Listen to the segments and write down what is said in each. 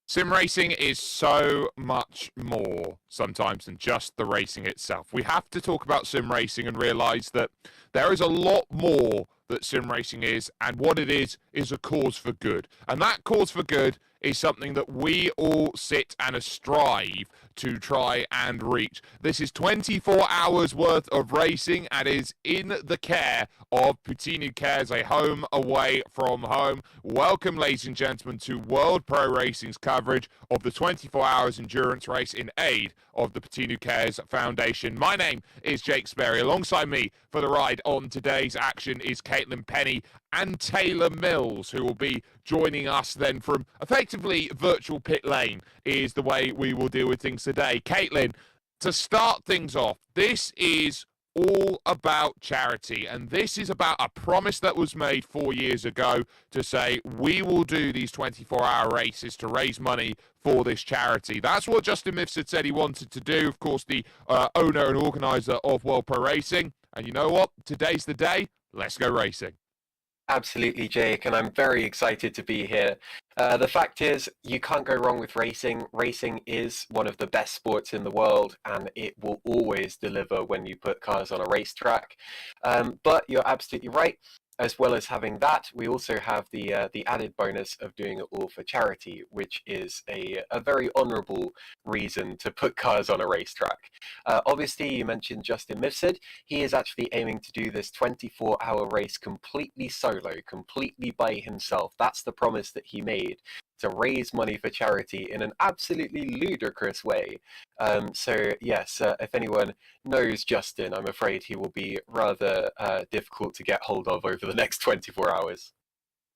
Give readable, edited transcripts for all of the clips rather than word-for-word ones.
Sim racing is so much more sometimes than just the racing itself. We have to talk about sim racing and realize that there is a lot more that sim racing is, and what it is a cause for good. And that cause for good is something that we all sit and strive to try and reach. This is 24 hours worth of racing and is in the care of Puttinu Cares, a home away from home. Welcome, ladies and gentlemen, to World Pro Racing's coverage of the 24 hours endurance race in aid of the Puttinu Cares Foundation. My name is Jake Sperry. Alongside me for the ride on today's action is Caitlin Penny and Taylor Mills, who will be joining us then from effectively virtual pit lane is the way we will deal with things today. Caitlin, to start things off, this is all about charity, and this is about a promise that was made 4 years ago to say we will do these 24-hour races to raise money for this charity. That's what Justin Mifsud said he wanted to do, of course, the owner and organizer of World Pro Racing. And you know what? Today's the day. Let's go racing. Absolutely, Jake, and I'm very excited to be here. The fact is, you can't go wrong with racing. Racing is one of the best sports in the world, and it will always deliver when you put cars on a racetrack. But you're absolutely right. as well as having that, we also have the added bonus of doing it all for charity, which is a very honourable reason to put cars on a racetrack. Obviously, you mentioned Justin Mifsud. He is actually aiming to do this 24-hour race completely solo, completely by himself. That's the promise that he made, to raise money for charity in an absolutely ludicrous way. So yes, if anyone knows Justin, I'm afraid he will be rather difficult to get hold of over the next 24 hours.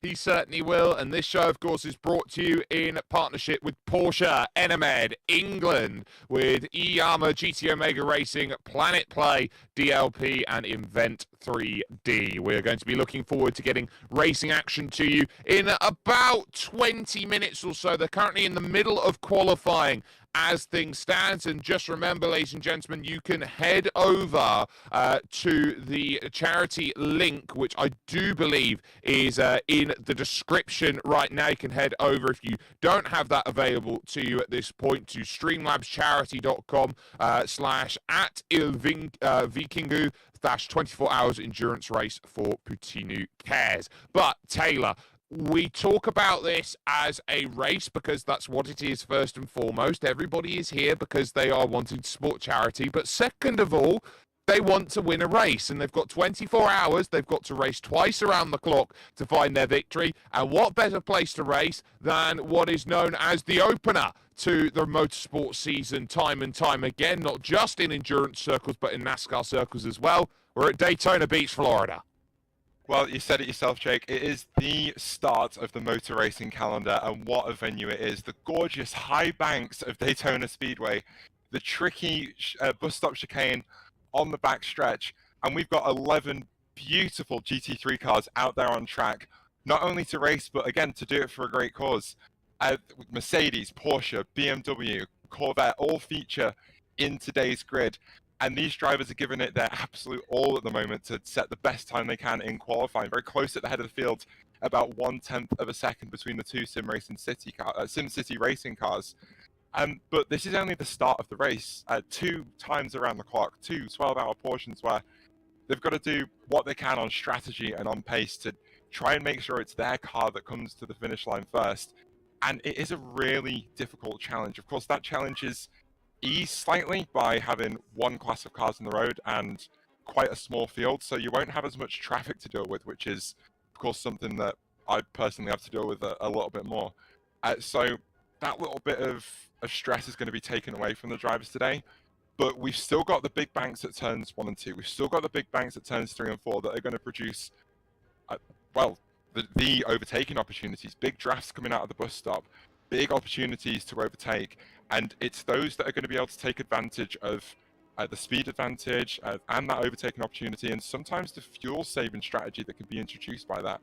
He certainly will, and this show, of course, is brought to you in partnership with Porsche, Enemed, England, with Iyama, GT Omega Racing, Planet Play, DLP, and Invent 3D. We're going to be looking forward to getting racing action to you in about 20 minutes or so. They're currently in the middle of qualifying as things stand, and just remember, ladies and gentlemen, you can head over to the charity link, which I do believe is in the description right now. You can head over, if you don't have that available to you at this point, to streamlabscharity.com /at Il Vikingu 24 hours endurance race for Puttinu Cares. But Taylor, we talk about this as a race because that's what it is first and foremost. Everybody is here because they are wanting to support charity. But second of all, they want to win a race, and they've got 24 hours. They've got to race twice around the clock to find their victory. And what better place to race than what is known as the opener to the motorsport season time and time again, not just in endurance circles, but in NASCAR circles as well. We're at Daytona Beach, Florida. Well, you said it yourself, Jake. It is the start of the motor racing calendar, and what a venue it is. The gorgeous high banks of Daytona Speedway, the tricky bus stop chicane on the back stretch, and we've got 11 beautiful GT3 cars out there on track, not only to race, but again, to do it for a great cause. Mercedes, Porsche, BMW, Corvette all feature in today's grid. And these drivers are giving it their absolute all at the moment to set the best time they can in qualifying. Very close at the head of the field, about 1/10 of a second between the two Sim City racing cars. But this is only the start of the race. 2 times around the clock, 2 12-hour portions where they've got to do what they can on strategy and on pace to try and make sure it's their car that comes to the finish line first. And it is a really difficult challenge. Of course, that challenge is ease slightly by having one class of cars on the road and quite a small field, so you won't have as much traffic to deal with, which is of course something that I personally have to deal with a little bit more. So that little bit of stress is going to be taken away from the drivers today, but we've still got the big banks at turns 1 and 2. We've still got the big banks at turns 3 and 4 that are going to produce the overtaking opportunities, big drafts coming out of the bus stop, big opportunities to overtake. And it's those that are going to be able to take advantage of the speed advantage and that overtaking opportunity, and sometimes the fuel saving strategy that can be introduced by that,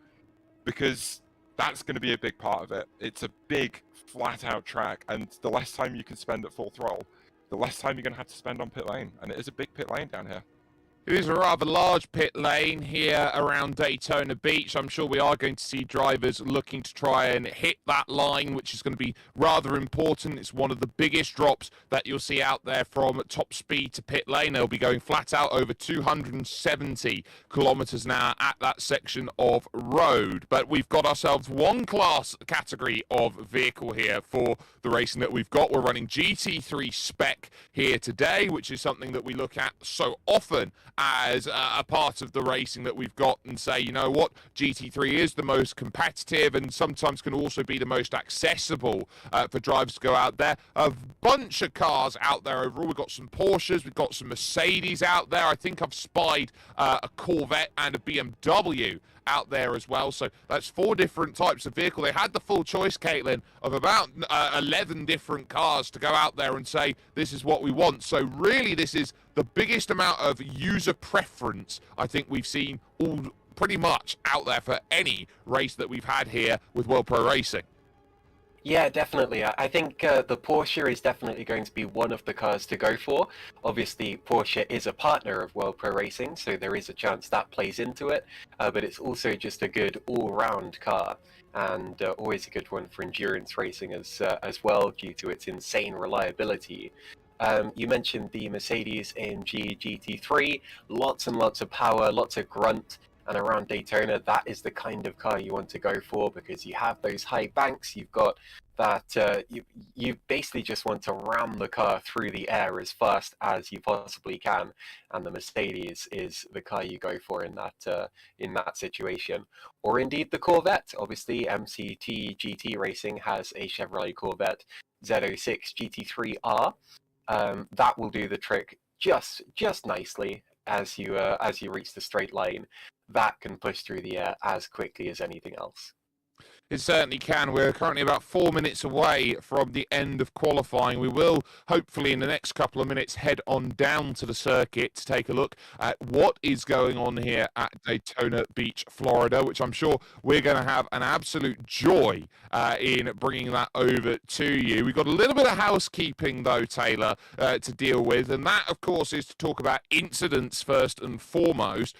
because that's going to be a big part of it. It's a big flat out track, and the less time you can spend at full throttle, the less time you're going to have to spend on pit lane. And it is a big pit lane down here. It is a rather large pit lane here around Daytona Beach. I'm sure we are going to see drivers looking to try and hit that line, which is going to be rather important. It's one of the biggest drops that you'll see out there from top speed to pit lane. They'll be going flat out over 270 kilometers an hour at that section of road. But we've got ourselves one class category of vehicle here for the racing that we've got. We're running GT3 spec here today, which is something that we look at so often as a part of the racing that we've got, and say, you know what, GT3 is the most competitive and sometimes can also be the most accessible for drivers to go out there. A bunch of cars out there overall. We've got some Porsches, we've got some Mercedes out there. I think I've spied a Corvette and a BMW out there as well. So that's 4 different types of vehicle. They had the full choice, Caitlin, of about 11 different cars to go out there and say, this is what we want. So really, this is the biggest amount of user preference I think we've seen all pretty much out there for any race that we've had here with World Pro Racing. Yeah, definitely. I think the Porsche is definitely going to be one of the cars to go for. Obviously, Porsche is a partner of World Pro Racing, so there is a chance that plays into it. But it's also just a good all-round car, and always a good one for endurance racing as well, due to its insane reliability. You mentioned the Mercedes AMG GT3, lots and lots of power, lots of grunt. And around Daytona, that is the kind of car you want to go for, because you have those high banks, you've got that, you basically just want to ram the car through the air as fast as you possibly can, and the Mercedes is the car you go for in that situation. Or indeed the Corvette. Obviously, MCT GT Racing has a Chevrolet Corvette Z06 GT3R. That will do the trick just nicely as you reach the straight line. That can push through the air as quickly as anything else. It certainly can. We're currently about 4 minutes away from the end of qualifying. We will, hopefully, in the next couple of minutes, head on down to the circuit to take a look at what is going on here at Daytona Beach, Florida, which I'm sure we're going to have an absolute joy in bringing that over to you. We've got a little bit of housekeeping, though, Taylor, to deal with, and that, of course, is to talk about incidents first and foremost,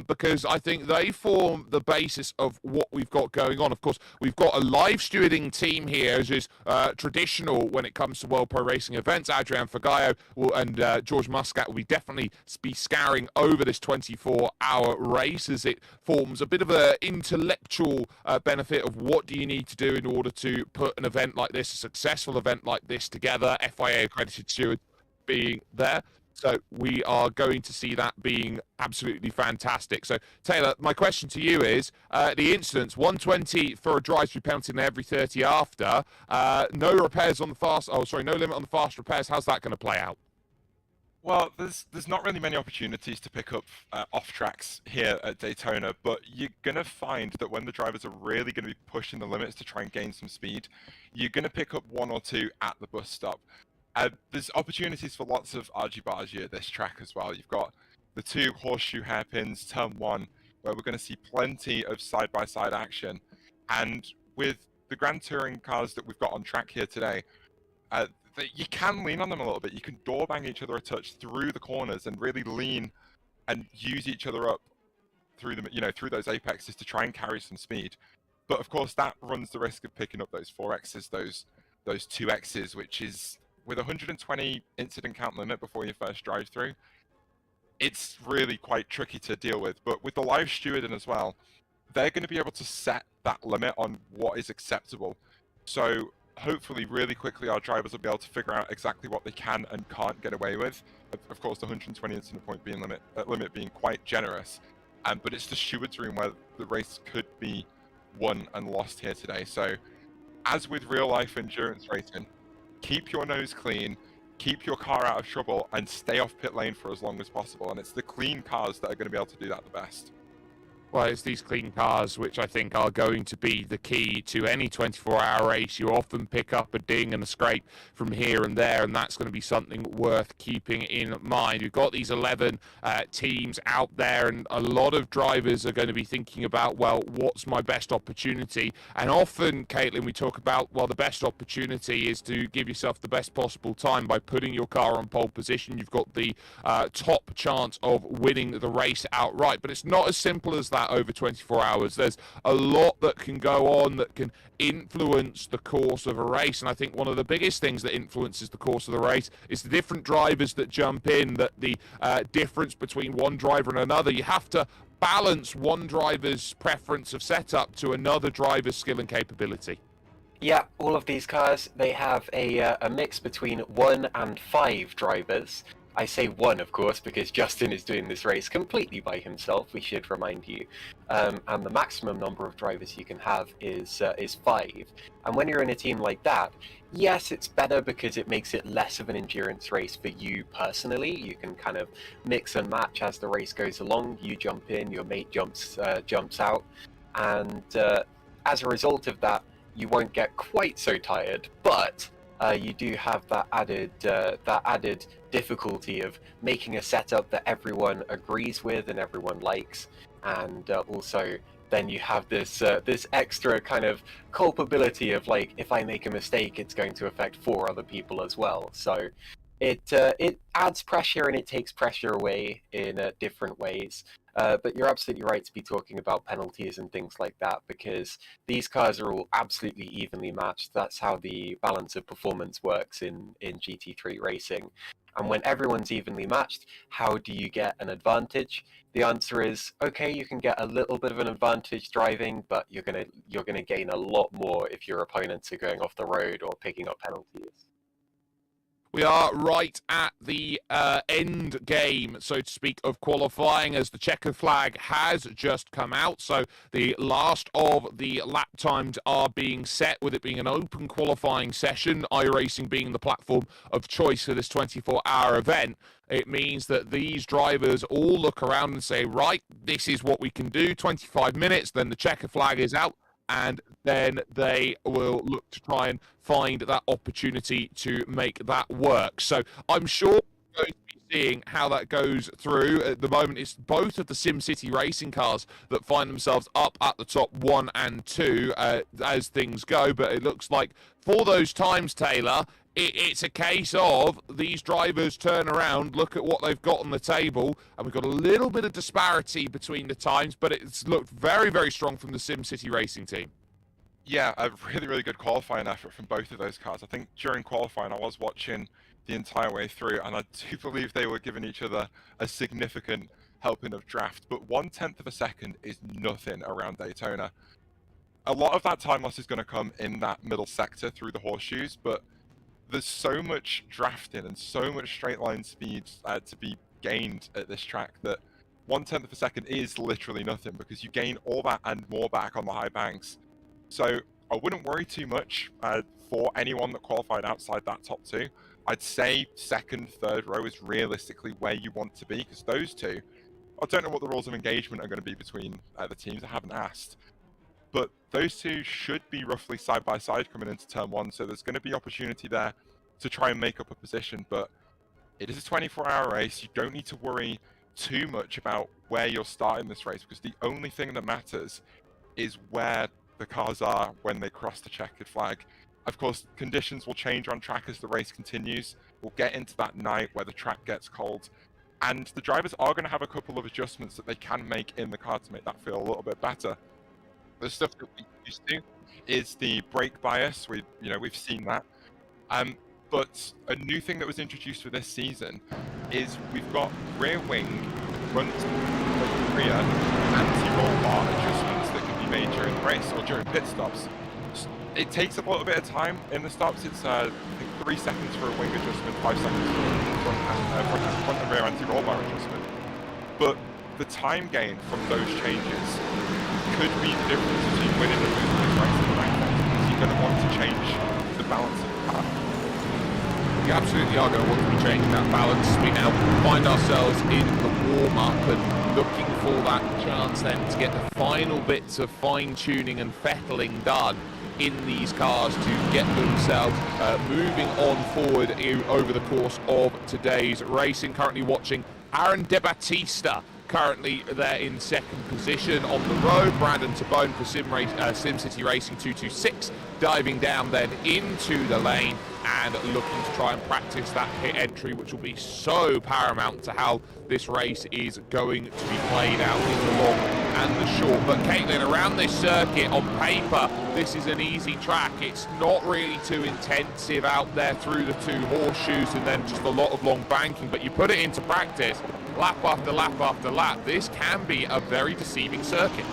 because I think they form the basis of what we've got going on. Of course, we've got a live stewarding team here, as is traditional when it comes to World Pro Racing events. Adrian Fagaio and George Muscat will definitely be scouring over this 24-hour race, as it forms a bit of an intellectual benefit of what do you need to do in order to put an event like this, a successful event like this together, FIA accredited stewards being there. So we are going to see that being absolutely fantastic. So, Taylor, my question to you is, the incidents, 120 for a drive-through penalty and every 30 after, no repairs on the fast, no limit on the fast repairs. How's that going to play out? Well, there's not really many opportunities to pick up off tracks here at Daytona, but you're going to find that when the drivers are really going to be pushing the limits to try and gain some speed, you're going to pick up one or two at the bus stop. There's opportunities for lots of argy-bargy at this track as well. You've got the two horseshoe hairpins, turn one, where we're going to see plenty of side-by-side action. And with the Grand Touring cars that we've got on track here today, you can lean on them a little bit. You can door bang each other a touch through the corners and really lean and use each other up through them, through those apexes to try and carry some speed. But of course, that runs the risk of picking up those 4Xs, those 2Xs, which is, with 120 incident count limit before your first drive through, it's really quite tricky to deal with. But with the live stewarding as well, they're going to be able to set that limit on what is acceptable. So hopefully really quickly our drivers will be able to figure out exactly what they can and can't get away with. Of course, the 120 incident point being limit being quite generous. But it's the stewards room where the race could be won and lost here today. So as with real life endurance racing, keep your nose clean, keep your car out of trouble, and stay off pit lane for as long as possible. And it's the clean cars that are going to be able to do that the best. Well, it's these clean cars which I think are going to be the key to any 24-hour race. You often pick up a ding and a scrape from here and there, and that's going to be something worth keeping in mind. We've got these 11 teams out there, and a lot of drivers are going to be thinking about, well, what's my best opportunity? And often, Caitlin, we talk about, well, the best opportunity is to give yourself the best possible time by putting your car on pole position. You've got the top chance of winning the race outright, but it's not as simple as that over 24 hours. There's a lot that can go on that can influence the course of a race, and I think one of the biggest things that influences the course of the race is the different drivers that jump in, that the difference between one driver and another. You have to balance one driver's preference of setup to another driver's skill and capability. Yeah, all of these cars, they have a mix between 1 and 5 drivers. I say 1, of course, because Justin is doing this race completely by himself, we should remind you. And the maximum number of drivers you can have is 5. And when you're in a team like that, yes, it's better because it makes it less of an endurance race for you personally. You can kind of mix and match as the race goes along. You jump in, your mate jumps out. And as a result of that, you won't get quite so tired, but you do have that added difficulty of making a setup that everyone agrees with and everyone likes, and also then you have this extra kind of culpability of, like, if I make a mistake, it's going to affect 4 other people as well. So it adds pressure and it takes pressure away in different ways. But you're absolutely right to be talking about penalties and things like that, because these cars are all absolutely evenly matched. That's how the balance of performance works in GT3 racing. And when everyone's evenly matched, how do you get an advantage? The answer is, okay, you can get a little bit of an advantage driving, but you're gonna gain a lot more if your opponents are going off the road or picking up penalties. We are right at the end game, so to speak, of qualifying, as the checkered flag has just come out. So the last of the lap times are being set, with it being an open qualifying session, iRacing being the platform of choice for this 24-hour event. It means that these drivers all look around and say, right, this is what we can do, 25 minutes, then the checkered flag is out, and then they will look to try and find that opportunity to make that work. So I'm sure we're going to be seeing how that goes through. At the moment, it's both of the SimCity racing cars that find themselves up at the top 1 and 2 as things go. But it looks like for those times, Taylor, it's a case of these drivers turn around, look at what they've got on the table, and we've got a little bit of disparity between the times, but it's looked very, very strong from the SimCity racing team. Yeah, a really, really good qualifying effort from both of those cars. I think during qualifying, I was watching the entire way through, and I do believe they were giving each other a significant helping of draft, but 1/10 of a second is nothing around Daytona. A lot of that time loss is going to come in that middle sector through the horseshoes, but there's so much drafting and so much straight line speed to be gained at this track that 1/10 of a second is literally nothing, because you gain all that and more back on the high banks. So I wouldn't worry too much for anyone that qualified outside that top 2. I'd say second, third row is realistically where you want to be, because those two, I don't know what the rules of engagement are going to be between the teams, I haven't asked. But those two should be roughly side by side coming into turn 1, so there's going to be opportunity there to try and make up a position. But it is a 24-hour race. You don't need to worry too much about where you're starting this race, because the only thing that matters is where the cars are when they cross the checkered flag. Of course, conditions will change on track as the race continues. We'll get into that night where the track gets cold, and the drivers are going to have a couple of adjustments that they can make in the car to make that feel a little bit better. The stuff that we used to is the brake bias. We've seen that. But a new thing that was introduced for this season is we've got rear wing, front rear, anti-roll bar adjustments that can be made during the race or during pit stops. It takes a little bit of time in the stops. It's I think 3 seconds for a wing adjustment, 5 seconds for a front and rear anti-roll bar adjustment. But the time gain from those changes could be the difference between winning and losing this race in the race, because you're going to want to change the balance of the car. We absolutely are going to want to be changing that balance. We now find ourselves in the warm-up and looking for that chance then to get the final bits of fine-tuning and fettling done in these cars to get themselves moving on forward over the course of today's racing. Currently watching Aaron De Battista currently there in second position on the road. Brandon Tabone for SimCity Racing 226 diving down then into the lane and looking to try and practice that pit entry, which will be so paramount to how this race is going to be played out in the long and the short. But Caitlin, around this circuit, on paper, this is an easy track. It's not really too intensive out there through the 2 horseshoes and then just a lot of long banking, but you put it into practice, lap after lap after lap, this can be a very deceiving circuit.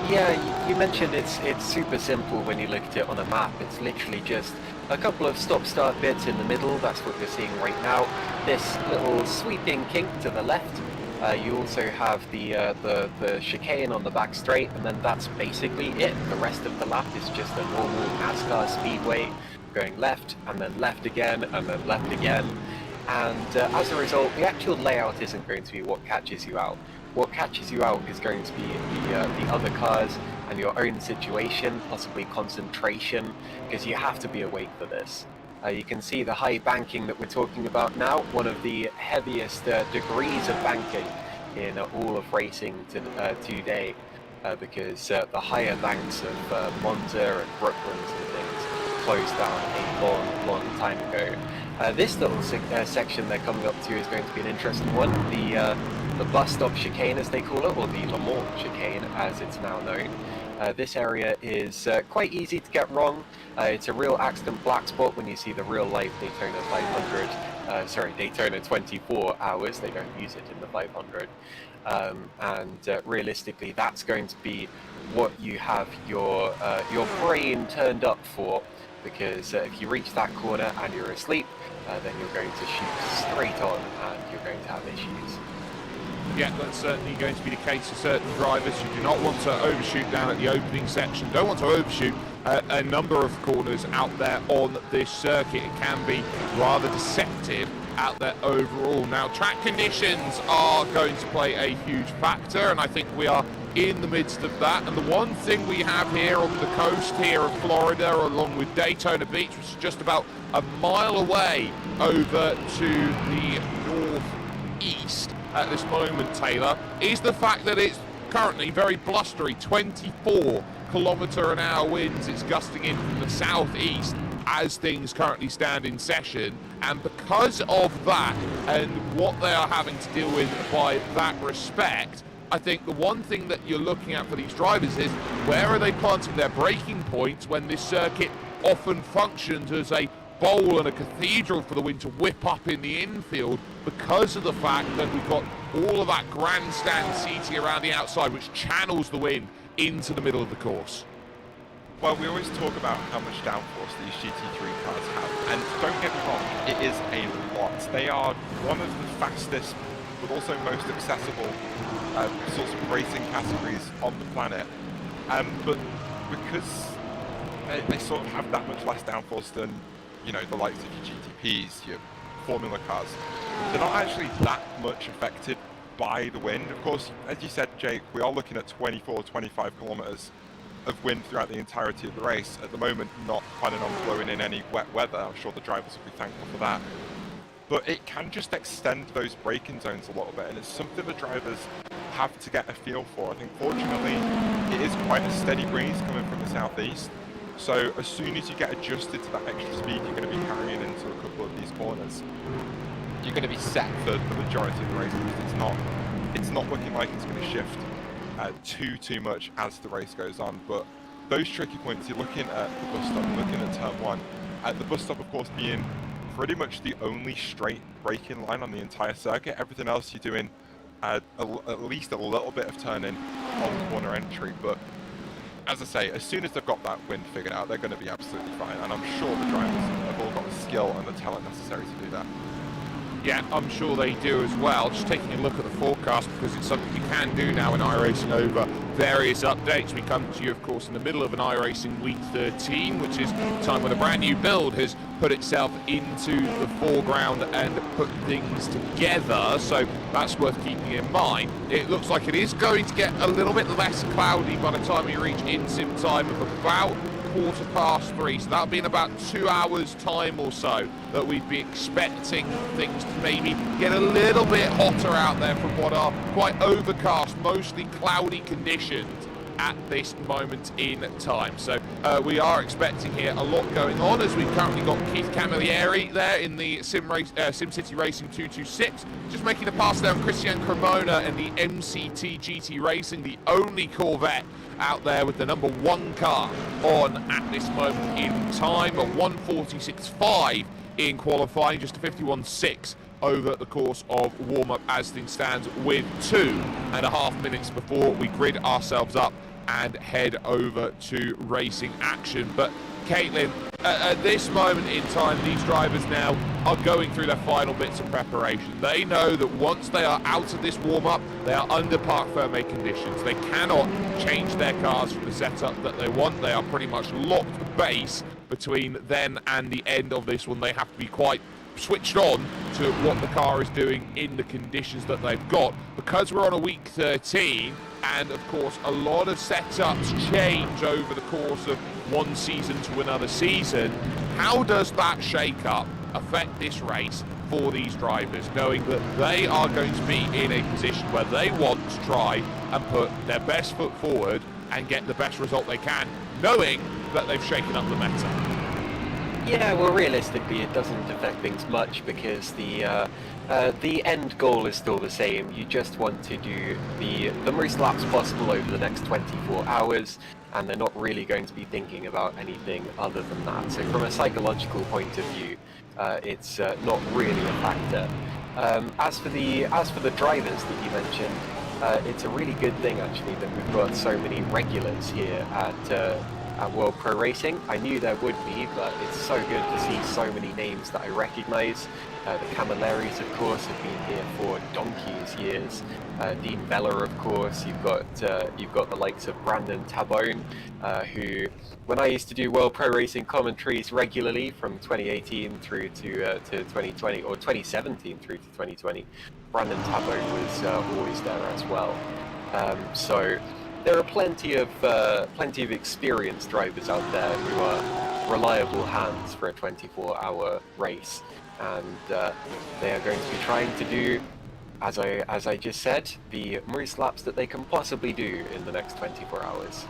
Yeah, you mentioned it's super simple when you look at it on a map. It's literally just a couple of stop-start bits in the middle. That's what you're seeing right now. This little sweeping kink to the left. You also have the chicane on the back straight, and then that's basically it. The rest of the lap is just a normal NASCAR speedway, going left, and then left again, and then left again. And as a result, the actual layout isn't going to be what catches you out. What catches you out is going to be the other cars and your own situation, possibly concentration, because you have to be awake for this. You can see the high banking that we're talking about now, one of the heaviest degrees of banking in all of racing today, because the higher banks of Monza and Brooklands and things closed down a long time ago. This little section they're coming up to is going to be an interesting one. The bus stop chicane, as they call it, or the Le Mans chicane, as it's now known. This area is quite easy to get wrong. It's a real accident black spot when you see the real life Daytona 500 Daytona 24 hours. They don't use it in the 500. Realistically, that's going to be what you have your brain turned up for, because if you reach that corner and you're asleep, then you're going to shoot straight on and you're going to have issues. Yeah, that's certainly going to be the case for certain drivers who do not want to overshoot down at the opening section, don't want to overshoot a number of corners out there on this circuit. It can be rather deceptive out there overall. Now, track conditions are going to play a huge factor, and I think we are in the midst of that. And the one thing we have here on the coast here of Florida, along with Daytona Beach, which is just about a mile away over to the northeast at this moment, Taylor, is the fact that it's currently very blustery, 24-kilometre-an-hour winds. It's gusting in from the southeast as things currently stand in session, and because of that and what they are having to deal with by that respect, I think the one thing that you're looking at for these drivers is where are they planting their braking points when this circuit often functions as a bowl and a cathedral for the wind to whip up in the infield, because of the fact that we've got all of that grandstand seating around the outside which channels the wind into the middle of the course. Well, we always talk about how much downforce these GT3 cars have, and don't get me wrong, it is a lot. They are one of the fastest, but also most accessible sorts of racing categories on the planet. But because they sort of have that much less downforce than, you know, the likes of your GTPs, your Formula cars, they're not actually that much affected by the wind. Of course, as you said, Jake, we are looking at 24, 25 kilometers of wind throughout the entirety of the race. At the moment, not planning on blowing in any wet weather. I'm sure the drivers will be thankful for that. But it can just extend those braking zones a little bit, and it's something the drivers have to get a feel for. I think fortunately, it is quite a steady breeze coming from the southeast. So as soon as you get adjusted to that extra speed you're going to be carrying into a couple of these corners, you're going to be set for the majority of the race. It's not looking like it's going to shift too much as the race goes on. But those tricky points, you're looking at the bus stop, looking at turn one. The bus stop, of course, being pretty much the only straight braking line on the entire circuit. Everything else you're doing at least a little bit of turning on corner entry. But as I say, as soon as they've got that wind figured out, they're going to be absolutely fine. And I'm sure the drivers have all got the skill and the talent necessary to do that. Yeah, I'm sure they do as well. Just taking a look at the forecast, because it's something you can do now in iRacing over various updates. We come to you, of course, in the middle of an iRacing Week 13, which is the time when a brand new build has put itself into the foreground and put things together. So that's worth keeping in mind. It looks like it is going to get a little bit less cloudy by the time we reach in-sim time of about 3:15, so that'll be in about 2 hours time or so that we'd be expecting things to maybe get a little bit hotter out there from what are quite overcast, mostly cloudy conditions at this moment in time. So we are expecting here a lot going on, as we've currently got Keith Camilleri there in the SimCity Racing 226, just making a pass there on Christian Cremona and the MCT GT Racing, the only Corvette out there with the number one car on at this moment in time. A 1:46.5 in qualifying, just a 51.6 over the course of warm-up as things stands, with 2.5 minutes before we grid ourselves up and head over to racing action. But Caitlin, at this moment in time, these drivers now are going through their final bits of preparation. They know that once they are out of this warm-up, they are under parc fermé conditions. They cannot change their cars from the setup that they want. They are pretty much locked base between then and the end of this one. They have to be quite switched on to what the car is doing in the conditions that they've got. Because we're on a week 13, and of course a lot of setups change over the course of one season to another season, how does that shake-up affect this race for these drivers, knowing that they are going to be in a position where they want to try and put their best foot forward and get the best result they can, knowing that they've shaken up the meta? Yeah, well, realistically, it doesn't affect things much, because the end goal is still the same. You just want to do the most laps possible over the next 24 hours, and they're not really going to be thinking about anything other than that. So from a psychological point of view, it's not really a factor. As for the drivers that you mentioned, it's a really good thing actually that we've got so many regulars here at World Pro Racing. I knew there would be, but it's so good to see so many names that I recognise. The Camillaris, of course, have been here for donkey's years. Dean Bella, of course. You've got the likes of Brandon Tabone, who, when I used to do World Pro Racing commentaries regularly from 2018 through to 2020, or 2017 through to 2020, Brandon Tabone was always there as well. So there are plenty of experienced drivers out there who are reliable hands for a 24-hour race, and they are going to be trying to do, as I just said, the most laps that they can possibly do in the next 24 hours.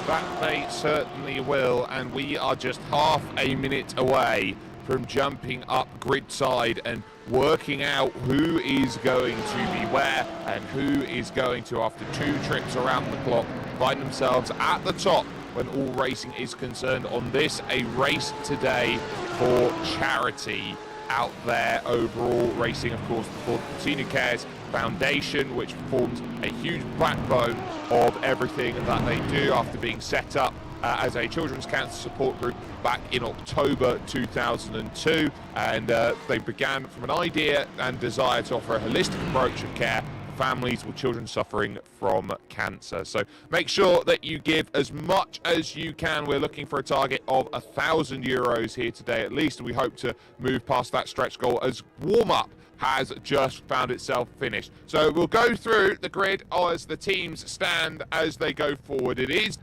That they certainly will, and we are just half a minute away from jumping up grid side and working out who is going to be where and who is going to, after 2 trips around the clock, find themselves at the top when all racing is concerned on this, a race today for charity out there overall. Racing, of course, for the Puttinu Cares Foundation, which forms a huge backbone of everything that they do after being set up as a children's cancer support group back in October 2002, and they began from an idea and desire to offer a holistic approach of care for families with children suffering from cancer. So make sure that you give as much as you can. We're looking for a target of €1,000 here today at least, and we hope to move past that stretch goal as warm-up has just found itself finished. So we'll go through the grid as the teams stand as they go forward. It's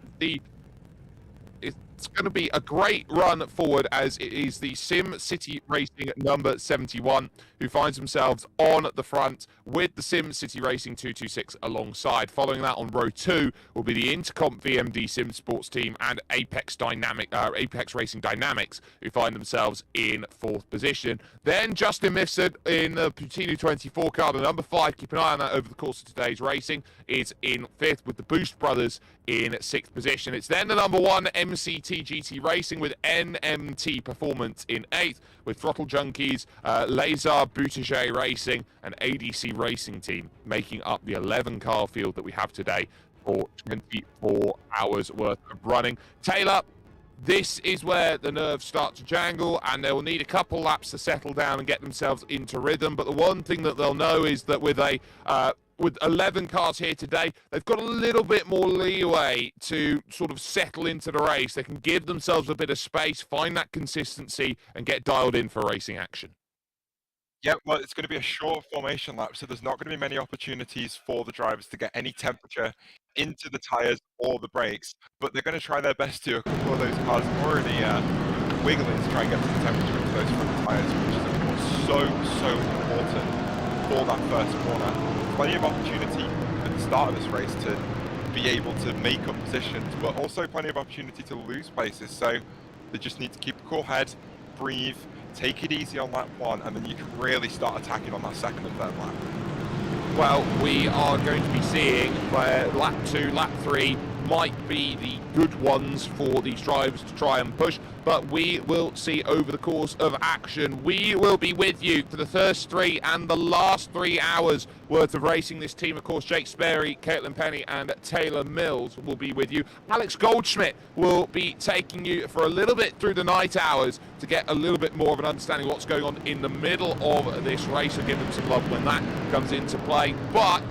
going to be a great run forward, as it is the Sim City Racing number 71 who finds themselves on the front with the Sim City Racing 226 alongside. Following that on row 2 will be the Intercomp VMD Sim Sports team and Apex Racing Dynamics, who find themselves in 4th position. Then Justin Mifsud in the Puttinu 24 car, the number 5, keep an eye on that over the course of today's racing, is in 5th, with the Boost brothers in 6th position. It's then the number 1 MCT GT Racing with NMT Performance in 8th, with Throttle Junkies, Lazar Bouteger Racing and ADC Racing Team making up the 11 car field that we have today for 24 hours worth of running. Taylor, this is where the nerves start to jangle, and they'll need a couple laps to settle down and get themselves into rhythm. But the one thing that they'll know is that with 11 cars here today, they've got a little bit more leeway to sort of settle into the race. They can give themselves a bit of space, find that consistency, and get dialed in for racing action. Yeah, well, it's going to be a short formation lap, so there's not going to be many opportunities for the drivers to get any temperature into the tyres or the brakes, but they're going to try their best to. A couple of those cars already wiggling to try and get some temperature into those front tyres, which is, of course, so important for that first corner. Plenty of opportunity at the start of this race to be able to make up positions, but also plenty of opportunity to lose places, so they just need to keep a cool head, breathe, take it easy on lap 1, and then you can really start attacking on that 2nd and 3rd lap. Well, we are going to be seeing where lap 2, lap 3 might be the good ones for these drivers to try and push, but we will see over the course of action. We will be with you for the first 3 and the last 3 hours worth of racing. This team, of course, Jake Sperry, Caitlin Penny and Taylor Mills will be with you. Alex Goldschmidt will be taking you for a little bit through the night hours to get a little bit more of an understanding of what's going on in the middle of this race. So give them some love when that comes into play. But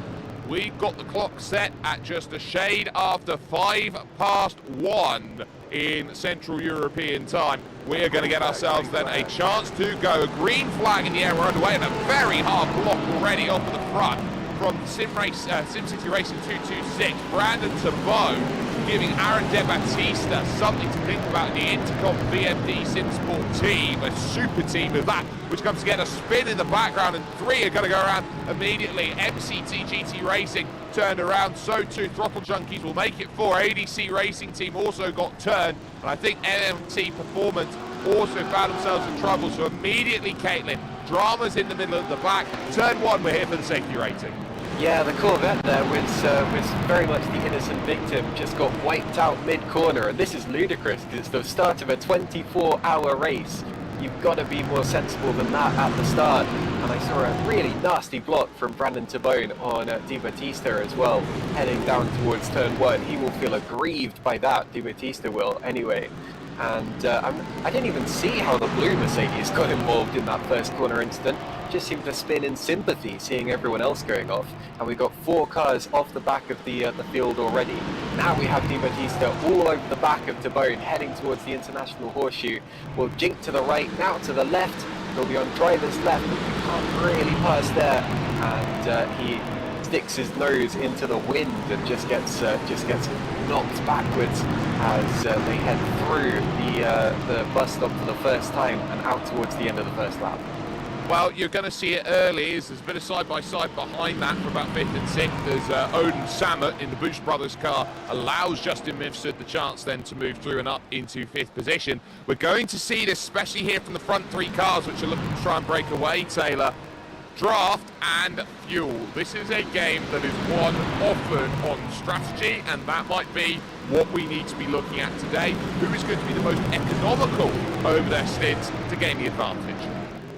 we've got the clock set at just a shade after 1:05 in Central European time. We're going to get ourselves then a chance to go. A green flag in the air, we're underway, and a very hard block already off at the front from SimCity Racing 226. Brandon Tabone giving Aaron De Battista something to think about in the Intercom VMD SimSport team, a super team of that, which comes to get a spin in the background, and 3 are going to go around immediately. MCT GT Racing turned around, so too Throttle Junkies will make it 4. ADC Racing Team also got turned, and I think NMT Performance also found themselves in trouble, so immediately Caitlin, drama's in the middle of the back. Turn 1, we're here for the safety rating. Yeah, the Corvette there was very much the innocent victim, just got wiped out mid-corner, and this is ludicrous because it's the start of a 24-hour race. You've got to be more sensible than that at the start. And I saw a really nasty block from Brandon Tabone on Di Battista as well, heading down towards turn 1. He will feel aggrieved by that, Di Battista will, anyway. And I didn't even see how the blue Mercedes got involved in that first corner incident. Just seemed to spin in sympathy, seeing everyone else going off. And we got 4 cars off the back of the field already. Now we have Di Battista all over the back of Tabone, heading towards the International Horseshoe. We'll jink to the right, now to the left. He'll be on driver's left, but we can't really pass there. And he sticks his nose into the wind and just gets knocked backwards as they head through the bus stop for the first time and out towards the end of the first lap. Well, you're going to see it early. There's a bit of side-by-side behind that for about 5th and 6th. There's Odin Sammet in the Bush Brothers car, allows Justin Mifsud the chance then to move through and up into 5th position. We're going to see this, especially here from the front 3 cars, which are looking to try and break away, Taylor. Draft and fuel. This is a game that is won often on strategy, and that might be what we need to be looking at today. Who is going to be the most economical over their stints to gain the advantage?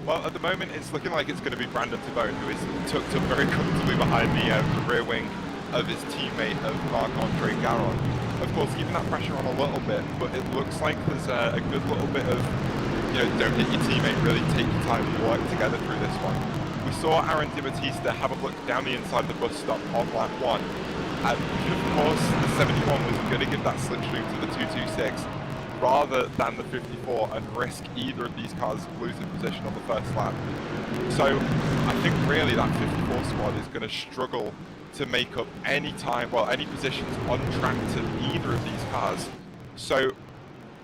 Well, at the moment, it's looking like it's going to be Brandon Tabone, who is tucked up very comfortably behind the rear wing of his teammate of Marc-Andre Garon. Of course, keeping that pressure on a little bit, but it looks like there's a good little bit of, don't hit your teammate, really take your time and work together through this one. We saw Aaron Di Battista have a look down the inside of the bus stop on lap 1. And of course, the 71 was going to give that slipstream to the 226 rather than the 54 and risk either of these cars losing position on the first lap. So I think really that 54 squad is going to struggle to make up any time, well, any positions on track to either of these cars. So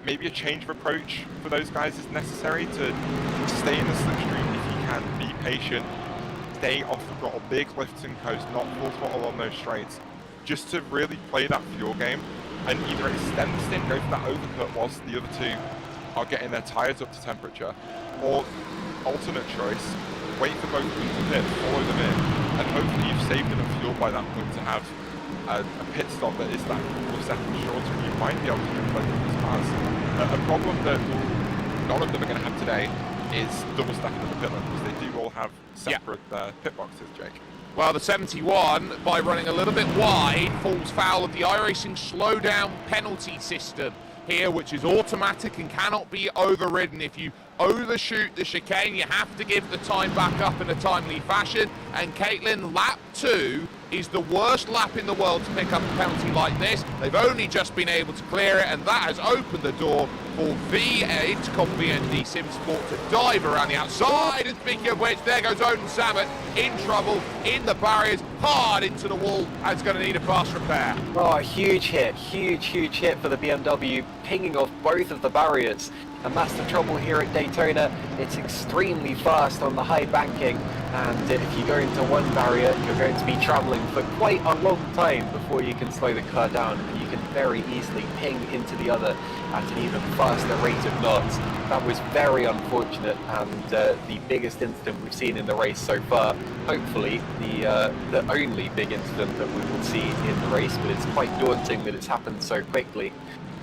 maybe a change of approach for those guys is necessary to stay in the slipstream if you can, be patient, stay off the throttle, big lifts and coast, not full throttle on those straights, just to really play that fuel game and either extend the stint, go for that overcut whilst the other 2 are getting their tyres up to temperature, or alternate choice, wait for both of them to pit, follow them in, and hopefully you've saved enough fuel by that point to have a pit stop that is that couple of seconds shorter, and you might be able to get both of these cars. A problem that none of them are going to have today is double stacking in the pit lane, because they do all have separate pit boxes, Jake. Well, the 71, by running a little bit wide, falls foul of the iRacing slowdown penalty system here, which is automatic and cannot be overridden. If you overshoot the chicane, you have to give the time back up in a timely fashion. And Caitlin, lap 2 is the worst lap in the world to pick up a penalty like this. They've only just been able to clear it, and that has opened the door for Intercom VND Sim Sport to dive around the outside. And speaking of which, there goes Odin Sammet in trouble, in the barriers, hard into the wall, and it's going to need a fast repair. Oh, a huge hit for the BMW, pinging off both of the barriers. And that's the trouble here at Daytona. It's extremely fast on the high banking, and if you go into one barrier, you're going to be traveling for quite a long time before you can slow the car down, and you can very easily ping into the other at an even faster rate of knots. That was very unfortunate, and the biggest incident we've seen in the race so far. Hopefully the only big incident that we will see in the race, but it's quite daunting that it's happened so quickly.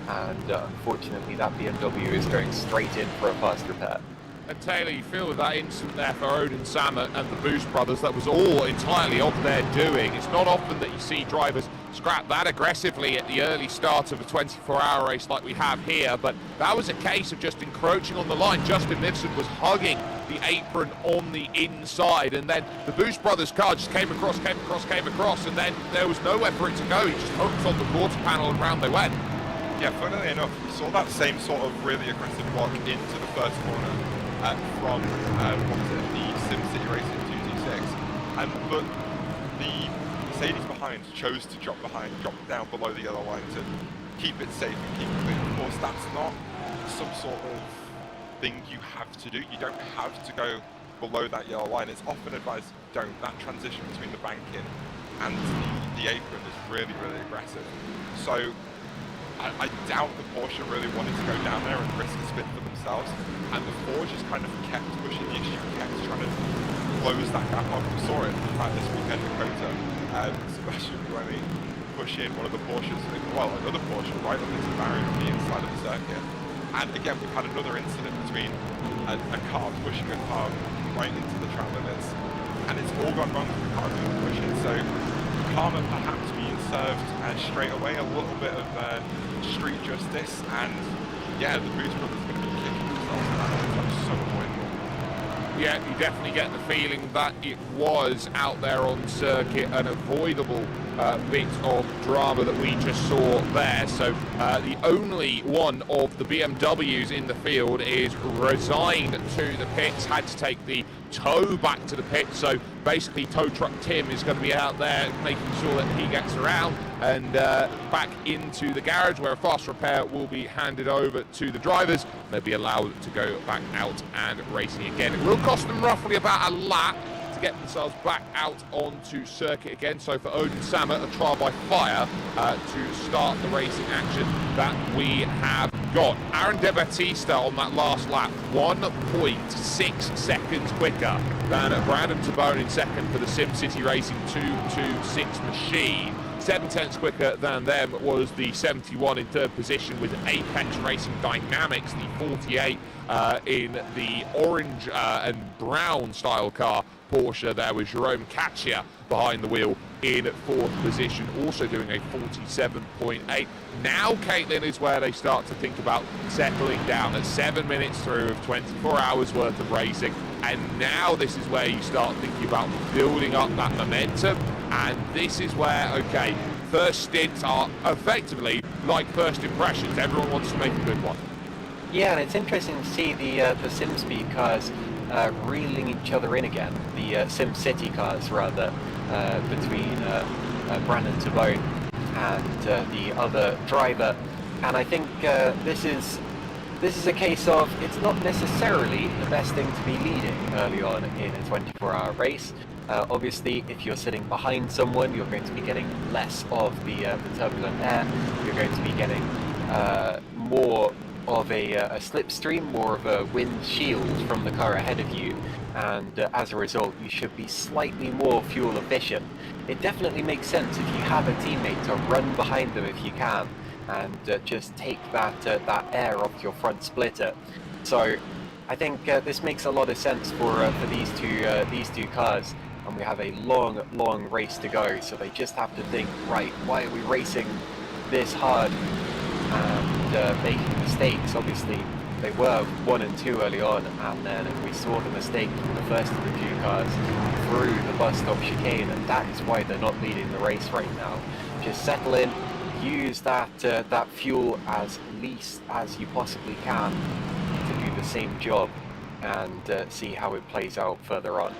And unfortunately that BMW is going straight in for a fast repair. And Taylor, you feel with that incident there for Odin Sammet and the Boost brothers, that was all entirely of their doing. It's not often that you see drivers scrap that aggressively at the early start of a 24-hour race like we have here, but that was a case of just encroaching on the line. Justin Mifsud was hugging the apron on the inside, and then the Boost brothers car just came across, and then there was nowhere for it to go. He just hooked on the quarter panel and round they went. Yeah, funnily enough, we saw that same sort of really aggressive block into the first corner from, the SimCity Racing 226. But the Mercedes behind chose to drop down below the yellow line to keep it safe and keep it clean. Of course, that's not some sort of thing you have to do. You don't have to go below that yellow line. It's often advised don't. That transition between the banking and the apron is really, really aggressive. So I doubt the Porsche really wanted to go down there and risk a spin for themselves, and the Ford just kind of kept pushing the issue, kept trying to close that gap up. We saw it in fact this weekend at Kota. Sebastian Buemi pushing one of the Porsches, well, another Porsche right up into the barrier on the inside of the circuit, And again, we've had another incident between a car pushing a car right into the track limits, and it's all gone wrong because the car couldn't push it. So karma perhaps being served straight away, a little bit of street justice, and yeah, the Boots brothers are going to be kicking themselves for that. That's so avoidable. Yeah, you definitely get the feeling that it was out there on circuit an avoidable bit of drama that we just saw there. So the only one of the BMWs in the field is resigned to the pits, had to take the tow back to the pit. So basically tow truck Tim is going to be out there making sure that he gets around and back into the garage, where a fast repair will be handed over to the drivers. They'll be allowed to go back out and racing again. It will cost them roughly about a lap to get themselves back out onto circuit again. So for Odin Sammer, a trial by fire to start the racing action that we have got. Aaron De Battista on that last lap, 1.6 seconds quicker than Brandon Tabone in second for the SimCity Racing 226 machine. 7/10 quicker than them was the 71 in third position with Apex Racing Dynamics, the 48 in the orange and brown style car Porsche. There was Jerome Caccia behind the wheel in fourth position, also doing a 47.8. Now, Caitlin, is where they start to think about settling down at 7 minutes through of 24 hours worth of racing. And now this is where you start thinking about building up that momentum. And this is where, okay, first stints are effectively like first impressions. Everyone wants to make a good one. Yeah, and it's interesting to see the SimSpeed cars reeling each other in again. The SimCity cars, rather, between Brandon Tabone and the other driver. And I think this is a case of it's not necessarily the best thing to be leading early on in a 24-hour race. Obviously, if you're sitting behind someone, you're going to be getting less of the turbulent air. You're going to be getting more of a slipstream, more of a wind shield from the car ahead of you, and as a result, you should be slightly more fuel efficient. It definitely makes sense if you have a teammate to run behind them if you can, and just take that air off your front splitter. So I think this makes a lot of sense for these two cars, and we have a long race to go. So they just have to think, right, why are we racing this hard and making mistakes? Obviously, they were 1 and 2 early on, and then we saw the mistake from the first of the two cars through the bus stop chicane, and that is why they're not leading the race right now. Just settle in, use that fuel as least as you possibly can to do the same job, and see how it plays out further on.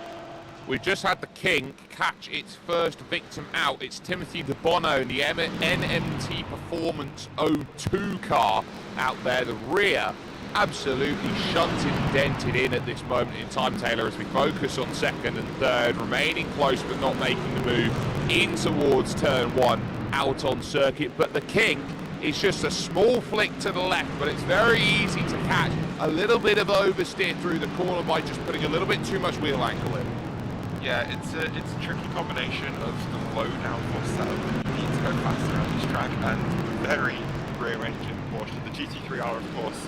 We've just had the King catch its first victim out. It's Timothy De Bono in the NMT Performance 02 car out there. The rear absolutely shunted and dented in at this moment in time, Taylor, as we focus on second and third, remaining close but not making the move in towards turn one out on circuit. But the King is just a small flick to the left, but it's very easy to catch a little bit of oversteer through the corner by just putting a little bit too much wheel angle in. Yeah, it's a tricky combination of the low downforce setup. You need to go faster on this track, and very rear engine Porsche. The GT3R, of course,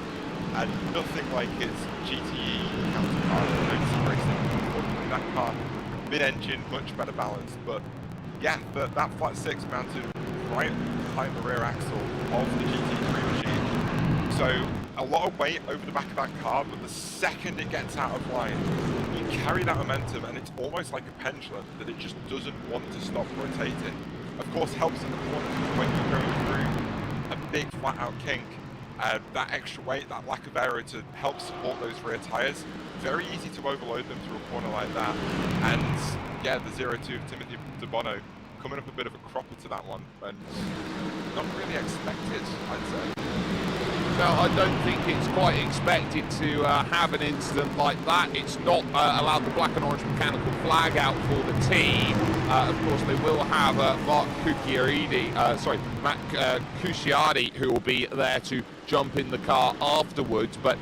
and nothing like its GTE counterpart. Unfortunately, that car, mid-engine, much better balanced. But yeah, that flat six mounted right behind the rear axle of the GT3 machine. So a lot of weight over the back of that car, but the second it gets out of line, you carry that momentum, and it's almost like a pendulum that it just doesn't want to stop rotating. Of course, helps in the corners when you're going through a big flat-out kink. That extra weight, that lack of aero to help support those rear tyres, very easy to overload them through a corner like that. And yeah, the 0-2 of Timothy De Bono coming up a bit of a cropper to that one, and not really expected, I'd say. No, I don't think it's quite expected to have an incident like that. It's not allowed the black and orange mechanical flag out for the team. Of course, they will have Matt Cusciardi, who will be there to jump in the car afterwards, but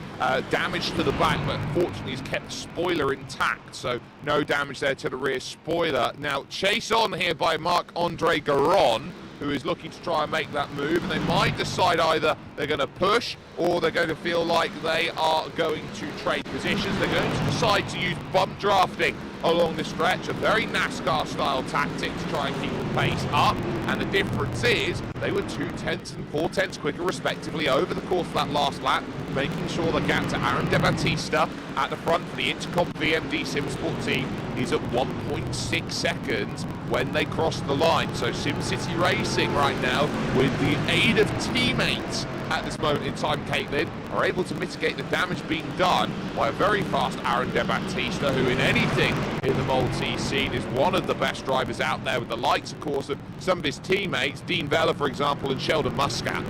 damage to the back, but fortunately he's kept the spoiler intact, so no damage there to the rear spoiler. Now, chase on here by Marc-Andre Garon, who is looking to try and make that move, and they might decide either they're going to push or they're going to feel like they are going to trade positions. They're going to decide to use bump drafting along the stretch, a very NASCAR-style tactic to try and keep the pace up, and the difference is they were 2/10 and 4/10 quicker respectively over the course of that last lap, making sure the gap to Aaron De Battista at the front for the Intercom VMD SimSport team is at 1.6 seconds when they cross the line. So SimCity Racing right now, with the aid of teammates at this moment in time, Caitlin, are able to mitigate the damage being done by a very fast Aaron De Battista, who in anything in the Maltese scene is one of the best drivers out there, with the likes, of course, of some of his teammates, Dean Vella, for example, and Sheldon Muscat.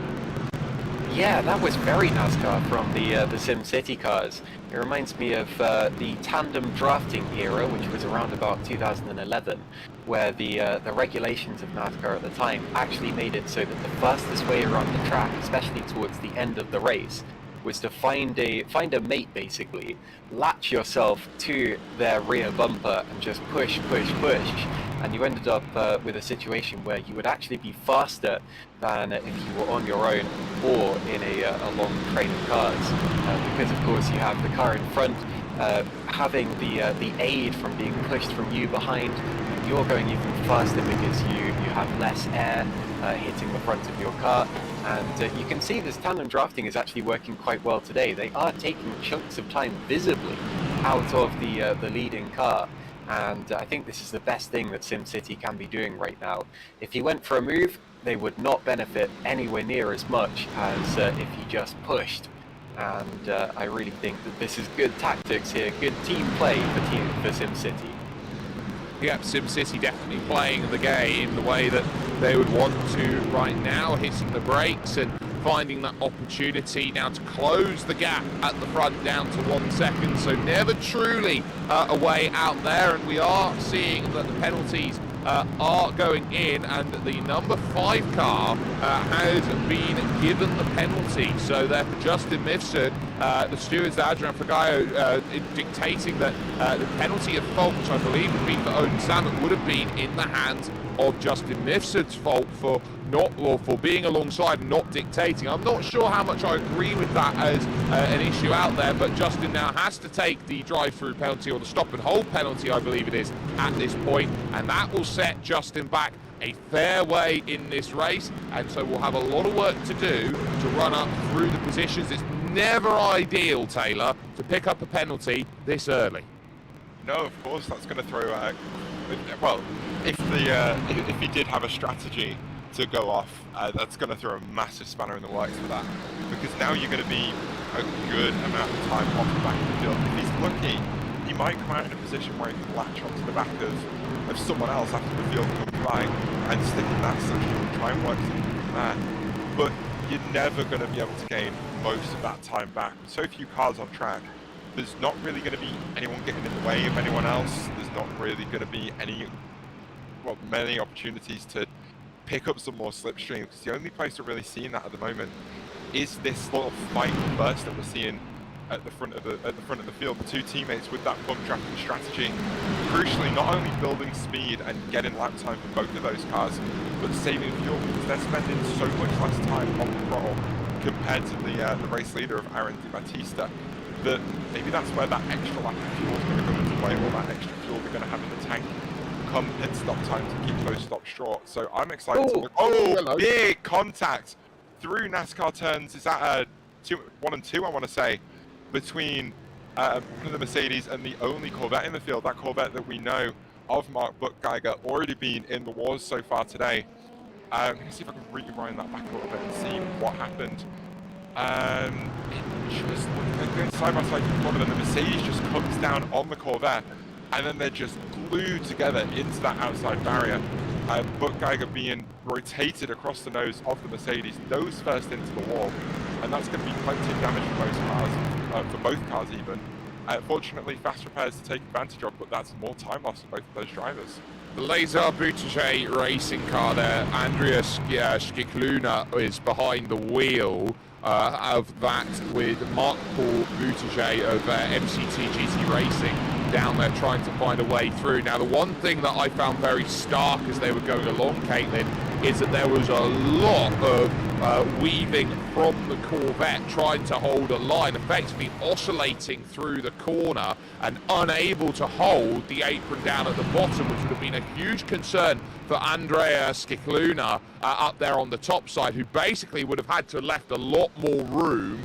Yeah, that was very NASCAR from the SimCity cars. It reminds me of the tandem drafting era, which was around about 2011, where the regulations of NASCAR at the time actually made it so that the fastest way around the track, especially towards the end of the race, was to find a mate, basically, latch yourself to their rear bumper and just push, and you ended up with a situation where you would actually be faster than if you were on your own or in a long train of cars, because of course you have the car in front having the aid from being pushed from you behind. You're going even faster because you have less air hitting the front of your car, and you can see this tandem drafting is actually working quite well today. They are taking chunks of time visibly out of the leading car, and I think this is the best thing that SimCity can be doing right now. If he went for a move, they would not benefit anywhere near as much as if he just pushed. And I really think that this is good tactics here, good team play for SimCity. Yep, SimCity definitely playing the game the way that they would want to right now, hitting the brakes and finding that opportunity now to close the gap at the front down to 1 second. So never truly a way out there, and we are seeing that the penalties are going in, and the number 5 car has been given the penalty. So there for Justin Mifsud, the stewards, Adrian Fragaio, dictating that the penalty of fault, which I believe would be for Odin Salmon, would have been in the hands of Justin Mifsud's fault for being alongside and not dictating. I'm not sure how much I agree with that as an issue out there, but Justin now has to take the drive-through penalty, or the stop and hold penalty, I believe it is, at this point, and that will set Justin back a fair way in this race, and so we'll have a lot of work to do to run up through the positions. It's never ideal, Taylor, to pick up a penalty this early. No, of course, that's going to throw well, if he did have a strategy to go off, that's going to throw a massive spanner in the works for that, because now you're going to be a good amount of time off the back of the field. If he's lucky, he might come out in a position where he can latch onto the back of someone else after the field comes by and stick in that section and try and work something from there. But you're never going to be able to gain most of that time back. With so few cars on track, there's not really going to be anyone getting in the way of anyone else. There's not really going to be many opportunities to pick up some more slipstream, because the only place we're really seeing that at the moment is this little fight burst that we're seeing at the front of the field. The two teammates with that bump drafting strategy, crucially not only building speed and getting lap time for both of those cars, but saving fuel, because they're spending so much less time on the throttle compared to the race leader of Aaron De Battista, that maybe that's where that extra lap of fuel is going to come into play, or that extra fuel they're going to have in the tank come pit stop time to keep those stops short. So I'm excited to look. Oh, big contact through NASCAR turns. Is that 1 and 2, I want to say, between one of the Mercedes and the only Corvette in the field, that Corvette that we know of, Mark Buckgeiger, already been in the wars so far today. Let me see if I can rewind that back a little bit and see what happened. They're going side by side with one of them. The Mercedes just comes down on the Corvette, and then they're just glued together into that outside barrier. Buckgeiger being rotated across the nose of the Mercedes, nose first into the wall, and that's going to be plenty of damage for most cars, for both cars even. Fortunately, fast repairs to take advantage of, but that's more time loss for both of those drivers. The Laser Buttigieg racing car there, Andreas Skikluna is behind the wheel of that, with Mark Paul Buttigieg of MCT GT Racing down there trying to find a way through. Now, the one thing that I found very stark as they were going along, Caitlin, is that there was a lot of weaving from the Corvette, trying to hold a line, effectively oscillating through the corner and unable to hold the apron down at the bottom, which would have been a huge concern for Andrea Scicluna up there on the top side, who basically would have had to have left a lot more room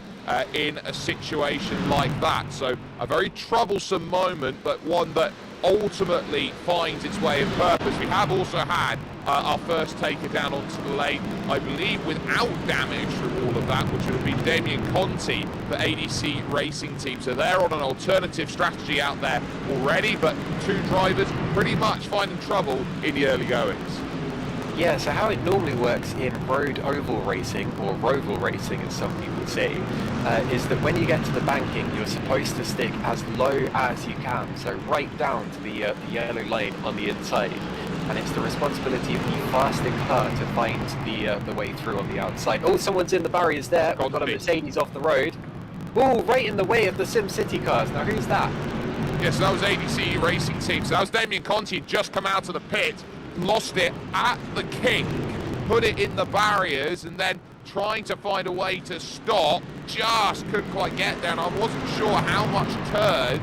in a situation like that. So a very troublesome moment, but one that ultimately finds its way in purpose. We have also had our first taker down onto the lane, I believe without damage from all of that, which would have been Damien Conti for ADC Racing Team. So they're on an alternative strategy out there already, but two drivers pretty much finding trouble in the early goings. Yeah, so how it normally works in road oval racing, or roval racing as some people say, is that when you get to the banking, you're supposed to stick as low as you can, so right down to the yellow line on the inside. And it's the responsibility of the fastest car to find the way through on the outside. Oh, someone's in the barriers there. We've got a Mercedes off the road. Oh, right in the way of the SimCity cars. Now, who's that? Yes, so that was ADC Racing Team. So that was Damien Conti, just come out of the pit, lost it at the kink, put it in the barriers, and then trying to find a way to stop, just couldn't quite get there. And I wasn't sure how much turn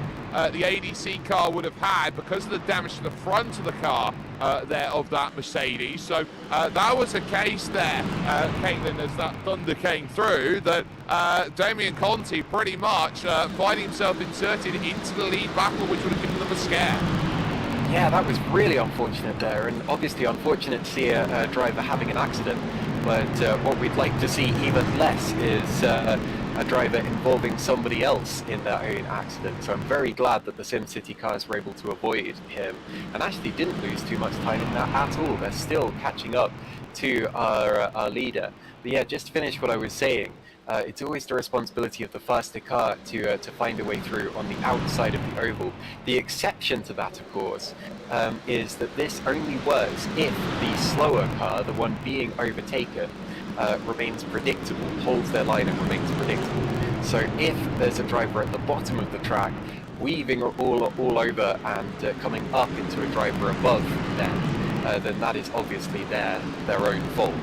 the ADC car would have had because of the damage to the front of the car there of that Mercedes. So that was a case there, Caitlin, as that thunder came through, that Damien Conti pretty much finding himself inserted into the lead battle, which would have given them a scare. Yeah, that was really unfortunate there, and obviously unfortunate to see a driver having an accident. But what we'd like to see even less is a driver involving somebody else in their own accident. So I'm very glad that the SimCity cars were able to avoid him and actually didn't lose too much time in that at all. They're still catching up to our leader. But yeah, just to finish what I was saying, it's always the responsibility of the faster car to find a way through on the outside of the oval. The exception to that, of course, is that this only works if the slower car, the one being overtaken, remains predictable, holds their line and remains predictable. So if there's a driver at the bottom of the track weaving all over and coming up into a driver above them, then that is obviously their own fault.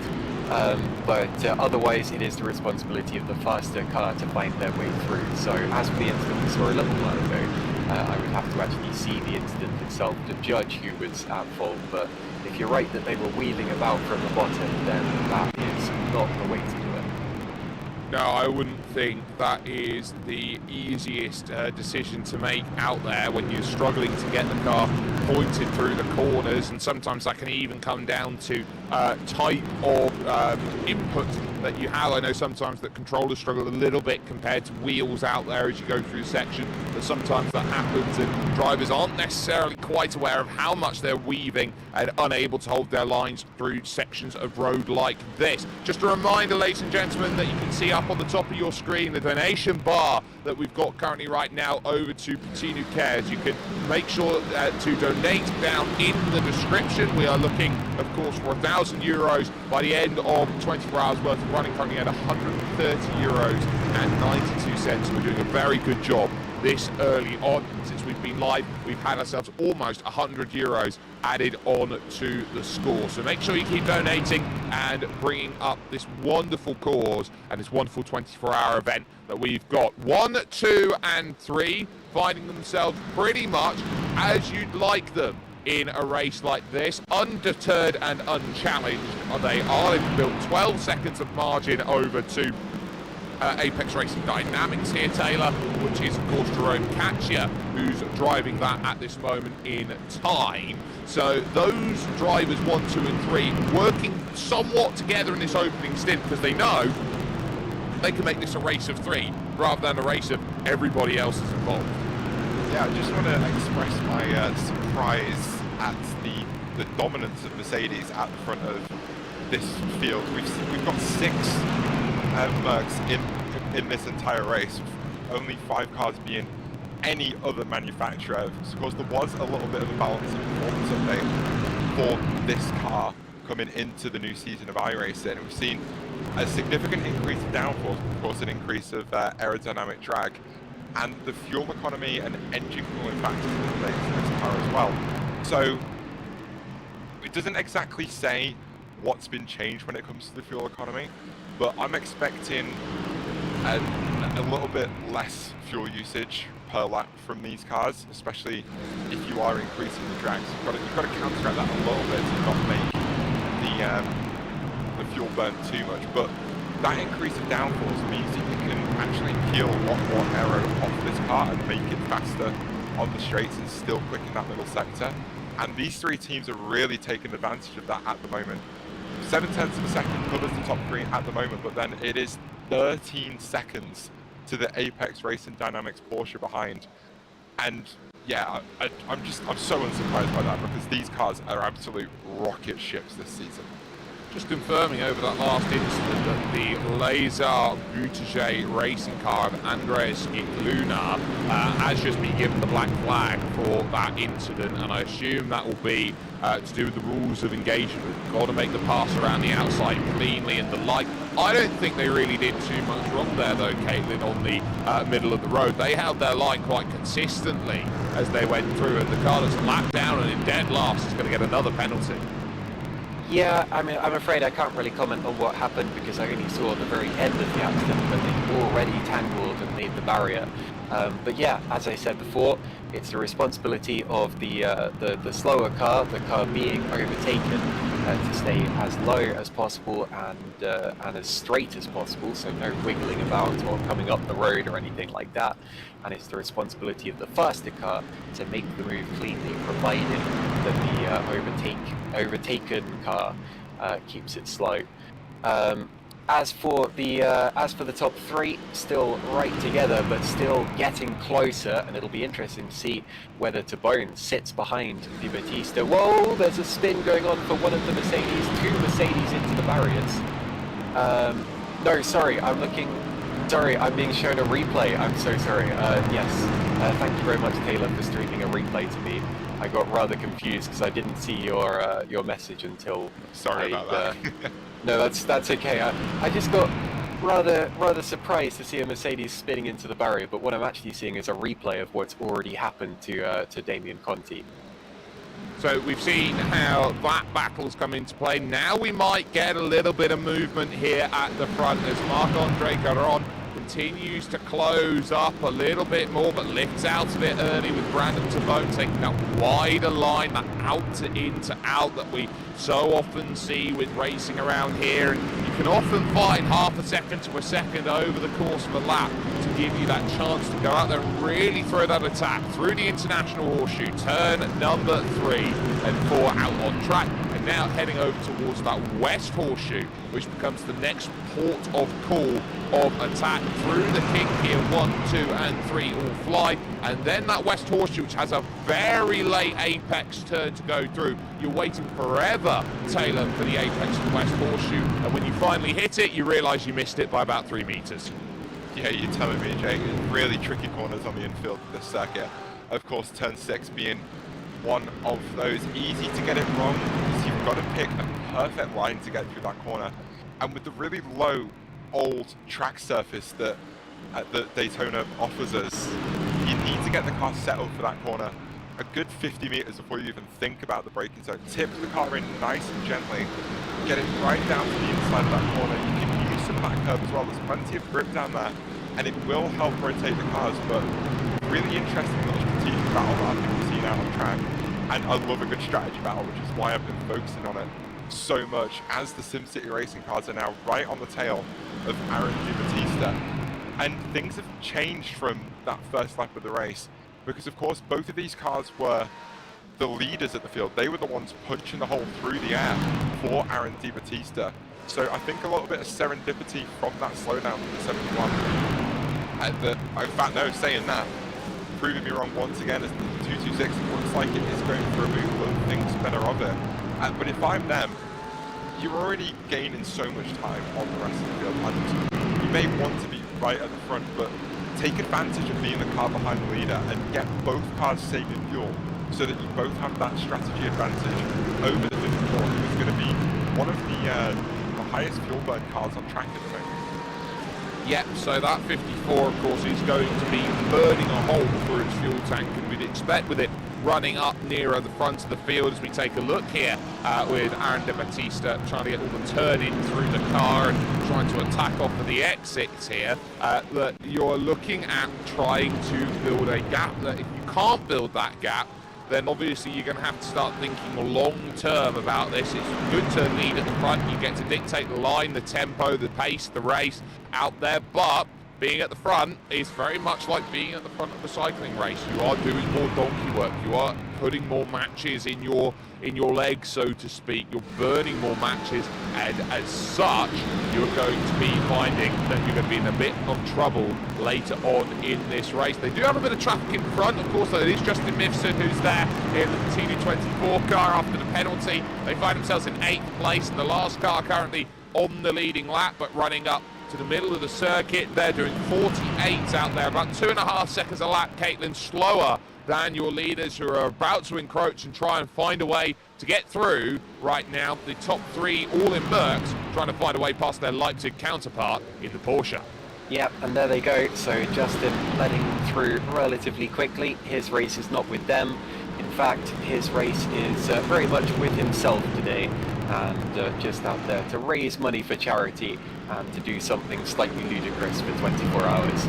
But otherwise it is the responsibility of the faster car to find their way through. So as for the incident we saw a little while ago, I would have to actually see the incident itself to judge who was at fault. But if you're right that they were weaving about from the bottom, then that is not the way to do it. No, I wouldn't think that is the easiest decision to make out there when you're struggling to get the car pointed through the corners, and sometimes that can even come down to type of input that you have. I know sometimes that controllers struggle a little bit compared to wheels out there as you go through the section, but sometimes that happens and drivers aren't necessarily quite aware of how much they're weaving and unable to hold their lines through sections of road like this. Just a reminder, ladies and gentlemen, that you can see up on the top of your screen the donation bar that we've got currently right now over to Puttinu Cares. You can make sure to donate down in the description. We are looking, of course, for €1,000 by the end of 24 hours worth of running, currently at €130.92. We're doing a very good job this early on. Since we've been live, we've had ourselves almost €100 added on to the score. So make sure you keep donating and bringing up this wonderful cause and this wonderful 24-hour event that we've got. 1, 2, and 3 finding themselves pretty much as you'd like them in a race like this, undeterred and unchallenged. They are. They've built 12 seconds of margin over to Apex Racing Dynamics here, Taylor, which is of course Jerome Caccia who's driving that at this moment in time. So those drivers 1, 2 and 3 working somewhat together in this opening stint because they know they can make this a race of 3 rather than a race of everybody else is involved. Yeah, I just want to express my surprise at the dominance of Mercedes at the front of this field. We've got 6 Mercs in this entire race, only 5 cars being any other manufacturer. Of course, there was a little bit of a balance of performance update for this car coming into the new season of iRacing. We've seen a significant increase in downforce, of course an increase of aerodynamic drag, and the fuel economy and engine cooling factors in place for this car as well. So it doesn't exactly say what's been changed when it comes to the fuel economy, but I'm expecting a little bit less fuel usage per lap from these cars, especially if you are increasing the drags. You've got to counteract that a little bit to not make the fuel burn too much. But that increase in downforce means that you can actually peel a lot more aero off this car and make it faster on the straights and still quick in that middle sector. And these three teams are really taking advantage of that at the moment. 0.7 of a second covers the top three at the moment, but then it is 13 seconds to the Apex Racing Dynamics Porsche behind. And yeah, I'm so unsurprised by that, because these cars are absolute rocket ships this season. Just confirming over that last incident that the Laser Buttigieg racing car of Andres Luna has just been given the black flag for that incident, and I assume that will be to do with the rules of engagement. Got to make the pass around the outside cleanly and the like. I don't think they really did too much wrong there though, Caitlin, on the middle of the road. They held their line quite consistently as they went through, and the car that's lapped down and in dead last is going to get another penalty. Yeah, I mean, I'm afraid I can't really comment on what happened because I only saw the very end of the accident, but they'd already tangled and made the barrier. But yeah, as I said before, it's the responsibility of the slower car, the car being overtaken, to stay as low as possible and as straight as possible, so no wiggling about or coming up the road or anything like that. And it's the responsibility of the faster car to make the move cleanly, providing that the overtaken car keeps it slow. As for the top three, still right together, but still getting closer, and it'll be interesting to see whether Tabone sits behind Di Battista. Whoa, there's a spin going on for one of the Mercedes, two Mercedes into the barriers. No, sorry, I'm being shown a replay. I'm so sorry. Yes, thank you very much, Taylor, for streaming a replay to me. I got rather confused because I didn't see your message until. Sorry about that. No, that's okay. I just got rather surprised to see a Mercedes spinning into the barrier, but what I'm actually seeing is a replay of what's already happened to Damian Conti. So we've seen how that battle's come into play. Now we might get a little bit of movement here at the front as Marc-Andre Caron continues to close up a little bit more, but lifts out of it early with Brandon Tabone taking that wider line, that out to in to out that we so often see with racing around here. And you can often find half a second to a second over the course of a lap to give you that chance to go out there and really throw that attack through the International Horseshoe, turn number 3 and 4 out on track. And now heading over towards that West Horseshoe, which becomes the next port of call of attack through the kink here. 1, 2 and 3 all fly, and then that West Horseshoe, which has a very late apex turn to go through. You're waiting forever, Taylor, for the apex of the West Horseshoe, and when you finally hit it, you realise you missed it by about 3 meters. Yeah, you're telling me, Jake. Really tricky corners on the infield of this circuit. Of course, turn 6 being one of those easy to get it wrong, because you've got to pick a perfect line to get through that corner. And with the really low, old track surface that Daytona offers us, you need to get the car settled for that corner a good 50 meters before you even think about the braking zone. Tip the car in nice and gently, get it right down to the inside of that corner. You can use some back curb as well. There's plenty of grip down there, and it will help rotate the cars. But really interesting little strategic battle that I think we've seen out on track. And I love a good strategy battle, which is why I've been focusing on it so much, as the SimCity racing cars are now right on the tail of Aaron Di Battista. And things have changed from that first lap of the race, because of course both of these cars were the leaders at the field. They were the ones punching the hole through the air for Aaron Di Battista. So I think a little bit of serendipity from that slowdown from the 71. In fact, no, saying that, proving me wrong once again, as the 226 looks like it is going for a move, but things better of it. But if I'm them, you're already gaining so much time on the rest of the field. And you may want to be right at the front, but take advantage of being the car behind the leader and get both cars saving fuel, so that you both have that strategy advantage over the 54, who is going to be one of the highest fuel burn cars on track at the moment. Yep, so that 54, of course, is going to be burning a hole for its fuel tank, and we'd expect with it running up nearer the front of the field as we take a look here with Aaron De Battista trying to get all the turning through the car and trying to attack off of the exits here. That you're looking at trying to build a gap, that if you can't build that gap, then obviously you're going to have to start thinking long term about this. It's good to lead at the front. You get to dictate the line, the tempo, the pace, the race out there, but being at the front is very much like being at the front of a cycling race. You are doing more donkey work. You are putting more matches in your legs, so to speak. You're burning more matches, and as such, you're going to be finding that you're going to be in a bit of trouble later on in this race. They do have a bit of traffic in front, of course, though. It is Justin Mifsud who's there in the Puttinu 24 car after the penalty. They find themselves in 8th place, and the last car currently on the leading lap, but running up to the middle of the circuit. They're doing 48 out there, about 2.5 seconds a lap, Caitlin, slower than your leaders, who are about to encroach and try and find a way to get through right now. The top 3 all in Mercs, trying to find a way past their Leipzig counterpart in the Porsche. Yep, and there they go. So Justin letting them through relatively quickly. His race is not with them. In fact, his race is very much with himself today, and just out there to raise money for charity and to do something slightly ludicrous for 24 hours.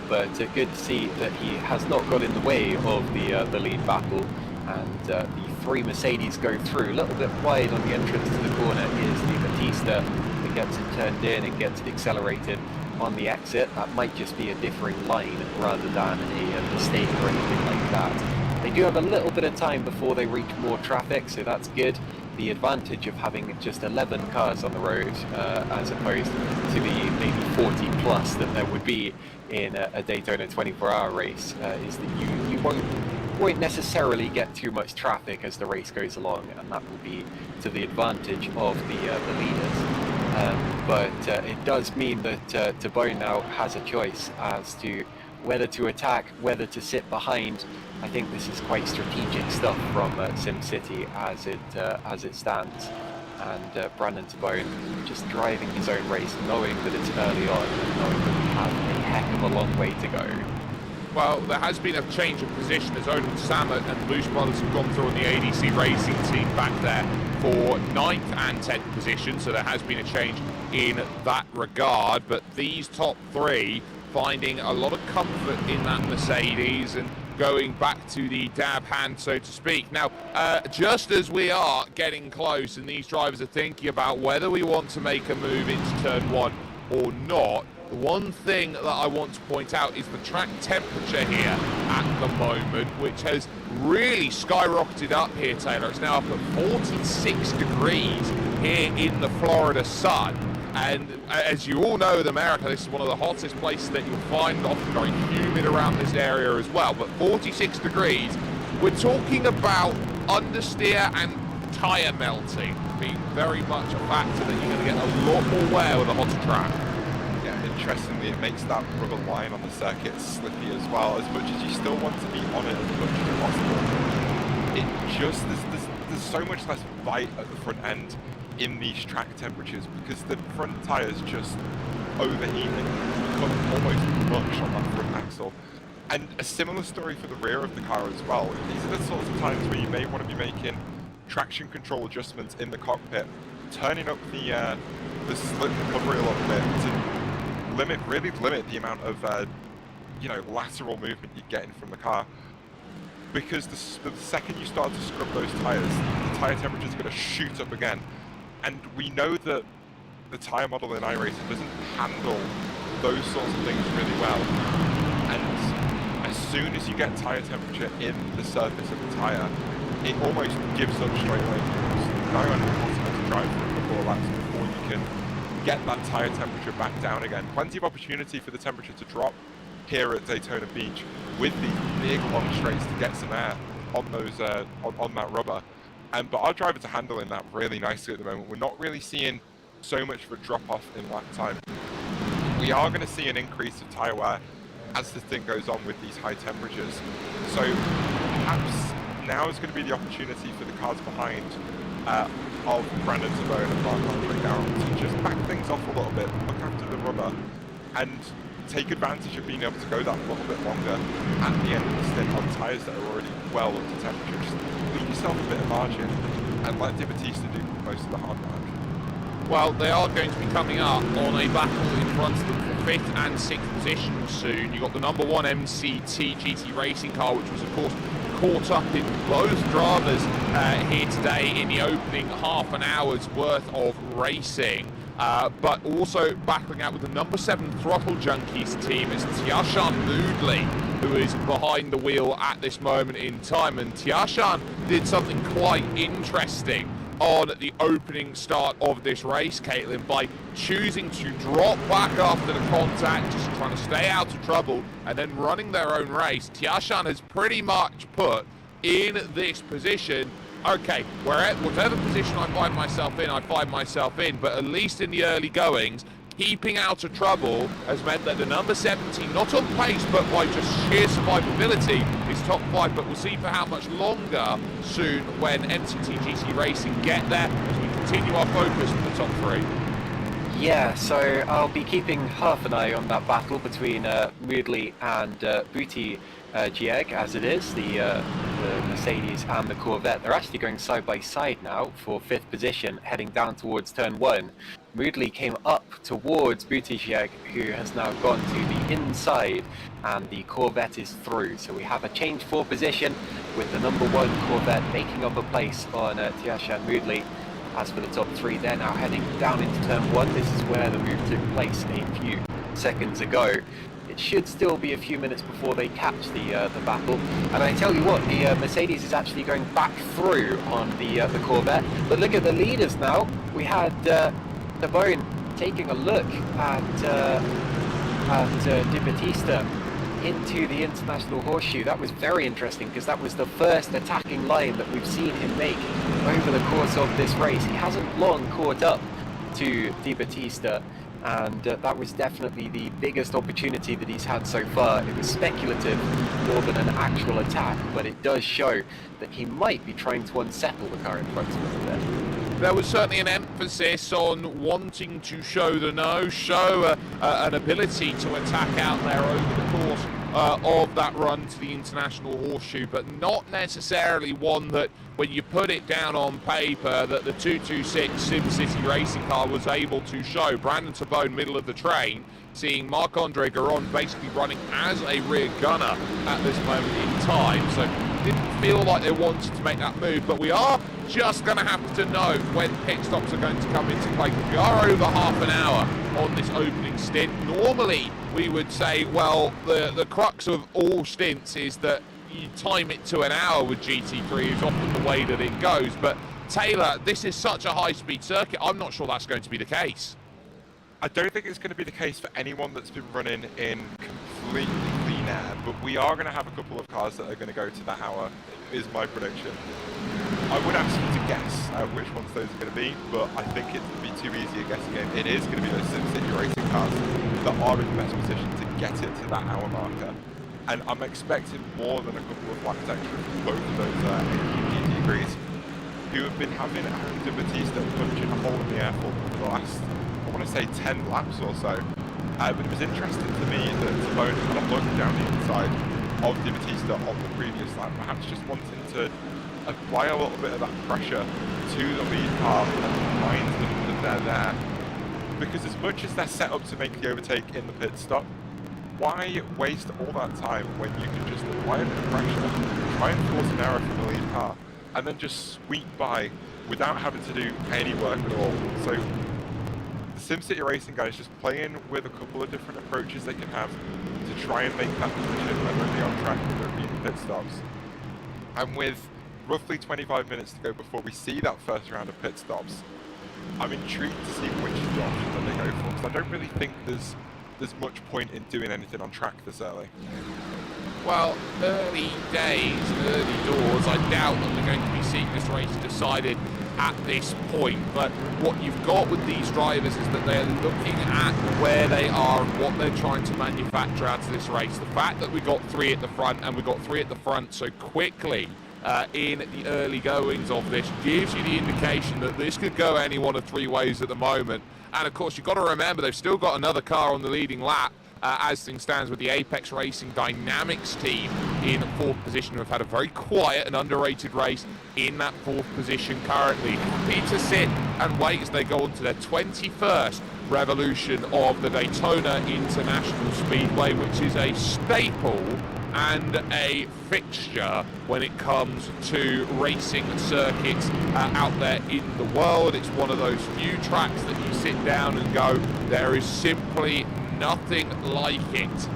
But good to see that he has not got in the way of the lead battle, and the 3 Mercedes go through. A little bit wide on the entrance to the corner is the Batista that gets it turned in and gets it accelerated on the exit. That might just be a differing line rather than a mistake or anything like that. They do have a little bit of time before they reach more traffic, so that's good. The advantage of having just 11 cars on the road as opposed to the maybe 40 plus that there would be in a Daytona 24-hour race is that you won't necessarily get too much traffic as the race goes along, and that will be to the advantage of the leaders. But it does mean that Tabone now has a choice as to whether to attack, whether to sit behind. I think this is quite strategic stuff from SimCity as it stands. And Brandon Tabone just driving his own race, knowing that it's early on, and knowing that we have a heck of a long way to go. Well, there has been a change of position as Odin Sammet and the Boost Brothers have gone through on the ADC Racing team back there for 9th and 10th position, so there has been a change in that regard. But these top 3 finding a lot of comfort in that Mercedes and going back to the dab hand, so to speak. Now, just as we are getting close and these drivers are thinking about whether we want to make a move into turn 1 or not, the one thing that I want to point out is the track temperature here at the moment, which has really skyrocketed up here, Taylor. It's now up at 46 degrees here in the Florida sun. And as you all know, in America, this is one of the hottest places that you'll find, often very humid around this area as well. But 46 degrees, we're talking about understeer and tyre melting being very much a factor that you're going to get a lot more wear with a hotter track. Yeah, interestingly, it makes that rubber line on the circuit slippy as well. As much as you still want to be on it as much as possible, it just there's so much less bite at the front end in these track temperatures because the front tyres just overheat and become almost mush on that front axle. And a similar story for the rear of the car as well. These are the sorts of times where you may want to be making traction control adjustments in the cockpit, turning up the slip recovery a little bit to really limit the amount of lateral movement you're getting from the car. Because the second you start to scrub those tyres, the tyre temperature is going to shoot up again. And we know that the tyre model in iRacing doesn't handle those sorts of things really well. And as soon as you get tyre temperature in the surface of the tyre, it almost gives up straight away. It's very impossible to drive for a couple of laps before you can get that tyre temperature back down again. Plenty of opportunity for the temperature to drop here at Daytona Beach with these big long straights to get some air on those on that rubber. But our drivers are handling that really nicely at the moment. We're not really seeing so much of a drop-off in lap time. We are going to see an increase of tyre wear as this thing goes on with these high temperatures. So perhaps now is going to be the opportunity for the cars behind of Brandon Tabone and Mark Andre Down to just back things off a little bit, look after the rubber, and take advantage of being able to go that little bit longer at the end of the stint on tyres that are already well up to temperature. Just leave yourself a bit of margin and let Di Battista do most of the hard work. Well, they are going to be coming up on a battle in front of them for 5th and 6th positions soon. You've got the number 1 MCT GT racing car, which was, of course, caught up in both drivers here today in the opening half an hour's worth of racing. But also battling out with the number 7 Throttle Junkies team is Tiashan Moodley, who is behind the wheel at this moment in time. And Tiashan did something quite interesting on the opening start of this race, Caitlin, by choosing to drop back after the contact, just trying to stay out of trouble, and then running their own race. Tiashan has pretty much put in this position, okay, whatever position I find myself in, but at least in the early goings, keeping out of trouble has meant that the number 17, not on pace, but by just sheer survivability, is top 5, but we'll see for how much longer soon when MCT GT Racing get there as we continue our focus on the top 3. Yeah, so I'll be keeping half an eye on that battle between Moodley and Puttinu Cares, as it is, the Mercedes and the Corvette. They're actually going side by side now for 5th position, heading down towards turn 1. Moodley came up towards Puttinu Cares, who has now gone to the inside, and the Corvette is through. So we have a change for position with the number 1 Corvette making up a place on Tiashan Moodley. As for the top 3, they're now heading down into turn 1. This is where the move took place a few seconds ago. It should still be a few minutes before they catch the battle. And I tell you what, the Mercedes is actually going back through on the Corvette. But look at the leaders now. We had Tabone taking a look at Di Battista into the International Horseshoe. That was very interesting because that was the first attacking line that we've seen him make over the course of this race. He hasn't long caught up to Di Battista, and that was definitely the biggest opportunity that he's had so far. It was speculative more than an actual attack, but it does show that he might be trying to unsettle the car in front of him there. There was certainly an emphasis on wanting to show an ability to attack out there over the course of that run to the International Horseshoe, but not necessarily one that, when you put it down on paper, that the 226 SimCity racing car was able to show. Brandon Tabone, middle of the train, seeing Marc-Andre Garon basically running as a rear gunner at this moment in time, so didn't feel like they wanted to make that move. But we are just going to have to know when pit stops are going to come into play. We are over half an hour on this opening stint. Normally we would say, well, the crux of all stints is that you time it to an hour with GT3, is often the way that it goes. But Taylor, this is such a high-speed circuit, I'm not sure that's going to be the case. I don't think it's going to be the case for anyone that's been running in completely clean air, but we are going to have a couple of cars that are going to go to that hour, is my prediction. I would ask you to guess which ones those are going to be, but I think it would be too easy a guessing game. It is going to be those SimCity racing cars that are in the best position to get it to that hour marker. And I'm expecting more than a couple of laps extra from both of those GT degrees, who have been having Di Battista punching a hole in the air for the last, I want to say, 10 laps or so. But it was interesting to me that Tabone had a look down the inside of Di Battista on the previous lap, perhaps just wanting to apply a little bit of that pressure to the lead car and remind them that they're there. Because as much as they're set up to make the overtake in the pit stop, why waste all that time when you can just apply a bit of pressure, try and force an error from the lead car, and then just sweep by without having to do any work at all? So the SimCity racing guys just playing with a couple of different approaches they can have to try and make that position when they're on track and they're being pit stops. And with roughly 25 minutes to go before we see that first round of pit stops, I'm intrigued to see which is the option that they go for, because I don't really think there's much point in doing anything on track this early. Well, early days, early doors, I doubt that we're going to be seeing this race decided at this point. But what you've got with these drivers is that they're looking at where they are and what they're trying to manufacture out of this race. The fact that we got 3 at the front, and we got 3 at the front so quickly in the early goings of this, gives you the indication that this could go any one of 3 ways at the moment. And of course, you've got to remember they've still got another car on the leading lap as things stands with the Apex Racing Dynamics team in 4th position, who have had a very quiet and underrated race in that 4th position currently. Happy to sit and wait as they go on to their 21st revolution of the Daytona International Speedway, which is a staple and a fixture when it comes to racing circuits out there in the world. It's one of those few tracks that you sit down and go, there is simply nothing like it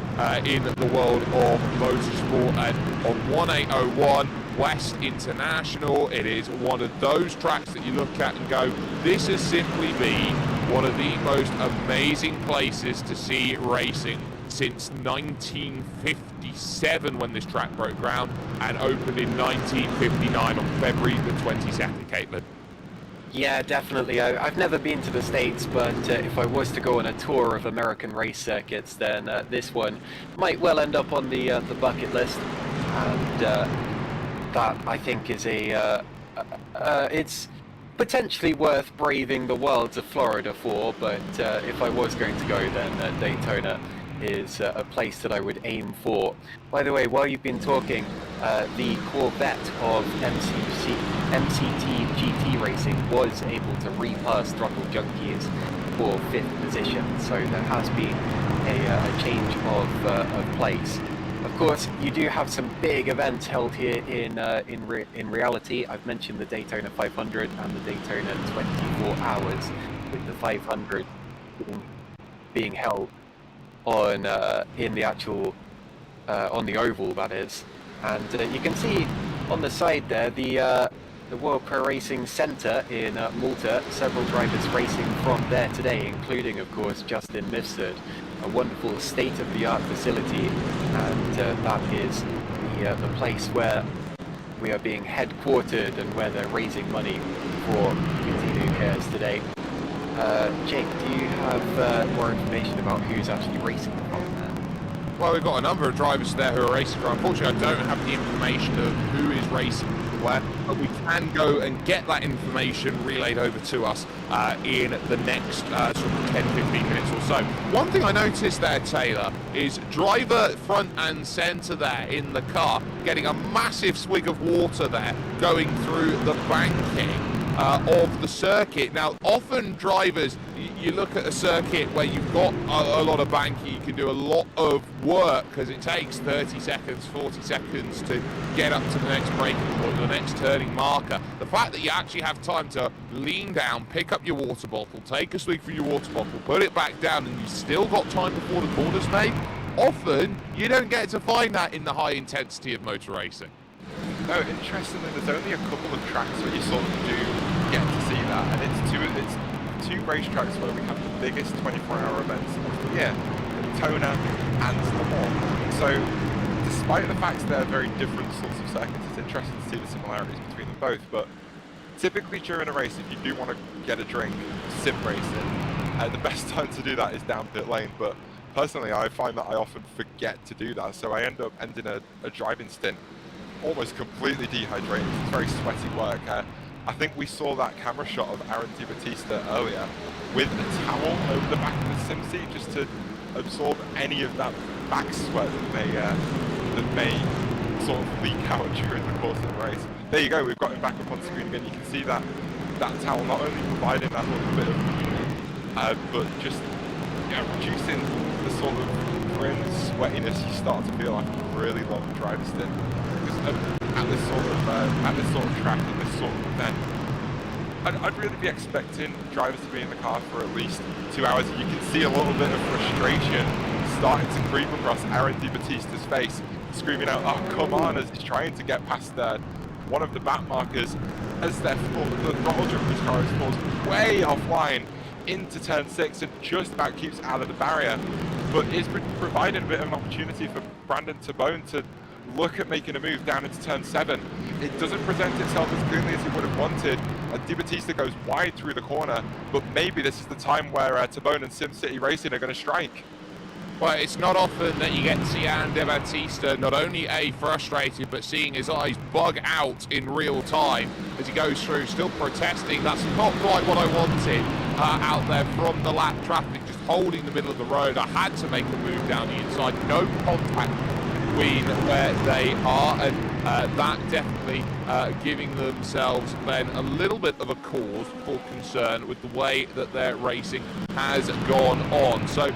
in the world of motorsport. And on 1801 West International, it is one of those tracks that you look at and go, this has simply been one of the most amazing places to see racing since 1957, when this track broke ground and opened in 1959 on February the 22nd, Caitlin. Yeah, definitely. I've never been to the States, but if I was to go on a tour of American race circuits, then this one might well end up on the bucket list. And that, I think, is it's potentially worth braving the wilds of Florida for, but if I was going to go, then Daytona is a place that I would aim for. By the way, while you've been talking, the Corvette of MCT GT Racing was able to repass Throttle Junkies for 5th position, so there has been a change of place. Of course, you do have some big events held here in reality. I've mentioned the Daytona 500 and the Daytona 24 Hours, with the 500 being held on in the actual on the oval, that is. And you can see on the side there the World Pro Racing Centre in Malta. Several drivers racing from there today, including, of course, Justin Mifsud. A wonderful state-of-the-art facility, and that is the place where we are being headquartered and where they're raising money for Puttinu Cares today. Jake, do you have more information about who's actually racing from there? Well, we've got a number of drivers there who are racing from. Unfortunately, I don't have the information of who is racing where, but we can go and get that information relayed over to us in the next sort of 10-15 minutes or so. One thing I noticed there, Taylor, is driver front and centre there in the car, getting a massive swig of water there, going through the banking of the circuit. Now, often drivers, you look at a circuit where you've got a lot of banking, you can do a lot of work because it takes 30 seconds, 40 seconds to get up to the next braking point, the next turning marker. The fact that you actually have time to lean down, pick up your water bottle, take a swig from your water bottle, put it back down, and you've still got time before the corner's made, often you don't get to find that in the high intensity of motor racing. No, interestingly, there's only a couple of tracks where you sort of do get to see that, and it's two racetracks where we have the biggest 24-hour events of the year, Daytona and Le Mans. So, despite the fact they're very different sorts of circuits, it's interesting to see the similarities between them both. But typically during a race, if you do want to get a drink, sim racing, the best time to do that is down pit lane. But personally, I find that I often forget to do that, so I end up ending a driving stint almost completely dehydrated. It's very sweaty work. I think we saw that camera shot of Aaron DiBattista earlier with a towel over the back of the sim seat just to absorb any of that back sweat that may sort of leak out during the course of the race. There you go, we've got him back up on screen again. You can see that towel not only providing that little bit of but just reducing the sort of grin sweatiness you start to feel after a really long drive stint. At this sort of track and this sort of event, I'd really be expecting drivers to be in the car for at least 2 hours. You can see a little bit of frustration starting to creep across Aaron DiBattista's face, screaming out, "Oh, come on," as he's trying to get past one of the back markers as the throttle jumper's car falls way offline into turn 6 and just about keeps out of the barrier. But it's provided a bit of an opportunity for Brandon Tabone to look at making a move down into turn 7. It doesn't present itself as cleanly as he would have wanted. DiBattista goes wide through the corner, but maybe this is the time where Tabone and SimCity Racing are going to strike. Well, it's not often that you get to see Aaron DiBattista not only frustrated, but seeing his eyes bug out in real time as he goes through, still protesting. That's not quite what I wanted. out there from the lap traffic, just holding the middle of the road. I had to make a move down the inside, no contact between where they are, and that definitely giving themselves then a little bit of a cause for concern with the way that their racing has gone on. So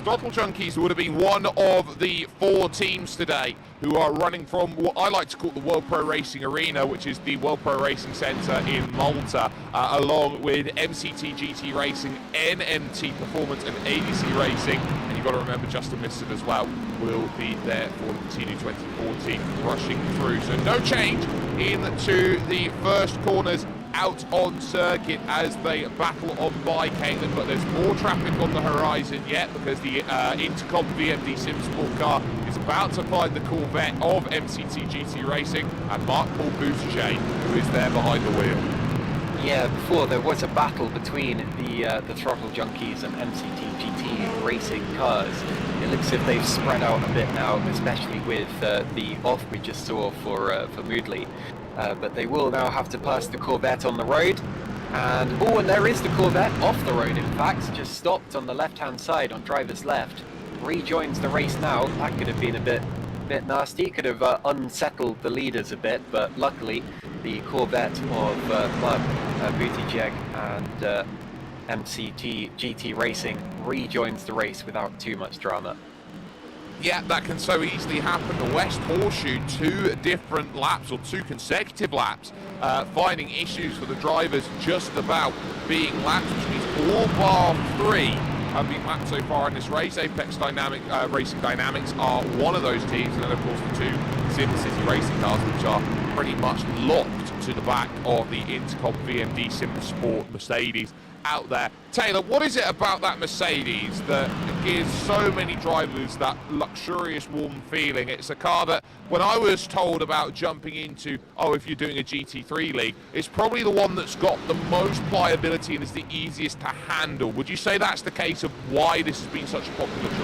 Throttle Junkies would have been one of the 4 teams today who are running from what I like to call the World Pro Racing Arena, which is the World Pro Racing Centre in Malta, along with MCT GT Racing, NMT Performance and ABC Racing. And you've got to remember Justin Mifsud as well will be there for the Puttinu 2014 rushing through. So no change into the first corners out on circuit as they battle on by Caitlin, but there's more traffic on the horizon yet because the Intercom VMD Sim Sport car is about to find the Corvette of MCT GT Racing and Mark Paul Boucher, who is there behind the wheel. Yeah, before there was a battle between the Throttle Junkies and MCT GT Racing cars. It looks as if they've spread out a bit now, especially with the off we just saw for Moodley. But they will now have to pass the Corvette on the road. And there is the Corvette off the road, in fact, just stopped on the left-hand side on driver's left. Rejoins the race now. That could have been a bit nasty, could have unsettled the leaders a bit, but luckily the Corvette of Mark Buttigieg and MCT GT Racing rejoins the race without too much drama. Yeah, that can so easily happen. The West Horseshoe, 2 different laps, or 2 consecutive laps, finding issues for the drivers just about being lapped, which means all bar 3 have been lapped so far in this race. Apex Racing Dynamics are one of those teams, and then of course the 2 SimCity Racing cars, which are pretty much locked to the back of the Intercom VMD Sim Sport Mercedes out there. Taylor, what is it about that Mercedes that gives so many drivers that luxurious warm feeling? It's a car that when I was told about jumping into, if you're doing a GT3 league, it's probably the one that's got the most pliability and is the easiest to handle. Would you say that's the case of why this has been such a popular choice?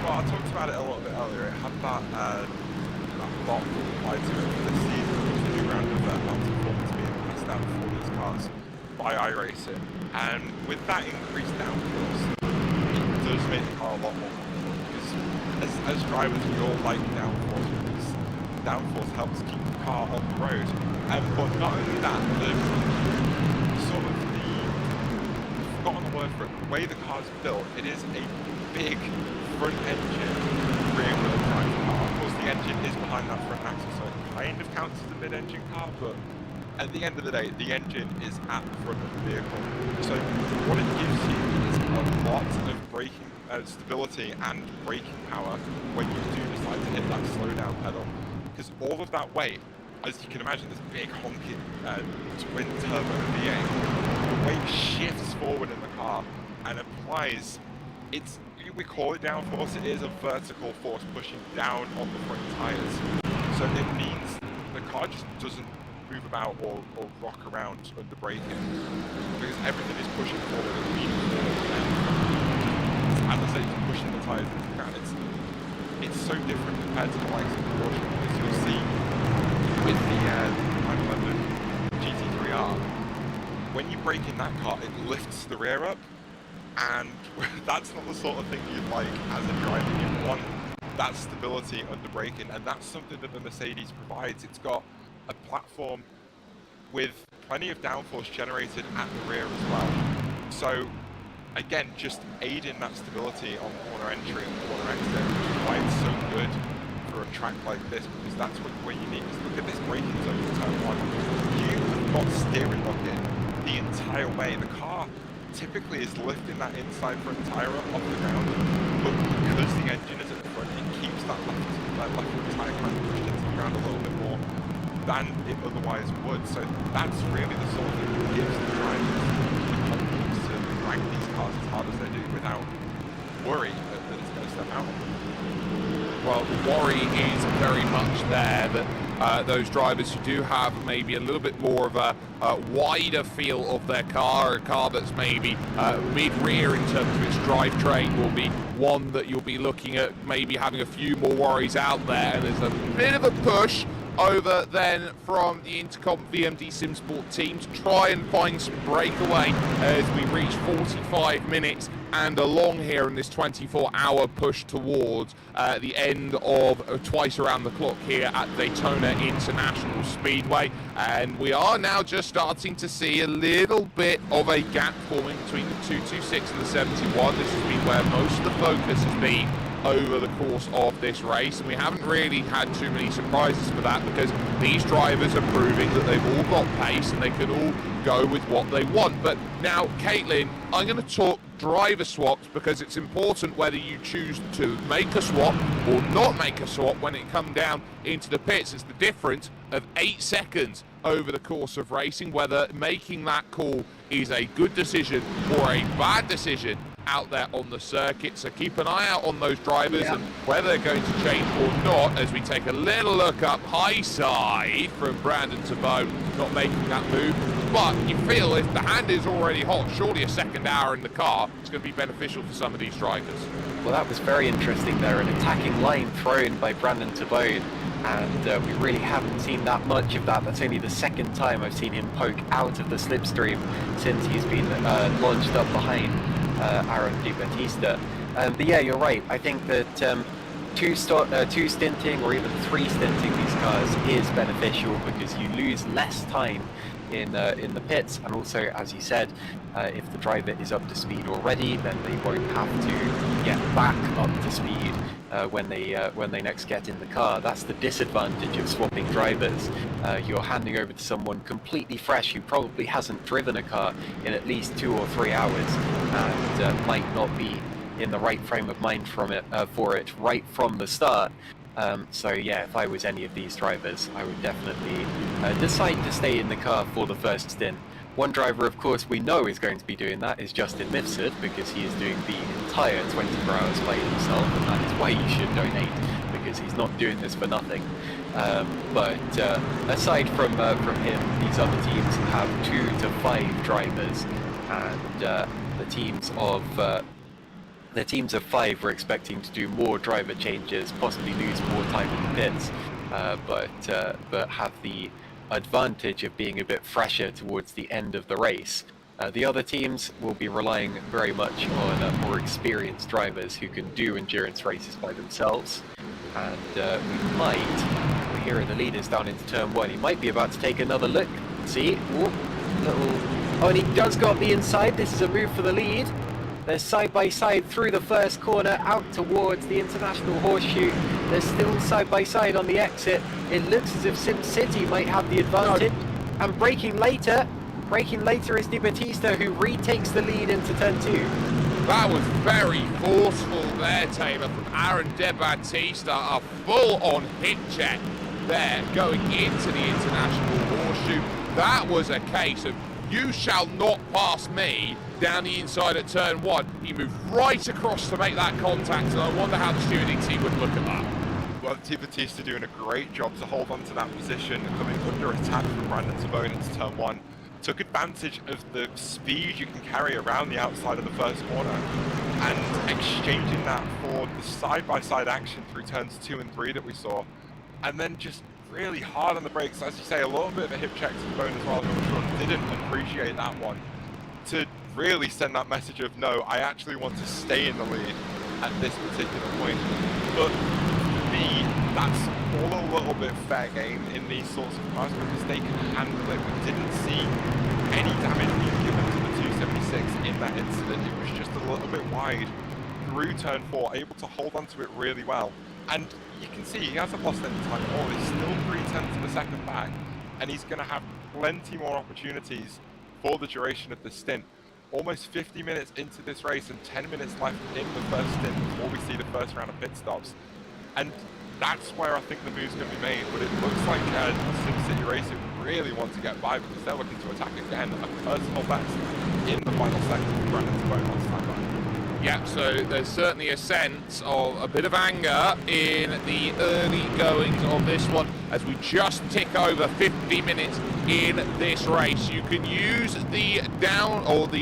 Well, I talked about it a little bit earlier. It had that lot applied to it for this season, which is around of performance being passed down for these cars by iRacing, and with that increased downforce, it does make the car a lot more comfortable, because as drivers we all like downforce, because downforce helps keep the car on the road. But not only that, I've forgotten the word for it, the way the car's built, it is a big front engine rear wheel drive car. Of course the engine is behind that front axle, so it kind of counts as a mid-engine car, but at the end of the day, the engine is at the front of the vehicle. So what it gives you is a lot of braking stability and braking power when you do decide to hit that slowdown pedal. Because all of that weight, as you can imagine, this big honking twin turbo V8, the weight shifts forward in the car and applies, we call it downforce, it is a vertical force pushing down on the front tires. So it means the car just doesn't move about or rock around under braking, because everything is pushing forward and leaning forward, and as I say, it's pushing the tyres into the ground. It's so different compared to the likes of the Porsche, because you'll see with the 911 GT3R, when you brake in that car, it lifts the rear up, and that's not the sort of thing you'd like as a driver. You want that stability under braking, and that's something that the Mercedes provides. It's got a platform with plenty of downforce generated at the rear as well. So again, just aiding that stability on corner entry and corner exit, which is why it's so good for a track like this, because that's where you need to look at this braking zone in turn 1. You have got steering lock in the entire way. The car typically is lifting that inside front tyre up off the ground, but because the engine is at the front, it keeps that left front tyre kind of pushed into the ground a little bit more than it otherwise would. So that's really the sort of thing that gives the drivers the confidence to rank these cars as hard as they do without worry that it's going to step out. Well, the worry is very much there that those drivers who do have maybe a little bit more of a wider feel of their car, a car that's maybe mid-rear in terms of its drivetrain, will be one that you'll be looking at maybe having a few more worries out there, and there's a bit of a push over then from the Intercom VMD SimSport team to try and find some breakaway as we reach 45 minutes and along here in this 24-hour push towards the end of twice around the clock here at Daytona International Speedway. And we are now just starting to see a little bit of a gap forming between the 226 and the 71. This has been where most of the focus has been over the course of this race, and we haven't really had too many surprises for that because these drivers are proving that they've all got pace and they can all go with what they want. But now, Caitlin, I'm going to talk driver swaps because it's important whether you choose to make a swap or not make a swap when it comes down into the pits. It's the difference of 8 seconds over the course of racing, whether making that call is a good decision or a bad decision out there on the circuit. So keep an eye out on those drivers and whether they're going to change or not as we take a little look up high side from Brandon Tabone, not making that move. But you feel if the hand is already hot, surely a second hour in the car is going to be beneficial for some of these drivers. Well, that was very interesting there, an attacking line thrown by Brandon Tabone, and we really haven't seen that much of that. That's only the second time I've seen him poke out of the slipstream since he's been launched up behind Aaron Di Battista. But yeah, you're right. I think that two stinting or even 3 stinting these cars is beneficial because you lose less time in the pits, and also, as you said, if the driver is up to speed already, then they won't have to get back up to speed when they next get in the car. That's the disadvantage of swapping drivers. You're handing over to someone completely fresh who probably hasn't driven a car in at least 2 or 3 hours and might not be in the right frame of mind for it right from the start. So yeah, if I was any of these drivers, I would definitely decide to stay in the car for the first stint. One driver, of course, we know is going to be doing that is Justin Mifsud, because he is doing the entire 24 hours by himself, and that is why you should donate, because he's not doing this for nothing. But aside from him, these other teams have 2 to 5 drivers, and the teams of 5 were expecting to do more driver changes, possibly lose more time in the pits, but have the advantage of being a bit fresher towards the end of the race. The other teams will be relying very much on more experienced drivers who can do endurance races by themselves. And we might, we're here in the leaders down into turn 1, he might be about to take another look. See, oh, and he does go up the inside. This is a move for the lead. They're side by side through the first corner out towards the International Horseshoe. They're still side by side on the exit. It looks as if Sim City might have the advantage. And braking later is Di Battista, who retakes the lead into turn 2. That was very forceful there, Taylor, from Aaron De Battista. A full-on hit check there going into the International Horseshoe. That was a case of you shall not pass me down the inside at turn 1. He moved right across to make that contact, and I wonder how the stewarding team would look at that. Well, Di Battista doing a great job to hold on to that position, coming under attack from Brandon Tabone into turn 1. Took advantage of the speed you can carry around the outside of the first corner and exchanging that for the side-by-side action through turns 2 and 3 that we saw. And then just really hard on the brakes, as you say, a little bit of a hip check to Tabone as well, who I'm sure didn't appreciate that one, to really send that message of, no, I actually want to stay in the lead at this particular point. But for me, that's all a little bit fair game in these sorts of cars because they can handle it. We didn't see any damage being given to the 276 in that incident. It was just a little bit wide through turn 4, able to hold onto it really well. And you can see he hasn't lost any time at all. He's still 3/10 of a second back, and he's going to have plenty more opportunities for the duration of the stint. Almost 50 minutes into this race and 10 minutes left in the first stint before we see the first round of pit stops. And that's where I think the move's going to be made, but it looks like Sim City Racing really want to get by because they're looking to attack again. A personal best in the final second with Brandon Tabone on standby. Yeah, so there's certainly a sense of a bit of anger in the early goings of this one as we just tick over 50 minutes in this race. You can use the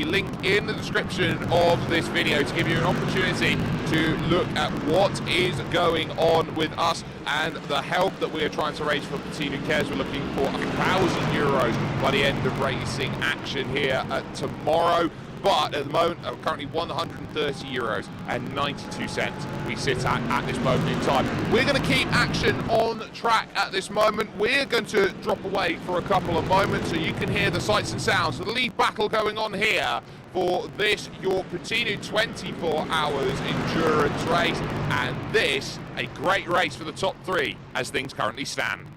link in the description of this video to give you an opportunity to look at what is going on with us and the help that we are trying to raise for Puttinu Cares. We're looking for €1,000 by the end of racing action here tomorrow. But at the moment, currently €130.92 we sit at this moment in time. We're going to keep action on track at this moment. We're going to drop away for a couple of moments so you can hear the sights and sounds of the lead battle going on here for this, your Puttinu 24 hours endurance race. And this, a great race for the top three as things currently stand.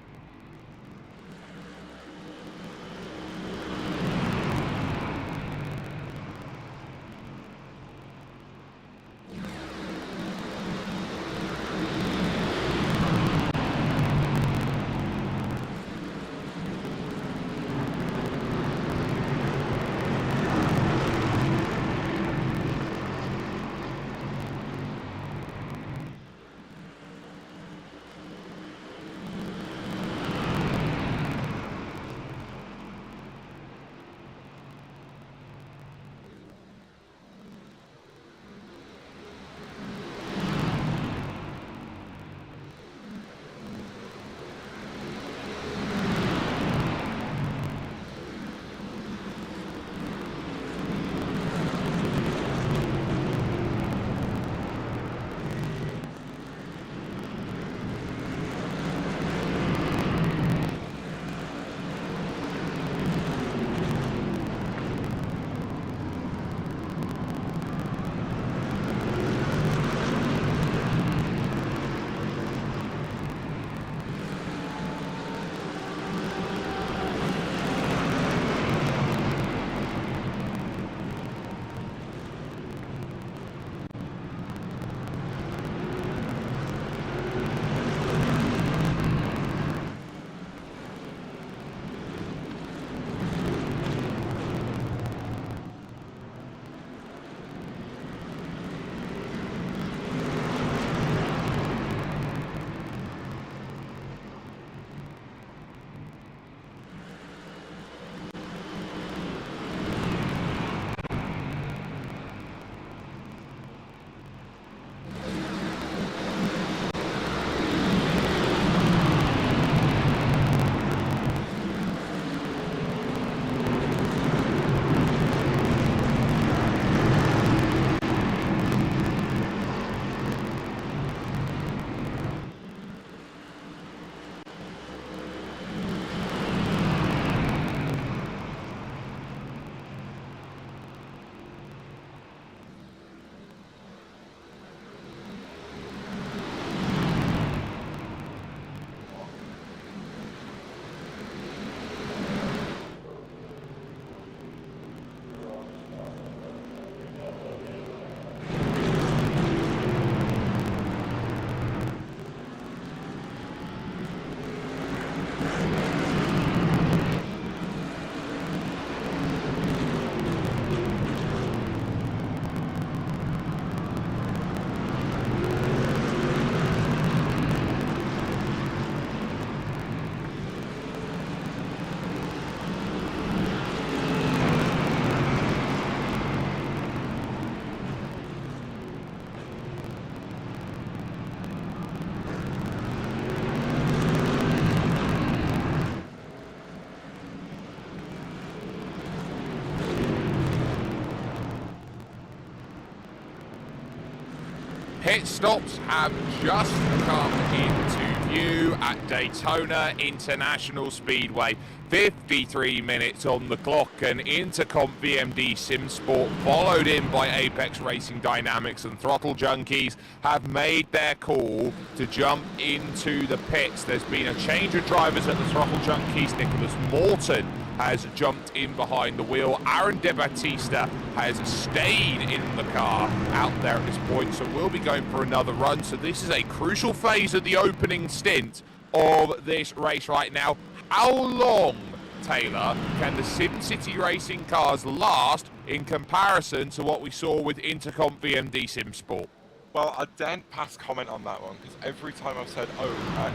Pit stops have just come into view at Daytona International Speedway. 53 minutes on the clock, and Intercom VMD Sim Sport, followed in by Apex Racing Dynamics and Throttle Junkies, have made their call to jump into the pits. There's been a change of drivers at the Throttle Junkies. Nicholas Morton has jumped in behind the wheel. Aaron De Battista has stayed in the car out there at this point, so we'll be going for another run. So this is a crucial phase of the opening stint of this race right now. How long, Taylor, can the SimCity racing cars last in comparison to what we saw with Intercom VMD Sim Sport. Well, I daren't pass comment on that one, because every time I've said,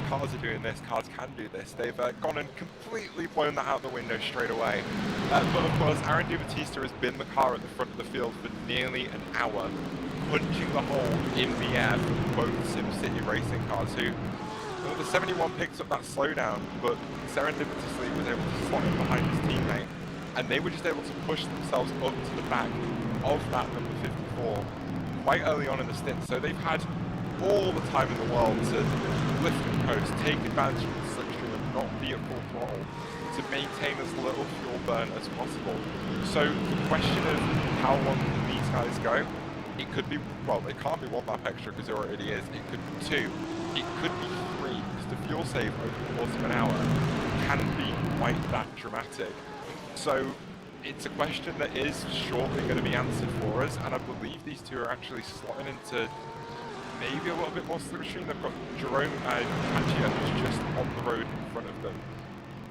cars are doing this, cars can do this, they've gone and completely blown that out the window straight away. But of course, Aaron Di-Battista has been the car at the front of the field for nearly an hour, punching the hole in the air for both SimCity racing cars, who, well, the 71 picks up that slowdown, but serendipitously was able to slot in behind his teammate, and they were just able to push themselves up to the back of that number 54. Quite early on in the stint, so they've had all the time in the world to lift and coast, take advantage of the slipstream and not be at full throttle to maintain as little fuel burn as possible. So the question of how long can these guys go, it could be, well, it can't be 1 lap extra because it already is, it could be 2, it could be 3, because the fuel save over the course of an hour can be quite that dramatic. So it's a question that is shortly going to be answered for us, and I believe these two are actually slotting into maybe a little bit more slipstream. They've got Jerome Paccia, who's just on the road in front of them.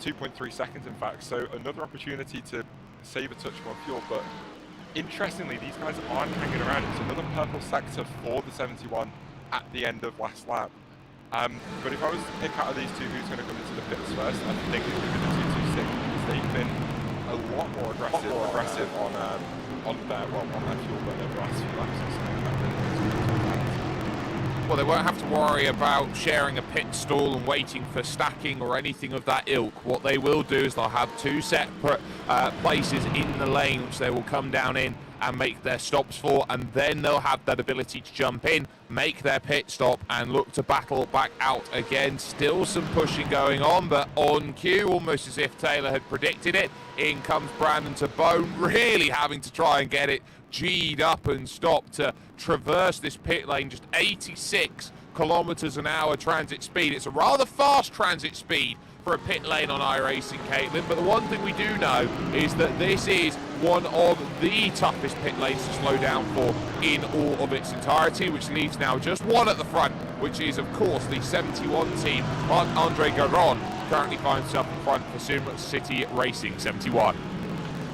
2.3 seconds, in fact, so another opportunity to save a touch more fuel, but interestingly, these guys aren't hanging around. It's another purple sector for the 71 at the end of last lap. But if I was to pick out of these two who's going to come into the pits first, I think it's going to be the 226, because they've been a lot more aggressive on their fuel burn over the last few laps or something. Well, they won't have to worry about sharing a pit stall and waiting for stacking or anything of that ilk. What they will do is they'll have 2 separate places in the lane which they will come down in and make their stops for, and then they'll have that ability to jump in, make their pit stop and look to battle back out again. Still some pushing going on, but on cue, almost as if Taylor had predicted it. In comes Brandon Tabone, really having to try and get it G'd up and stopped to traverse this pit lane, just 86 kilometers an hour transit speed. It's a rather fast transit speed for a pit lane on iRacing, Caitlin, but the one thing we do know is that this is one of the toughest pit lanes to slow down for in all of its entirety, which leaves now just one at the front, which is of course the 71 team. Marc-Andre Garon currently finds himself in front for SimCity Racing 71.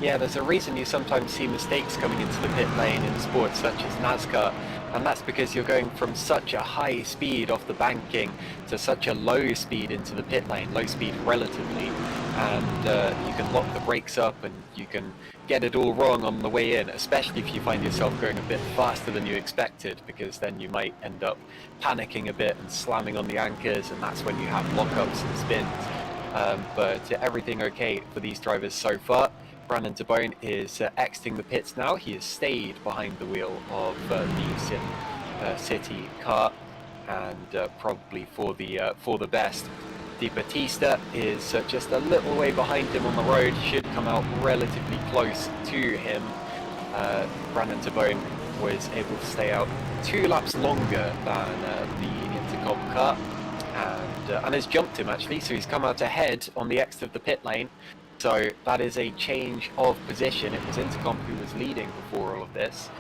Yeah, there's a reason you sometimes see mistakes coming into the pit lane in sports such as NASCAR, and that's because you're going from such a high speed off the banking to such a low speed into the pit lane, low speed relatively, and you can lock the brakes up and you can get it all wrong on the way in, especially if you find yourself going a bit faster than you expected, because then you might end up panicking a bit and slamming on the anchors, and that's when you have lockups and spins. But everything okay for these drivers so far. Brandon Tabone is exiting the pits now. He has stayed behind the wheel of the City car, and probably for the best. Di-Battista is just a little way behind him on the road. Should come out relatively close to him. Brandon Tabone was able to stay out 2 laps longer than the Intercom car, and has jumped him actually. So he's come out ahead on the exit of the pit lane. So that is a change of position. It was Intercom who was leading before all of this,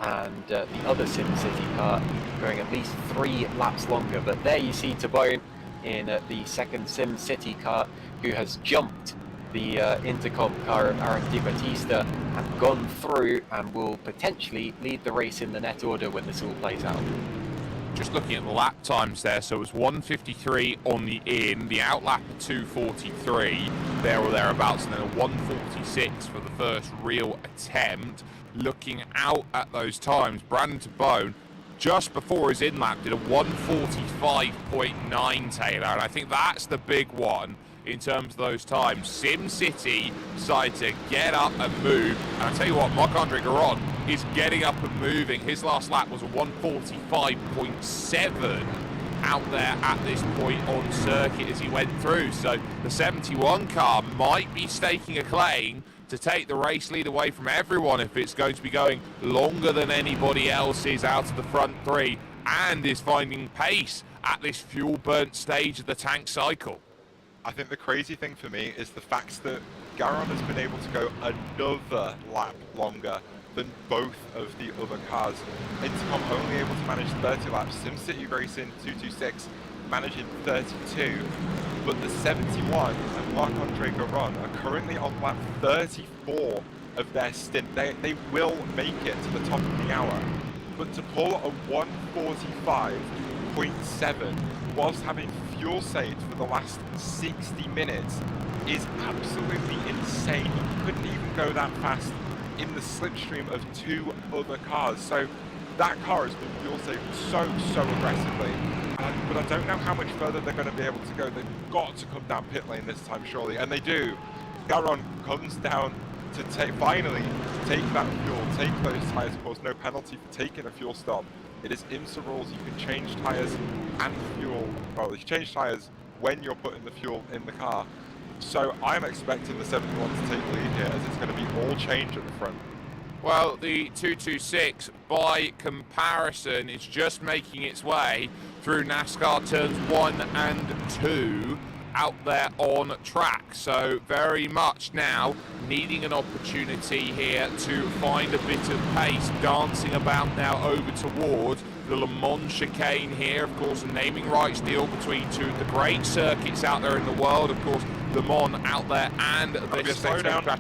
and the other SimCity car going at least 3 laps longer. But there you see Tabone in the second SimCity car, who has jumped the Intercom car of Aaron Di-Battista and gone through, and will potentially lead the race in the net order when this all plays out. Just looking at the lap times there, so it was 1:53 on the in, the out lap 2:43 there or thereabouts, and then a 1:46 for the first real attempt. Looking out at those times, Brandon Tabone just before his in lap did a 1:45.9, Taylor, and I think that's the big one in terms of those times. SimCity decided to get up and move, and I tell you what, Marc-Andre Garon is getting up and moving. His last lap was a 1:45.7 out there at this point on circuit as he went through. So the 71 car might be staking a claim to take the race lead away from everyone if it's going to be going longer than anybody else is out of the front 3, and is finding pace at this fuel burnt stage of the tank cycle. I think the crazy thing for me is the fact that Garon has been able to go another lap longer than both of the other cars. Intercom only able to manage 30 laps, SimCity Racing 226 managing 32, but the 71 and Marc-Andre Garon are currently on lap 34 of their stint. They will make it to the top of the hour. But to pull a 1:45.7 whilst having fuel saved for the last 60 minutes is absolutely insane. You couldn't even go that fast in the slipstream of 2 other cars. So that car has been fuel saved so aggressively. But I don't know how much further they're going to be able to go. They've got to come down pit lane this time, surely. And they do. Garon comes down to finally take that fuel, take those tyres. Of course, no penalty for taking a fuel stop. It is IMSA rules. You can change tyres and fuel. Well, you change tyres when you're putting the fuel in the car. So I'm expecting the 71 to take the lead here, as it's going to be all change at the front. Well, the 226, by comparison, is just making its way through NASCAR turns 1 and 2 out there on track. So very much now needing an opportunity here to find a bit of pace, dancing about now over towards the Le Mans chicane here. Of course, a naming rights deal between two of the great circuits out there in the world. Of course, Le Mans out there and the slowdown.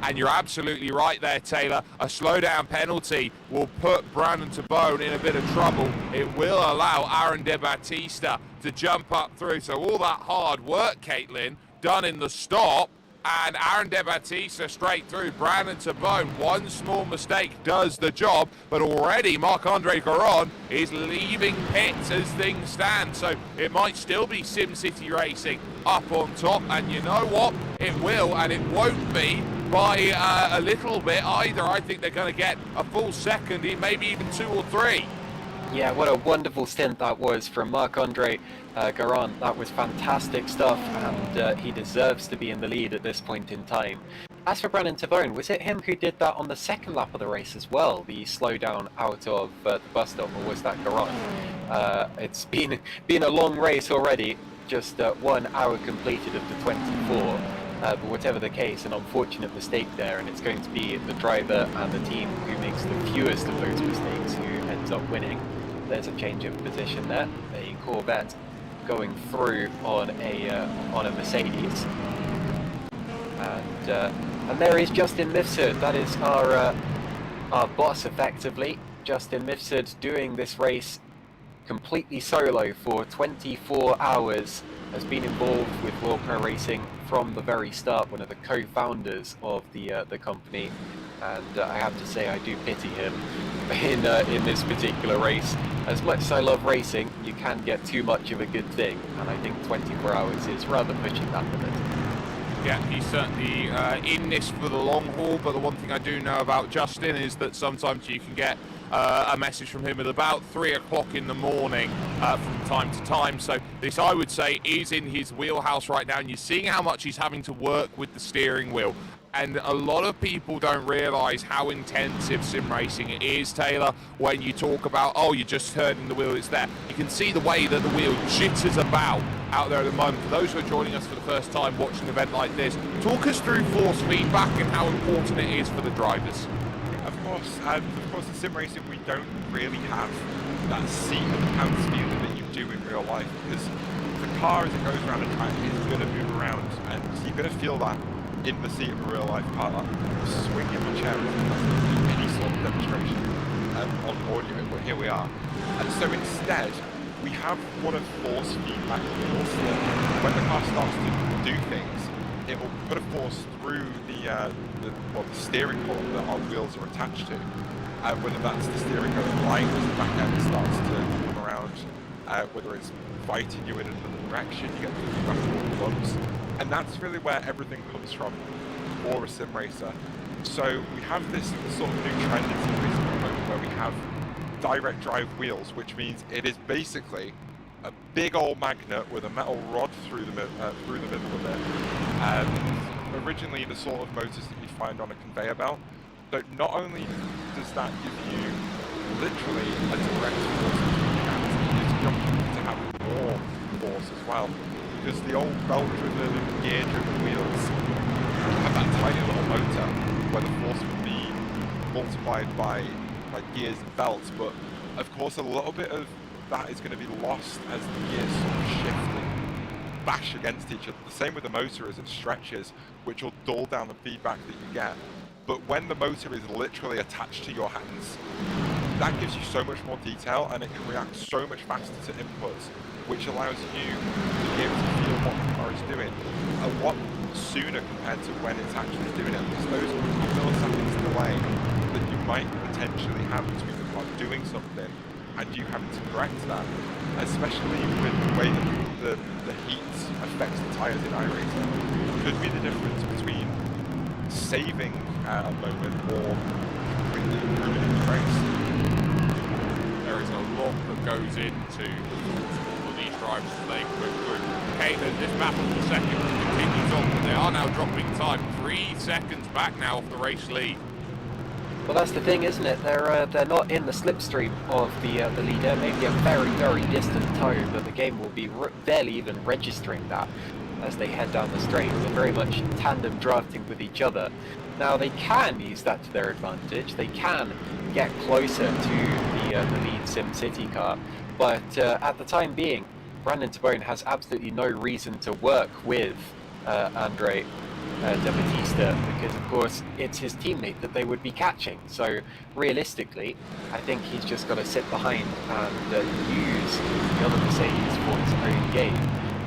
And you're absolutely right there, Taylor. A slowdown penalty will put Brandon Tabone in a bit of trouble. It will allow Aaron De Battista to jump up through. So all that hard work, Caitlin, done in the stop, and Aaron De Battista straight through. Brandon Tabone, one small mistake does the job, but already Marc-Andre Garon is leaving pits as things stand. So it might still be SimCity Racing up on top, and you know what? It will, and it won't be by a little bit either. I think they're going to get a full second, maybe even 2 or 3. Yeah, what a wonderful stint that was from Marc-Andre Garon. That was fantastic stuff, and he deserves to be in the lead at this point in time. As for Brandon Tabone, was it him who did that on the second lap of the race as well, the slowdown out of the bus stop, or was that Garon? It's been a long race already, just 1 hour completed of the 24. But whatever the case, an unfortunate mistake there, and it's going to be the driver and the team who makes the fewest of those mistakes who ends up winning. There's a change of position there, a Corvette going through on a Mercedes, and there is Justin Mifsud. That is our boss, effectively. Justin Mifsud doing this race completely solo for 24 hours. Has been involved with World Pro Racing from the very start, one of the co-founders of the company, and I have to say I do pity him in this particular race. As much as I love racing, you can get too much of a good thing, and I think 24 hours is rather pushing that limit. Yeah, he's certainly in this for the long haul, but the one thing I do know about Justin is that sometimes you can get a message from him at about 3 o'clock in the morning from time to time. So this, I would say, is in his wheelhouse right now, and you're seeing how much he's having to work with the steering wheel. And a lot of people don't realise how intensive sim racing is, Taylor, when you talk about, oh, you're just turning the wheel, it's there. You can see the way that the wheel jitters about out there at the moment. For those who are joining us for the first time watching an event like this, talk us through force feedback and how important it is for the drivers. Of course, in sim racing we don't really have that seat of the pants feeling that you do in real life, because the car, as it goes around the track, is going to move around, and you're going to feel that in the seat of a real life car. Swinging the chair isn't any sort of demonstration on audio, but here we are. And so instead, we have what a force feedback wheels that when the car starts to do things, it will put a force through the steering column that our wheels are attached to. Whether that's the steering going right as the back end starts to come around, whether it's fighting you in another direction, you get the feedback of the bumps. And that's really where everything comes from for a sim racer. So we have this sort of new trend in sim racing at the moment where we have direct drive wheels, which means it is basically a big old magnet with a metal rod through the middle of it. Originally the sort of motors that you find on a conveyor belt. So not only does that give you literally a direct force, it gives you to have more force as well. Because the old belt-driven, gear-driven wheels have that tiny little motor where the force would be multiplied by gears and belts, but of course a little bit of that is going to be lost as the gears sort of shift and bash against each other. The same with the motor as it stretches, which will dull down the feedback that you get. but when the motor is literally attached to your hands, that gives you so much more detail, and it can react so much faster to inputs, which allows you to be able to feel what the car is doing a lot sooner compared to when it's actually doing it. Because those milliseconds delay that you might potentially have between the car doing something and you having to correct that, especially with the way that the heat affects the tyres in iRacing, could be the difference between saving a moment or completely ruining the race. There is a lot that goes into all of these drivers as they move through. This battle for second continues on, but they are now dropping time. 3 seconds back now off the race lead. Well, that's the thing, isn't it? They're not in the slipstream of the leader. Maybe a very, very distant tone, but the game will be barely even registering that as they head down the straight. They're very much tandem drafting with each other. Now, they can use that to their advantage. They can get closer to the lead SimCity car, but at the time being, Brandon Tabone has absolutely no reason to work with Andre De Battista, because of course it's his teammate that they would be catching. So realistically, I think he's just got to sit behind and use the other Mercedes for his own game,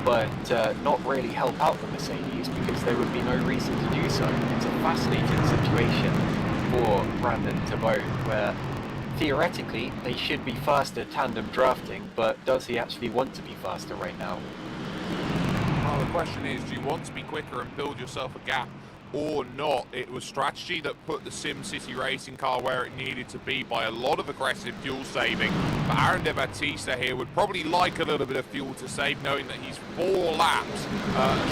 but not really help out the Mercedes, because there would be no reason to do so. It's a fascinating situation for Brandon Tabone, where theoretically they should be faster tandem drafting, but does he actually want to be faster right now? Well, the question is, do you want to be quicker and build yourself a gap or not? It was strategy that put the SimCity racing car where it needed to be by a lot of aggressive fuel saving. But Aaron De Battista here would probably like a little bit of fuel to save, knowing that he's 4 laps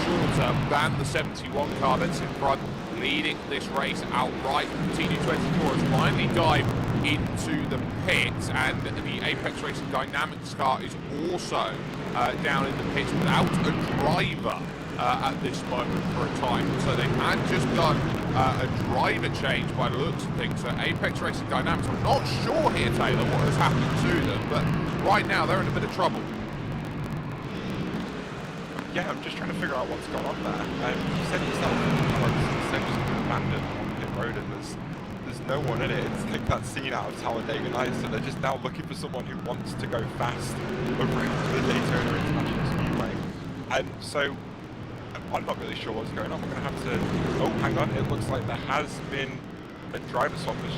shorter than the 71 car that's in front, leading this race outright. Puttinu 24 has finally dived into the pits, and the Apex Racing Dynamics car is also down in the pits without a driver at this moment for a time. So they had just done a driver change by the looks of things. So Apex Racing Dynamics, I'm not sure here, Taylor, what has happened to them, but right now they're in a bit of trouble. Yeah, I'm just trying to figure out what's gone on there. You said yourself, it's essentially abandoned on pit road, and there's no one in it. It's like that scene out of Talladega Nights, so they're just now looking for someone who wants to go fast over the Daytona International Speedway. And so I'm not really sure what's going on. We're going to have to... Oh, hang on. It looks like there has been a driver swap as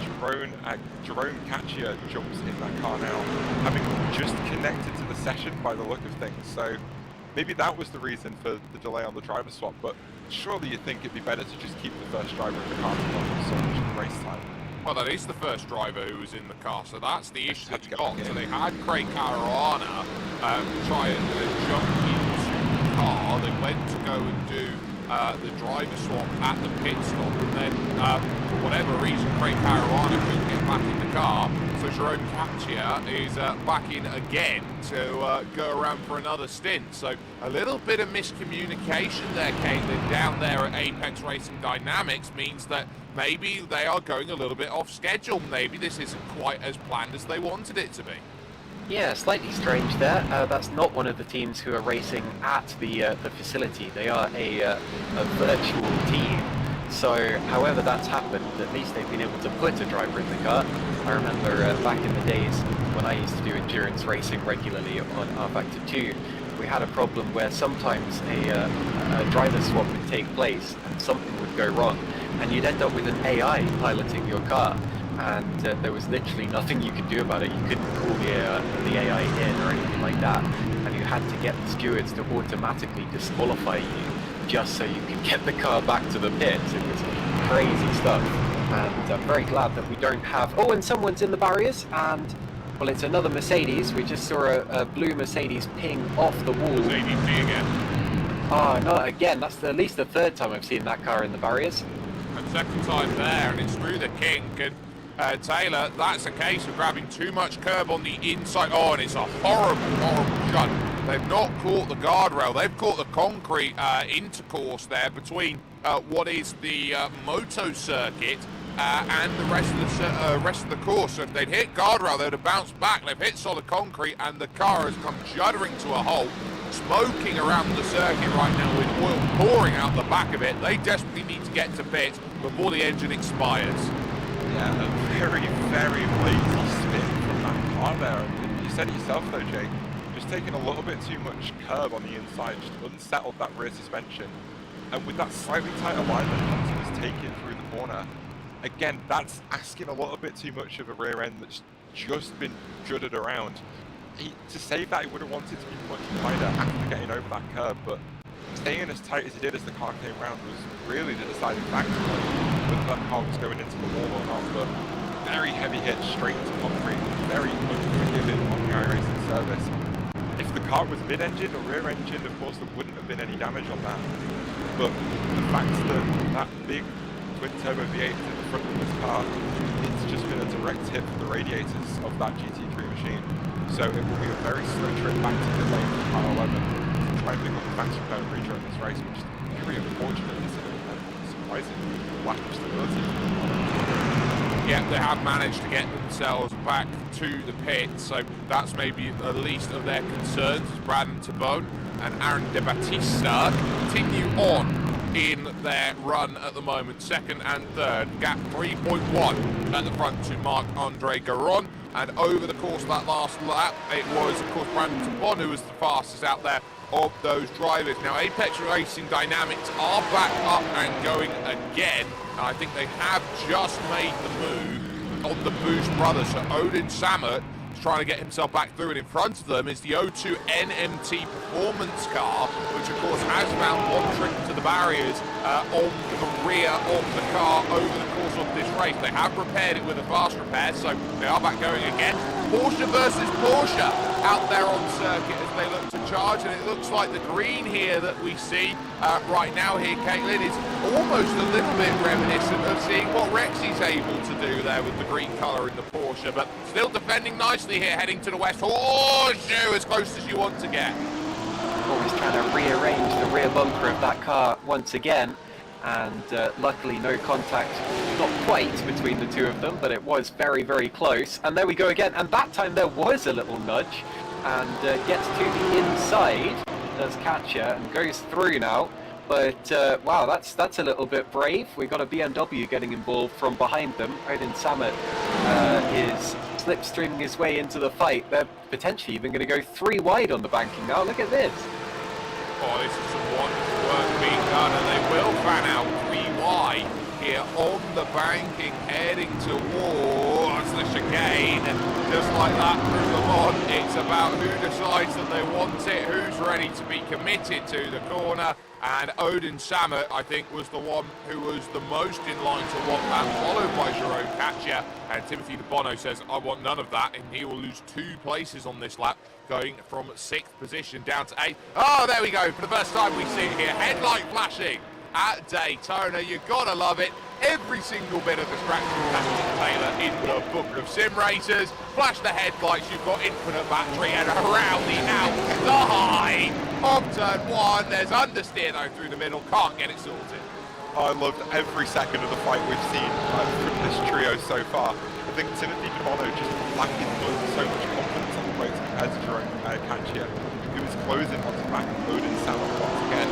Jerome Caccia jumps in that car now, having just connected to the session by the look of things. So maybe that was the reason for the delay on the driver swap, but surely you'd think it'd be better to just keep the first driver in the car and not so much race time. Well, that is the first driver who was in the car, so that's the issue that you got. So they had Craig Caruana try and jump into the car. They went to go and do the driver swap at the pit stop, and then for whatever reason, Craig Caruana couldn't get back in the car. So Jerome Caccia is back in again to go around for another stint. So a little bit of miscommunication there, Caitlin, down there at Apex Racing Dynamics, means that maybe they are going a little bit off schedule. Maybe this isn't quite as planned as they wanted it to be. Yeah, slightly strange there. That's not one of the teams who are racing at the facility. They are a virtual team. So, however that's happened, at least they've been able to put a driver in the car. I remember back in the days when I used to do endurance racing regularly on R-Factor 2, we had a problem where sometimes a driver swap would take place and something would go wrong, and you'd end up with an AI piloting your car, and there was literally nothing you could do about it. You couldn't call the AI in or anything like that, and you had to get the stewards to automatically disqualify you just so you could get the car back to the pits. It was crazy stuff, and I'm very glad that we don't have... Oh, and someone's in the barriers, and... Well, it's another Mercedes. We just saw a blue Mercedes ping off the wall. Mercedes again. Oh, not again. That's at least the third time I've seen that car in the barriers. And second time there, and it's through the kink. And Taylor, that's a case of grabbing too much curb on the inside. Oh, and it's a horrible, horrible shunt. They've not caught the guardrail. They've caught the concrete intercourse there between what is the moto circuit and the rest of the course. So if they'd hit guardrail, they would have bounced back. They've hit solid concrete, and the car has come juddering to a halt. smoking around the circuit right now with oil pouring out the back of it. They desperately need to get to pit before the engine expires. Yeah, a very, very lazy spin from that car there. You said it yourself though, Jake. Just taking a little bit too much curb on the inside, just unsettled that rear suspension. And with that slightly tighter line that Puttinu was taking through the corner, again, that's asking a little bit too much of a rear end that's just been jutted around. To save that, he would have wanted to be much wider after getting over that curb, but staying as tight as he did as the car came round was really the deciding factor, whether that car was going into the wall or not. But very heavy hit straight into concrete, very unforgiving on the iRacing service. If the car was mid-engine or rear-engine, of course there wouldn't have been any damage on that. But the fact that that big twin-turbo V8 is in the front of this car, it's just been a direct hit for the radiators of that GT3 machine. So it will be a very slow trip back to the lane for car 11 to try and pick up the fast repair and rejoin this race, which is a very unfortunate incident and surprising lack of stability. Yeah, they have managed to get themselves back to the pit, so that's maybe the least of their concerns. Brandon Tabone and Aaron De Battista continue on in their run at the moment, second and third. Gap 3.1 at the front to Marc-Andre Garon. And over the course of that last lap, it was, of course, Brandon Tabone who was the fastest out there of those drivers. Now, Apex Racing Dynamics are back up and going again. And I think they have just made the move on the Boost brothers. So Odin Samert is trying to get himself back through, and in front of them is the O2 NMT performance car, which of course has found one trip to the barriers on the rear of the car over the course of this race. They have repaired it with a fast repair, so they are back going again. Porsche versus Porsche out there on circuit as they look to charge, and it looks like the green here that we see right now here, Caitlin, is almost a little bit reminiscent of seeing what Rexy's able to do there with the green colour in the Porsche, but still defending nicely here, heading to the west. Horseshoe, as close as you want to get. Always trying to rearrange the rear bumper of that car once again, and luckily no contact, not quite between the two of them, but it was very, very close. And there we go again, and that time there was a little nudge, and gets to the inside, does Katja, and goes through now. But wow, that's a little bit brave. We got a BMW getting involved from behind them. Odin Samert is slipstreaming his way into the fight. They're potentially even going to go 3 wide on the banking now. Look at this. Oh, this is some wonderful work being done, and they will fan out 3 wide here on the banking, heading towards the chicane. And just like that, through them on, it's about who decides that they want it, who's ready to be committed to the corner. And Odin Samert, I think, was the one who was the most in line to want that, followed by Jerome Katja. And Timothy De Bono says, I want none of that, and he will lose 2 places on this lap, going from 6th position down to 8th. Oh, there we go. For the first time we see it here. Headlight flashing at Daytona. You've got to love it. Every single bit of distraction has been Taylor in the book of sim racers. Flash the headlights, you've got infinite battery, and around the outside of turn 1. There's understeer though through the middle, can't get it sorted. I loved every second of the fight we've seen from this trio so far. I think Timothy De Bono just lacking so much confidence on the brakes compared to Jerome Katja, who was closing onto the back of Odin Samert once again.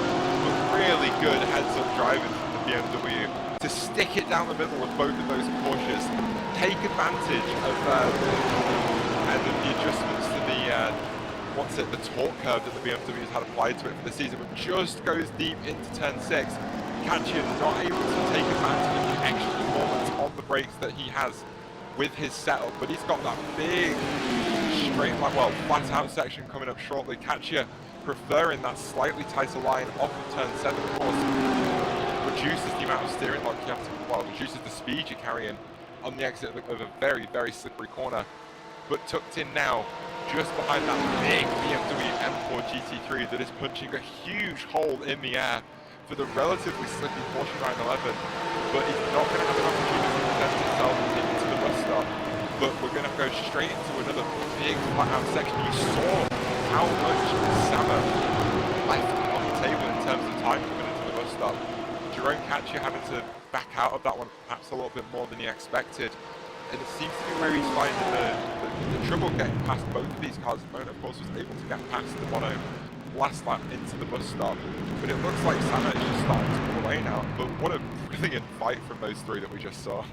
But really good heads-up driving from the BMW to stick it down the middle of both of those Porsches, take advantage of the adjustments to the torque curve that the BMW's had applied to it for the season, but just goes deep into turn 6. Katja not able to take advantage of the extra performance on the brakes that he has with his setup, but he's got that big straight line, well, flat out section coming up shortly. Katja preferring that slightly tighter line off of turn 7, of course, reduces the amount of steering lock you have to, well, reduces the speed you're carrying on the exit of a very, very slippery corner. But tucked in now, just behind that big BMW M4 GT3 that is punching a huge hole in the air for the relatively slippy Porsche 911, but it's not going to have an opportunity to present itself into the bus stop. But we're going to go straight into another big flat-out section. You saw how much Samert left on the table in terms of time coming into the bus stop. Jerome Katja having to back out of that one perhaps a little bit more than he expected. And it seems to be where he's finding the trouble getting past both of these cars. Mona, of course, was able to get past the Bono last lap into the bus stop. But it looks like Samet is just starting to pull away now. But what a brilliant fight from those three that we just saw.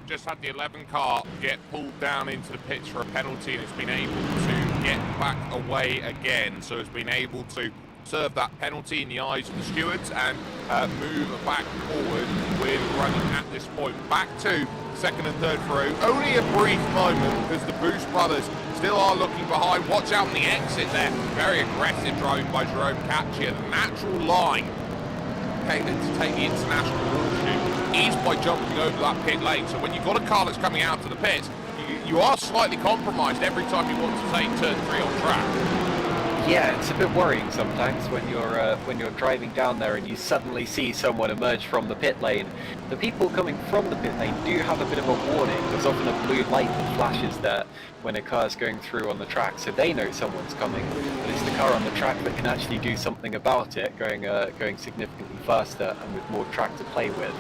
Just had the 11 car get pulled down into the pits for a penalty, and it's been able to get back away again. So it's been able to serve that penalty in the eyes of the stewards and move back forward with running at this point. Back to second and third for only a brief moment, because the Boost brothers still are looking behind. Watch out on the exit there. Very aggressive driving by Jerome Caccia. The natural line to take the international horseshoe is by jumping over that pit lane. So when you've got a car that's coming out to the pits, you are slightly compromised every time you want to take turn 3 on track. Yeah, it's a bit worrying sometimes when you're driving down there and you suddenly see someone emerge from the pit lane. The people coming from the pit lane do have a bit of a warning. There's often a blue light that flashes there when a car's going through on the track, so they know someone's coming. But it's the car on the track that can actually do something about it, going significantly faster and with more track to play with.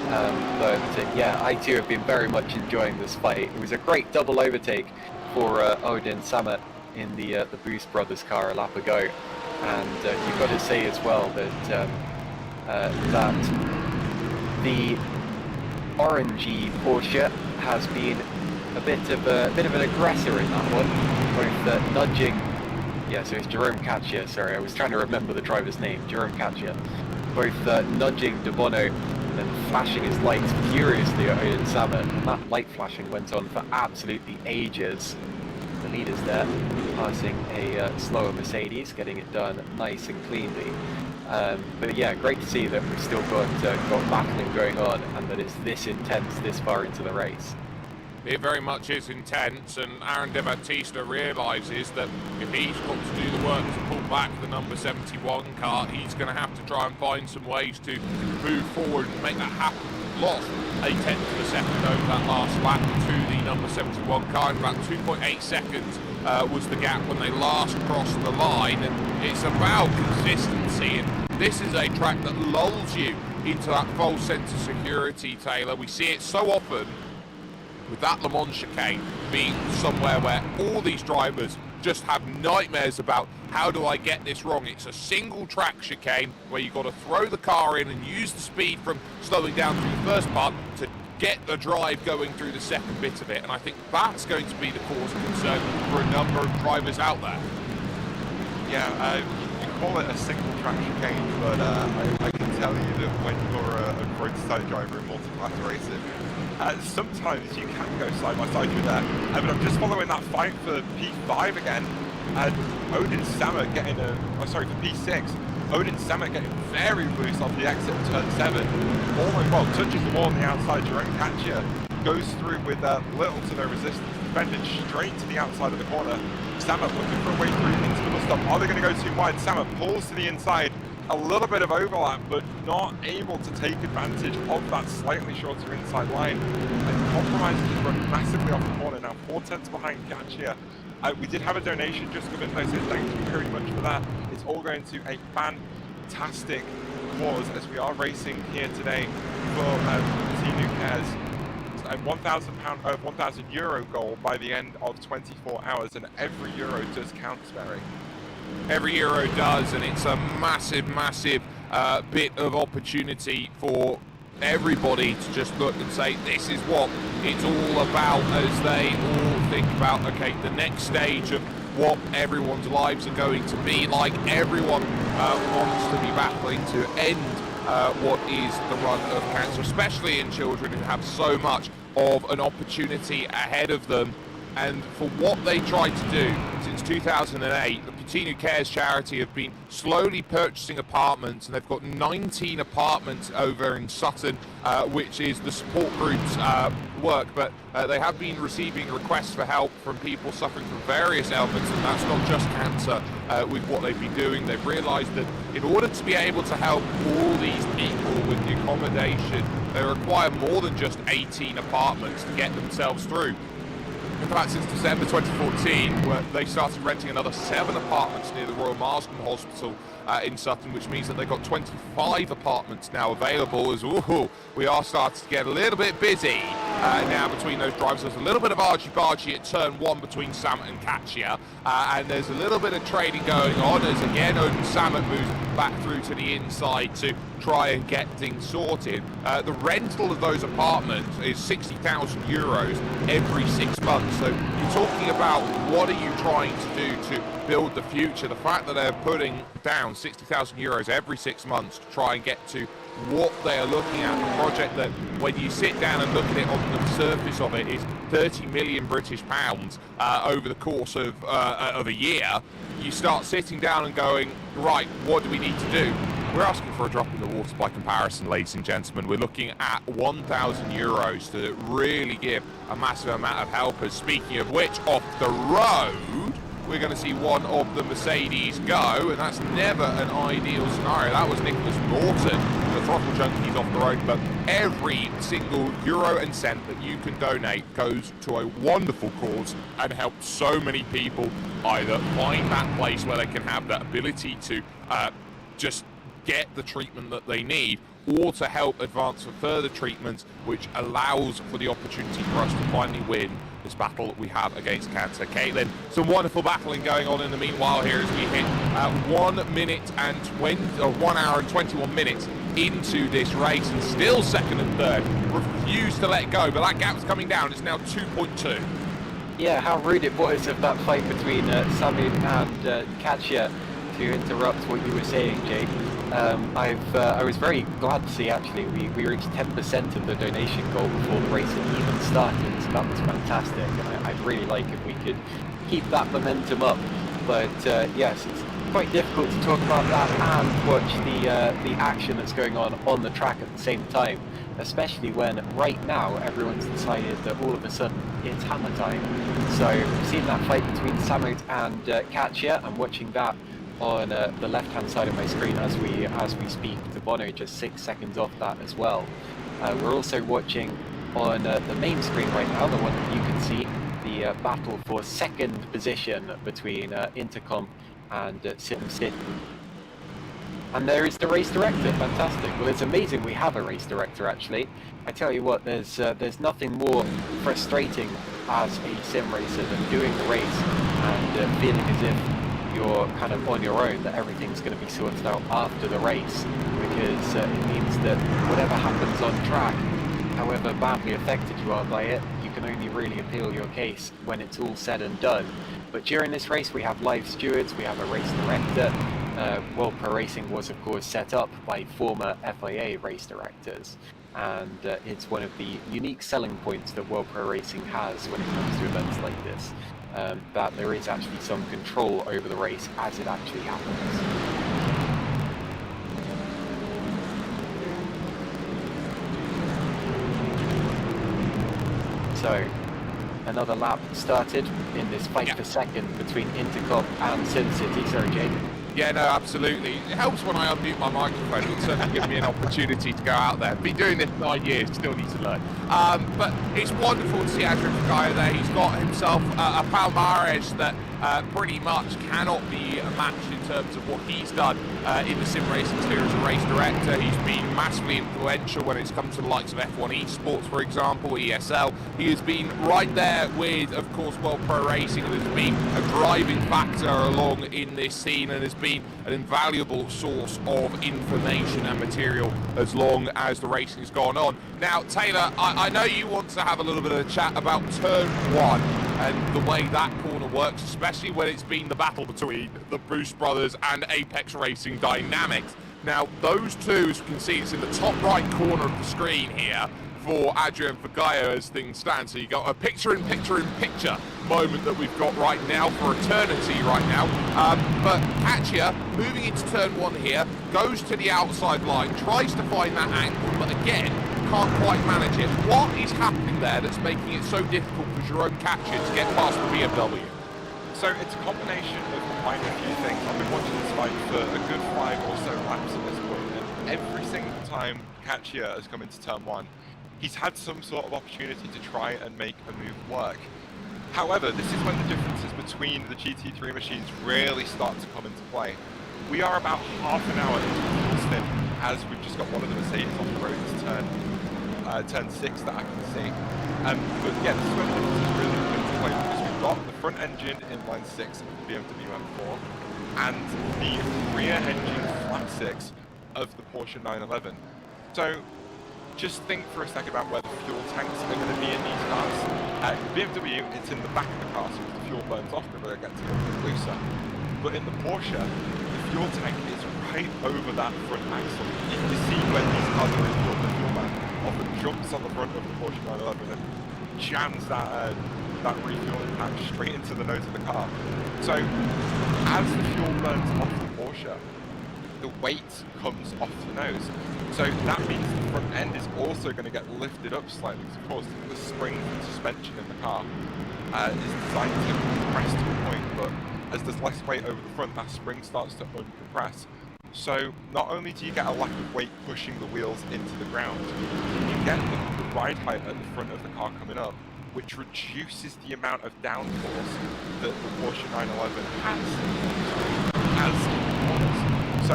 But yeah, I too have been very much enjoying this fight. It was a great double overtake for Odin Samet in the Boost Brothers car a lap ago, and you've got to say as well that that the orangey Porsche has been a bit of an aggressor in that one, both nudging. Yeah, so it's Jerome Caccia. Sorry, I was trying to remember the driver's name. Jerome Caccia, both nudging De Bono and flashing his lights furiously at Odin Samet, and that light flashing went on for absolutely ages. The leaders there passing a slower Mercedes, getting it done nice and cleanly. But yeah, great to see that we've still got battling going on, and that it's this intense this far into the race. It very much is intense, and Aaron De Battista realises that if he's got to do the work to pull back the number 71 car, he's going to have to try and find some ways to move forward and make that happen. Lost a tenth of a second over that last lap to the number 71 car, and about 2.8 seconds was the gap when they last crossed the line. And it's about consistency, and this is a track that lulls you into that false sense of security, Taylor. We see it so often with that Le Mans chicane being somewhere where all these drivers just have nightmares about, how do I get this wrong? It's a single track chicane where you've got to throw the car in and use the speed from slowing down through the first part to get the drive going through the second bit of it. And I think that's going to be the cause of concern for a number of drivers out there. Yeah, you call it a single track chicane, but I can tell you that when you're a prototype driver in multi-class racing, sometimes you can go side by side with that. But I'm just following that fight for P5 again. Odin Samet getting for P6. Odin Samet getting very loose off the exit of turn 7. Almost, touches the wall on the outside. Jerome Caccia goes through with little to no resistance, defended straight to the outside of the corner. Samet looking for a way through into the bus stop. Are they going to go too wide? Samet pulls to the inside. A little bit of overlap, but not able to take advantage of that slightly shorter inside line. And compromises his run massively off the corner. Now 4 tenths behind Caccia. We did have a donation just come in, though, so thank you very much for that. It's all going to a fantastic cause as we are racing here today for Puttinu Cares. A €1,000 goal by the end of 24 hours, and every euro does count, Sperry. Every euro does, and it's a massive bit of opportunity for everybody to just look and say, this is what it's all about, as they all think about, okay, the next stage of what everyone's lives are going to be like. Everyone wants to be battling to end what is the run of cancer, especially in children who have so much of an opportunity ahead of them. And for what they tried to do since 2008, the Puttinu Cares charity have been slowly purchasing apartments, and they've got 19 apartments over in Sutton, which is the support group's work. But they have been receiving requests for help from people suffering from various ailments, and that's not just cancer with what they've been doing. They've realised that in order to be able to help all these people with the accommodation, they require more than just 18 apartments to get themselves through. In fact, since December 2014, where they started renting another 7 apartments near the Royal Marsden Hospital in Sutton, which means that they've got 25 apartments now available, as we are starting to get a little bit busy now between those drivers. There's a little bit of argy-bargy at turn 1 between Samet and Katya, and there's a little bit of trading going on as again Samet moves back through to the inside to try and get things sorted. The rental of those apartments is 60,000 euros every 6 months. So you're talking about what are you trying to do to build the future. The fact that they're putting down 60,000 euros every 6 months to try and get to what they are looking at, the project that when you sit down and look at it on the surface of it is 30 million British pounds over the course of a year, you start sitting down and going, right, what do we need to do? We're asking for a drop in the water by comparison, ladies and gentlemen. We're looking at 1,000 euros to really give a massive amount of helpers. Speaking of which, off the road, we're going to see one of the Mercedes go, and that's never an ideal scenario. That was Nicholas Norton, the throttle junkies off the road, but every single euro and cent that you can donate goes to a wonderful cause and helps so many people either find that place where they can have that ability to just get the treatment that they need, or to help advance for further treatments, which allows for the opportunity for us to finally win this battle that we have against cancer. Caitlin, some wonderful battling going on in the meanwhile here as we hit 1 hour and 21 minutes into this race, and still second and third. Refuse to let go, but that gap's coming down. It's now 2.2. Yeah, how rude it was of that fight between Samit and Katya to interrupt what you were saying, Jake. I was very glad to see actually we reached 10% of the donation goal before the race had even started, so that was fantastic, and I'd really like if we could keep that momentum up. But yes, it's quite difficult to talk about that and watch the action that's going on the track at the same time, especially when right now everyone's decided that all of a sudden it's hammer time. So seeing that fight between Samut and Katya, I'm watching that on the left hand side of my screen as we speak to Bono, just 6 seconds off that as well. We're also watching on the main screen right now, the one that you can see, the battle for second position between Intercom and Sim City. And there is the race director, fantastic. Well, it's amazing we have a race director actually. I tell you what, there's nothing more frustrating as a sim racer than doing the race and feeling as if you're kind of on your own, that everything's going to be sorted out after the race, because it means that whatever happens on track, however badly affected you are by it, you can only really appeal your case when it's all said and done. But during this race we have live stewards, we have a race director. World Pro Racing was of course set up by former FIA race directors, and it's one of the unique selling points that World Pro Racing has when it comes to events like this. That there is actually some control over the race as it actually happens. So, another lap started in this fight for second between Intercom and Sin City. Sorry, Jake. Yeah, no, absolutely. It helps when I unmute my microphone. It certainly gives me an opportunity to go out there. Been doing this 9 years, still need to learn. But it's wonderful to see Adrian Fagaya there. He's got himself a Palmares that pretty much cannot be matched in terms of what he's done in the sim racing sphere as a race director. He's been massively influential when it's come to the likes of F1 Esports, for example, ESL. He has been right there with, of course, World Pro Racing, and has been a driving factor along in this scene, and has been an invaluable source of information and material as long as the racing has gone on. Now, Taylor, I know you want to have a little bit of a chat about turn 1 and the way that corner works, especially when it's been the battle between the Bruce brothers and Apex Racing Dynamics. Now, those two, as you can see, it's in the top right corner of the screen here for Adrian Fagaya as things stand. So you got a picture-in-picture moment that we've got right now for eternity right now. But Katya, moving into turn 1 here, goes to the outside line, tries to find that angle, but again, can't quite manage it. What is happening there that's making it so difficult for Jerome Katya to get past the BMW? So it's a combination of quite a few things. I've been watching this fight for a good 5 or so laps at this point, and every single time Katya has come into turn 1, he's had some sort of opportunity to try and make a move work. However, this is when the differences between the GT3 machines really start to come into play. We are about half an hour into the Mid-stint as we've just got one of the Mercedes off the road to turn 6 that I can see. But yeah, this is where the difference is really going to play, because we've got the front engine in line 6 of the BMW M4 and the rear engine flat 6 of the Porsche 911. So just think for a second about where the fuel tanks are going to be in these cars. The BMW, it's in the back of the car, so the fuel burns off because it gets a little bit looser. But in the Porsche, the fuel tank is right over that front axle. You can see when these cars are refueled, the fuel man often jumps on the front of the Porsche 911 and jams that refueling pack straight into the nose of the car. So as the fuel burns off the Porsche, the weight comes off the nose. So that means the front end is also going to get lifted up slightly, because of course the spring and suspension in the car is designed to compress to a point, but as there's less weight over the front, that spring starts to uncompress. So not only do you get a lack of weight pushing the wheels into the ground, you get the ride height at the front of the car coming up, which reduces the amount of downforce that the Porsche 911 has in corners. So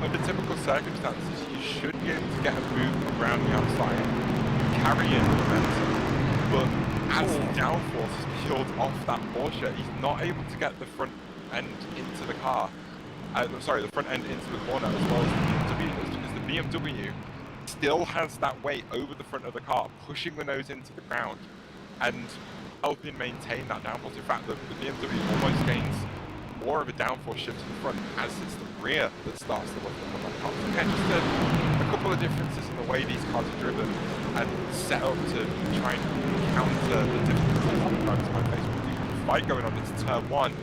under typical circumstances, you should be able to get a move around the outside, carry in momentum, but as the downforce is peeled off that Porsche, he's not able to get the front end into the car. The front end into the corner as well as the BMW does, because the BMW still has that weight over the front of the car, pushing the nose into the ground and helping maintain that downforce. In fact, the BMW almost gains more of a downforce shift to the front as it's the rear that starts to lift up on that car. So again, just a couple of differences in the way these cars are driven and set up to try and counter the difficulties on the drivers by Facebook. Fight going on into turn 1.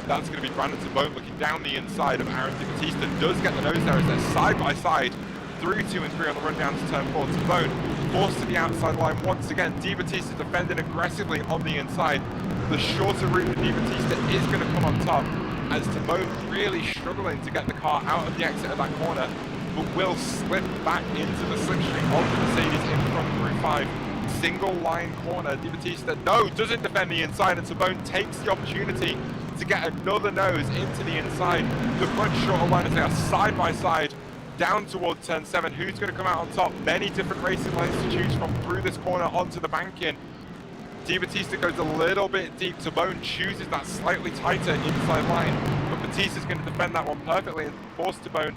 That's going to be Brandon Tabone looking down the inside of Aaron Di Battista. Does get the nose there as they're side by side through 2 and 3 on the run down to turn 4. Tabone forced to the outside line once again. Di Battista defending aggressively on the inside. The shorter route for Di Battista is going to come on top, as Tabone really struggling to get the car out of the exit of that corner, but will slip back into the slipstream of the Mercedes in front through 5. Single line corner. Di Battista doesn't defend the inside, and Tabone takes the opportunity to get another nose into the inside. The much shorter line as they are side by side down towards turn 7. Who's going to come out on top? Many different racing lanes to choose from through this corner onto the banking. Di Battista goes a little bit deep. Tabone chooses that slightly tighter inside line, but Battista's going to defend that one perfectly and force Tabone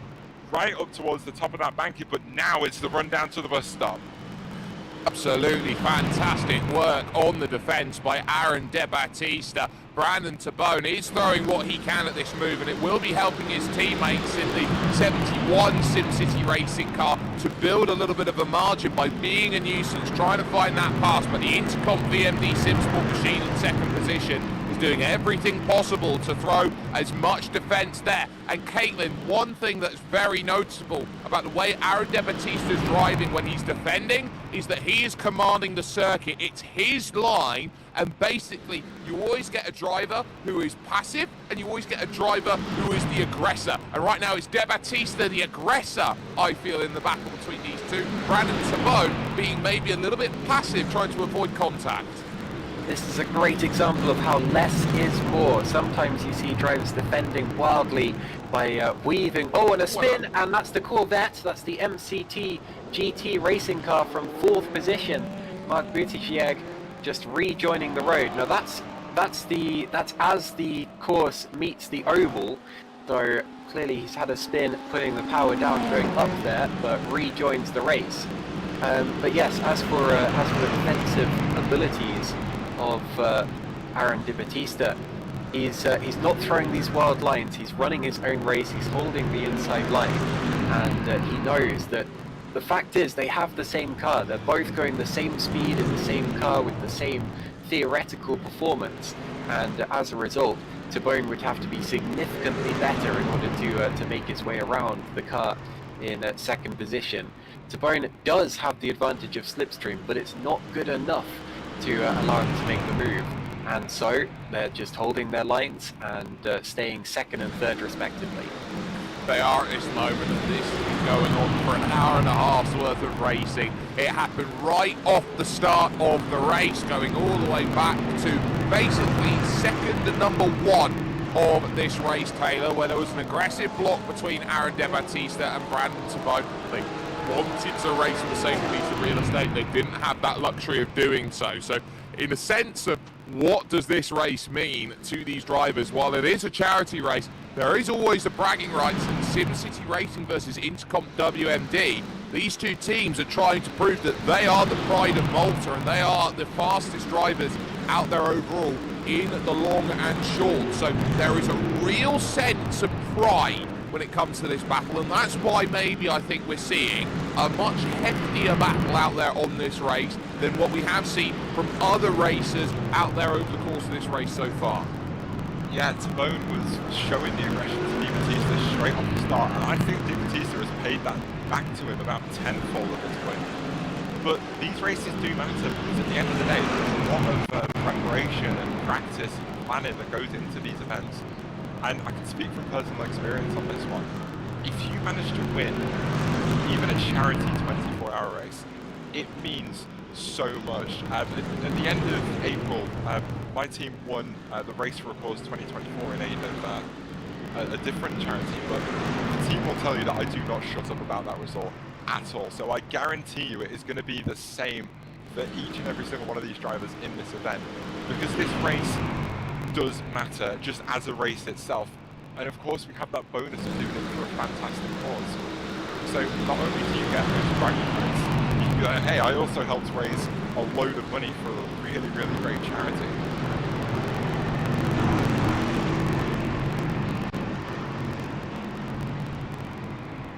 right up towards the top of that banking. But now it's the run down to the bus stop. Absolutely fantastic work on the defence by Aaron Di Battista. Brandon Tabone is throwing what he can at this move, and it will be helping his teammates in the 71 SimCity racing car to build a little bit of a margin by being a nuisance, trying to find that pass. But the Intercom VMD Simsport machine in second position is doing everything possible to throw as much defence there. And Caitlin, one thing that's very noticeable about the way Aaron Di Battista is driving when he's defending is that he is commanding the circuit. It's his line, and basically you always get a driver who is passive and you always get a driver who is the aggressor. And right now it's Di Battista, the aggressor, I feel, in the battle between these two. Brandon Tabone being maybe a little bit passive, trying to avoid contact. This is a great example of how less is more. Sometimes you see drivers defending wildly by weaving, and a spin, and that's the Corvette, that's the MCT GT racing car from 4th position. Mark Buttigieg just rejoining the road. Now that's as the course meets the oval, so clearly he's had a spin, putting the power down, going up there, but rejoins the race. But yes, as for the defensive abilities of Aaron Di Battista, he's not throwing these wild lines. He's running his own race. He's holding the inside line, and he knows that the fact is they have the same car. They're both going the same speed in the same car with the same theoretical performance, and as a result, Tabone would have to be significantly better in order to make his way around the car in second position. Tabone does have the advantage of slipstream, but it's not good enough to allow him to make the move, and so they're just holding their lines and staying second and third respectively. They are at this moment, and this has been going on for an hour and a half's worth of racing. It happened right off the start of the race, going all the way back to basically second and number 1 of this race, Taylor, where there was an aggressive block between Aaron Di Battista and Brandon Tabone. wanted to race on the same piece of real estate. They didn't have that luxury of doing so. So in a sense of what does this race mean to these drivers, while it is a charity race, there is always the bragging rights in SimCity Racing versus Intercom WMD. These two teams are trying to prove that they are the pride of Malta and they are the fastest drivers out there overall in the long and short. So there is a real sense of pride when it comes to this battle, and that's why maybe I think we're seeing a much heftier battle out there on this race than what we have seen from other racers out there over the course of this race so far. Yeah, Timone was showing the aggression to Di Battista straight off the start, and I think Di Battista has paid that back to him about tenfold at this point. But these races do matter, because at the end of the day, there's a lot of preparation and practice and planning that goes into these events. And I can speak from personal experience on this one. If you manage to win, even a charity 24-hour race, it means so much. At the end of April, my team won the Race for a Cause 2024 in aid of a different charity, but the team will tell you that I do not shut up about that result at all. So I guarantee you it is going to be the same for each and every single one of these drivers in this event, because this race does matter just as a race itself. And of course we have that bonus of doing it for a fantastic cause. So not only do you get those bragging rights, you can be like, hey, I also helped raise a load of money for a really, really great charity.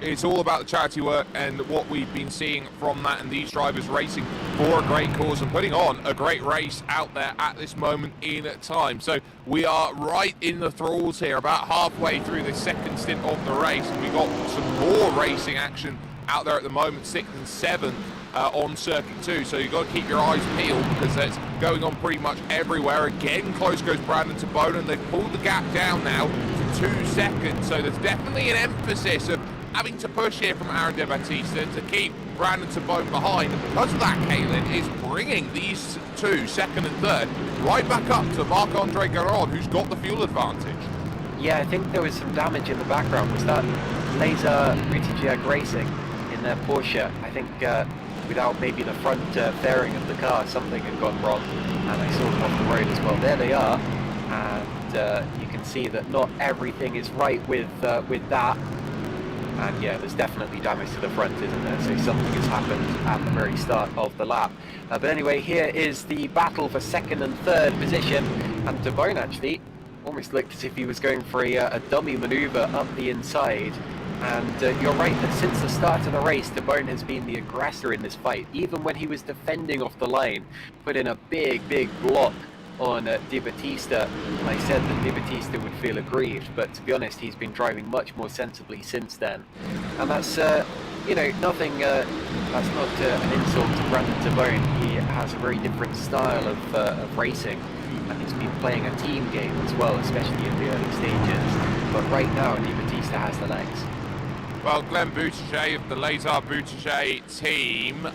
It's all about the charity work and what we've been seeing from that, and these drivers racing for a great cause and putting on a great race out there at this moment in time. So we are right in the thralls here, about halfway through the second stint of the race, and we've got some more racing action out there at the moment, 6th and 7th on Circuit 2. So you've got to keep your eyes peeled, because that's going on pretty much everywhere. Again, close goes Brandon Tabone, and they've pulled the gap down now to 2 seconds. So there's definitely an emphasis of having to push here from Aaron De Battista to keep Brandon Tabone behind. And because of that, Kaylin is bringing these two, second and third, right back up to Marc-Andre Garron, who's got the fuel advantage. Yeah, I think there was some damage in the background. Was that Laser Ruttigieg Racing in their Porsche? I think without maybe the front fairing of the car, something had gone wrong, and I saw them off the road as well. There they are, and you can see that not everything is right with that. And yeah, there's definitely damage to the front, isn't there? So something has happened at the very start of the lap. But anyway, here is the battle for second and third position. And Tabone actually almost looked as if he was going for a dummy manoeuvre up the inside. And you're right that since the start of the race, Tabone has been the aggressor in this fight. Even when he was defending off the line, put in a big block on Di Battista. I said that Di Battista would feel aggrieved, but to be honest, he's been driving much more sensibly since then. And that's, you know, nothing, that's not an insult to Brandon Tabone. He has a very different style of racing, and he's been playing a team game as well, especially in the early stages. But right now, Di Battista has the legs. Well, Glenn Buttigieg of the Laser Buttigieg team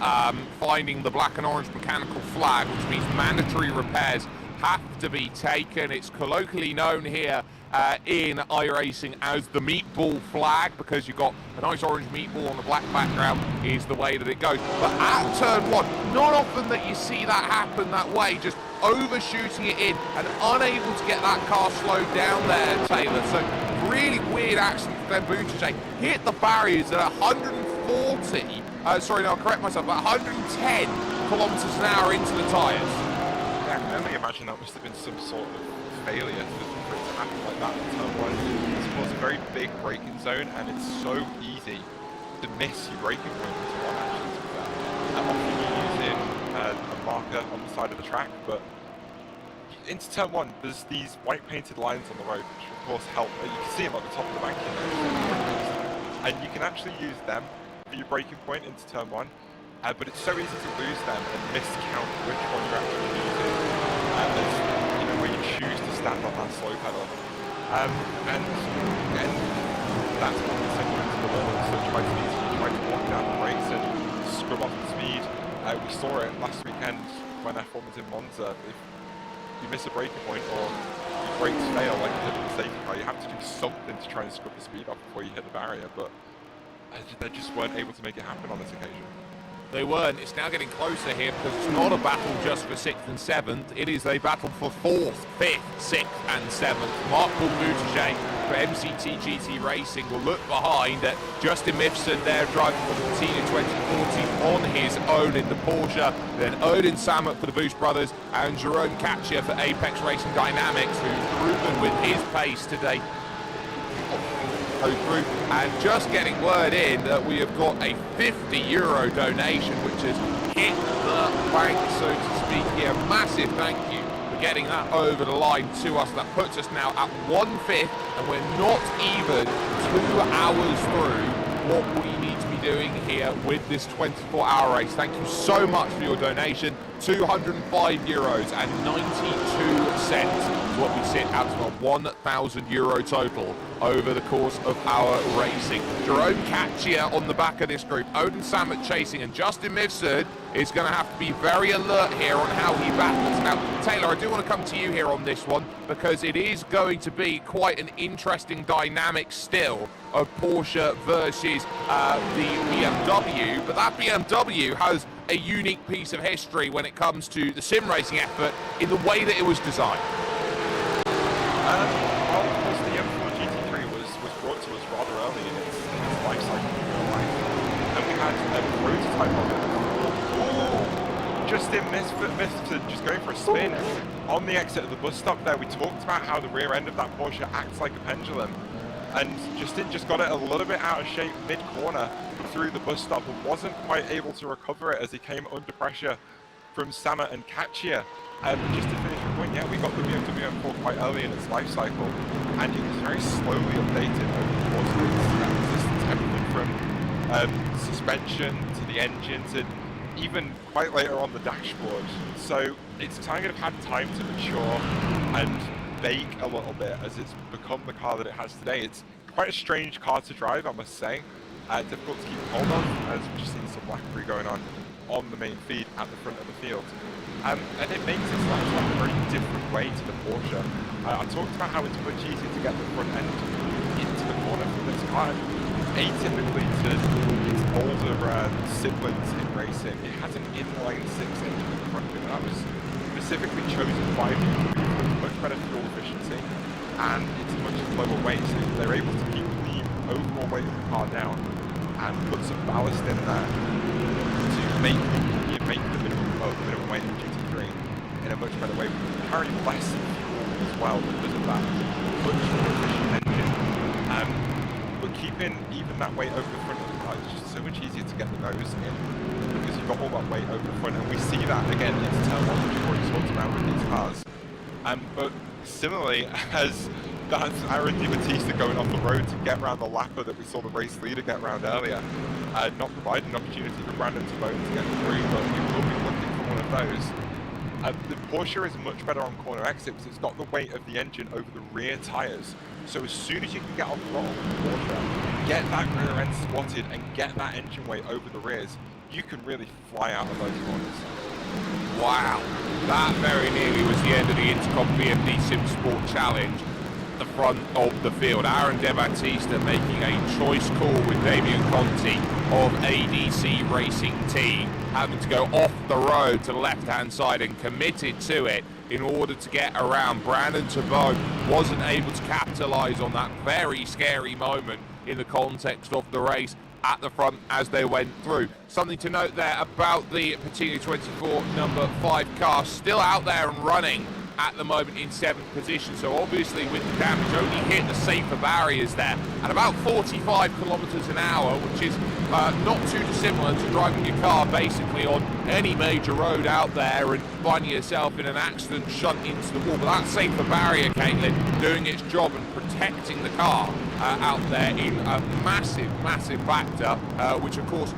finding the black and orange mechanical flag, which means mandatory repairs have to be taken. It's colloquially known here in iRacing as the meatball flag, because you've got a nice orange meatball on a black background is the way that it goes. But at turn one, not often that you see that happen that way, just overshooting it in and unable to get that car slowed down there, Taylor. So really weird accident for Glenn Buttigieg. Hit the barriers at 140, sorry, no, I'll correct myself, but 110 kilometers an hour into the tyres. Yeah, I can only imagine that must have been some sort of failure for it to happen like that in turn one. It's of course a very big braking zone, and it's so easy to miss your braking point into one action. Often you're using a marker on the side of the track, but into turn one, there's these white painted lines on the road, which of course help. You can see them at the top of the bank, and you can actually use them for your braking point into turn one. But it's so easy to lose them and miscount which one you're actually using. As, you know, where you choose to stand on that slow pedal. And again, that's what the second into the level. So try to walk down the brakes and scrub off the speed. We saw it last weekend when F1 was in Monza. If you miss a braking point or your brakes fail, like you did in the safety car, you have to do something to try and scrub the speed off before you hit the barrier. But they just weren't able to make it happen on this occasion. They weren't. It's now getting closer here because it's not a battle just for 6th and 7th. It is a battle for 4th, 5th, 6th and 7th. Mark Boucher for MCT GT Racing will look behind at Justin Mifsud there driving for the Puttinu 2014 on his own in the Porsche. Then Odin Samut for the Boost Brothers and Jerome Katcher for Apex Racing Dynamics, who's proven with his pace today. Through, and just getting word in that we have got a €50 donation which has hit the bank, so to speak here. Massive thank you for getting that over the line to us. That puts us now at 1/5 and we're not even 2 hours through what we need to be doing here with this 24-hour race. Thank you so much for your donation. €205 and 92 cents is what we sit at a €1,000 total over the course of our racing. Jerome Katcher on the back of this group, Odin Samut chasing, and Justin Mifsud is going to have to be very alert here on how he battles. Now, Taylor, I do want to come to you here on this one because it is going to be quite an interesting dynamic still of Porsche versus the BMW, but that BMW has a unique piece of history when it comes to the sim racing effort in the way that it was designed. Well, of course, the M4 GT3 was brought to us rather early in its life cycle, and we had a prototype of it. Justin Mifsud just going for a spin on the exit of the bus stop there. We talked about how the rear end of that Porsche acts like a pendulum, and Justin just got it a little bit out of shape mid-corner through the bus stop and wasn't quite able to recover it as he came under pressure from Samut and Katcher. Just to finish the point, yeah, we got the BMW M4 quite early in its life cycle, and it was very slowly updated over the course of its resistance, everything from suspension to the engine to even quite later on the dashboard. So it's kind of had time to mature and bake a little bit as it's become the car that it has today. It's quite a strange car to drive, I must say. Difficult to keep hold of, as we've just seen some blackery going on the main feed at the front of the field. And it makes it sound like a very different way to the Porsche. I talked about how it's much easier to get the front end into the corner from this car. Atypically to its older siblings in racing, it has an inline 6 engine in the front of it. That was specifically chosen by BMW for much better fuel efficiency, and it's much lower weight, so they're able to keep the overall weight of the car down and put some ballast in there to make the minimum weight of GT3 in a much better way. We carry less fuel as well because of that much more efficient engine. But keeping even that weight over the front of the car is just so much easier to get the nose in because you've got all that weight over the front, and we see that again into turn 1, which we've already talked about with these cars. But similarly, as that's Aaron Di Battista going off the road to get around the lapper that we saw the race leader get around earlier, not providing an opportunity for Brandon Tabone to get through, but we will be looking for one of those. The Porsche is much better on corner exit because it's got the weight of the engine over the rear tyres. So as soon as you can get on throttle with the Porsche, get that rear end squatted and get that engine weight over the rears, you can really fly out of those corners. Wow, that very nearly was the end of the Intercom BMD Sim Sport Challenge. The front of the field, Aaron De Battista making a choice call with Damian Conti of ADC Racing Team, having to go off the road to the left-hand side and committed to it in order to get around. Brandon Tabone wasn't able to capitalise on that very scary moment in the context of the race at the front as they went through. Something to note there about the Puttinu 24 number 5 car, still out there and running at the moment in 7th position, so obviously with the damage only hit the safer barriers there at about 45 kilometers an hour, which is not too dissimilar to driving your car basically on any major road out there and finding yourself in an accident shunt into the wall. But that safer barrier, Caitlin, doing its job and protecting the car out there in a massive factor, which of course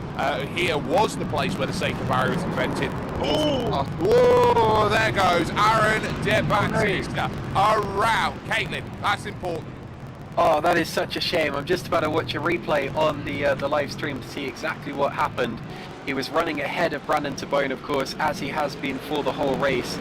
here was the place where the safer barrier was invented. Oh, there goes Aaron De Battista around. Caitlin, that's important. Oh, that is such a shame. I'm just about to watch a replay on the live stream to see exactly what happened. He was running ahead of Brandon Tabone, of course, as he has been for the whole race.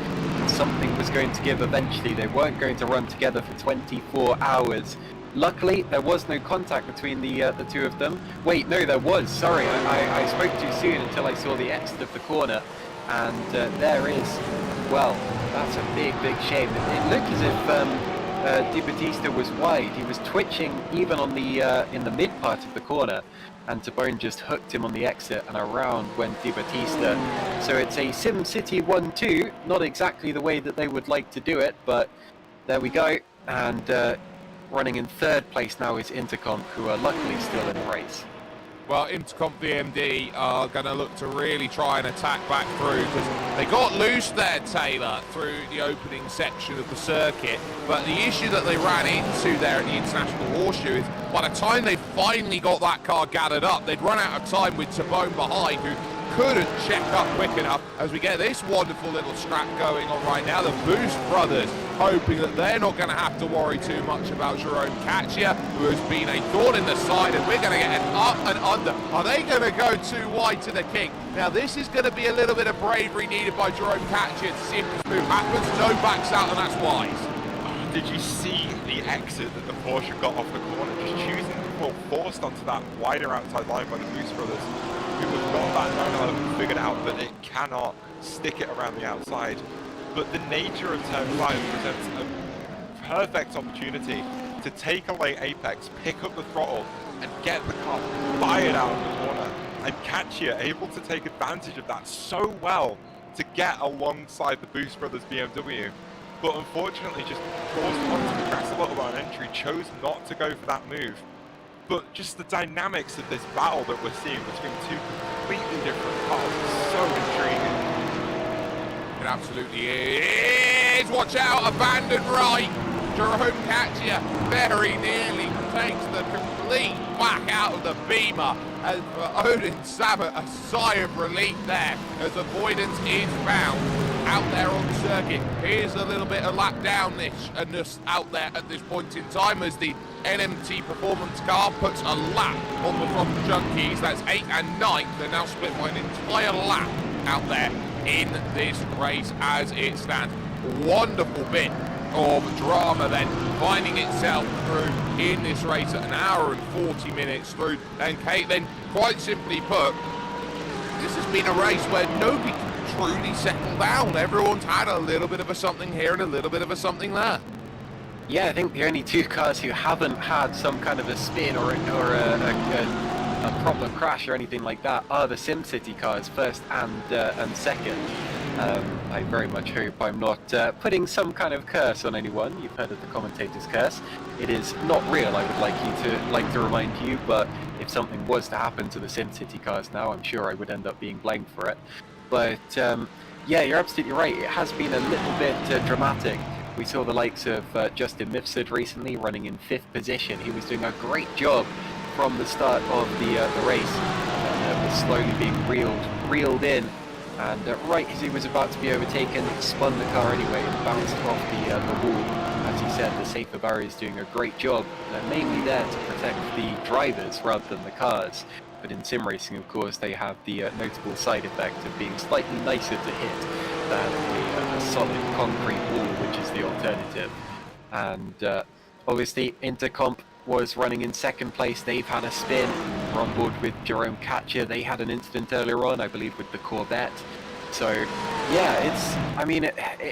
Something was going to give eventually. They weren't going to run together for 24 hours. Luckily, there was no contact between the two of them. Wait, no, there was. Sorry, I spoke too soon until I saw the exit of the corner, and there is. Well, that's a big shame. It looked as if Di Battista was wide. He was twitching even on the in the mid part of the corner, and Tabone just hooked him on the exit, and around went Di Battista. So it's a SimCity 1-2, not exactly the way that they would like to do it, but there we go. And running in third place now is Intercomp, who are luckily still in the race. Well, Intercomp VMD are going to look to really try and attack back through, because they got loose there, Taylor, through the opening section of the circuit. But the issue that they ran into there at the International Horseshoe is by the time they finally got that car gathered up, they'd run out of time with Tabone behind, who couldn't check up quick enough, as we get this wonderful little scrap going on right now. The Boost brothers hoping that they're not going to have to worry too much about Jerome Caccia, who has been a thorn in the side, and we're going to get an up and under. Are they going to go too wide to the king? Now this is going to be a little bit of bravery needed by Jerome Caccia to see if this move happens. No backs out, and that's wise. Did you see the exit that the Porsche got off the corner? Just choosing to pull forced onto that wider outside line by the Boost brothers, who have got that 911 figured out that it cannot stick it around the outside. But the nature of turn 5 presents a perfect opportunity to take a late apex, pick up the throttle, and get the car fired out of the corner. And Caccia able to take advantage of that so well to get alongside the Boost brothers BMW. But unfortunately just forced onto the grass a little on entry, chose not to go for that move. But just the dynamics of this battle that we're seeing between two completely different cars is so intriguing. It absolutely is. Watch out, abandoned right. Jerome Caccia very nearly takes the complete whack out of the Beamer. And for Odin Sabat, a sigh of relief there as avoidance is found out there on the circuit. Here's a little bit of lap downness out there at this point in time, as the NMT performance car puts a lap on the front junkies. That's 8th and 9th. They're now split by an entire lap out there in this race as it stands. Wonderful bit of drama then finding itself through in this race at 1 hour and 40 minutes through. And Kate, then quite simply put, this has been a race where nobody can truly settle down. Everyone's had a little bit of a something here and a little bit of a something there. Yeah, I think the only two cars who haven't had some kind of a spin or a proper crash or anything like that are the SimCity cars, first and second. I very much hope I'm not putting some kind of curse on anyone. You've heard of the commentator's curse. It is not real, I would like to remind you, but if something was to happen to the SimCity cars now, I'm sure I would end up being blamed for it. But yeah, you're absolutely right. It has been a little bit dramatic. We saw the likes of Justin Mifsud recently running in 5th position. He was doing a great job from the start of the race, and was slowly being reeled in. And right as he was about to be overtaken, spun the car anyway and bounced off the wall. As he said, the safer barrier is doing a great job. They're mainly there to protect the drivers rather than the cars. But in sim racing, of course, they have the notable side effect of being slightly nicer to hit than a solid concrete wall, which is the alternative. And obviously, Intercomp was running in 2nd place. They've had a spin. We're on board with Jerome Caccia. They had an incident earlier on, I believe, with the Corvette. So, yeah,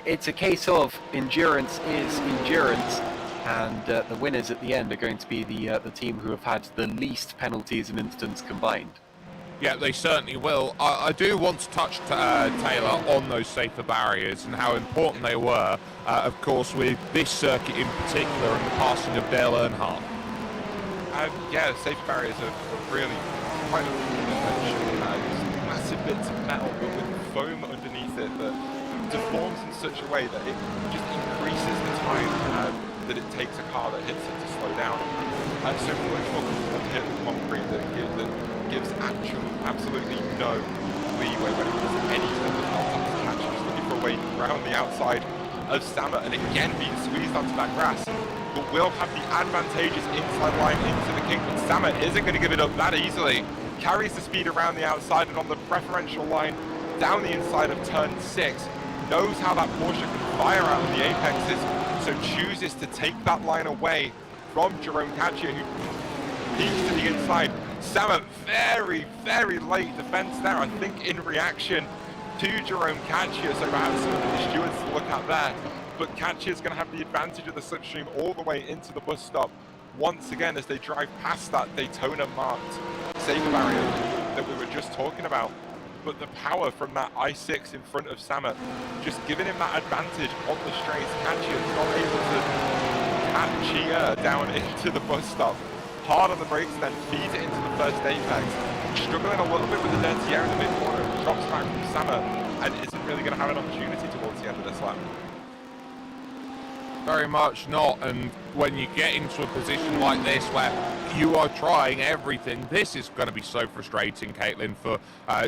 it's a case of endurance is endurance. And the winners at the end are going to be the team who have had the least penalties and incidents combined. Yeah, they certainly will. I do want to touch, Taylor, on those safer barriers and how important they were, of course, with this circuit in particular and the passing of Dale Earnhardt. Yeah, safer barriers are really quite a massive bits of metal, but with foam underneath it that deforms in such a way that it just increases the time that it takes a car that hits it to slow down. So much more comfortable to hit the concrete that gives absolutely no leeway when it comes to any type of contact catch. Just looking for a way around the outside of Samet, and again being squeezed onto that grass. But will have the advantageous inside line into the king, but Samet isn't going to give it up that easily. Carries the speed around the outside and on the preferential line down the inside of turn 6. Knows how that Porsche can fire out of the apexes, so chooses to take that line away from Jerome Katcher, who peeks to the inside. Sammer, very, very late defense there, I think in reaction to Jerome Katcher, so perhaps some of the stewards to look at there. But Katcher's going to have the advantage of the slipstream all the way into the bus stop once again as they drive past that Daytona marked safety barrier that we were just talking about. But the power from that I6 in front of Sammer, just giving him that advantage on the straights. Katcher's not able to catch down into the bus stop. Hard on the brakes, then feeds it into the first apex. Struggling a little bit with the dirty air in the mid-corner, drops back from Sammer, and isn't really going to have an opportunity towards the end of this lap. Very much not, and when you get into a position like this where you are trying everything, this is going to be so frustrating, Caitlin, for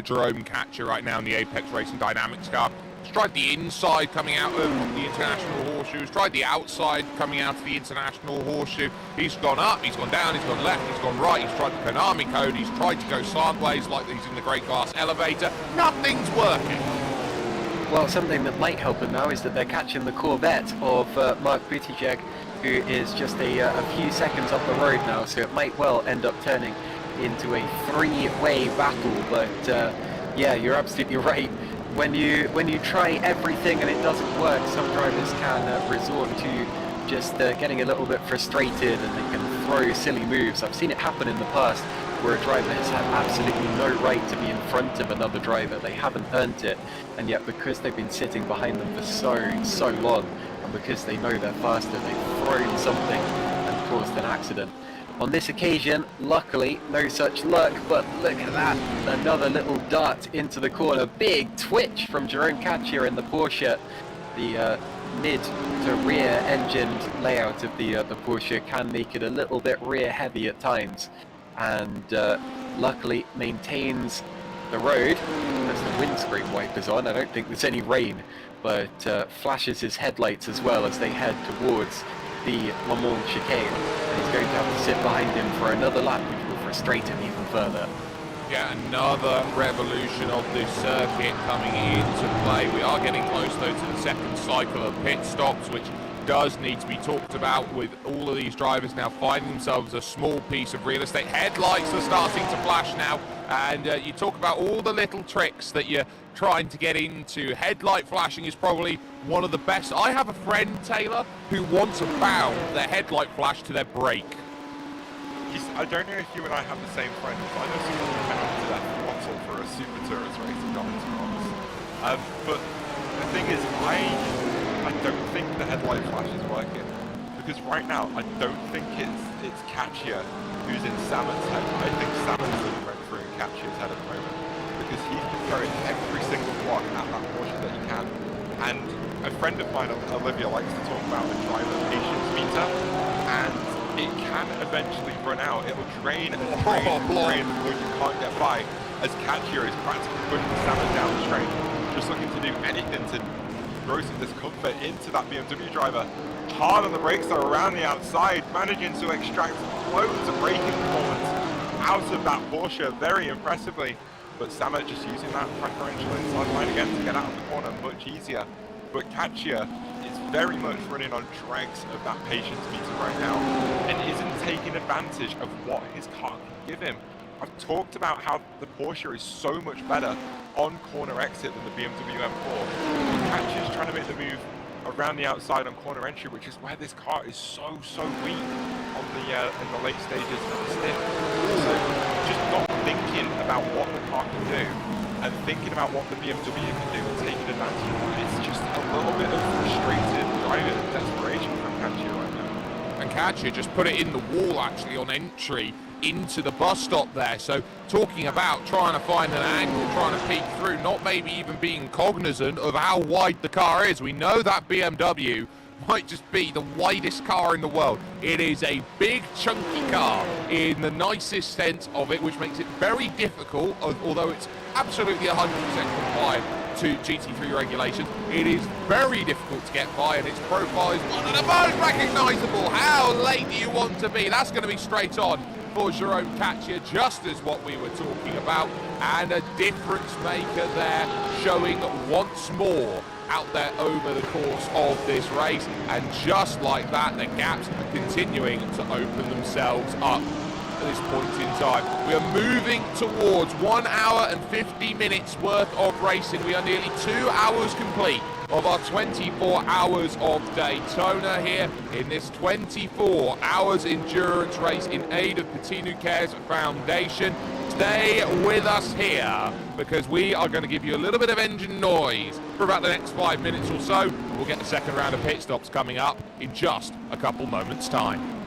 Jerome Katcher right now in the Apex Racing Dynamics car. He's tried the inside coming out of the International Horseshoe, he's tried the outside coming out of the International Horseshoe. He's gone up, he's gone down, he's gone left, he's gone right, he's tried the Konami code, he's tried to go sideways like he's in the Great Glass Elevator. Nothing's working. Well, something that might help them now is that they're catching the Corvette of Mark Buttigieg, who is just a few seconds off the road now, so it might well end up turning into a three-way battle. But yeah, you're absolutely right. When you try everything and it doesn't work, some drivers can resort to just getting a little bit frustrated, and they can throw silly moves. I've seen it happen in the past where a driver has had absolutely no right to be in front of another driver. They haven't earned it, and yet because they've been sitting behind them for so long, and because they know they're faster, they've thrown something and caused an accident. On this occasion, luckily, no such luck, but look at that, another little dart into the corner. Big twitch from Jerome Katcher in the Porsche. The mid to rear engined layout of the Porsche can make it a little bit rear heavy at times, and luckily maintains the road. There's the windscreen wipers on. I don't think there's any rain, but flashes his headlights as well as they head towards the Le Mans chicane, and he's going to have to sit behind him for another lap, which will frustrate him even further. Yeah, another revolution of this circuit coming into play. We are getting close though to the second cycle of pit stops, which does need to be talked about, with all of these drivers now finding themselves a small piece of real estate. Headlights are starting to flash now, and you talk about all the little tricks that you're trying to get into. Headlight flashing is probably one of the best. I have a friend, Taylor, who once bound their headlight flash to their brake. I don't know if you and I have the same friend, but I know someone who went up to that throttle for a Super Tourist race and got into problems. But the thing is, I don't think the headlight flash is working, because right now I don't think it's Katcher who's in Sammer's head. I think Sammer's really went through Katcher's head at the moment, because he's been throwing every single block at that Porsche that he can. And a friend of mine, Olivia, likes to talk about the driver patience meter, and it can eventually run out. It'll drain and drain and drain before you can't get by, as Katcher is practically pushing Sammer down the straight, just looking to do anything to throw some discomfort into that BMW driver. Hard on the brakes though, around the outside, managing to extract loads of braking performance out of that Porsche very impressively. But Sammer just using that preferential inside line again to get out of the corner much easier. But Katcher is very much running on dregs of that patience meter right now, and isn't taking advantage of what his car can give him. I've talked about how the Porsche is so much better on corner exit than the BMW M4. Katcher's trying to make the move around the outside on corner entry, which is where this car is so weak on the in the late stages of the stint. So just not thinking about what the car can do, and thinking about what the BMW can do, and taking advantage of that. It's just a little bit of frustrated driving and desperation from Katcher right now. And Katcher just put it in the wall actually on entry into the bus stop there. So talking about trying to find an angle, trying to peek through, not maybe even being cognizant of how wide the car is. We know that BMW might just be the widest car in the world. It is a big chunky car in the nicest sense of it, which makes it very difficult, although it's absolutely 100% compliant to GT3 regulations. It is very difficult to get by, and its profile is one of the most recognisable. How late do you want to be? That's going to be straight on. for Jerome Katcher, just as what we were talking about, and a difference maker there, showing once more out there over the course of this race. And just like that, the gaps are continuing to open themselves up at this point in time. We are moving towards 1 hour and 50 minutes worth of racing. We are nearly 2 hours complete of our 24 hours of Daytona here in this 24 hours endurance race in aid of Puttinu Cares Foundation. Stay with us here because we are going to give you a little bit of engine noise for about the next 5 minutes or so. We'll get the second round of pit stops coming up in just a couple moments' time.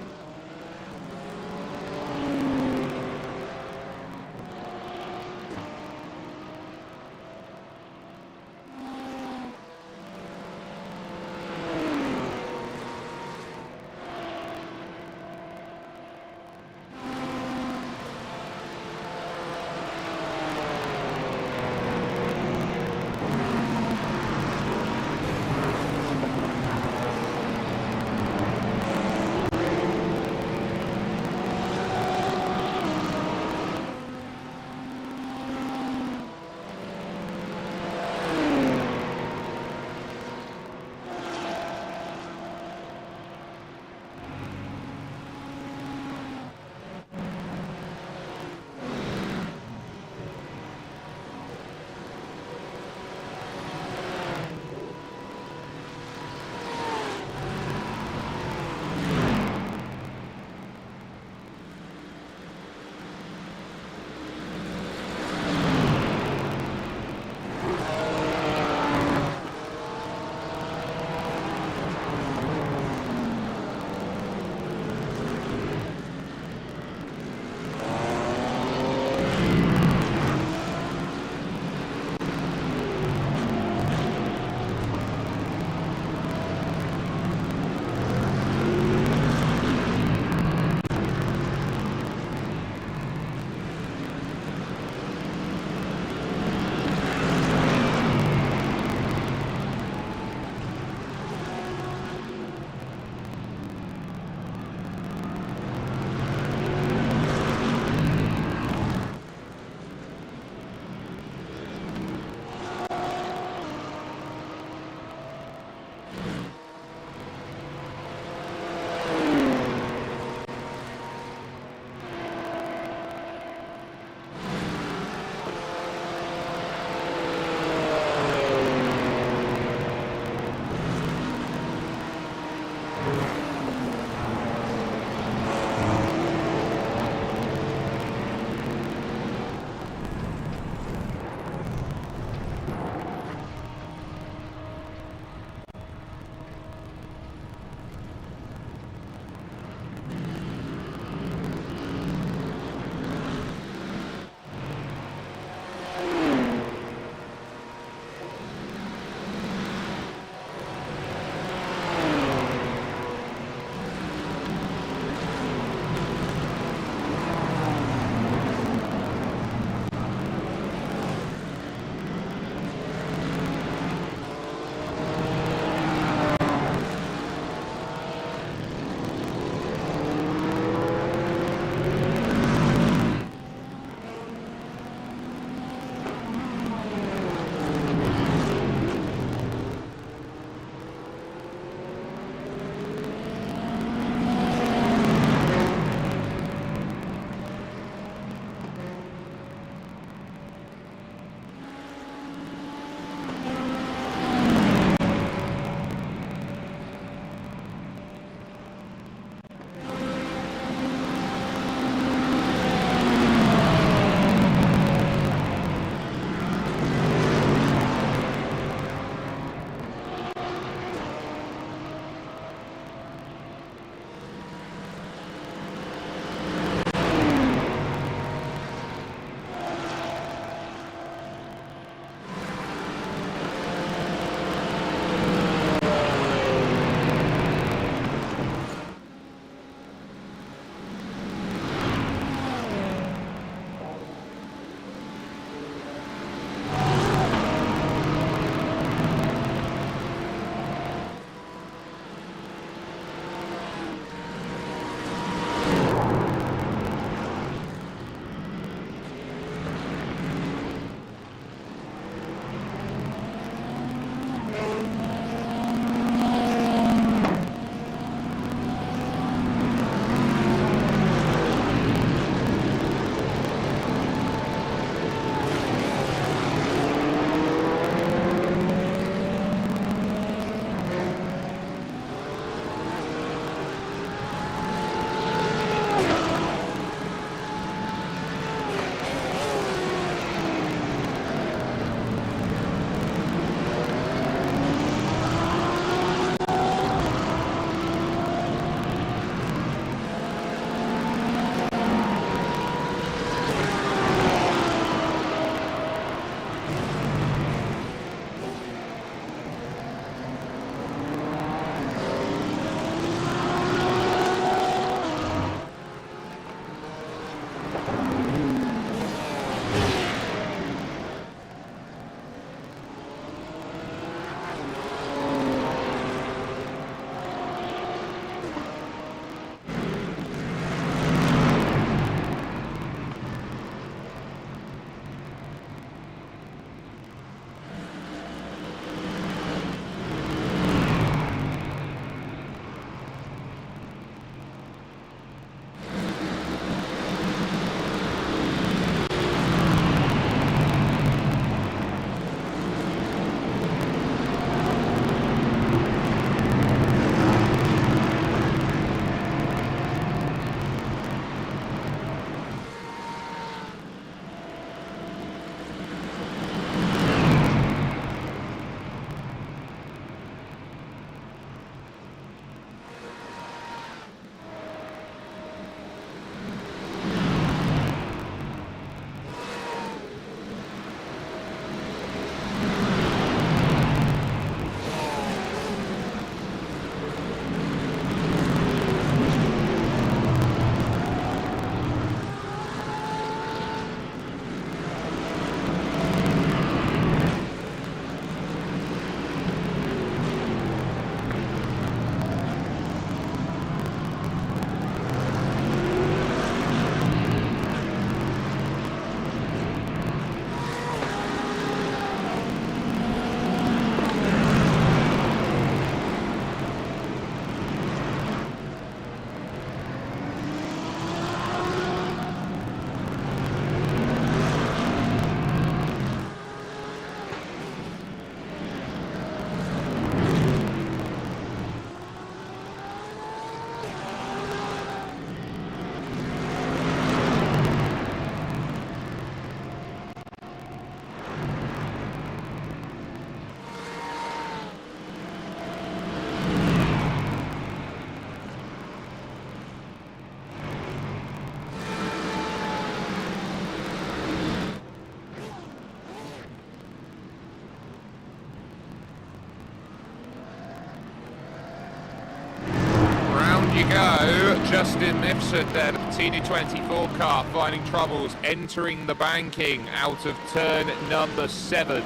you go. Justin Mifsud there, the Puttinu 24 car, finding troubles, entering the banking out of turn number 7.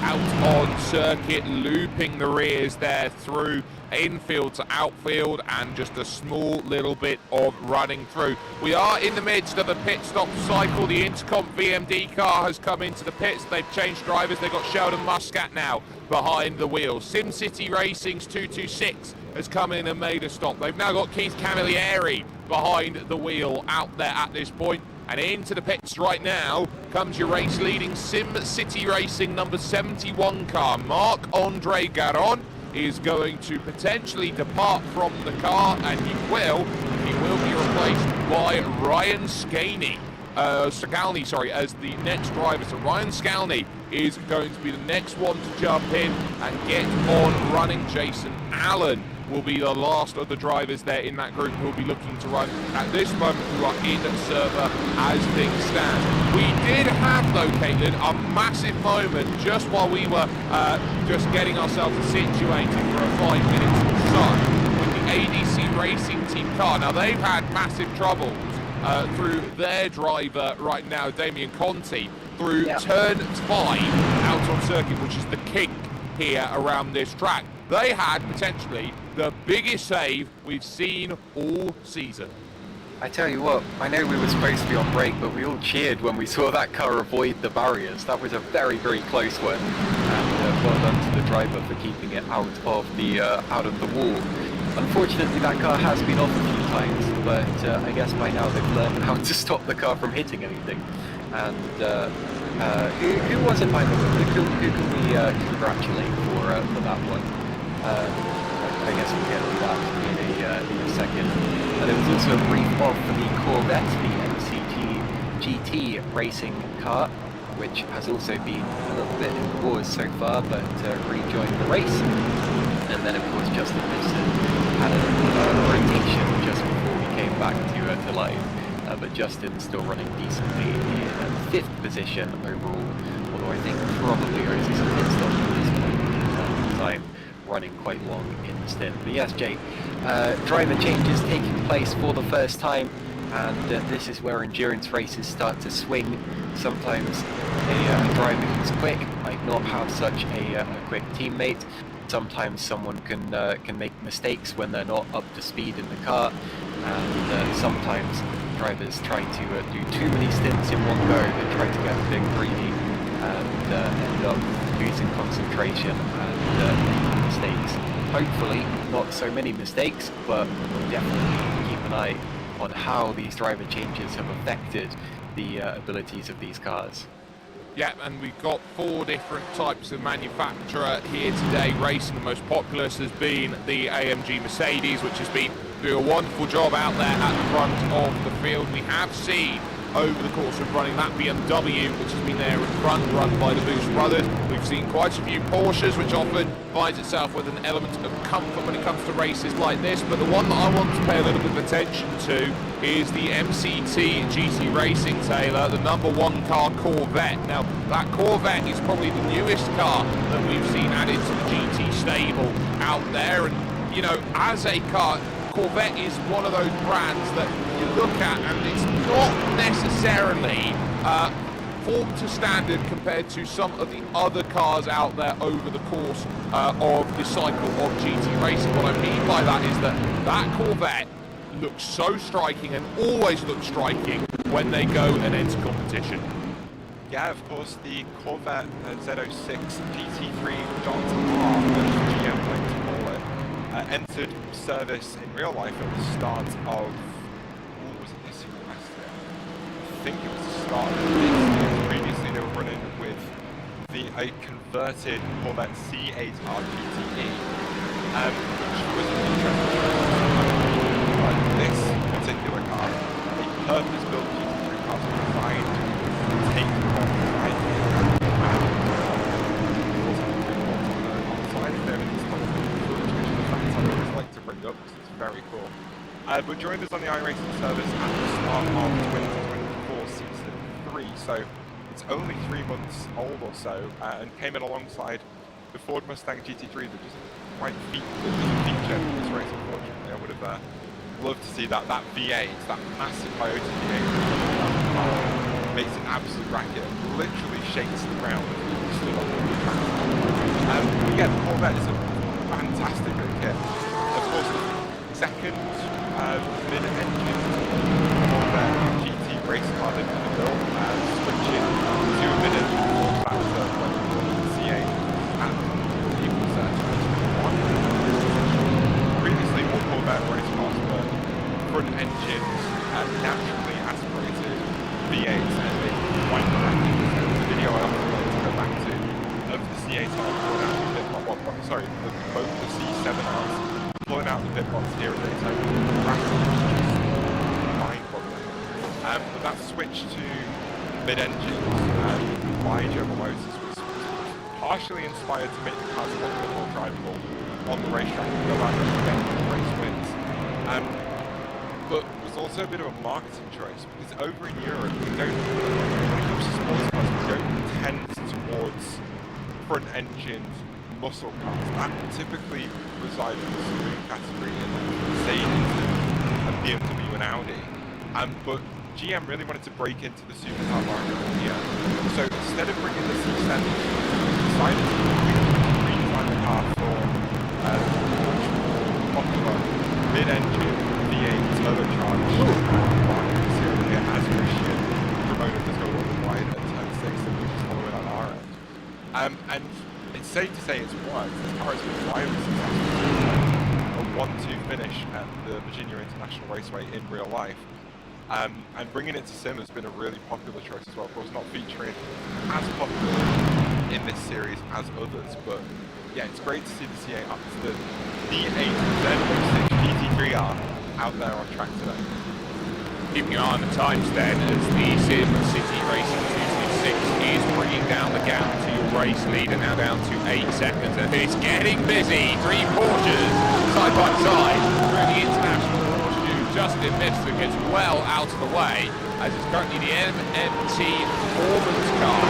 Out on circuit, looping the rears there through infield to outfield, and just a small little bit of running through. We are in the midst of a pit stop cycle. The Intercom VMD car has come into the pits. They've changed drivers. They've got Sheldon Muscat now behind the wheel. SimCity Racing's 226 has come in and made a stop. They've now got Keith Camilleri behind the wheel out there at this point. And into the pits right now comes your race leading SimCity Racing number 71 car. Marc-Andre Garon is going to potentially depart from the car, and he will be replaced by Ryan Scalny, as the next driver. So Ryan Scalny is going to be the next one to jump in and get on running. Jason Allen will be the last of the drivers there in that group who will be looking to run at this moment, who are in server as things stand. We did have, though, Caitlin, a massive moment just while we were just getting ourselves situated for a 5 minutes or so with the ADC Racing Team car. Now, they've had massive troubles through their driver right now, Damien Conti, through turn 5 out on circuit, which is the kink here around this track. They had potentially the biggest save we've seen all season. I tell you what, I know we were supposed to be on break, but we all cheered when we saw that car avoid the barriers. That was a very, very close one, and well done to the driver for keeping it out of the wall. Unfortunately, that car has been off a few times, but I guess by now they've learned how to stop the car from hitting anything. And who was it, by the way? Who can we congratulate for that one? I guess we'll get to that in a second. There was also a brief off for the Corvette, the MCG GT racing car, which has also been a little bit in pause so far, but rejoined the race. And then, of course, Justin Mifsud had a rotation just before we came back to the line. But Justin's still running decently in 5th position overall, although I think probably owes us a pit stop at this point in time, running quite long in the stint. But yes, Jake, driver changes taking place for the first time, and this is where endurance races start to swing. Sometimes a driver who's quick might not have such a quick teammate. Sometimes someone can make mistakes when they're not up to speed in the car, and sometimes drivers try to do too many stints in one go. They try to get a bit greedy and end up losing concentration and making mistakes. Hopefully not so many mistakes, but we'll definitely keep an eye on how these driver changes have affected the abilities of these cars. Yeah, and we've got 4 different types of manufacturer here today racing. The most populous has been the AMG Mercedes, which has been doing a wonderful job out there at the front of the field. We have seen over the course of running that BMW, which has been there in front, run by the Boost brothers. We've seen quite a few Porsches, which often finds itself with an element of comfort when it comes to races like this. But the one that I want to pay a little bit of attention to is the MCT GT Racing, Taylor, the number 1 car, Corvette. Now, that Corvette is probably the newest car that we've seen added to the GT stable out there. And, you know, as a car, Corvette is one of those brands that you look at and it's not necessarily formed to standard compared to some of the other cars out there over the course of the cycle of GT racing. What I mean by that is that Corvette looks so striking and always looks striking when they go and enter competition. Yeah, of course, the Corvette Z06 GT3.R, as GM like to call it, entered service in real life at the start of, was it this year or last year? I think it was the start of this year. Previously they were running with a converted Corvette C8R GTE, which was an interesting choice. But this particular car, a purpose-built GT3 car designed to take on the right here, and also on the side there in this top I always like to bring up because it's very cool. But joined us on the iRacing service at the start of 2024 Season 3, so it's only 3 months old or so, and came in alongside the Ford Mustang GT3 that just quite doesn't feature in this race, unfortunately. I would have love to see that V8, that massive Toyota V8, makes an absolute racket, literally shakes the ground. Again, the Corvette is a fantastic little kit. Of course, the second mid-engine Corvette GT race car that they built, switching to a mid-engine Corvette when the C8 and it was 2021. Previously, all Corvette race cars were front-engine, naturally aspirated V8s, and they quite correctly. The video I often like to go back to of the C8 pulling out the pit box, both the C7Rs pulling out the pit box here at Daytona. Mind-boggling. But that switch to mid-engine by General Motors was partially inspired to make the cars a little bit more drivable on the racetrack and go out and get more race wins. But was also a bit of a marketing choice because over in Europe, we don't, when it comes to sports cars, we don't tend towards front-engined muscle cars. That typically resides in the saloon category in Mercedes and BMW and Audi. But GM really wanted to break into the supercar market here. So instead of bringing the C7, they decided to redesign the car for popular mid-engine V8 turbocharged market series as Christian promoted this go wide at turn 6 and we're just following on our end. And it's safe to say it's worked. This car has been wildly successful. A 1-2 finish at the Virginia International Raceway in real life. And bringing it to sim has been a really popular choice as well. Of course, not featuring as popular in this series as others, but yeah, it's great to see the C8 up to the D8 Z06 GT3R out there on track today. Keeping an eye on the times then, as the Sim City Racing 226 is bringing down the gap to your race leader, now down to 8 seconds, and it's getting busy. 3 Porsches side by side through the international horseshoe. Justin Mifsud gets well out of the way, as it's currently the MMT performance car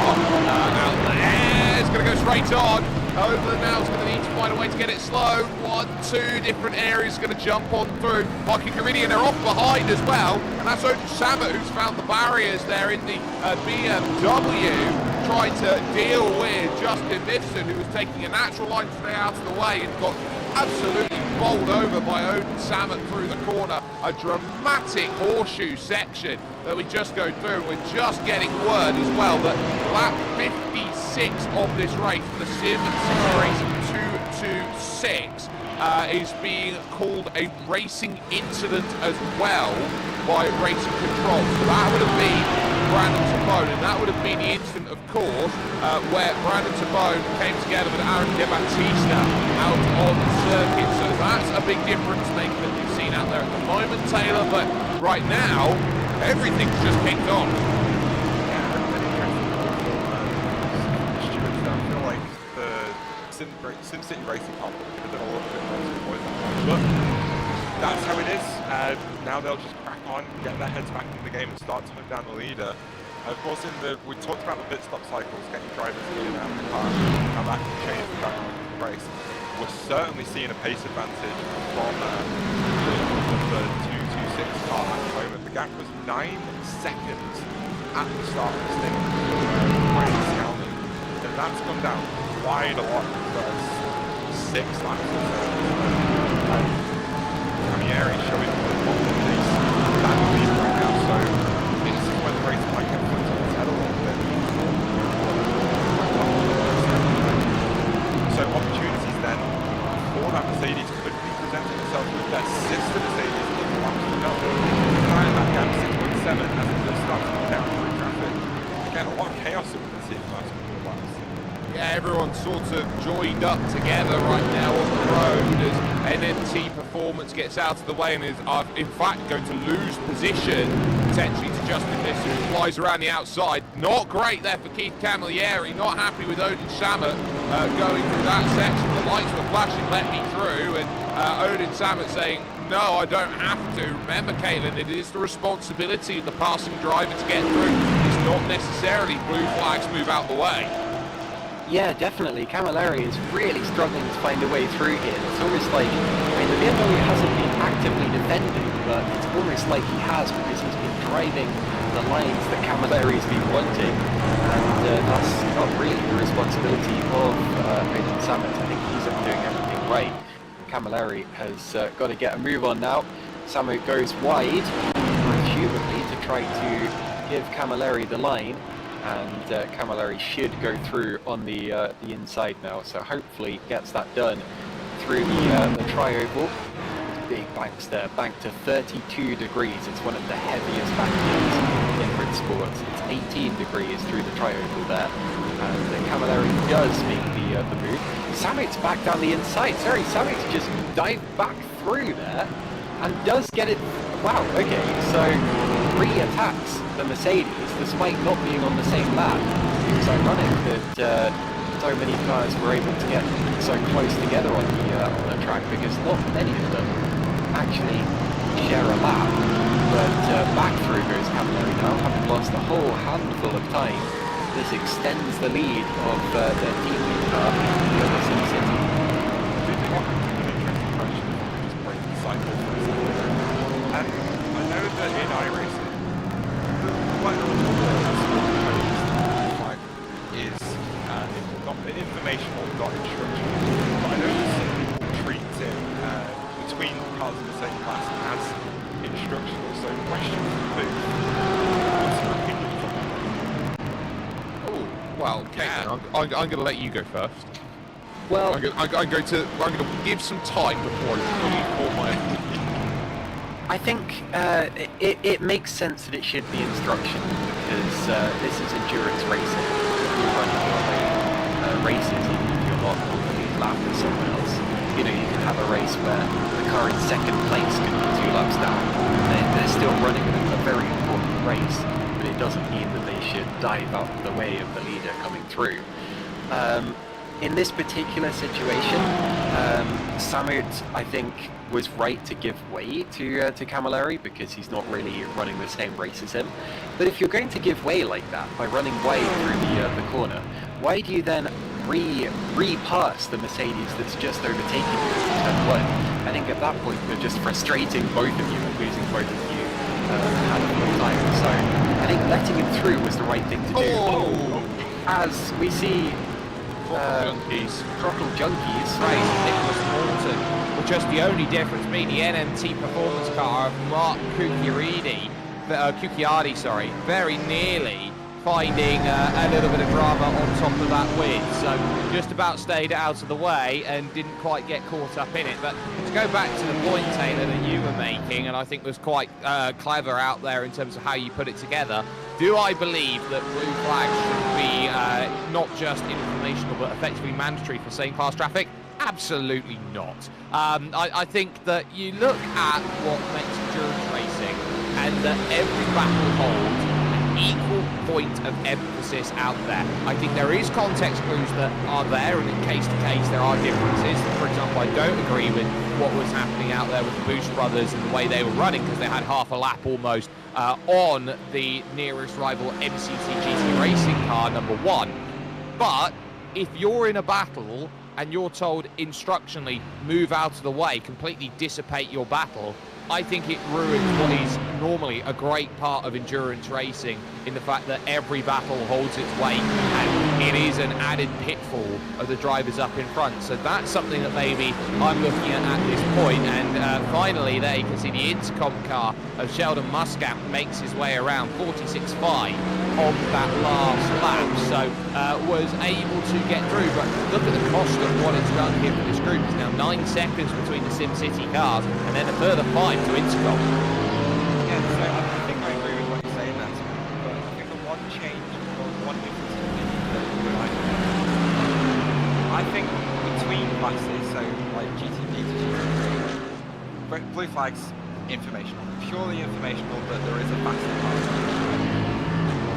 out there. It's going to go straight on. Over now, it's going to need to find a way to get it slow. 1-2 different areas going to jump on through. Mikey Caridian, they're off behind as well. And that's Odin Samet who's found the barriers there in the BMW, trying to deal with Justin Mifsud, who was taking a natural line to stay out of the way and got absolutely bowled over by Odin Samet through the corner. A dramatic horseshoe section that we just go through. We're just getting word as well that lap 56 of this race, the Sim City Racing 226, is being called a racing incident as well by Racing Control. So that would have been Brandon Tabone, and that would have been the incident, of course, where Brandon Tabone came together with Aaron De Battista out on the circuit. So that's a big difference maker that we've seen out there at the moment, Taylor. But right now, everything's just kicked on. SimCity Racing Car could have done a little bit more to avoid that one, but that's how it is. Now they'll just crack on, get their heads back in the game and start to hunt down the leader. Of course, we talked about the pit stop cycles, getting drivers in and out of the car, how that can change the dynamic of the race. We're certainly seeing a pace advantage from the 226 car at the moment. The gap was 9 seconds at the start of this thing, and that's come down quite a lot in the first 6 laps or so. Camieri showing the bottom pace that lead right now, so this is when the race might get flipped on its head a little bit. So opportunities then for that Mercedes could be presenting themselves with their sister Mercedes in the laps to go. Trying that gap 6.7 as it does start to come down through traffic. Again, a lot of chaos that we can see in the last couple of laps. Yeah, everyone's sort of joined up together right now on the road as NMT Performance gets out of the way and is, in fact, going to lose position potentially to Justin Mifsud, who flies around the outside. Not great there for Keith Camilleri, not happy with Odin Samet going through that section. The lights were flashing, let me through, and Odin Samet saying, no, I don't have to. Remember, Caitlin, it is the responsibility of the passing driver to get through. It's not necessarily blue flags move out the way. Yeah, definitely. Camilleri is really struggling to find a way through here. It's almost like, I mean, the BMW hasn't been actively defending, but looks like he has, because he's been driving the lines that Camilleri's been wanting, and that's not really the responsibility of Nathan Samet. I think he's doing everything right. Camilleri has got to get a move on now. Samet goes wide, presumably to try to give Camilleri the line, and Camilleri should go through on the inside now, so hopefully gets that done through the tri-oval. Big banks there, banked to 32 degrees. It's one of the heaviest bankings in Grid Sports. It's 18 degrees through the tri-oval there, and Camilleri does make the move. Samet's back down the inside. Sorry, Samet's just dived back through there and does get it. Wow, okay, so re-attacks the Mercedes despite not being on the same lap. It was ironic that so many cars were able to get so close together on the track, because not many of them actually share a lap. But back through goes Camilleri now, having lost a whole handful of time. This extends the lead of their teammate car, the other SimCity. I know that in iRacing, one of the is not informational, not instructional. But I know that some people treat it between cars in the same class as instructional. So, question for you: what's your opinion on that? Oh, well, Caitlin, I'm going to let you go first. Well, I'm going to give some time before I fully form my opinion. I think it makes sense that it should be instructional, because this is endurance racing. You're running races even if you're not on the lead lap with someone else. You know, you can have a race where the car in second place could be 2 laps down. They're still running a very important race, but it doesn't mean that they should dive out of the way of the leader coming through. In this particular situation, Samet, I think, was right to give way to Camilleri, because he's not really running the same race as him. But if you're going to give way like that by running wide through the corner, why do you then re-pass the Mercedes that's just overtaking you in turn 1? I think at that point you're just frustrating both of you and losing both of you a handful of time. So I think letting him through was the right thing to do. As we see Throttle Junkies. Right, Nicholas Morton, with just the only difference being the NMT performance car of Mark Cucchiardi, very nearly finding a little bit of drama on top of that win. So just about stayed out of the way and didn't quite get caught up in it. But to go back to the point, Taylor, that you were making, and I think was quite clever out there in terms of how you put it together, do I believe that blue flags should be not just informational but effectively mandatory for same-class traffic? Absolutely not. I think that you look at what makes endurance racing, and that every battle holds an equal point of emphasis out there. I think there is context clues that are there, and in case to case there are differences. For example, I don't agree with what was happening out there with the Bush brothers and the way they were running, because they had half a lap almost on the nearest rival MCT GT Racing car number 1. But if you're in a battle and you're told instructionally move out of the way, completely dissipate your battle, I think it ruins what is normally a great part of endurance racing, in the fact that every battle holds its weight, and it is an added pitfall of the drivers up in front. So that's something that maybe I'm looking at this point. And finally there you can see the intercom car of Sheldon Muscat makes his way around 46.5 on that last lap, so was able to get through. But look at the cost of what it's done here for this group. It's now 9 seconds between the SimCity cars, and then a further 5 to intercom. Yeah, so I think I agree with what you're saying there, but I think the one change, or one difference I think between classes, so like GTP to GT3, blue flags informational, purely informational, but there is a faster class.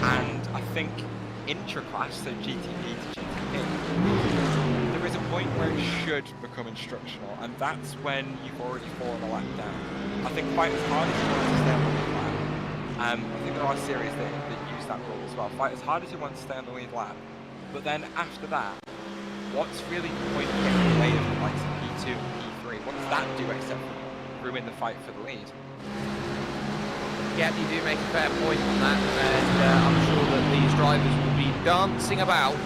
And I think intra-class, so GTP to GTP, there is a point where it should become instructional, and that's when you've already fallen a lap down. I think fight as hard as you want to stay on the lead lap. I think there are series that use that rule as well. Fight as hard as you want to stay on the lead lap, but then after that, what's really the point of getting away of the likes of P2 and P3? What does that do except for ruin the fight for the lead? Yeah, you do make a fair point on that, and I'm sure that these drivers will be dancing about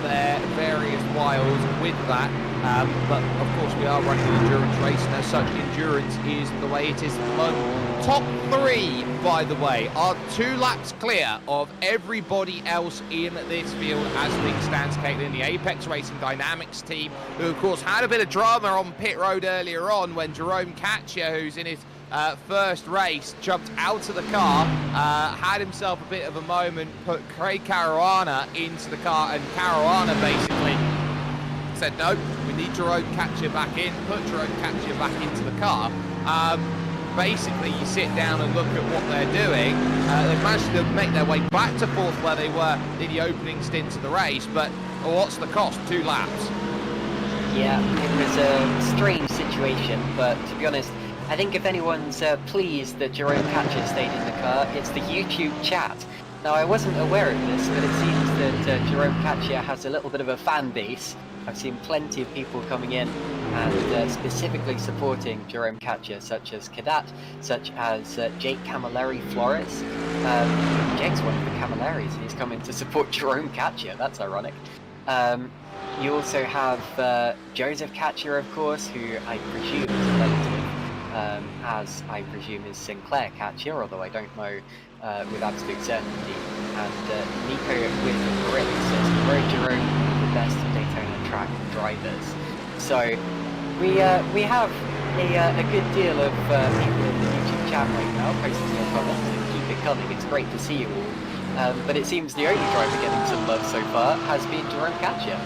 their various wiles with that. But of course, we are running an endurance race, and as such, endurance is the way it is at the moment. Top 3, by the way, are 2 laps clear of everybody else in this field as things stands, Caitlin. The Apex Racing Dynamics team, who of course had a bit of drama on pit road earlier on when Jerome Katcher, who's in his first race, jumped out of the car, had himself a bit of a moment, put Craig Caruana into the car, and Caruana basically said, no, we need Jerome Katcher back in, put Jerome Katcher back into the car. Basically, you sit down and look at what they're doing. They've managed to make their way back to 4th where they were in the opening stint of the race, but what's the cost? 2 laps. Yeah, it was a strange situation, but to be honest, I think if anyone's pleased that Jerome Katcher stayed in the car, it's the YouTube chat. Now, I wasn't aware of this, but it seems that Jerome Katcher has a little bit of a fan base. I've seen plenty of people coming in and specifically supporting Jerome Katcher, such as Cadet, such as Jake Camilleri Flores. Jake's one of the Camillaris, and he's coming to support Jerome Katcher. That's ironic. You also have Joseph Katcher, of course, who I presume is a relative, as I presume is Sinclair Katcher, although I don't know with absolute certainty. And Nico with the Brit says, Road Jerome, the best Daytona track drivers. So we have a good deal of people in the YouTube chat right now posting their comments, and keep it coming. It's great to see you all. But it seems the only driver getting some love so far has been Jerome Katcher.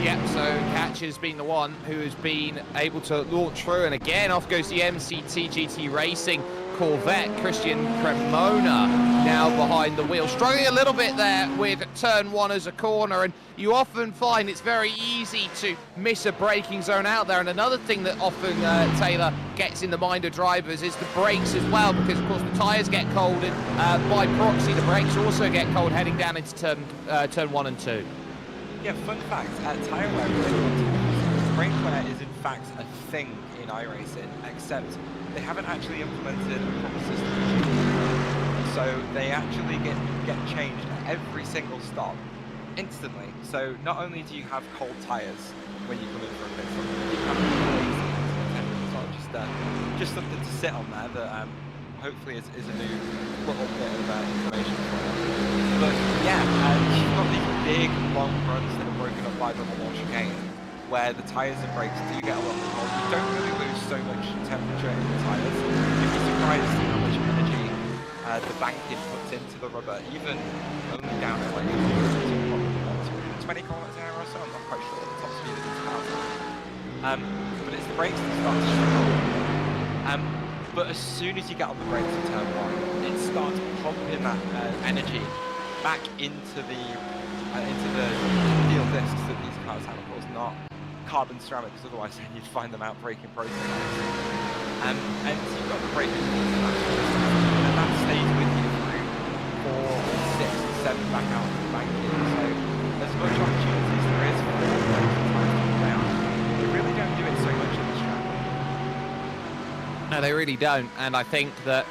Yep, so Katcher's been the one who has been able to launch through, and again off goes the MCT GT Racing Corvette. Christian Cremona now behind the wheel, struggling a little bit there with turn 1 as a corner, and you often find it's very easy to miss a braking zone out there. And another thing that often Taylor gets in the mind of drivers is the brakes as well, because of course the tyres get cold, and by proxy the brakes also get cold heading down into turn 1 and 2. Yeah, fun fact, tyre wear, brake wear is in fact a thing in iRacing, except they haven't actually implemented a proper system. So they actually get changed at every single stop, instantly. So not only do you have cold tyres when you come in for a pit stop, you have as well, just something to sit on there that hopefully is a new little bit of information for them. But yeah, you've got these big long runs that are broken up by the launch chicane, where the tyres and brakes do get a lot more cold. You don't really lose so much temperature in the tyres. You'd be surprised to see how much energy the banking puts into the rubber, even only down at like 220 kilometers an hour or so. I'm not quite sure what the top speed is in pounds. But it's the brakes that start to struggle. But as soon as you get on the brakes in turn 1, it starts pumping that energy back into the steel discs that these cars have, of course, not carbon ceramic, because otherwise then you'd find them out braking process. And you've got the braking and that stays with you through 4, 6, 7 back out of the banking. So as much opportunity as there is for the brakes and tyres to come down, they really don't do it so much in this track. No, they really don't, and I think that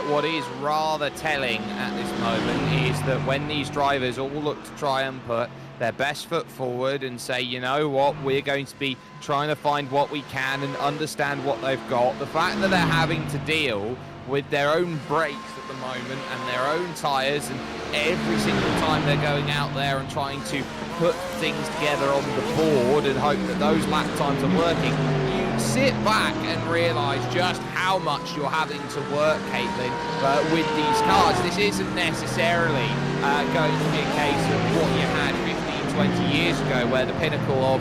what is rather telling at this moment is that when these drivers all look to try and put their best foot forward and say, you know what, we're going to be trying to find what we can and understand what they've got, the fact that they're having to deal with their own brakes at the moment and their own tyres, and every single time they're going out there and trying to put things together on the board and hope that those lap times are working, you sit back and realise just how much you're having to work, Caitlin, with these cars. This isn't necessarily going to be a case of what you had 15, 20 years ago, where the pinnacle of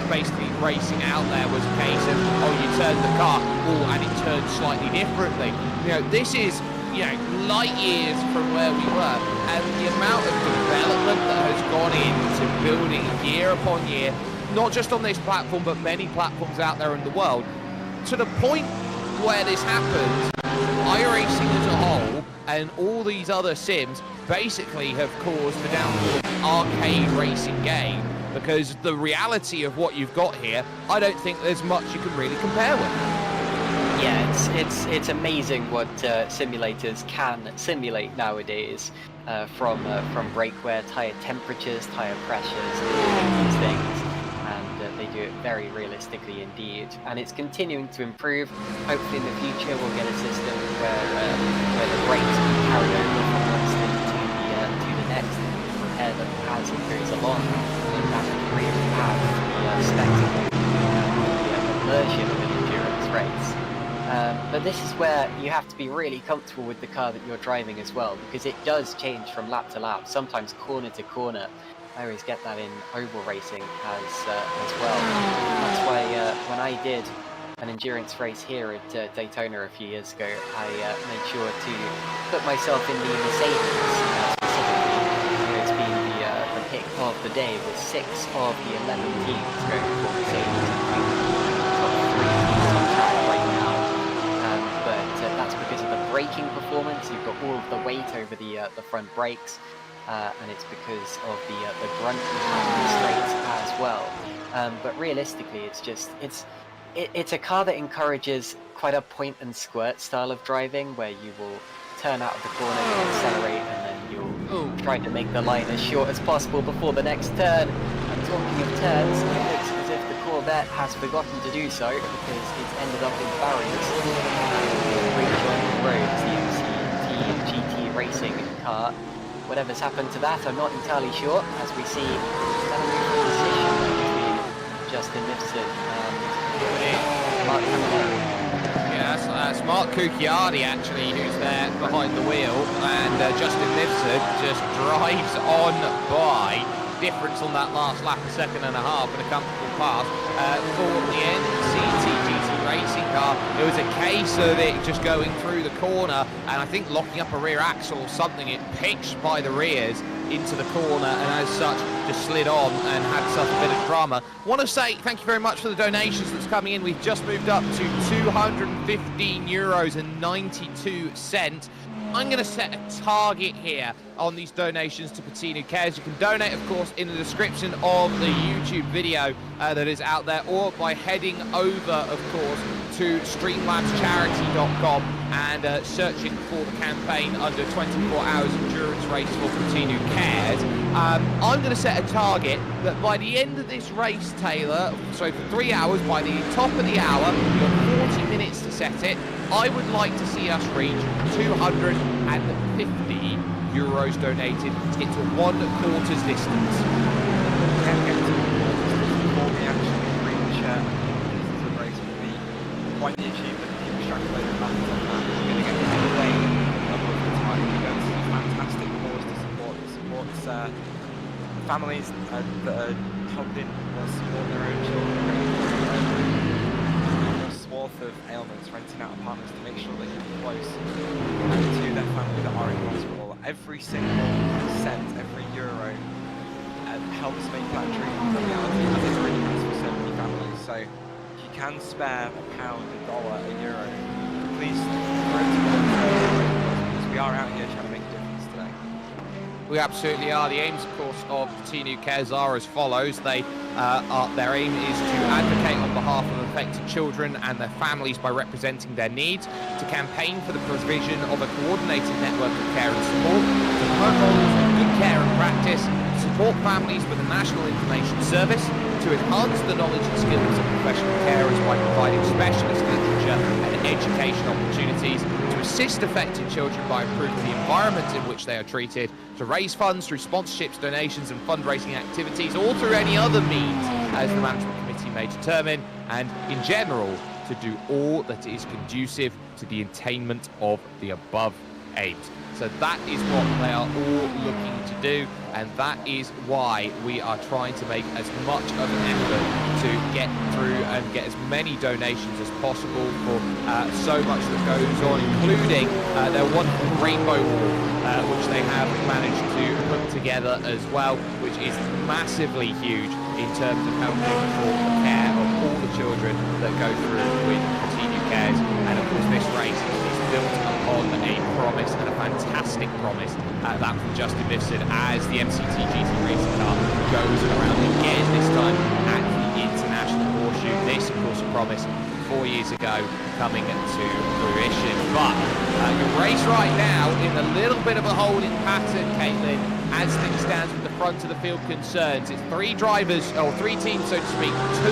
basically racing out there was a case of, oh, you turned the car, oh, and it turned slightly differently. You know, this is, you know, light years from where we were, and the amount of development that has gone into building year upon year, not just on this platform, but many platforms out there in the world, to the point where this happens, iRacing as a whole and all these other sims basically have caused the downfall of arcade racing game, because the reality of what you've got here, I don't think there's much you can really compare with. Yeah, it's amazing what simulators can simulate nowadays, from brake wear, tire temperatures, tire pressures, these things, and they do it very realistically indeed. And it's continuing to improve. Hopefully, in the future, we'll get a system where the brakes can carry over from one stint to the next, and repair them as it goes along. And that would really have the spectacle, the immersion of an endurance race. But this is where you have to be really comfortable with the car that you're driving as well, because it does change from lap to lap, sometimes corner to corner. I always get that in oval racing as well. That's why when I did an endurance race here at Daytona a few years ago, I made sure to put myself in the Mercedes specifically. It's been the pick of the day with 6 of the 11 teams going for Mercedes. Top 3 teams on track right now. That's because of the braking performance. You've got all of the weight over the front brakes, and it's because of the grunt behind the straights as well. But realistically, it's a car that encourages quite a point and squirt style of driving, where you will turn out of the corner, you accelerate, and then you'll try to make the line as short as possible before the next turn. And talking of turns, it looks as if the Corvette has forgotten to do so, because it's ended up in barriers. Rejoining roads, the MCT GT racing car. Whatever's happened to that, I'm not entirely sure, as we see a position between Justin Mifsud and Mark Hamill. Yeah, that's Mark Cucchiardi actually who's there behind the wheel, and Justin Mifsud just drives on by. Difference on that last lap, a second and a half, and a comfortable pass for the NCT GT racing car. It was a case of it just going through the corner, and I think locking up a rear axle or something. It pitched by the rears into the corner, and as such just slid on and had such a bit of drama. I want to say thank you very much for the donations that's coming in. We've just moved up to €215.92. I'm going to set a target here on these donations to Puttinu Cares. You can donate, of course, in the description of the YouTube video that is out there, or by heading over, of course, to streamlabscharity.com and searching for the campaign under 24 hours endurance race for Puttinu Cares. I'm going to set a target that by the end of this race, Taylor, so for 3 hours, by the top of the hour, you've got 40 minutes to set it. I would like to see us reach €250 donated to get to 1/4 distance. Can get to before we actually reach the race will be quite the achievement. Keep extrapolating back on that. We're going to get away a number of the time. We're going to see fantastic cause to support families that are helping support their own children. Swath of ailments, renting out apartments to make sure they keep close to their family that are in hospital. Every single cent, every euro helps make that dream a reality, as it already has for so many families. So if you can spare a pound, a dollar, a euro, please throw it to them, because we are out here trying to make a difference today. We absolutely are. The aims, of course, of Puttinu Cares are as follows. Their aim is to advocate on behalf of affected children and their families by representing their needs, to campaign for the provision of a coordinated network of care and support, to promote models of good care and practice, to support families with a national information service, to enhance the knowledge and skills of professional carers by providing specialist literature and education opportunities, to assist affected children by improving the environment in which they are treated, to raise funds through sponsorships, donations and fundraising activities, or through any other means as the management committee may determine, and in general to do all that is conducive to the attainment of the above aims. So that is what they are all looking to do, and that is why we are trying to make as much of an effort to get through and get as many donations as possible for so much that goes on, including their wonderful rainbow wall, which they have managed to put together as well, which is massively huge in terms of helping for the care of all the children that go through with Puttinu Cares. And of course this race is built upon a promise, and a fantastic promise, that from Justin Mifsud, as the MCT GT racing car goes around again, this time at the International Horseshoe. This, of course, a promise 4 years ago coming to fruition. But your race right now in a little bit of a holding pattern, Caitlin, as things stand with the front of the field concerns. It's 3 drivers, or 3 teams, so to speak, 2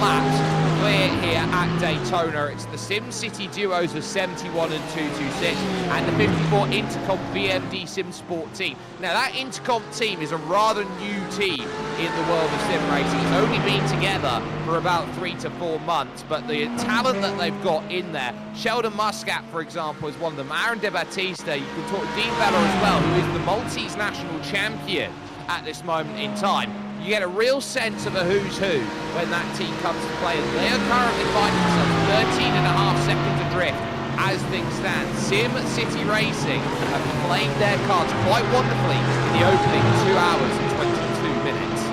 laps clear here at Daytona. It's the SimCity duos of 71 and 226 and the 54 Intercom BMD Sim Sport team. Now that Intercom team is a rather new team in the world of sim racing. It's only been together for about 3 to 4 months, but the talent that they've got in there, Sheldon Muscat, for example, is one of them. Aaron De Battista, you can talk to Dean Bella as well, who is the Maltese national champion at this moment in time. You get a real sense of a who's who when that team comes to play. And they are currently finding themselves 13.5 seconds adrift as things stand. SimCity Racing have played their cards quite wonderfully in the opening 2 hours and 22 minutes.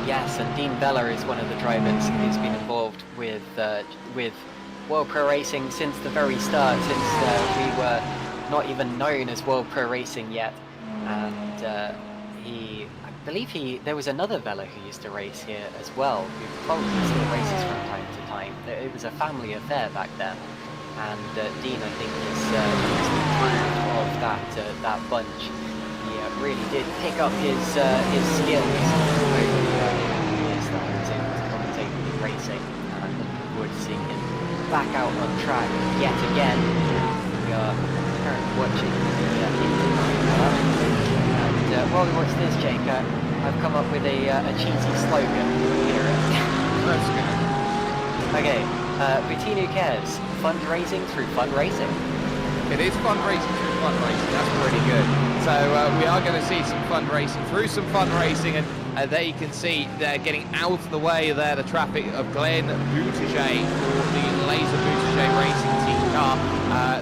Yes, and Dean Bella is one of the drivers who's been involved with World Pro Racing since the very start, since we were not even known as World Pro Racing yet. And I believe there was another Vela who used to race here as well, who probably still races from time to time. It was a family affair back then, and Dean, I think, is the proof of that bunch. He really did pick up his skills over the years that he was able to commentate in racing, and I'm looking forward to seeing him back out on track yet again. We are currently watching the Indy. And while we watch this, Jake, I've come up with a cheesy slogan. Let's go. Okay, Puttinu Cares, fundraising through fundraising. It is fundraising through fundraising, that's pretty good. So we are going to see some fundraising through some fundraising, and there you can see they're getting out of the way there, the traffic of Glenn Buttigieg for the Laser Buttigieg Racing Team car.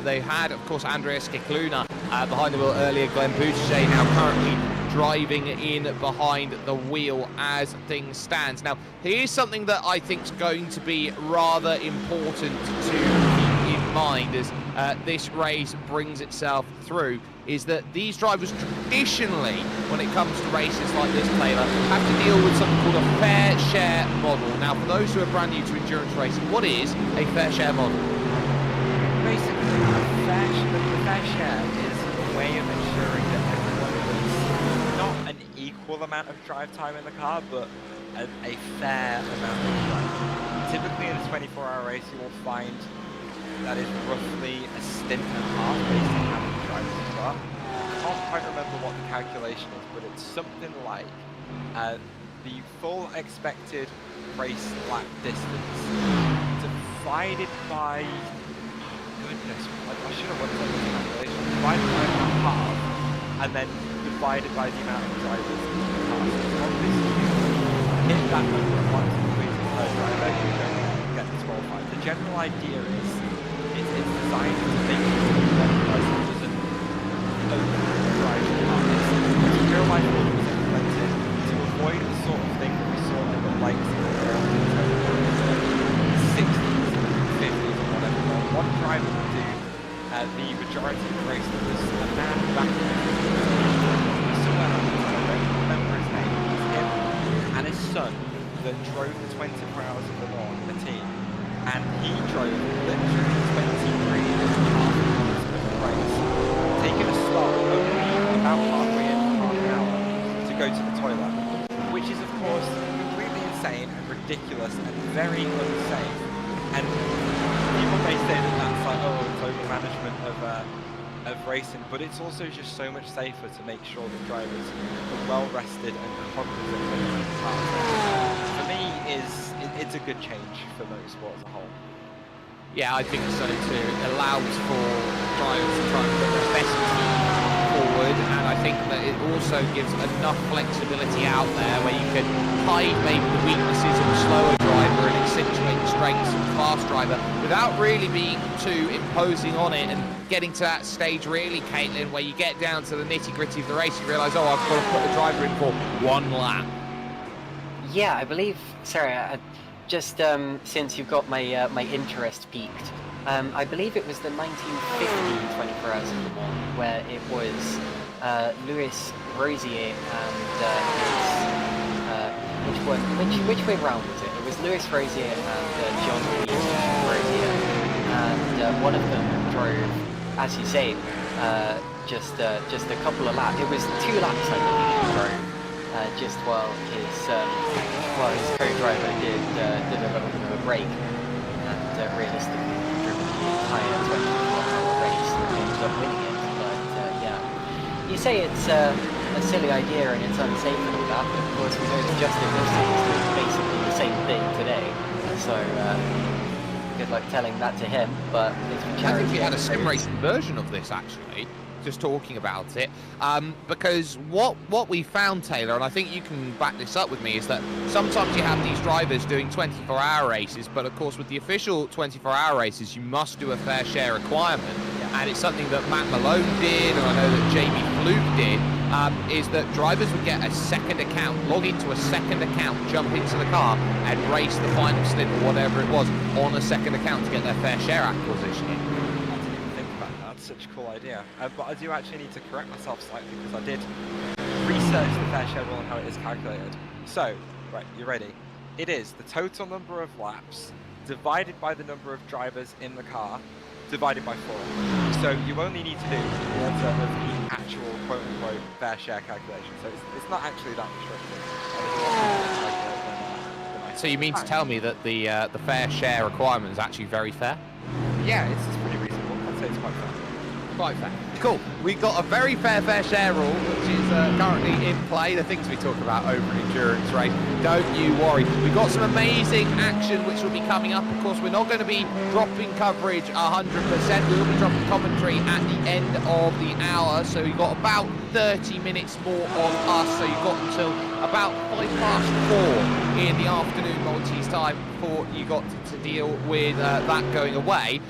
They had, of course, Andreas Kikluna behind the wheel earlier. Glenn Buttigieg now currently driving in behind the wheel as things stand. Now, here's something that I think is going to be rather important to keep in mind as this race brings itself through, is that these drivers traditionally, when it comes to races like this, Taylor, have to deal with something called a fair share model. Now, for those who are brand new to endurance racing, what is a fair share model? Basically, the fair share is a way of ensuring that everyone gets not an equal amount of drive time in the car, but a fair amount of drive. Typically in a 24-hour race, you will find that is roughly a stint and a half based on how many drivers you are. I can't quite remember what the calculation is, but it's something like the full expected race lap distance divided by, goodness, I should have worked out the calculation, divided by half, and then divided by the amount of drivers in the car. So obviously, hit that number of points including per driver, you don't get the 12.5. The general idea is it's designed to make sure that one person doesn't overdrive the car. It's real life rules implemented to avoid the sort of thing that we saw in the likes of the 60s, 50s, or whatever. Where one driver would do the majority of the race. There was a man back somewhere, I don't remember his name. It was him and his son that drove the 24 hours of Le Mans in the team. And he drove literally 23 and a half hours of the race, taking a stop only about halfway in, half an hour, to go to the toilet, which is of course completely insane and ridiculous and very unsafe. And people may say that that's like, oh, it's over management of racing, but it's also just so much safer to make sure that drivers are well rested and cognizant of the car. For me, it's a good change for motorsport as a whole. Yeah, I think so too. It allows for drivers to try and put their best team forward, and I think that it also gives enough flexibility out there where you can hide maybe the weaknesses of a slower driver and accentuate the strengths of a fast driver without really being too imposing on it and getting to that stage really, Caitlin, where you get down to the nitty-gritty of the race, you realise, oh, I've got to put the driver in for one lap. Yeah, I believe, Sarah, just since you've got my my interest peaked, I believe it was the 1950 24 Hours of Le Mans, where it was Louis Rosier and which way round was it? It was Louis Rosier and John Lee and one of them drove, as you say, just a couple of laps. It was 2 laps, I believe, he drove, just while his co-driver did a little bit of a break, and realistically driven the entire 24-hour race and ended up winning it. But yeah, you say it's a silly idea and it's unsafe and all that, but of course we know that Justin Mifsud is doing basically the same thing today. So good luck telling that to him. But it's for charity. I think we had a sim racing version of this actually. Just talking about it, because what we found, Taylor, and I think you can back this up with me, is that sometimes you have these drivers doing 24-hour races, but of course with the official 24-hour races you must do a fair share requirement, and it's something that Matt Malone did, and I know that Jamie Fluke did, is that drivers would get a second account, log into a second account, jump into the car and race the final stint or whatever it was on a second account to get their fair share acquisition in. Such a cool idea, but I do actually need to correct myself slightly because I did research the fair share rule and how it is calculated. So, right, you ready? It is the total number of laps divided by the number of drivers in the car divided by 4. So you only need to do 1/3 of the actual quote-unquote fair share calculation. So it's not actually that restrictive. So you mean to tell me that the fair share requirement is actually very fair? Yeah, it's pretty reasonable. I'd say it's quite fair. Quite fair. Cool. We've got a very fair share rule, which is currently in play. The things we talk about over an endurance race. Don't you worry. We've got some amazing action which will be coming up. Of course, we're not going to be dropping coverage 100%. We will be dropping commentary at the end of the hour. So you've got about 30 minutes more on us. So you've got until about 4:05 in the afternoon Maltese time before you got to deal with that going away.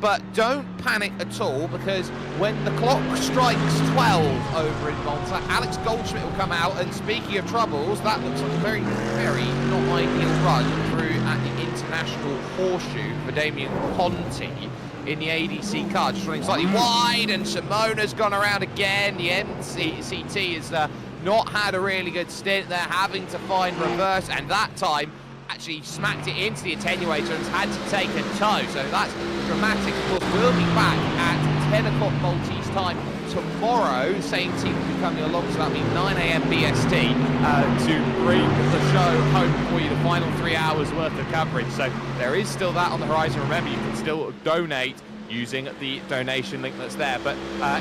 But don't panic at all, because when the clock strikes 12 over in Malta, Alex Goldschmidt will come out, and speaking of troubles, that looks like a very, very not ideal run through at the International Horseshoe for Damien Ponti in the ADC car, just running slightly wide, and Simona's gone around again. The NCT has not had a really good stint. They're having to find reverse, and that time actually smacked it into the attenuator and has had to take a tow, so that's dramatic. Of course, we'll be back at 10 o'clock Maltese time tomorrow. The same team will be coming along, so that'll be 9 AM BST to bring the show home for you, the final 3 hours worth of coverage. So there is still that on the horizon. Remember, you can still donate using the donation link that's there, but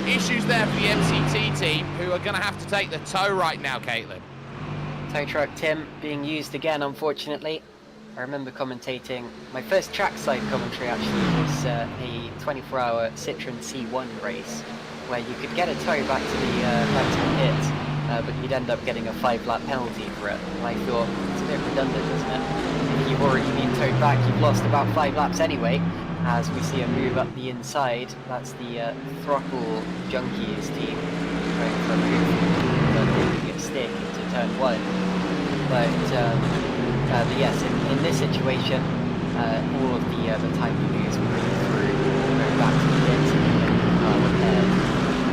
issues there for the MCT team, who are going to have to take the tow right now, Caitlin. Tow truck Tim being used again, unfortunately. I remember commentating, my first trackside commentary actually was a 24-hour Citroen C1 race, where you could get a tow back to the pit, but you'd end up getting a 5-lap penalty for it. And I thought, it's a bit redundant, isn't it? If you've already been towed back, you've lost about 5 laps anyway. As we see a move up the inside, that's the Throttle Junkies team going for a move, taking a stick into turn 1. But yes, in this situation, all of the time moves will be through, go back to the pits and get the car repaired.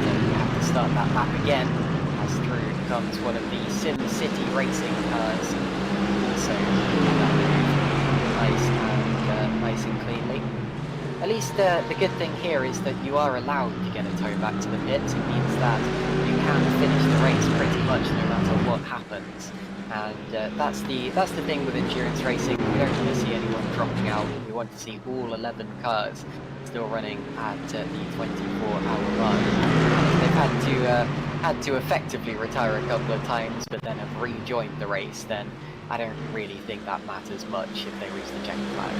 And you have to start that lap again, as through comes one of the Sim City racing cars. So that move nice and cleanly. At least the good thing here is that you are allowed to get a tow back to the pits. It means that you can finish the race pretty much no matter what happens. And that's the thing with endurance racing. We don't want to see anyone dropping out. We want to see all 11 cars still running at the 24-hour mark. They've had to effectively retire a couple of times, but then have rejoined the race. Then I don't really think that matters much if they reach the checkered flag.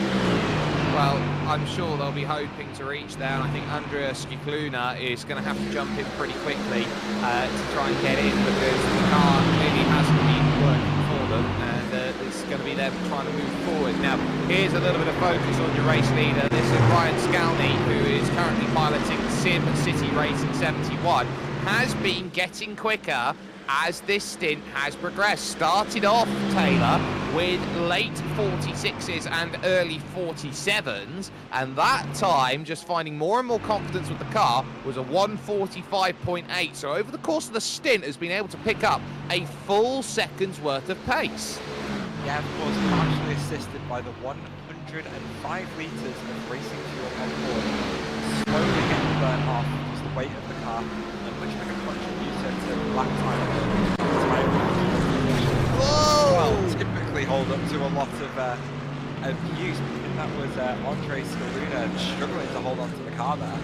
Well, I'm sure they'll be hoping to reach there, and I think Andrea Skikluna is going to have to jump in pretty quickly to try and get in, because the car maybe hasn't been working for them, and it's going to be them trying to move forward. Now, here's a little bit of focus on your race leader. This is Ryan Scalny, who is currently piloting Sim City Racing 71, has been getting quicker as this stint has progressed. Started off, Taylor, with late 46s and early 47s, and that time, just finding more and more confidence with the car, was a 1:45.8. So over the course of the stint, has been able to pick up a full second's worth of pace. Yeah, of course, partially assisted by the 100 105 litres of racing fuel on board, slowly getting burnt off because the weight of the car, a much bigger contributor to lap time. Well, typically hold up to a lot of abuse. I think that was Andre Scaluna struggling to hold on to the car there.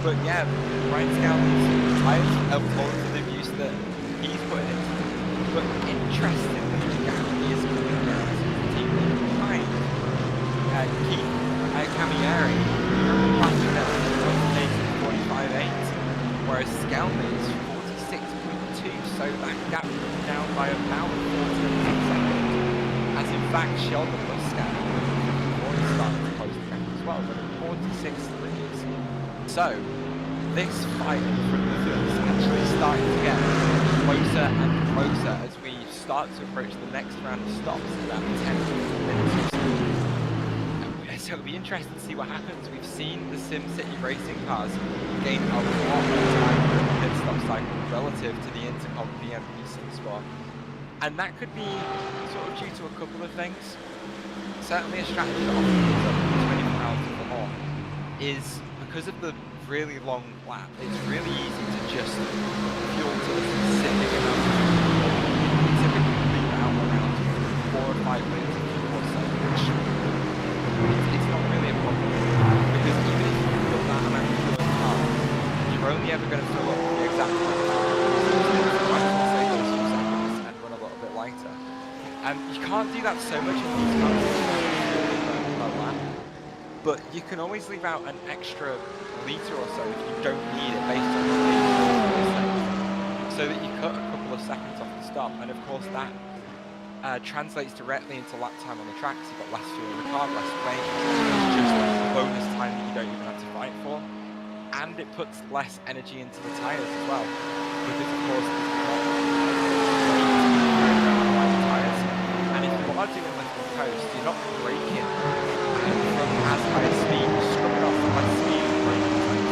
But yeah, Ryan Scalun's tyres have told to the abuse that he's putting into them. But interestingly, Gary is coming down as a team behind Keith Camieri, passing at 45.8, whereas Scalun is 46.2, so that gap is down by about 14 seconds. As in fact, Sheldon Muscat already started to close the gap as well, but at 46 degrees. So, this fight in front of us is actually starting to get closer and closer as we start to approach the next round of stops in about 10 minutes or so. So it'll be interesting to see what happens. We've seen the SimCity racing cars gain a lot of time in the pit stop cycle relative to the Intercom BMP SimSport. And that could be sort of due to a couple of things. Certainly a strategy that often comes up in 20 miles or more is because of the really long lap, it's really easy to just fuel to a specific amount of fuel. Typically leave out around 4 or 5 minutes of fuel or so, which it's not really a problem. Because even if you fill that amount of fuel in the car, you're only ever going to fill up the exact amount of fuel. And run a little bit lighter. You can't do that so much in these cars per lap. But you can always leave out an extra litre or so if you don't need it based on the so that you cut a couple of seconds off the stop, and of course that translates directly into lap time on the track. So you've got less fuel in the car, less weight, it's just bonus time that you don't even have to fight for, and it puts less energy into the tyres as well, because of course there's tyres, and if you are doing lift and coast, you're not braking from as high a speed, you're scrubbing off the less speed and braking time.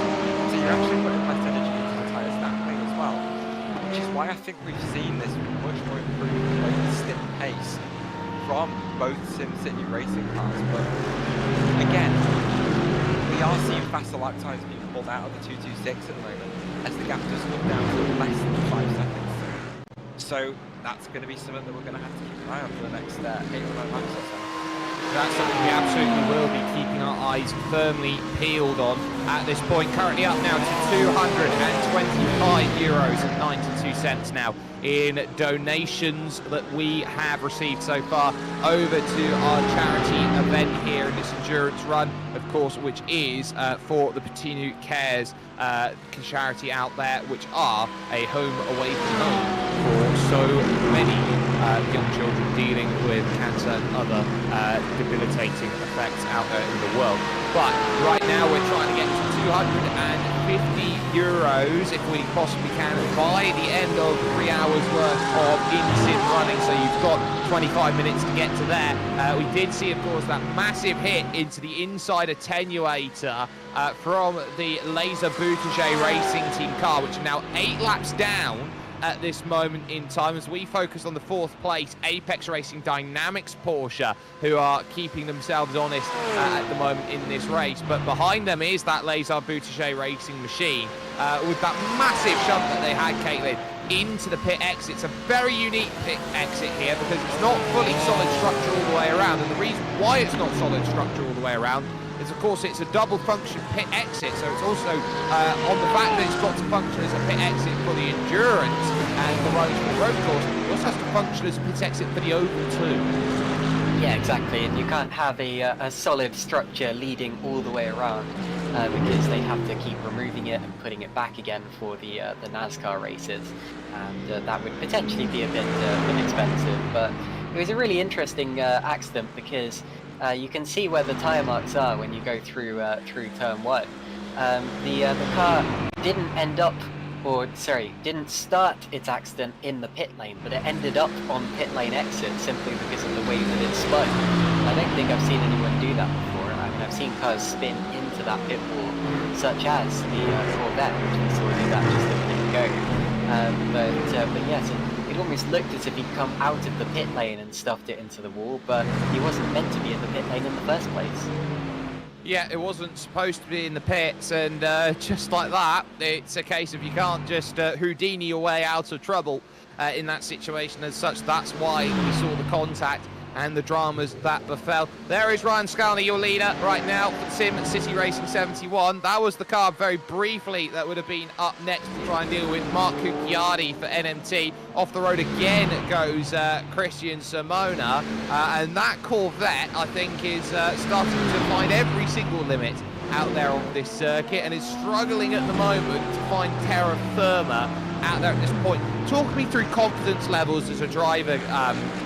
So you're actually putting less energy into the tyres that way as well. Which is why I think we've seen this much more improved stint pace from both SimCity racing cars. But again, we are seeing faster lap times being pulled out of the 226 at the moment, as the gap does come down to less than 5 seconds. So that's going to be something that we're going to have to keep an eye on for the next 8 or 9 laps or so. That's something we absolutely will be keeping our eyes firmly peeled on at this point. Currently up now to €225.92 now in donations that we have received so far over to our charity event here in this endurance run, of course, which is for the Puttinu Cares charity out there, which are a home away from home for so many young children dealing with cancer and other debilitating effects out there in the world. But right now we're trying to get to €250 if we possibly can by the end of 3 hours worth of in-sim running. So you've got 25 minutes to get to there. We did see, of course, that massive hit into the inside attenuator from the Laser Bouteger Racing Team car, which are now 8 laps down at this moment in time, as we focus on the 4th place Apex Racing Dynamics Porsche, who are keeping themselves honest at the moment in this race. But behind them is that Laser Bouteger Racing machine with that massive shove that they had, Caitlin, into the pit exit. It's a very unique pit exit here because it's not fully solid structure all the way around, and the reason why it's not solid structure all the way around is, of course, it's a double function pit exit, so it's also on the fact that it's got to function as a pit exit for the endurance and the running for the road course, it also has to function as a pit exit for the oval too. Yeah, exactly, and you can't have a solid structure leading all the way around because they have to keep removing it and putting it back again for the NASCAR races, and that would potentially be a bit expensive. But it was a really interesting accident because you can see where the tyre marks are when you go through turn 1. The car didn't start its accident in the pit lane, but it ended up on pit lane exit simply because of the way that it spun. I don't think I've seen anyone do that before. I mean, I've seen cars spin into that pit wall, such as the Corvette, which we saw do that just a minute ago. But yes, it It almost looked as if he'd come out of the pit lane and stuffed it into the wall, but he wasn't meant to be in the pit lane in the first place. Yeah, it wasn't supposed to be in the pits, and just like that, it's a case of you can't just Houdini your way out of trouble in that situation as such. That's why we saw the contact and the dramas that befell. There is Ryan Scalny, your leader right now for Sim City Racing 71. That was the car very briefly that would have been up next to try and deal with Mark Cucchiardi for NMT. Off the road again goes Christian Simona, and that Corvette, I think, is starting to find every single limit out there on this circuit and is struggling at the moment to find terra firma out there at this point. Talk me through confidence levels as a driver,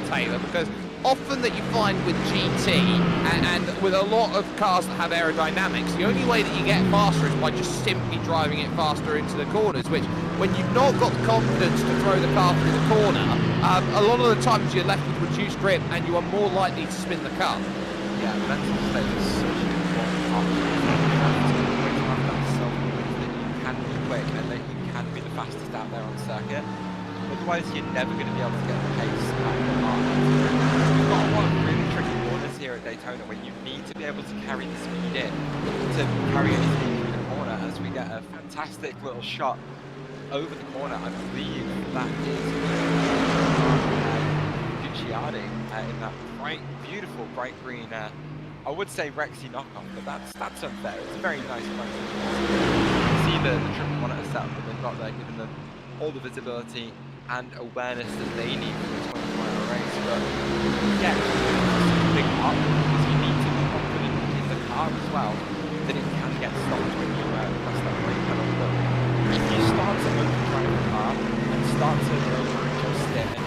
Taylor, because often that you find with GT and with a lot of cars that have aerodynamics, the only way that you get faster is by just simply driving it faster into the corners, which when you've not got the confidence to throw the car through the corner, a lot of the times you're left with reduced grip and you are more likely to spin the car. Yeah, mental state is such an important part. You have to always have that self-belief that you can be quick and that you can be the fastest out there on circuit. Otherwise, you're never going to be able to get the pace out of the car. We've got a lot of really tricky corners here at Daytona where you need to be able to carry the speed in to carry any speed through the corner, as we get a fantastic little shot over the corner. I believe that is Gucciardi in that bright, beautiful, bright green, I would say Rexy knockoff, but that's unfair. It's a very nice front. You can see the triple monitor setup that they've got there, giving them all the visibility and awareness that they need for the 24-hour race. But yeah, it's a big part because you need to be confident in the car as well that it can get stopped when you press that brake pedal. But if you start to overdrive the car and start to over-adjust it and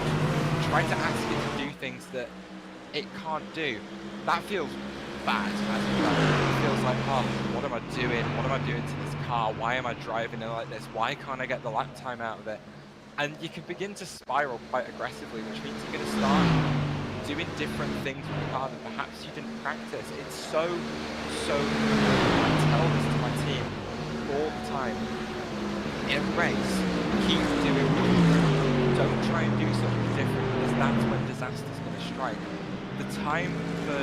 try to ask it to do things that it can't do, that feels bad as a driver. It feels like, oh, what am I doing? What am I doing to this car? Why am I driving it like this? Why can't I get the lap time out of it? And you can begin to spiral quite aggressively, which means you're going to start doing different things with the car that perhaps you didn't practice. It's so important. I tell this to my team all the time. In a race, keep doing what you do. Don't try and do something different, because that's when disaster's going to strike. The time for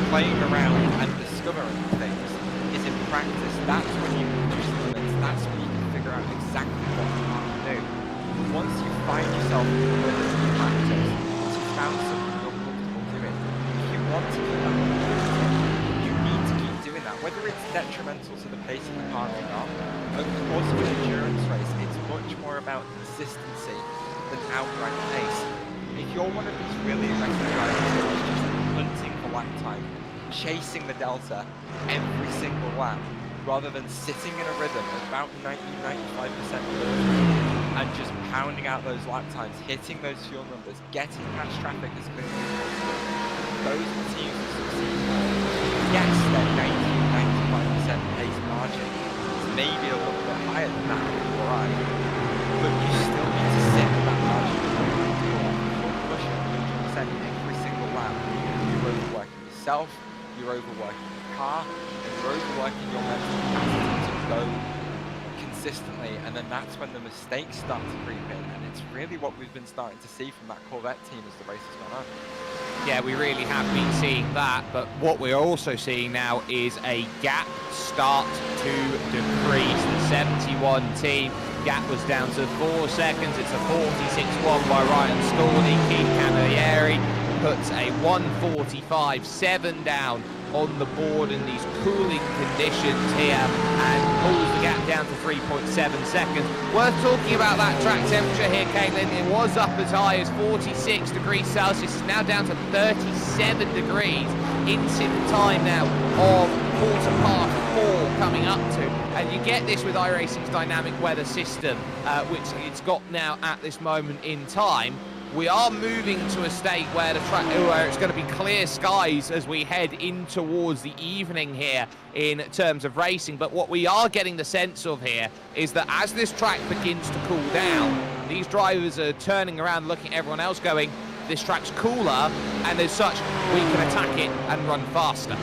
playing around and discovering things is in practice. That's when you can push the limits. That's when you can figure out exactly what you want to do. Once you find yourself in the rhythm of practice, once you've found something you're comfortable doing, if you want to keep that momentum, you need to keep doing that. Whether it's detrimental to the pace of the car or not, over the course of an endurance race, it's much more about consistency than outright pace. If you're one of these really aggressive drivers who's just hunting for lap time, chasing the delta every single lap, rather than sitting in a rhythm of about 90-95% and just pounding out those lap times, hitting those fuel numbers, getting past traffic as quickly as possible, those are the teams that succeed more. Yes, they're 90-95% pace margin. It's maybe a little bit higher than that for you or I, but you still need to sit at that margin. You're pushing 100% every single lap. You're overworking yourself, you're overworking the car, and you're overworking your mental capacity to go consistently, and then that's when the mistakes start to creep in, and it's really what we've been starting to see from that Corvette team as the race has gone on. Yeah, we really have been seeing that, but what we're also seeing now is a gap start to decrease. The 71 team gap was down to 4 seconds. It's a 46-1 by Ryan Scalny. Keith Camilleri puts a 1:45.7 down on the board in these cooling conditions here and pulls the gap down to 3.7 seconds. Worth talking about that track temperature here, Caitlin. It was up as high as 46 degrees Celsius. It's now down to 37 degrees in sim time now of 4:15 coming up to. And you get this with iRacing's dynamic weather system, which it's got now at this moment in time. We are moving to a state where it's going to be clear skies as we head in towards the evening here in terms of racing. But what we are getting the sense of here is that as this track begins to cool down, these drivers are turning around looking at everyone else going, this track's cooler, and as such, we can attack it and run faster.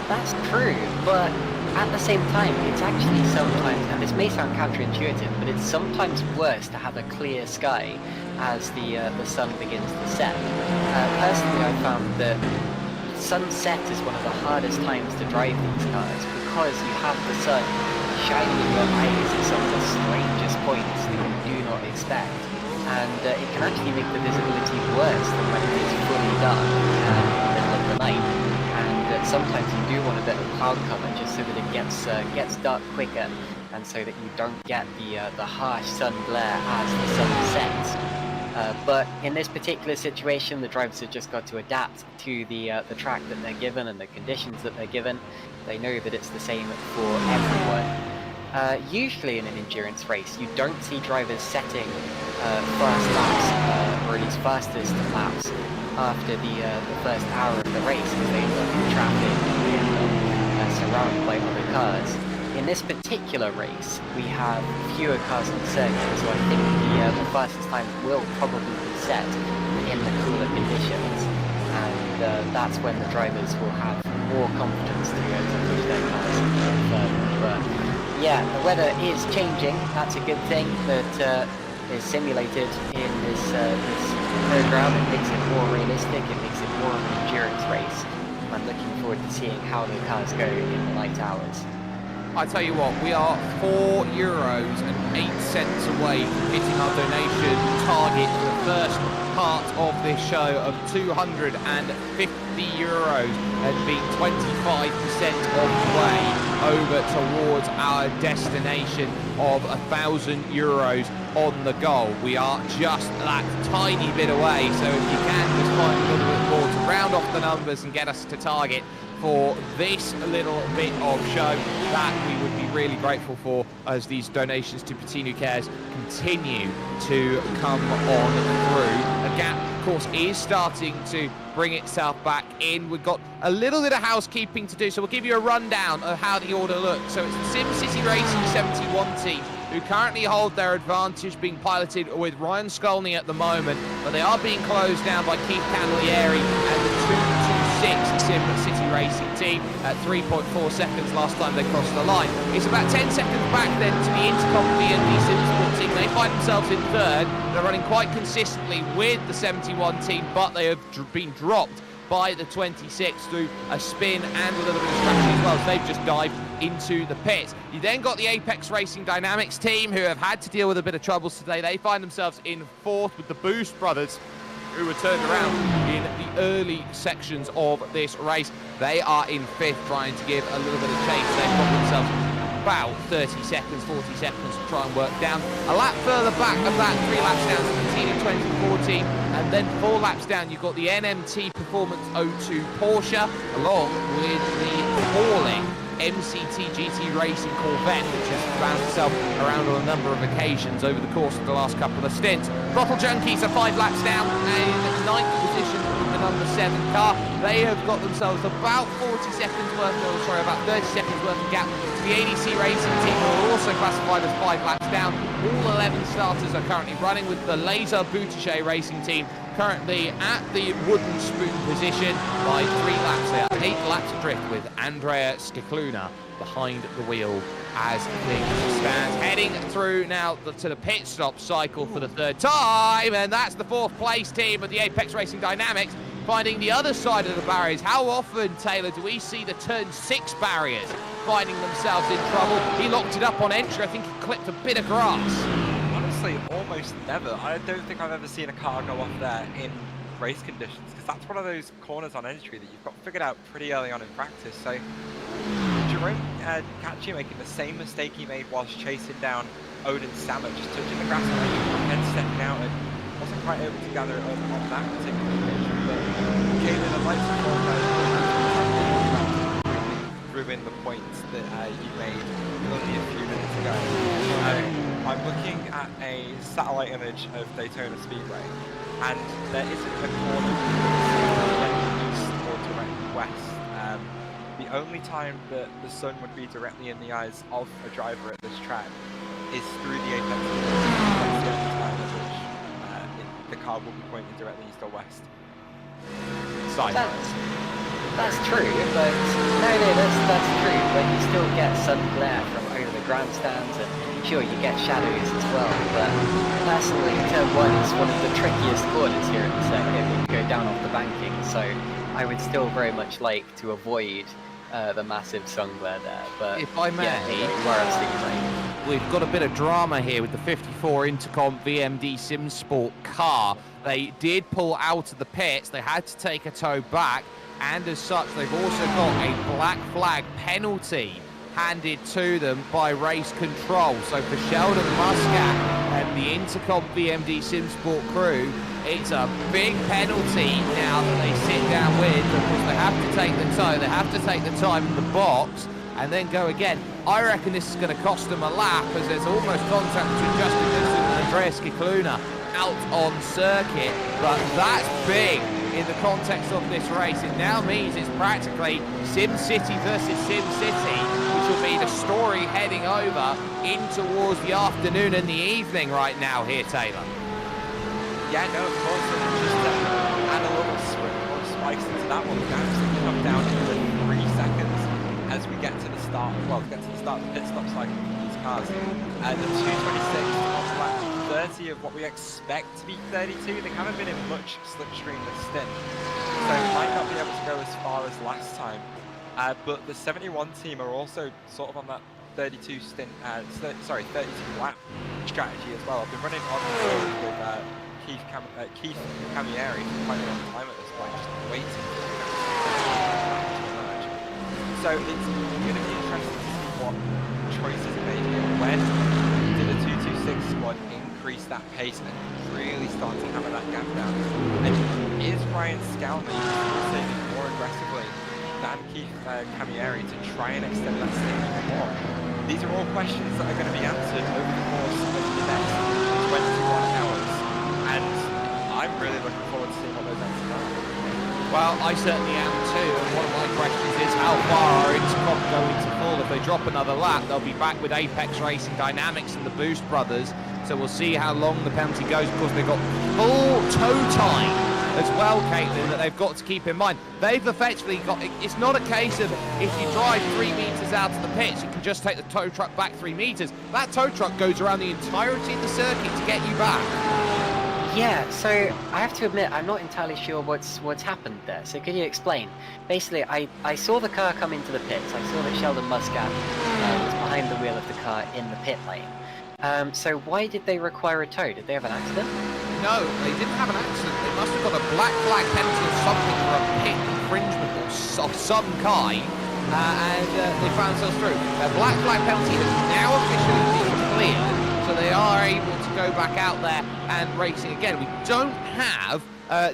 That's true, but at the same time, it's actually sometimes, and this may sound counterintuitive, but it's sometimes worse to have a clear sky as the sun begins to set. Personally, I found that sunset is one of the hardest times to drive these cars because you have the sun shining in your eyes at some of the strangest points that you do not expect. And it can actually make the visibility worse than when it is fully dark in the middle of the night. And sometimes you do want a bit of cloud cover just so that it gets dark quicker, and so that you don't get the harsh sun glare as the sun sets. But in this particular situation, the drivers have just got to adapt to the track that they're given and the conditions that they're given. They know that it's the same for everyone. Usually in an endurance race, you don't see drivers setting fast laps, or at least fastest laps, after the first hour of the race, because they end up in traffic and surrounded by other cars. In this particular race, we have fewer cars on the circuit, so I think the fastest times will probably be set in the cooler conditions, and that's when the drivers will have more confidence to push their cars further. But yeah, the weather is changing. That's a good thing that is simulated in this program. It makes it more realistic. It makes it more of an endurance race. I'm looking forward to seeing how the cars go in the night hours. I tell you what, we are €4.08 away from hitting our donation target for the first part of this show of €250 and being 25% of the way over towards our destination of €1,000 on the goal. We are just that tiny bit away, so if you can just find a little bit more to round off the numbers and get us to target for this little bit of show, that we would be really grateful for, as these donations to Puttinu Cares continue to come on through. The gap, of course, is starting to bring itself back in. We've got a little bit of housekeeping to do, so we'll give you a rundown of how the order looks. So it's the SimCity Racing 71 team who currently hold their advantage, being piloted with Ryan Skolny at the moment, but they are being closed down by Keith Candelieri and the 226 SimCity Racing team at 3.4 seconds last time they crossed the line. It's about 10 seconds back then to the Intercom BND Simsport team. They find themselves in third. They're running quite consistently with the 71 team, but they have been dropped by the 26 through a spin and a little bit of strategy as well, so they've just dived into the pits. You then got the Apex Racing Dynamics team, who have had to deal with a bit of troubles today. They find themselves in fourth with the Boost brothers, who were turned around in the early sections of this race. They are in fifth, trying to give a little bit of chase. They've got themselves about 30 seconds, 40 seconds to try and work down. A lap further back of that, 3 laps down to the Team 2014, and then 4 laps down you've got the NMT Performance 02 Porsche, along with the falling MCT GT Racing Corvette, which has found itself around on a number of occasions over the course of the last couple of stints. Throttle Junkies are 5 laps down and in 9th position with the number 7 car. They have got themselves about 40 seconds worth, about 30 seconds worth of gap to the ADC Racing team, who are also classified as 5 laps down. All 11 starters are currently running, with the Laser Boutichet Racing team currently at the wooden spoon position by 3 laps. They are 8 laps adrift, with Andrea Skikluna behind the wheel as things stand. Heading through now to the pit stop cycle for the 3rd time, and that's the 4th place team of the Apex Racing Dynamics finding the other side of the barriers. How often, Taylor, do we see the turn 6 barriers finding themselves in trouble? He locked it up on entry. I think he clipped a bit of grass. Honestly, almost never. I don't think I've ever seen a car go off there in race conditions, because that's one of those corners on entry that you've got figured out pretty early on in practice. So Jerome Cacci making the same mistake he made whilst chasing down Odin Samet, just touching the grass on entry and then stepping out, and wasn't quite able to gather it on that particular pitch. But came in and likes to ruin the points that you made only a few minutes ago. I'm looking at a satellite image of Daytona Speedway, and there isn't a corner direct east or direct west. The only time that the sun would be directly in the eyes of a driver at this track is through the apex. That's the only time at which the car will be pointing directly east or west. That's That's true, but that's true. But you still get sun glare from over the grandstands, and sure you get shadows as well. But personally, turn 1 is one of the trickiest corners here in the circuit. You go down off the banking, so I would still very much like to avoid the massive sun glare there. But if I may, yeah, you are absolutely right. We've got a bit of drama here with the 54 Intercom VMD Sim Sport car. They did pull out of the pits. They had to take a tow back. And as such, they've also got a black flag penalty handed to them by race control. So for Sheldon Muscat and the Intercom VMD Sim Sport crew, it's a big penalty now that they sit down with, because they have to take the tow, they have to take the time in the box, and then go again. I reckon this is going to cost them a lap, as there's almost contact between Justin Mifsud and Andreas Kikluna out on circuit, but that's big in the context of this race. It now means it's practically Sim City versus Sim City, which will be the story heading over in towards the afternoon and the evening right now here, Taylor. Yeah, no, of course, and just add a little more spikes into that one. We're going to come down into 3 seconds as we get to the start. Well, get to the start of the pit stop cycle for these cars. The 226 off lap 30 of what we expect to be 32. They haven't been in much slipstream this stint, so might not be able to go as far as last time. But the 71 team are also sort of on that 32 stint, 32 lap strategy as well. I've been running on with Keith Camieri for quite a long time at this point, just waiting for the to emerge. So it's going to be interesting to see what choices are made here. When did the 226 squad increase that pace and really start to hammer that gap down? And is Ryan Scalma saving more aggressively than Keith Camieri to try and extend that stint even more? These are all questions that are going to be answered over the course of the next 21 hours. And I'm really looking forward to seeing what those answers are. Well, I certainly am too, and one of my questions is how far are Intercom going to fall? If they drop another lap, they'll be back with Apex Racing Dynamics and the Boost Brothers, so we'll see how long the penalty goes. Of course, they've got full tow time as well, Caitlin, that they've got to keep in mind. They've effectively got, it's not a case of if you drive 3 metres out of the pits, you can just take the tow truck back 3 metres. That tow truck goes around the entirety of the circuit to get you back. Yeah, so I have to admit, I'm not entirely sure what's happened there. So could you explain? Basically, I saw the car come into the pits. I saw that Sheldon Muscat was behind the wheel of the car in the pit lane. So why did they require a tow? Did they have an accident? No, they didn't have an accident. They must have got a black flag penalty or something for a pit infringement of some kind, and they found themselves through. Their black flag penalty has now officially been cleared, so they are able to go back out there and racing again. We don't have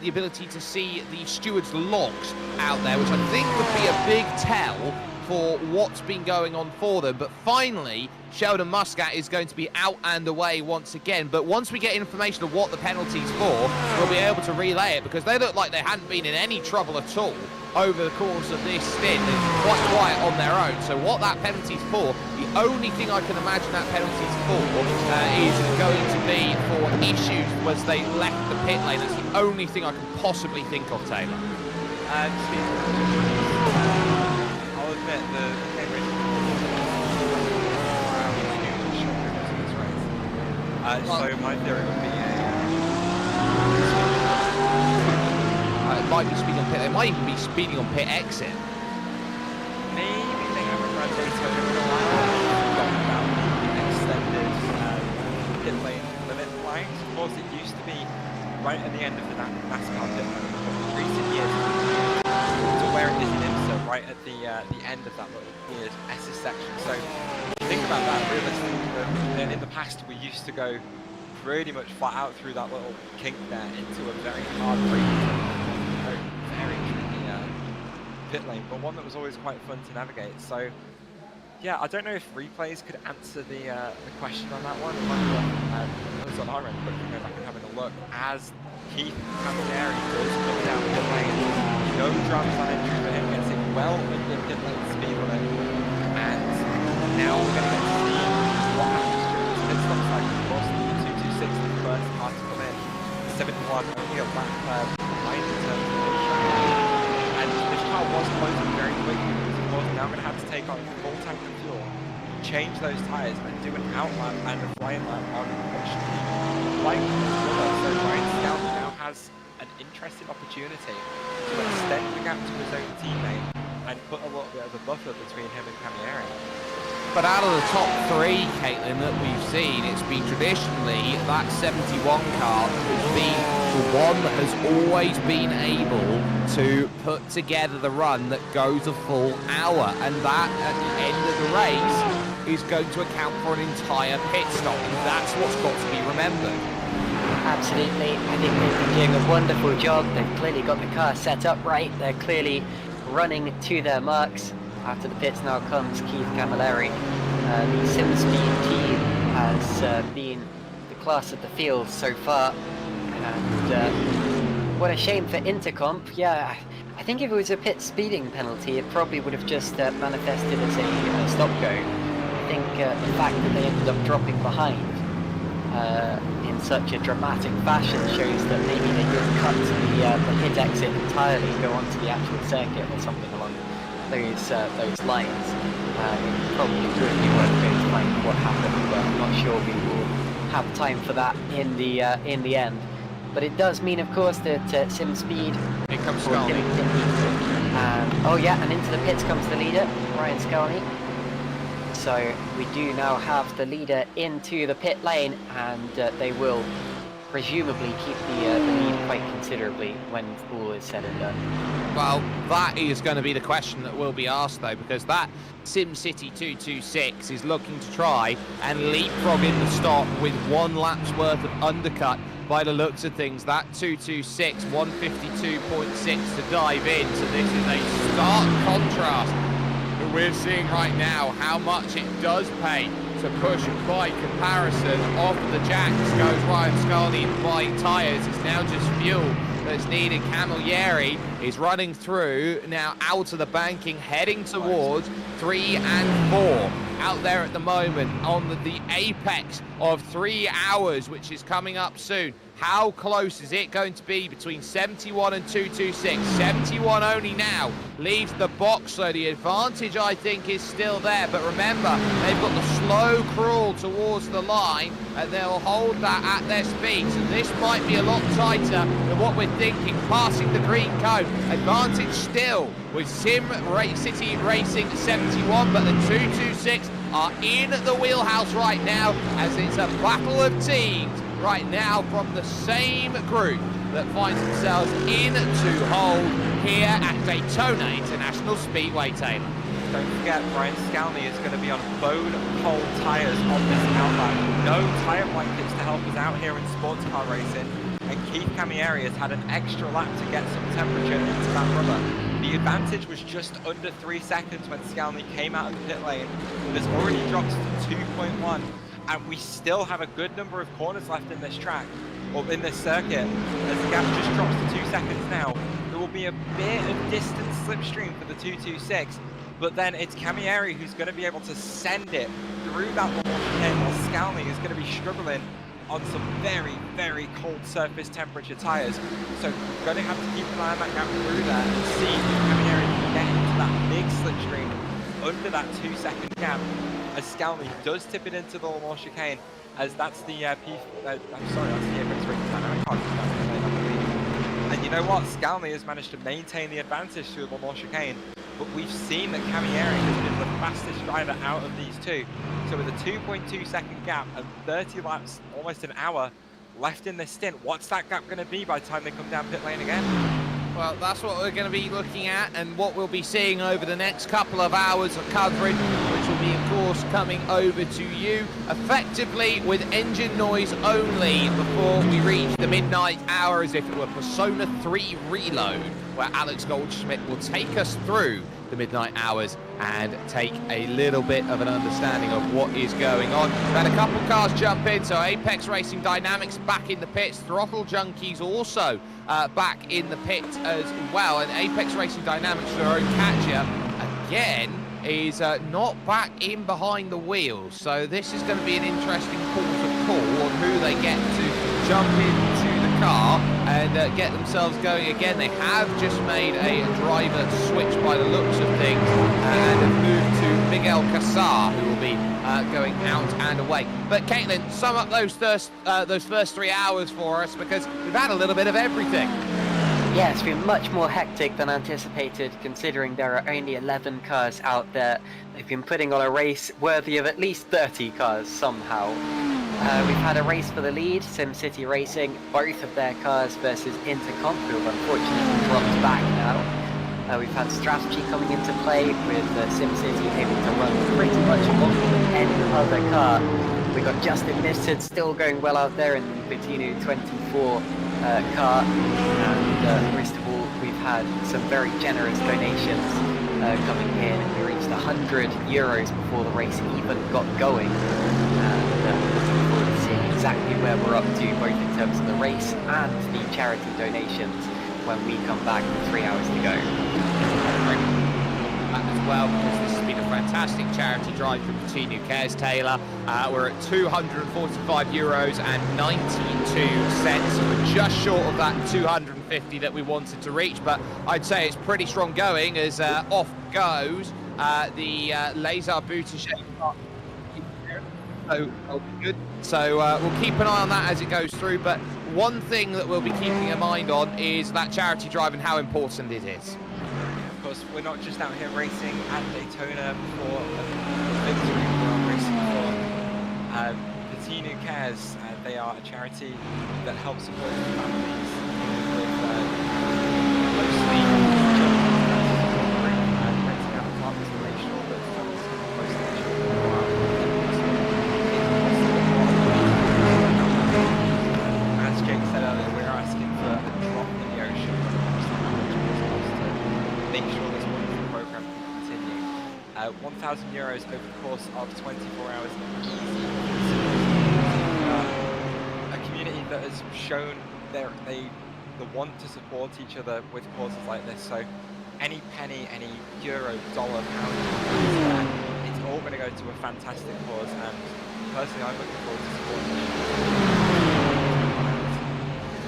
the ability to see the stewards' logs out there, which I think would be a big tell for what's been going on for them. But finally, Sheldon Muscat is going to be out and away once again. But once we get information of what the penalty's for, we'll be able to relay it, because they look like they hadn't been in any trouble at all over the course of this stint. They're quite quiet on their own. So what that penalty's for, the only thing I can imagine that penalty's for is going to be for issues as they left the pit lane. That's the only thing I can possibly think of, Taylor. I'll admit the Cambridge so my theory would be it might be speeding on pit. They might even be speeding on pit exit. maybe they haven't run Daytona in a while. Talking about the extended pit lane limit lines. Of course, it used to be right at the end of the NASCAR pit lane, but in recent years to where it is in IMSA, right at the end of that little weird S's section. So think about that realistically. In the past, we used to go pretty much flat out through that little kink there into a very hard very tricky pit lane, but one that was always quite fun to navigate. So yeah, I don't know if replays could answer the question on that one. It was on our end, but we go back and having a look as Keith Camieri does come down pit lane. No dramas on entry for him, gets it well under pit lane speed limit, and now we're going to get to see what happens during this pit stop cycle. Of course, the 226 the first car to come in, 71 only a lap behind in terms of finish. And this car was closing very quickly because of course now going to have to take on a full tank of fuel, change those tyres and do an out lap and a flying lap on what should be quite good. So Ryan Scalzi now has an interesting opportunity to extend the gap to his own teammate and put a little bit of a buffer between him and Camieri. But out of the top three, Caitlin, that we've seen, it's been traditionally that 71 car has been the one that has always been able to put together the run that goes a full hour, and that at the end of the race is going to account for an entire pit stop, and that's what's got to be remembered. Absolutely. I think they've been doing a wonderful job. They've clearly got the car set up right. They're clearly running to their marks. After the pits now comes Keith Camilleri. The SimSpeed team has been the class of the field so far. And what a shame for Intercomp. Yeah, I think if it was a pit speeding penalty, it probably would have just manifested as a stop-go. I think the fact that they ended up dropping behind in such a dramatic fashion shows that maybe they didn't cut the pit exit entirely, go onto the actual circuit or something along those lines. It probably would be worth going to find what happened, but I'm not sure we will have time for that in the end. But it does mean, of course, that SimSpeed. Here comes Scalzi. Oh yeah, and into the pits comes the leader, Ryan Scalzi. So we do now have the leader into the pit lane, and they will presumably keep the lead quite considerably when all is said and done. Well, that is going to be the question that will be asked, though, because that SimCity 226 is looking to try and leapfrog in the stop with 1 lap's worth of undercut by the looks of things. That 226, 152.6 to dive in, so this is a stark contrast that we're seeing right now, how much it does pay to push by comparison. Off the jacks goes Ryan Scalzi buying tyres. It's now just fuel that's needed. Camilleri is running through now out of the banking, heading towards 3 and 4. Out there at the moment on the apex of 3 hours, which is coming up soon. How close is it going to be between 71 and 226? 71 only now leaves the box, so the advantage, I think, is still there. But remember, they've got the slow crawl towards the line, and they'll hold that at their speed. So this might be a lot tighter than what we're thinking. Passing the green cone, advantage still with SimCity Racing 71, but the 226 are in the wheelhouse right now, as it's a battle of teams right now from the same group that finds themselves in to hold here at Daytona International Speedway, Taylor. Don't forget, Ryan Scalzi is going to be on bone cold tyres on this outback. No tyre blankets to help us out here in sports car racing. And Keith Camieri has had an extra lap to get some temperature into that rubber. The advantage was just under 3 seconds when Scalzi came out of the pit lane. But it's already dropped to 2.1. And we still have a good number of corners left in this track, or in this circuit. As the gap just drops to 2 seconds now, there will be a bit of distance slipstream for the 226, but then it's Camieri who's going to be able to send it through that little chicane, while Scalzi is going to be struggling on some very, very cold surface temperature tyres. So we're going to have to keep an eye on that gap through there and see if Camieri can get into that big slipstream under that 2 second gap, as Scalzi does tip it into the Lamore chicane, as that's the I'm sorry, that's the Apex Racing Dynamic. I can't keep that. And you know what? Scalzi has managed to maintain the advantage through the Lamore chicane, but we've seen that Camieri has been the fastest driver out of these two. So with a 2.2 second gap and 30 laps, almost an hour left in this stint, what's that gap going to be by the time they come down pit lane again? Well, that's what we're going to be looking at, and what we'll be seeing over the next couple of hours of coverage, which will be, of course, coming over to you effectively with engine noise only before we reach the midnight hour, as if it were Persona 3 Reload, where Alex Goldschmidt will take us through the midnight hours and take a little bit of an understanding of what is going on. We've had a couple cars jump in, so Apex Racing Dynamics back in the pits, Throttle Junkies also back in the pit as well, and Apex Racing Dynamics, their own catcher, again is not back in behind the wheel. So this is going to be an interesting port of call on who they get to jump into the car and get themselves going again. They have just made a driver switch by the looks of things and have moved to Miguel Casar, who will be going out and away. But Caitlin, sum up those first 3 hours for us, because we've had a little bit of everything. Yeah, it's been much more hectic than anticipated, considering there are only 11 cars out there. They've been putting on a race worthy of at least 30 cars somehow. We've had a race for the lead, SimCity Racing, both of their cars versus Intercomp, who have unfortunately dropped back now. We've had strategy coming into play with SimCity able to run pretty much longer than any other car. We've got Justin Mifsud still going well out there in the Puttinu 24 car, and most of all, we've had some very generous donations coming in. We reached €100 before the race even got going, and looking forward to seeing exactly where we're up to, both in terms of the race and the charity donations when we come back with 3 hours to go. As well, because this has been a fantastic charity drive from Puttinu Cares, Taylor. We're at €245 and 92 cents. We're just short of that 250 that we wanted to reach, but I'd say it's pretty strong going as off goes the Laser Boutichet. So good. So we'll keep an eye on that as it goes through, but one thing that we'll be keeping in mind on is that charity drive and how important it is. Of course, we're not just out here racing at Daytona for a victory, we're racing for Puttinu Cares. They are a charity that helps support families with mostly children and renting out apartments to make sure that families can close to their children while as Jake said earlier, we're asking for a drop in the ocean make sure this wonderful program can continue. €1,000 over the course of 24 hours. A community that has shown the want to support each other with causes like this. So any penny, any euro, dollar, pound, it's all going to go to a fantastic cause. And personally, I'm looking forward to supporting it.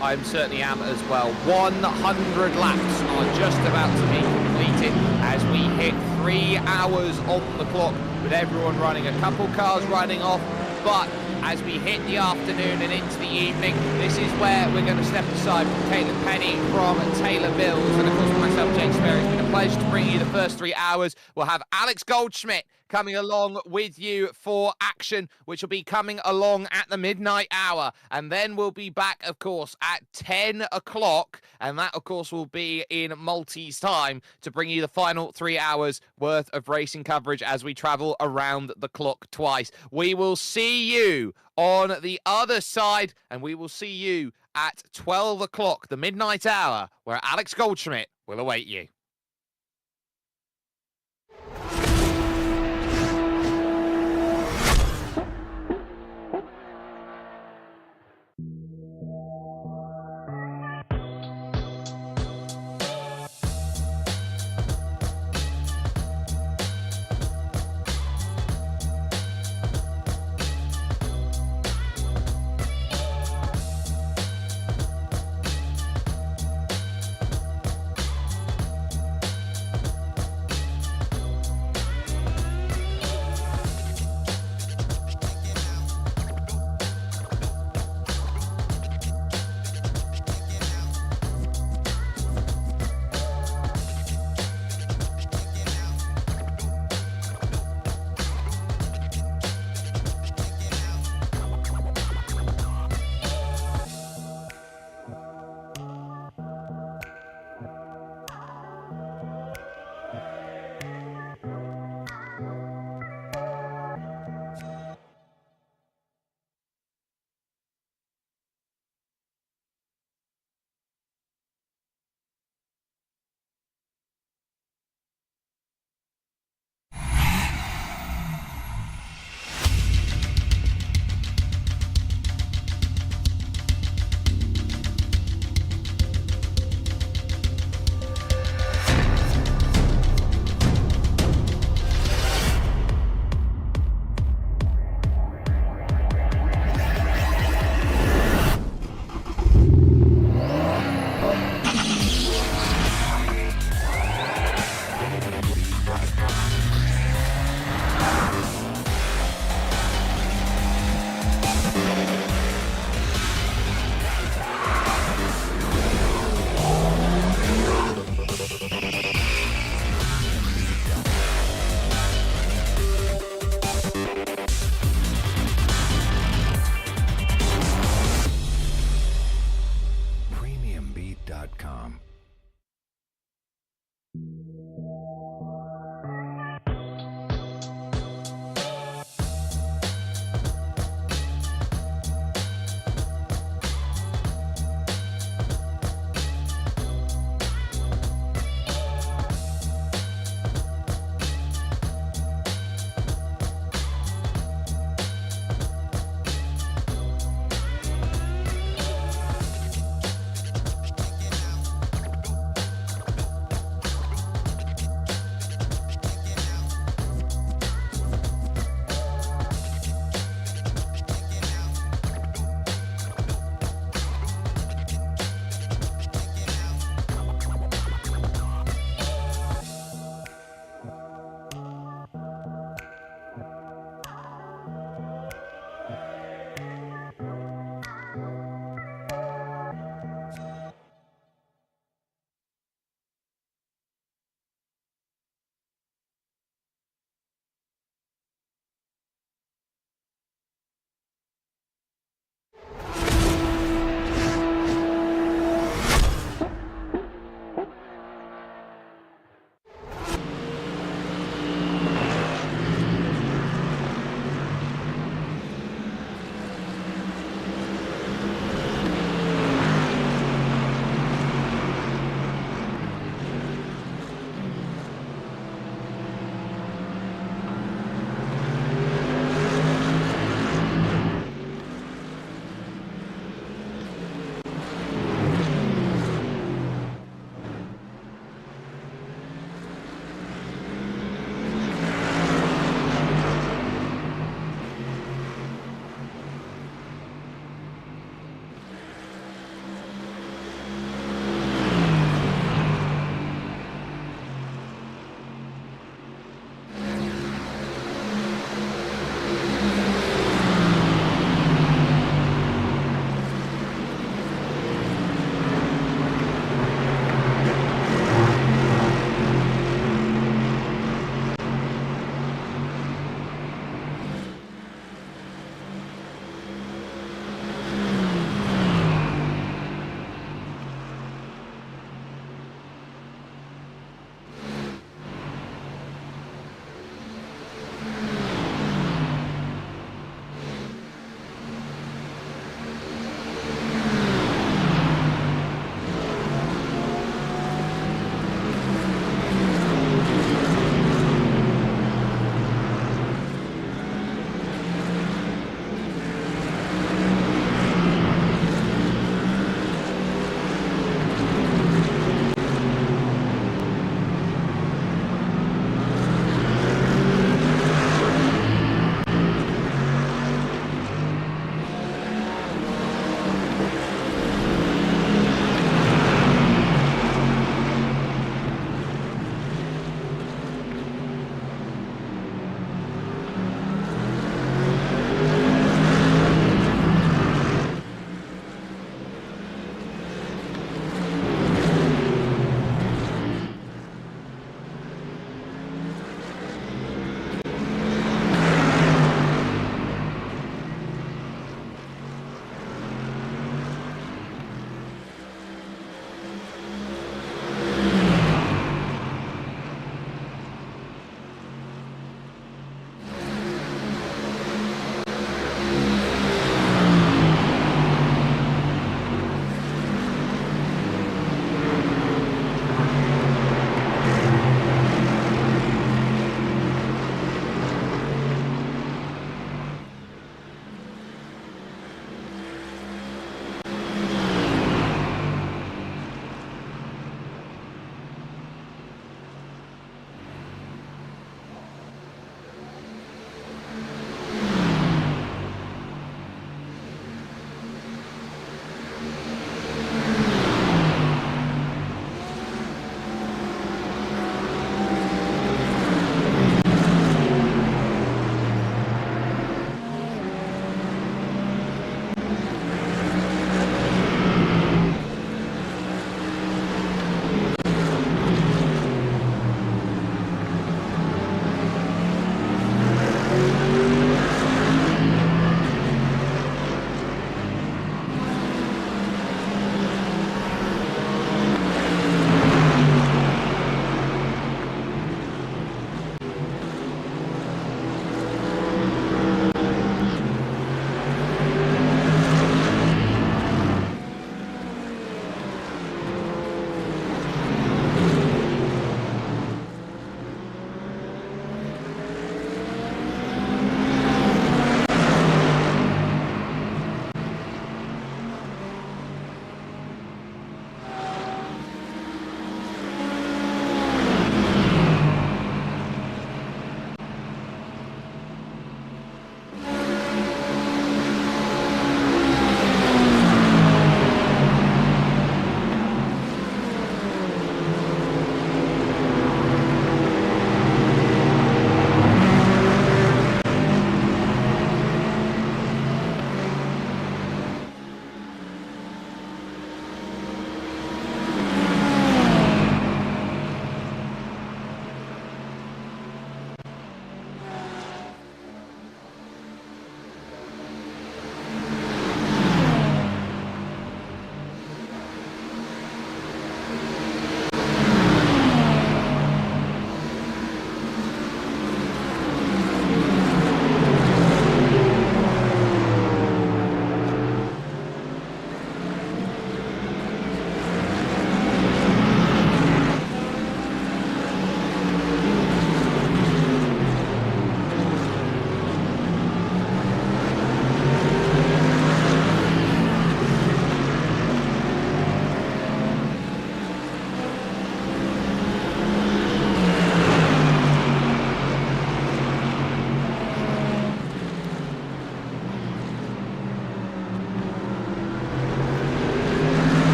I certainly am as well. 100 laps are just about to be completed as we hit 3 hours on the clock with everyone running. A couple cars running off, but as we hit the afternoon and into the evening, this is where we're going to step aside from Caitlin Penny, from Taylor Mills, and of course for myself, Jake Sperry. It's been a pleasure to bring you the first 3 hours. We'll have Alex Goldschmidt coming along with you for action, which will be coming along at the midnight hour. And then we'll be back, of course, at 10 o'clock. And that, of course, will be in Maltese time to bring you the final 3 hours worth of racing coverage as we travel around the clock twice. We will see you on the other side, and we will see you at 12 o'clock, the midnight hour, where Alex Goldschmidt will await you.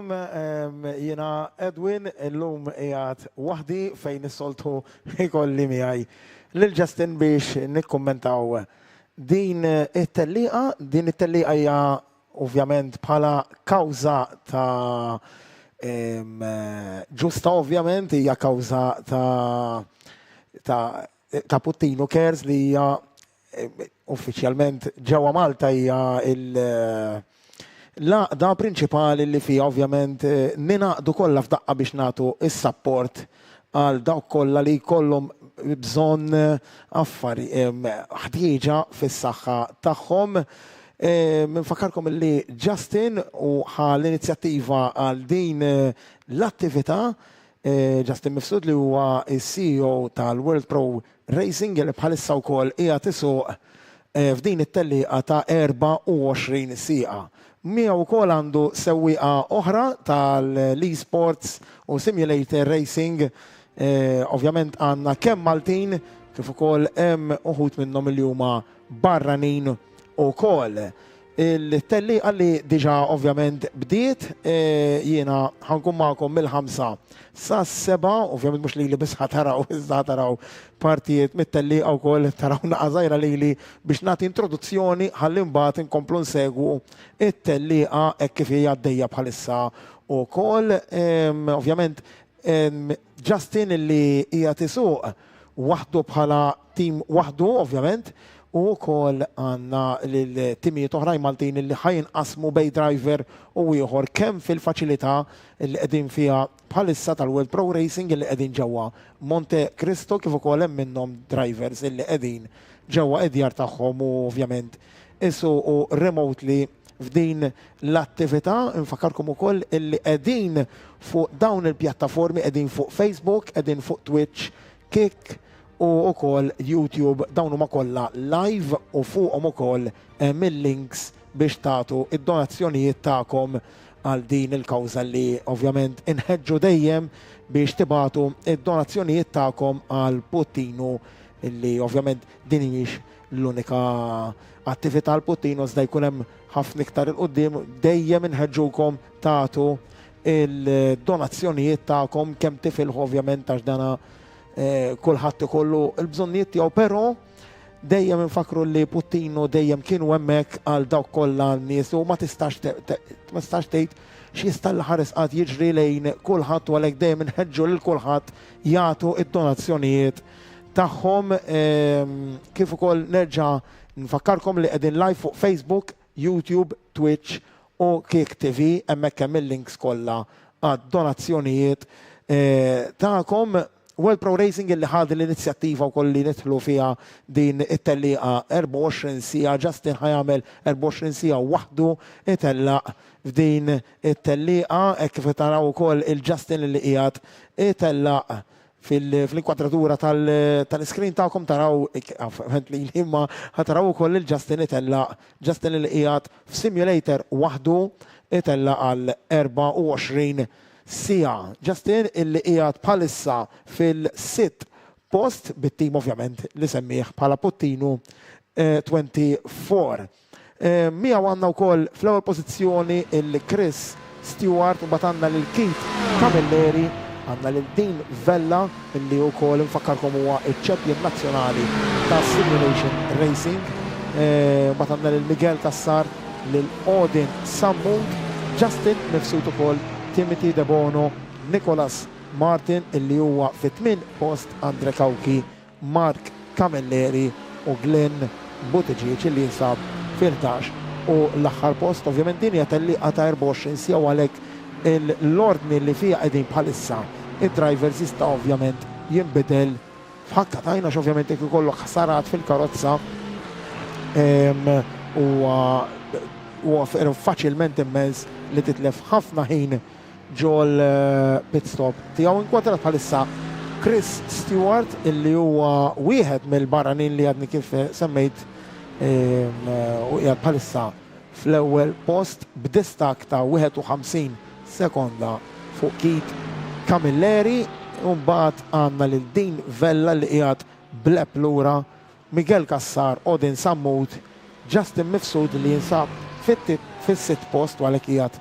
Tandem, jina Edwin, illum qiegħed waħdi fejn is-soltu ikolli miegħi lil Justin biex nikkummentaw din it-telliqa hija ovvjament bħala kawża ta' ġusta ovvjament hija kawża ta' Puttinu Cares li hija uffiċjalment ġewwa Malta hija l-għaqda prinċipali li fija ovvjament ninaqdu kollha f'daqqa biex nagħtu is-support għal dawk kollha li jkollhom bżonn ħtieġa fis-saħħa tagħhom. Minfakarkom li Justin u l-inizjattiva għal din l-attività Justin Mifsud li huwa il-CEO tal-World Pro Racing li bħalissa wkoll qiegħed isuq f'din it-telliqa ta' 24 siqa. Miegħu wkoll għandu sewwieqa oħra tal-e-sports u simulator racing. Ovvjament għandna kemm Maltin kif ukoll hemm uħud minnhom li huma barranin ukoll. Il-telliqa li diġà ovvjament bdiet jiena ħankun magħkom mill-5 sa' 7, ovvjament mhux lili biss ħataraw iżda taraw partijiet mit-telliqa wkoll taraw naqażajra lili biex nagħti introduzzjoni ħalli mbagħad inkomplu nsegwu it-telliqa hekk kif hija għaddejja bħalissa wkoll. Ovvjament Justin illi hija tisuq waħdu bħala tim waħdu ovvjament u wkoll għandna l-timijiet oħrajn Maltin li ħajinqasmu bej driver u ieħor kemm fil-faċilità li qegħdin fiha bħalissa tal-World Pro Racing li qegħdin ġewwa Monte Cristo kif ukoll hemm minnhom drivers li qegħdin ġewwa id-djar tagħhom u ovvjament isuqu remotely f'din l-attività. Infakarkom ukoll illi qegħdin fuq dawn il-pjattaformi qegħdin fuq Facebook, qegħdin fuq Twitch, Kick u wkoll YouTube dawn huma kollha live u fuqhom ukoll mill-links biex tagħtu id-donazzjonijiet tagħkom għal din il-kawża li ovvjament inħeġġu dejjem biex tibagħtu id-donazzjonijiet tagħkom għal Puttinu illi ovvjament din mhix l-unika attività għal Puttinu iżda jkun hemm ħafna iktar il-qudiem dejjem inħeġġukom tagħtu il-donazzjonijiet tagħkom kemm tifilħu ovvjament għax dana kulħadd ikollu l-bżonnijiet tiegħu, però dejjem infakru li Puttinu dejjem kienu hemmhekk għal dawk kollha n-nies u ma tistax tgħid x'jista' l-ħares qatt jiġri lejn kulħadd u għalhekk dejjem inħeġġu lil kulħadd jagħtu id-donazzjonijiet tagħhom. Kif ukoll nerġa' nfakkarkom li qegħdin live fuq Facebook, YouTube, Twitch u Kick TV hemmhekk hemm il-links kollha għad-donazzjonijiet tagħkom. World Pro Racing illi ħad l-inizjattiva u kolli nidħlu fiha din it-telliqa 24 sija, Justin ħajamel 24 sija waħdu itellaq f'din it-telliqa, kif taraw ukoll il-Justin li qiegħed itellaq fil-inkwadratura tal-screen tagħkom taraw li imma ħataraw ukoll il-Justin itellaq Justin li qiegħed f'simulator waħdu itellaq għal 24 sija. Justin illi qiegħed bħalissa fil-6 post bit-tim ovvjament li semmih bħala Puttinu 24. Miegħu għandna wkoll fl-ewwel pożizzjoni il-Chris Stewart u mbagħad għandna lil Keith Camilleri, għandna lil Dean Vella illi wkoll infakkarkom huwa iċ-champion nazzjonali ta' simulation racing. Mbagħad għandna lil Miguel Kassar, lil Odin Sammung, Justin Mifsud ukoll, Timothy De Bono, Nicholas Martin illi huwa fit-8 post, Andre Kauki, Mark Camilleri u Glenn Buttigieg illi jinsab fil-11 u l-aħħar post. Ovvjament din hija telliqa ta' 24 sija u għalhekk l-ordni li fiha qegħdin bħalissa id-drivers jista' ovvjament jinbidel f'ħakka tajna ovvjament jekk ikollok ħsarat fil-karozza u faċilment immens li titlef ħafna ħin ġol pit stop tiegħu. Inkwadrat bħalissa Chris Stewart illi huwa wieħed mill-barranin li għadni kif semmejt u qiegħed bħalissa fl-ewwel post b'distak ta' 51 sekonda fuq Keith Camilleri. U mbagħad għandna lil Dean Vella li qiegħed blep lura, Miguel Kassar, Odin Sammut, Justin Mifsud li jinsab fis-6 post u għalhekk qiegħed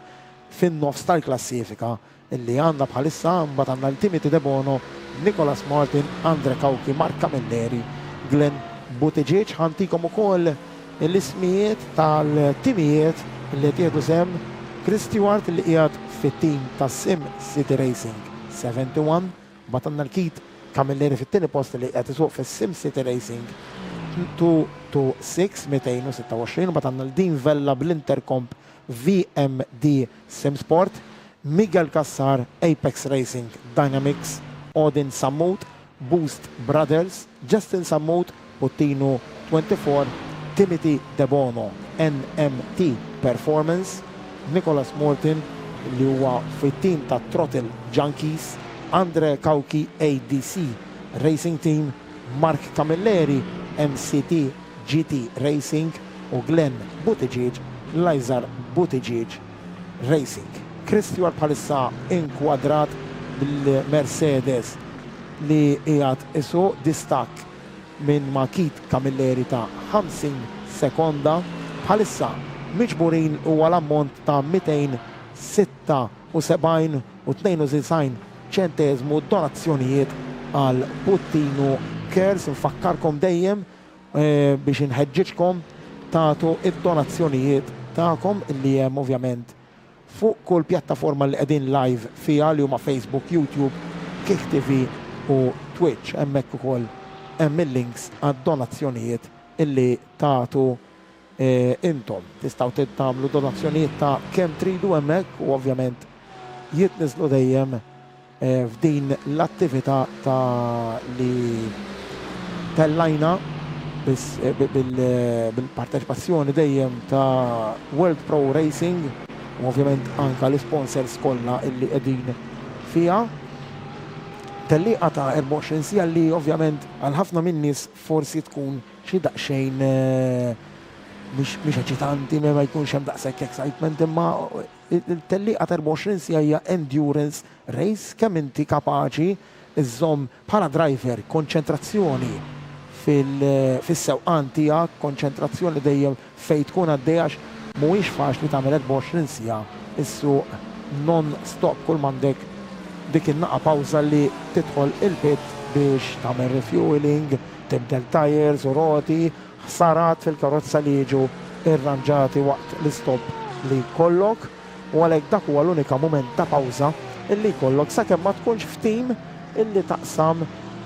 fin-nofs tal-klassifika illi għandna bħalissa mbagħad għandna l-Timothy De Bono, Nicholas Martin, Andre Kauki, Mark Camilleri, Glenn Buttigieg. Ħantikom ukoll l-ismijiet tal-timijiet li tieħdu sem Chris Stewart li qiegħed fit-tim ta' Sim City Racing 71, mbagħad għandna l-Keith Camilleri fit-tieni post li qiegħed isuq fis-Sim City Racing 226, mbagħad għandna l-Dean Vella bl-Intercomp VMD Sim Sport, Miguel Cassar, Apex Racing Dynamics, Odin Samut, Boost Brothers, Justin Samut, Puttinu 24, Timothy De Bono, NMT Performance, Nicholas Morton li huwa fit-tim ta' Throttle Junkies, Andre Kauki ADC Racing Team, Mark Camilleri MCT GT Racing u Glenn Buttigieg Lizar Buttigieg Racing. Chris Stewart bħalissa inkwadrat bil-Mercedes li qiegħed isu distak minn ma' Keith Camilleri ta' 50 sekonda. Bħalissa miġburin huwa l-ammont ta' 276.92 ċentesmu donazzjonijiet għal Puttinu Cares. Nfakkarkom dejjem biex inħeġġiġkom tagħtu id-donazzjonijiet tagħkom illi hemm ovvjament fuq kull pjattaforma li qegħdin live fiha li huma Facebook, YouTube, Kick TV u Twitch. Hemmhekk ukoll hemm il-links għad-donazzjonijiet illi tagħtu intom. Tistgħu tagħmlu donazzjonijiet ta' kemm tridu hemmhekk u ovvjament jitniżlu dejjem f'din l-attività ta' li tellajna bil-parteċipazzjoni dejjem ta' World Pro Racing u ovvjament anka l-sponsors kollha illi qegħdin fiha. Telliqa ta' 24 sija li ovvjament għal ħafna min-nies forsi tkun xi daqsxejn mhix eċitanti, ma jkunx hemm daqshekk excitement, imma il-telliqa ta' 24 sija hija endurance race kemm inti kapaċi iżżomm bħala driver konċentrazzjoni fis-sewqan tiegħek, konċentrazzjoni dejjem fejn tkun għaddejjax mhuwiex faċli tagħmel 24 sija issuq non-stop kull m'għandek dik in-naqa pawża li tidħol il-pit biex tagħmel refueling, tibdel tires u roti, ħsarat fil-karozza li jiġu irranġati waqt l-istop li jkollok u għalhekk dak huwa l-unika mument ta' pawża illi jkollok sakemm ma tkunx f'tim illi taqsam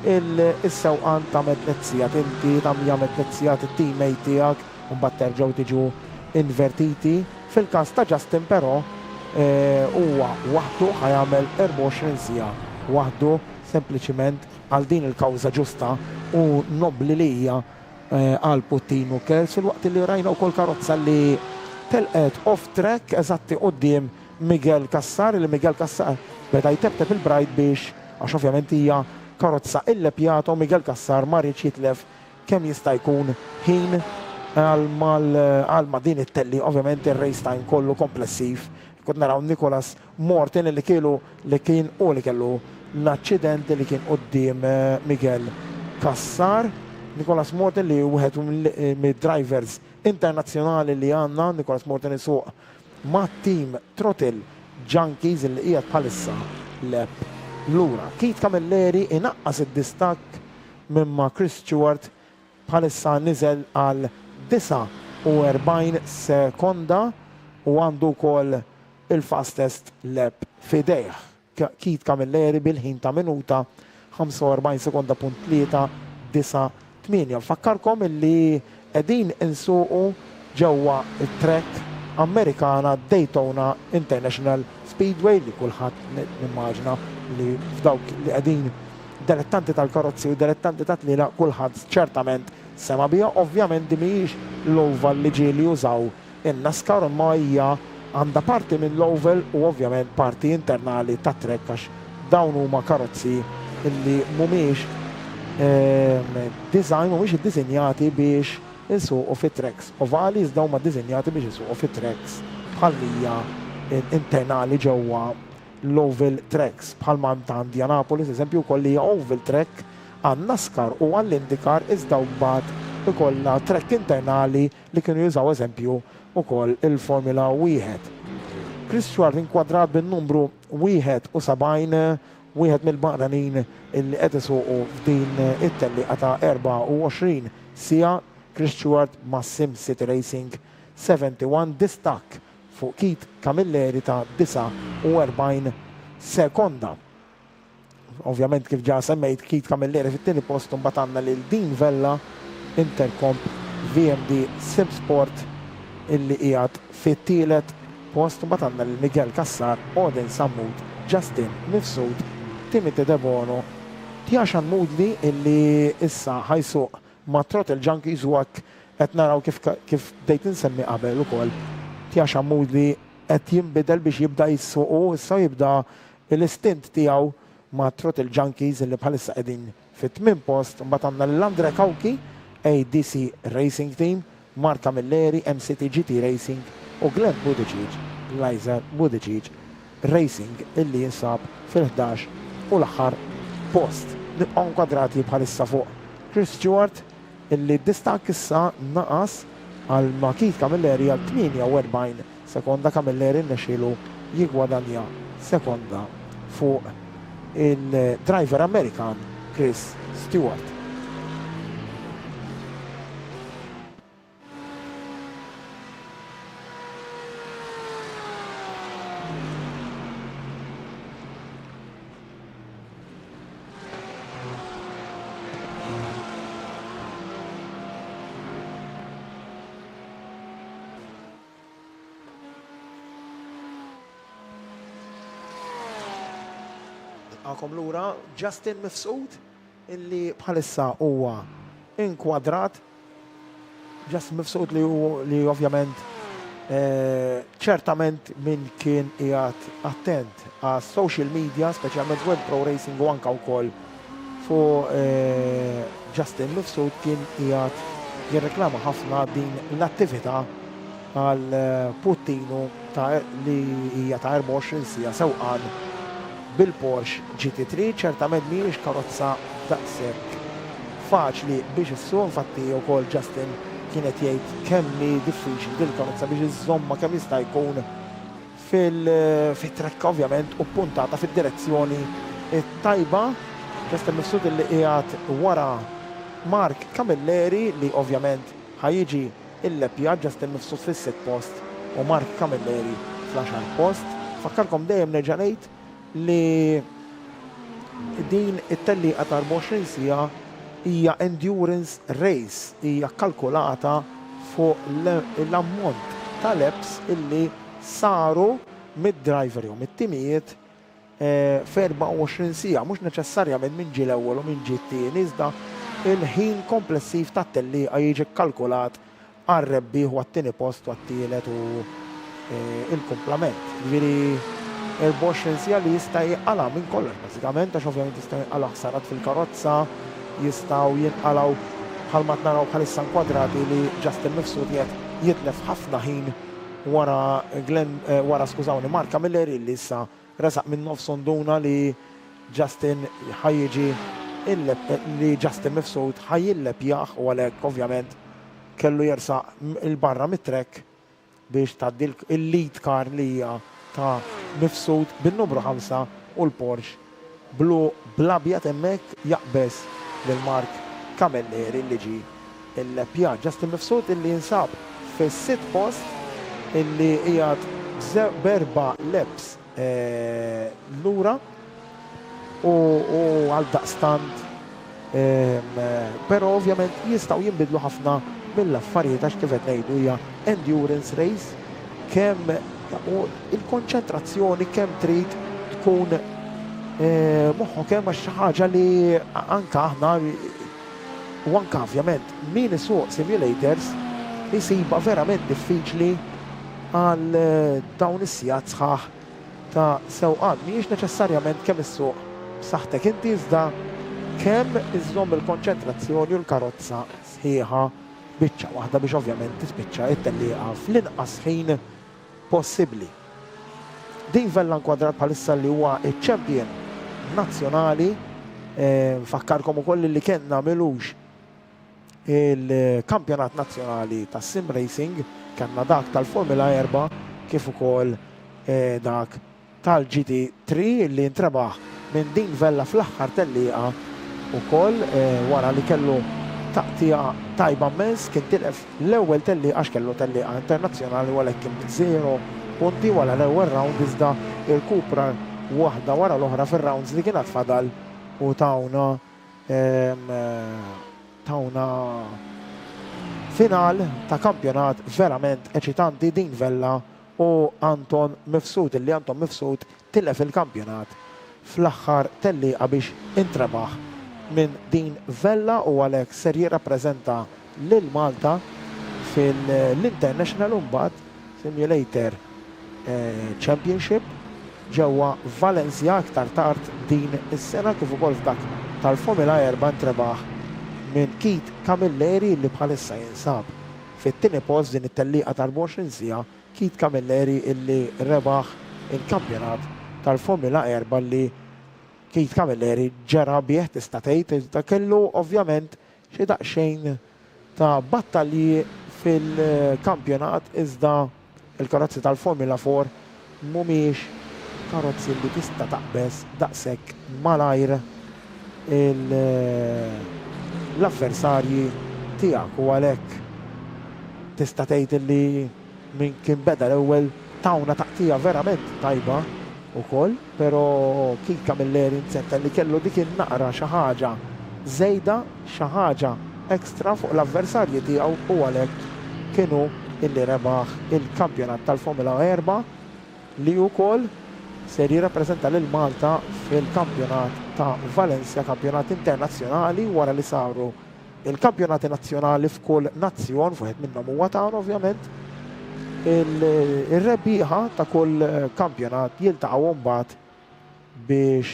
il-sewqan ta' mednezzijat inti ta' mednezzijat it-teammate tiegħek u mbagħad terġgħu tiġu invertiti. Fil-każ ta' Justin però huwa waħdu ħajamel 24 sija waħdu sempliċiment għal din il-kawża ġusta u nobli li hija għal Puttinu Cares fil-waqt li rajna wkoll karozza li telqet off track eżatti quddiem Miguel Cassar li Miguel Cassar beda jtebteb il-brajt biex għax ovvjament hija karozza illepjata u Miguel Cassar ma rridx jitlef kemm jista' jkun ħin għal ma din it-telli ovvjament ir-race time kollu komplessiv. Kont naraw Nicholas Morton li kellu l-accident li kien quddiem Miguel Cassar. Nicholas Morton li wieħed mid-drivers internazzjonali li għandna, Nicholas Morton isuq ma' team Throttle Junkies li qiegħed bħalissa lep lura. Keith Camilleri inaqqas id-distak mimma Chris Stewart bħalissa niżel għal 49 sekonda u għandu wkoll il-fastest lap fidejh. Keith Camilleri bil-ħin ta' minuta 45 sekonda punt 3-9-8. Fakkarkom illi qegħdin insuqu ġewwa it-track Amerikana Daytona International Speedway li kulħadd nimmaġna li f'dawk li qegħdin dilettanti tal-karozzi u dilettanti ta' tliela kulħadd ċertament sema biha. Ovvjament di mhijiex l-oval li ġieli jużaw in-NASCAR imma hija għandha parti minn l-oval u ovvjament parti internali ta' track għax dawn huma karozzi illi mhumiex mhumiex iddiżinjati biex isuqu fit-tracks ovali, iżda huma ddiżinjati biex isuqu fit-tracks bħalija internali ġewwa l-oval tracks bħalma ta' Indianapolis, eżempju wkoll hija oval track għan-NASCAR u għall-IndyCar iżda mbagħad ikollha track internali li kienu jużaw eżempju ukoll il-Formula 1. Chris Stewart inkwadrat bin-numru 71, wieħed mill-baqranin illi qed isuqu f'din it-telliqa ta' 24 sija. Chris Stewart ma' Sim City Racing 71 distak fuq Keith Camilleri ta' 49 sekonda. Ovvjament kif ġa semmejt Keith Camilleri fit-tieni post mbagħad għandna lil Dean Vella Intercomp VMD Simsport illi qiegħed fit-tielet post mbagħad għandna lil Miguel Kassar, Odin Sammut, Justin Mifsud, Timothy Debono, Tjaxan Moodley illi issa ħajsuq ma' Throttle Junkies u għak qed naraw kif dejt insemmi qabel ukoll. Tjaxan Moodley qed jinbidel biex jibda jissuq u issa jibda l-istint tiegħu ma' Throttle Junkies illi bħalissa qegħdin fit-8 post, mbagħad għandna l-Andre Kauki, ADC Racing Team, Mark Camilleri, MCT GT Racing u Glenn Buttigieg, Liza Buttigieg Racing illi jinsab fil-11 u l-aħħar post. Nibqgħu nkwadrati bħalissa fuq Chris Stewart illi distak issa naqas għal ma' Keith Camilleri għal 48 sekonda. Camilleri nnexielu jigwadanja sekonda fuq il-driver Amerikan Chris Stewart. Għakom lura Justin Mifsud illi bħalissa huwa inkwadrat. Justin Mifsud li ovvjament ċertament min kien qiegħed attent għas social media, speċjalment World Pro Racing u anke wkoll fuq Justin Mifsud kien qiegħed jirreklama ħafna din l-attività għal Puttinu li hija ta' 24 sija sewqan bil-Porsche GT3. Ċertament mhijiex karozza daqshekk faċli biex issuq, infatti wkoll Justin kienet jgħid kemm hi diffiċli din karozza biex iżomma kemm jista' jkun fit-trekka ovvjament u puntata fid-direzzjoni tajba. Justin Mifsud li qiegħed wara Mark Camilleri li ovvjament ħajjiġi il-lepja. Justin Mifsud fis-sitt post u Mark Camilleri fl-10 post. Fakkarkom dejjem nerġa' ngħid li din it-telliqa ta' 24 sija hija endurance race, hija kalkulata fuq l-ammont ta' laps illi saru mid-driver jew mit-timijiet f'24 sija, mhux neċessarjament minn ġie l-ewwel u minn ġie t-tieni, iżda il-ħin komplessiv tat-telliqa jiġi kalkulat għar-rebbieħ u għat-tieni post u għat-tielet u il-kumplament. Ġifieri 24 sija li jista' jinqala minn kollox bażikament, għax ovvjament jista' jinqala ħsarat fil-karozza, jistgħu jinqalaw bħalma naraw bħalissa nkwadrati li Justin Mifsud jitlef ħafna ħin wara skużawni Mark Camilleri li issa resaq minn nofs onduna li Justin Mifsud ħajjillepjaħ u għalhekk ovvjament kellu jersaq il-barra mit-trek biex tgħaddi il-lead car li hija ta' Mifsud bin-numru 5 u l-Porsche blu bl-abjad hemmhekk jaqbes lil Mark Camilleri li ġi il-lepja. Justin Mifsud illi jinsab fis-sitt post illi qiegħed berba laps lura u għal daqstant però ovvjament jistgħu jinbidlu ħafna mill-affarijiet għax kif qed ngħidu hija endurance race kemm u il-konċentrazzjoni kemm trid tkun moħħu kemm għax xi ħaġa li anke aħna u anke ovvjament min isuq simulators isiba verament diffiċli għal dawn is-sigħat sħaħ ta' sewqan. Mhijiex neċessarjament kemm issuq b'saħħtek inti iżda kemm iżżomm il-konċentrazzjoni u l-karozza sħiħa biċċa waħda biex ovvjament tispiċċa it-tellieqa fl-inqas ħin possibbli. Din Vella nkwadrat bħalissa li huwa iċ-champion nazzjonali. Fakkarkom ukoll li kellna milux il-kampjonat nazzjonali tas sim racing, kellna dak tal-Formula 4 kif ukoll dak tal-GT3 li intrebaħ minn din vella fl-aħħar tellieqa ukoll wara li kellu taqtija tajba mens kien tilef l-ewwel tellieqa għax kellu tellieqa internazzjonali wara kien 0 punti wara l-ewwel round iżda il-kupra waħda wara l-oħra fir-rounds li kienet fadal u tawna final ta' kampjonat verament eċitanti din vella u Anton Mifsud illi Anton Mifsud tilef il-kampjonat fl-aħħar tellieqa biex intrebaħ minn din vella u għalhekk ser jirrappreżenta lil Malta fil-International Umbat Simulator Championship ġewwa Valencia aktar tard din is-sena kif ukoll f'dak tal-Formula 4 intrebaħ minn Keith Camilleri li bħalissa jinsab fit-tieni post din it-tellieqa tal-20 sija Keith Camilleri illi rebaħ il-kampjonat tal-Formula 4 li Keith Camilleri ġera bih tista' tgħid ta' kellu ovvjament xi daqsxejn ta' battalji fil-kampjonat iżda il-karozzi tal-Formula 4 mhumiex karozzi li tista' taqbeż daqshekk malajr l-avversarji tiegħek u għalhekk tista' tgħid li min kien beda l-ewwel tawna taqtija verament tajba ukoll, però Keith Camilleri nsetta li kellu dik innaqra xi ħaġa żejda, xi ħaġa ekstra fuq l-avversarji tiegħu u għalhekk kienu illi rebaħ il-kampjonat tal-Formula 4 li wkoll ser jirrappreżenta lil Malta fil-kampjonat ta' Valencia, kampjonat internazzjonali wara li saru il-kampjonati nazzjonali f'kull nazzjon fuq minnhom huwa tagħna ovvjament. Il-rebbieħa ta' kull kampjonat jiltaqgħu mbagħad biex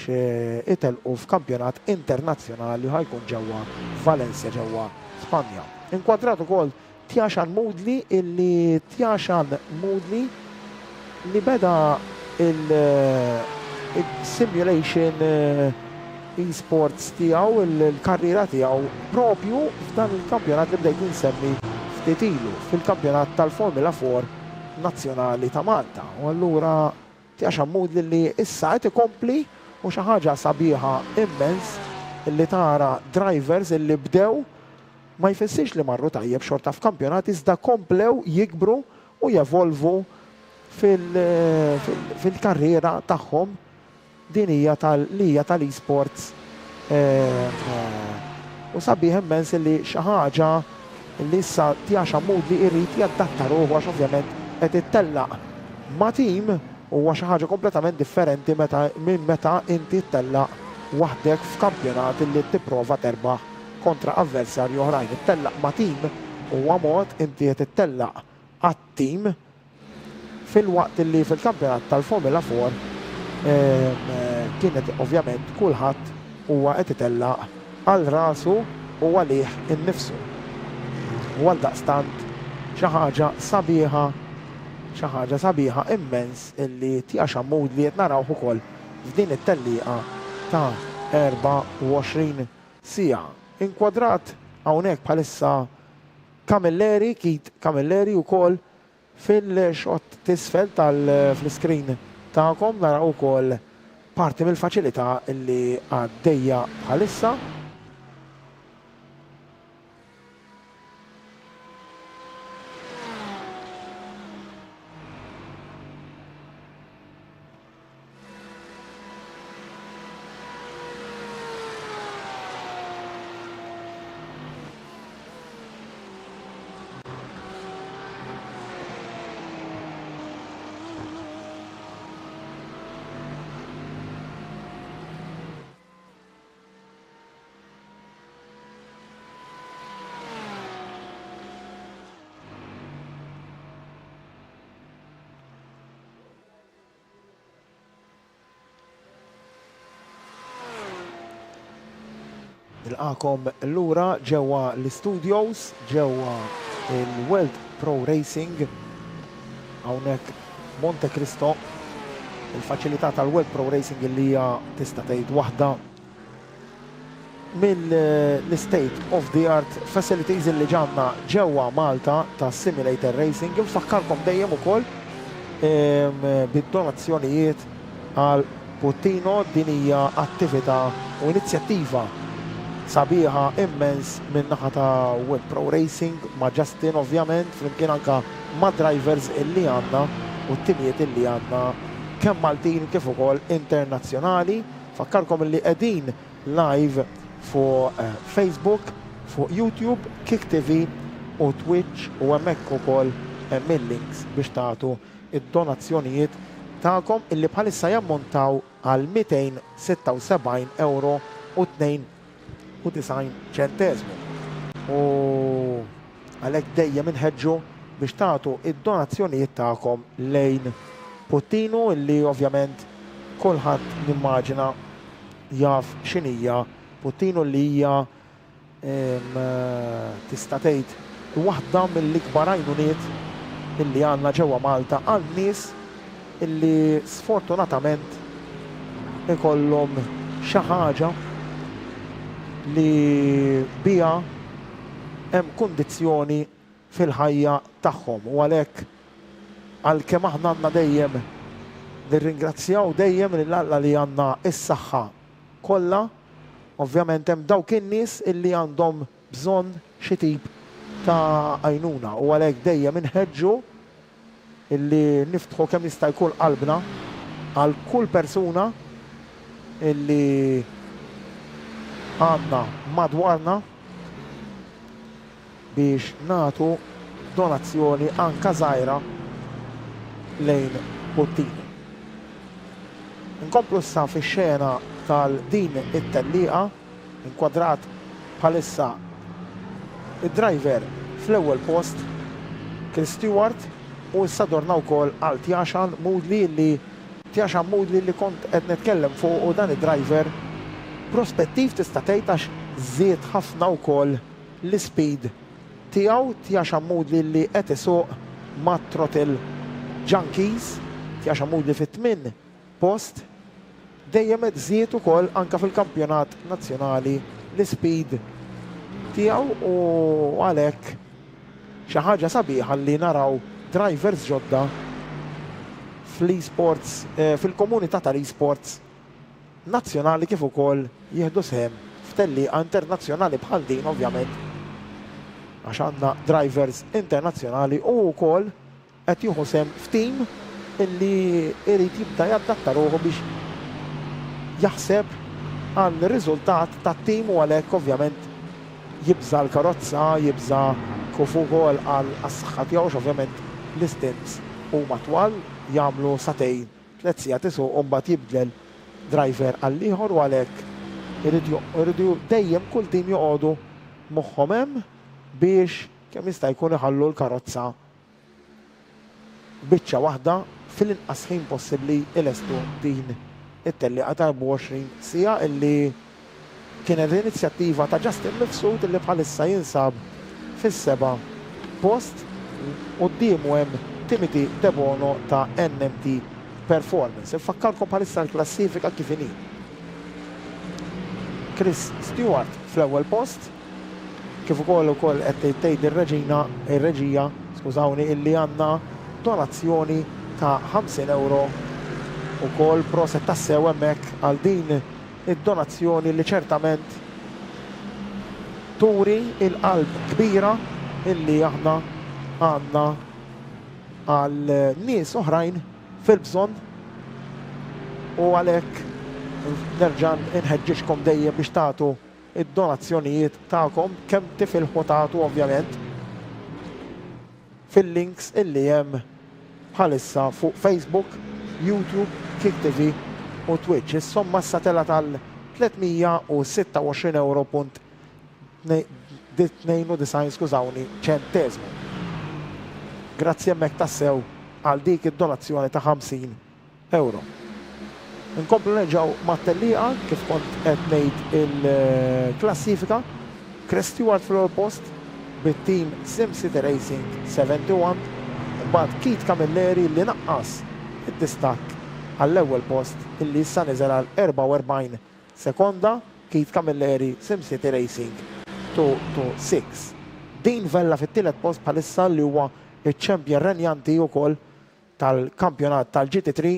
itelqu f'kampjonat internazzjonali ħajkun ġewwa Valencia ġewwa Spanja. Inkwadrat ukoll Tjaxan Moodley illi Tjaxan Moodley li beda il-simulation e-sports tiegħu il-karriera tiegħu propju f'dan il-kampjonat li bdejt insemmi ftit ilu fil-kampjonat tal-Formula 4 nazzjonali ta' Malta. U allura Tjaxan Moodley li issa qed ikompli u xi ħaġa sabiħa immens illi tara drivers illi bdew ma jfissirx li marru tajjeb xorta f'kampjonat iżda komplew jikbru u jevolvu fil-karriera tagħhom din hija tal-e-sports u sabiħ immens li xi ħaġa li issa Tjaxan Moodley irrid jadatta ruħu għax ovvjament qed ittellaq ma' tim huwa xi ħaġa kompletament differenti minn meta inti ttellaq waħdek f'kampjonat li tipprova terbaħ kontra avversarji oħrajn. Ittellaq ma' tim huwa mod inti qed ittellaq għat-tim fil-waqt li fil-kampjonat tal-Formula 4 kienet ovvjament kulħadd huwa qed itellaq għal rasu u għalih innifsu. U għaldaqstant xi ħaġa sabiħa immens illi Tjaxan Moodley qed narawh ukoll f'din it-tellieqa ta' 24 siegħa. Inkwadrat hawnhekk bħalissa Camilleri, Keith Camilleri wkoll fil-xott tisfel fl-screen tagħkom naraw ukoll parti mill-faċilità illi għaddejja bħalissa. Nilqakom l-lura ġewwa l-studios, ġewwa il-World Pro Racing, hawnhekk Monte Cristo, il-faċilità tal-World Pro Racing li hija tista' tgħid waħda mill-state of the art facilities li ġanna ġewwa Malta ta' simulator racing. Infakkarkom dejjem ukoll bid-donazzjonijiet għal Puttinu. Din hija attività u inizjattiva sabiħa immens minn naħa ta' Web Pro Racing ma' Justin ovvjament, flimkien anka ma' drivers illi għandna u t-timijiet illi għandna kemm Maltin kif ukoll internazzjonali. Fakkarkom illi qegħdin live fuq Facebook, fuq YouTube, Kick TV u Twitch u hemmhekk ukoll hemm il-links biex tagħtu id-donazzjonijiet tagħkom illi bħalissa jammontaw għal €276 u 92 ċentesmu. U għalhekk dejjem inħeġġu biex tagħtu id-donazzjonijiet tagħkom lejn Puttinu illi ovvjament kulħadd nimmaġina jaf x'inhija Puttinu li hija tista' tgħid waħda mill-ikbar għajnuniet illi għandna ġewwa Malta għal nies illi sfortunatament ikollhom xi ħaġa li biha hemm kundizzjoni fil-ħajja tagħhom u għalhekk għalkemm aħna għandna dejjem nirringrazzjaw dejjem lil Alla li għandna is-saħħa kollha, ovvjament hemm dawk in-nies illi għandhom bżonn xi tip ta' għajnuna u għalhekk dejjem inħeġġu illi niftħu kemm jista' jkun qalbna għal kull persuna illi għandna madwarna biex nagħtu donazzjoni anka żgħira lejn Puttinu. Inkomplu issa fix-xena tal-din it-tellieqa inkwadrat bħalissa id-driver fl-ewwel post Chris Stewart u issa dorna wkoll għal Tjaxan Moodley li kont qed nitkellem fuq u dan id-driver prospettiv tista' tgħid għax żied ħafna wkoll l-speed tiegħu. Tjaxan Moodley li qed isuq ma' Throttle Junkies, Tjaxan Moodley fit-8 post dejjem qed żied ukoll anke fil-kampjonat nazzjonali l-speed tiegħu u għalhekk xi ħaġa sabiħa li naraw drivers ġodda fl-esports, fil-komunità tal-esports nazzjonali kif ukoll jieħdu sehem f'tellieqa internazzjonali bħal din ovvjament għax għandna drivers internazzjonali u wkoll qed jieħu sehem f'tim illi irid jibda jadatta ruħu biex jaħseb għal riżultat tat-tim u għalhekk ovvjament jibża l-karozza, jibża kif ukoll għal as-saħħa tiegħu ovvjament l-istints huma twal jagħmlu satejn 3 sigħat isuq u mbagħad jibdel driver għal ieħor u għalhekk iridu dejjem kull tim joqogħdu moħħhom hemm biex kemm jista' jkun iħallu l-karozza biċċa waħda fil-inqas ħin possibbli ilestu din it-tellieqa ta' 24 siegħa illi kienet inizjattiva ta' Justin Mifsud illi bħalissa jinsab fis-7 post qudiemu hemm Timothy De Bono ta' NMT Performance. Infakkarkom bħalissa l-klassifika kif inhi. Chris Stewart fl-ewwel post, kif ukoll qed tgħid ir-reġija, skużawni, illi għandna donazzjoni ta' €50 ukoll proset tassew hemmhekk għal din id-donazzjoni li ċertament turi il-qalb kbira illi aħna għandna għal nies oħrajn fil-bżonn u għalhekk nerġa' inħeġġixkom dejjem biex tagħtu id-donazzjonijiet tagħkom kemm tifilħu tagħtu ovvjament fil-links illi hemm bħalissa fuq Facebook, YouTube, Kick TV u Twitch. Is-somma s-satella tal €326.92 skużawni ċentesmu. Grazzi hemmhekk tassew għal dik id-donazzjoni ta' €50. Inkomplu nerġgħu mat-tellieqa kif kont qed ngħid il-klassifika. Chris Stewart fl-ewwel post bit-team SimCity Racing 71, mbagħad Keith Camilleri li naqqas id-distakk għall-ewwel post illi issa niżel għal 44 sekonda. Keith Camilleri SimCity Racing 226. Din Vella fit-tielet post bħalissa li huwa iċ-champion renjanti wkoll tal-kampjonat tal-GT3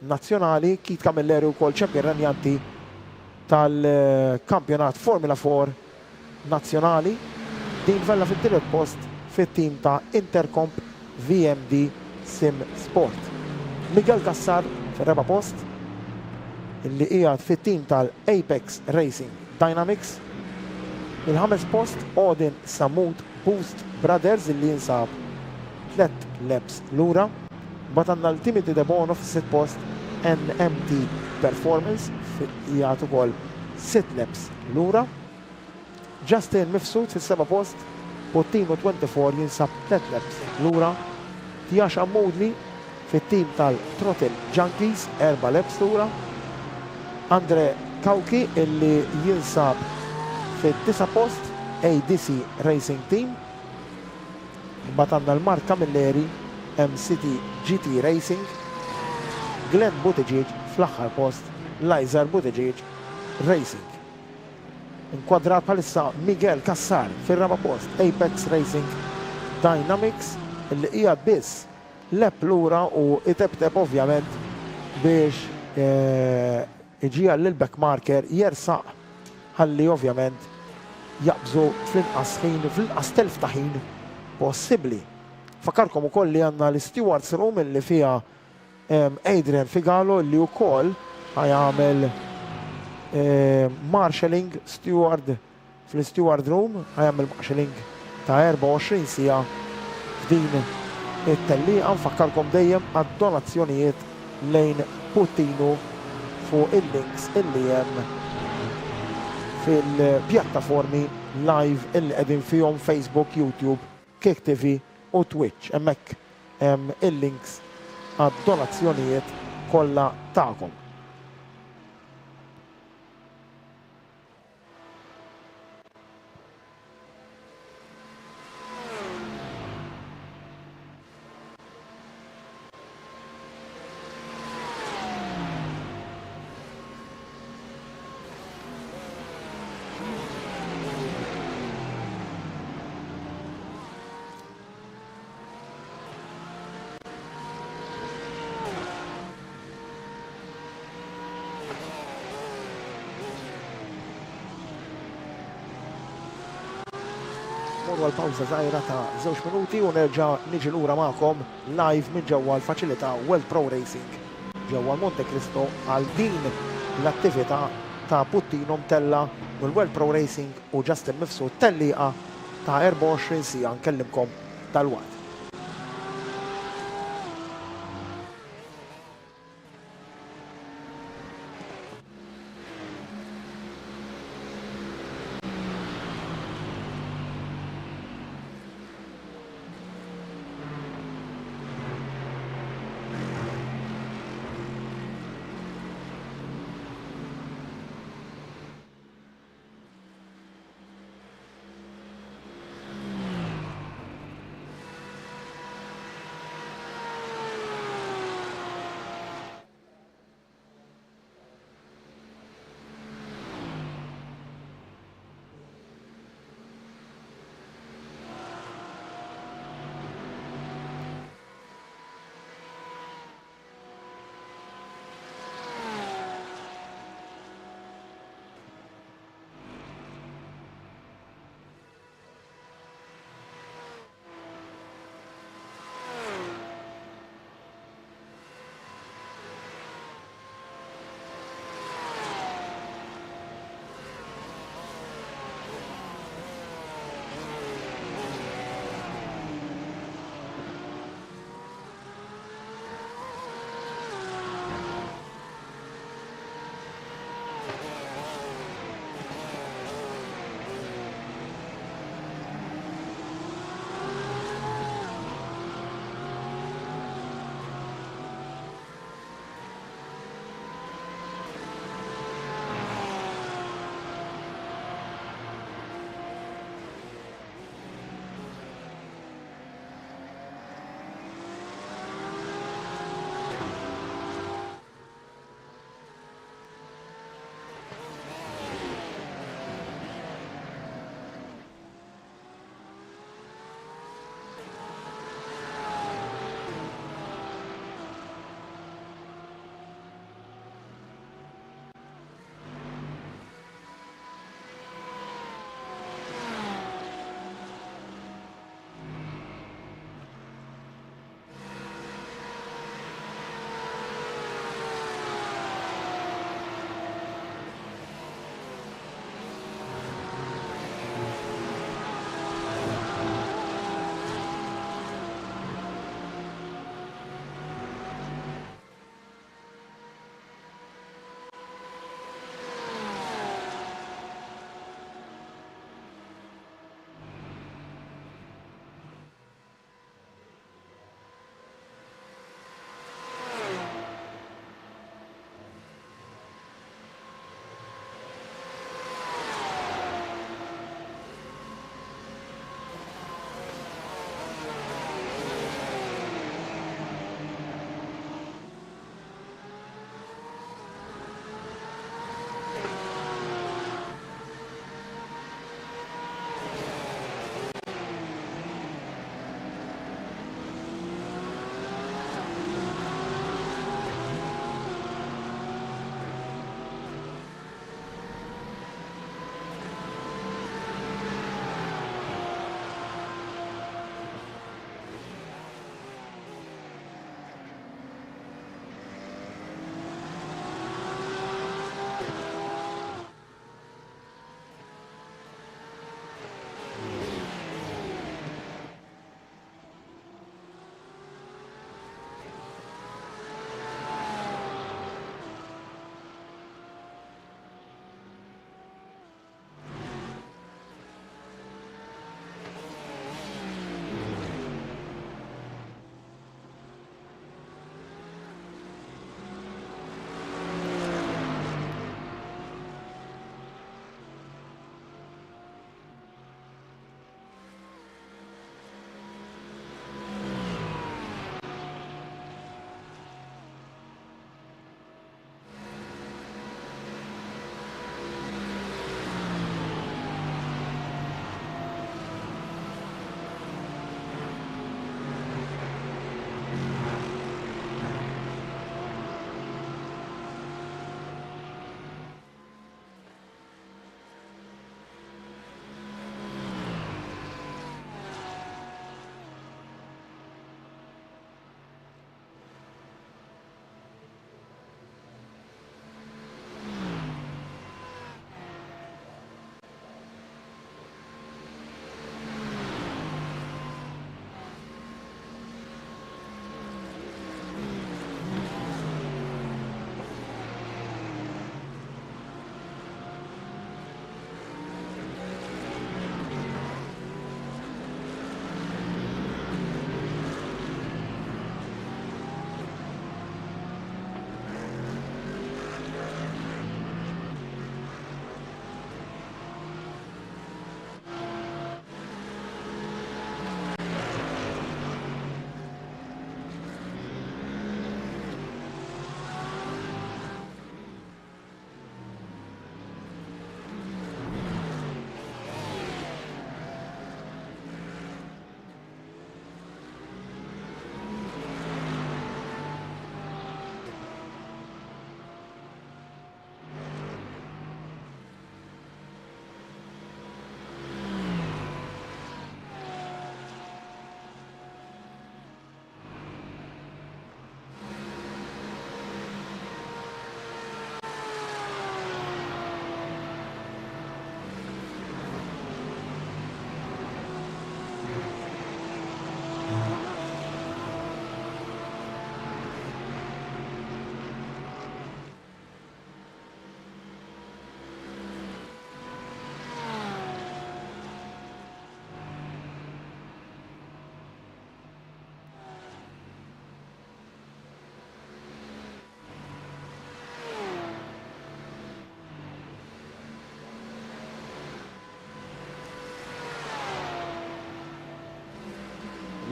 nazzjonali, Kit Camilleri wkoll ċempjon renjanti tal-kampjonat Formula 4 nazzjonali. Din vella fit-tielet post fit-tim ta' Intercomp VMD Sim Sport. Miguel Cassar fir-raba post, illi qiegħed fit-tim tal-Apex Racing Dynamics. Il-ħames post Odin Samut Boost Brothers illi jinsab 3 laps lura. Bat għandna l-Timothy De Bono fis-sitt post NMT Performance qiegħed ukoll 6 laps lura. Justin Mifsud fis-seba post Puttinu 24 jinsab 3 laps lura. Tijax Ammudli fit-tim tal-Throttle Junkies 4 laps lura. Andre Kauki illi jinsab fit-9 post ADC Racing Team. Batanna l-Mark Camilleri MCT GT Racing. Glenn Buttigieg fl-aħħar post Lizer Buttigieg Racing. Inkwadrat bħalissa Miguel Cassar fir-raba post Apex Racing Dynamics illi qiegħed biss lep lura u itebteb ovvjament biex iġija l-back marker jersaq ħalli ovvjament jaqbżu fl-inqas ħin, fl-inqas telf ta' ħin possibbli. Fakarkom ukoll li għandna l-Stewards Room illi fiha Adrian Figalo li wkoll ħajamel marshalling steward fl-Steward Room, ħajamel marshalling ta' 24 sija f'din it-tellieqa. Nfakkarkom dejjem għad-donazzjonijiet lejn Puttinu fuq il-links illi hemm fil-pjattaformi live illi qegħdin fihom Facebook, YouTube, Kick TV u Twitch. Hemmhekk hemm il-links għad-donazzjonijiet kollha tagħkom. Morru għal-pawza zaħira ta' 2 minuti u nerġa' niġi lura magħkom live minn ġewwa l-faċilità World Pro Racing ġewwa Monte Cristo għal din l-attività ta' Puttinu mtella mill-World Pro Racing u Justin Mifsud tellieqa ta' 24 sija nkellimkom tal-waqt.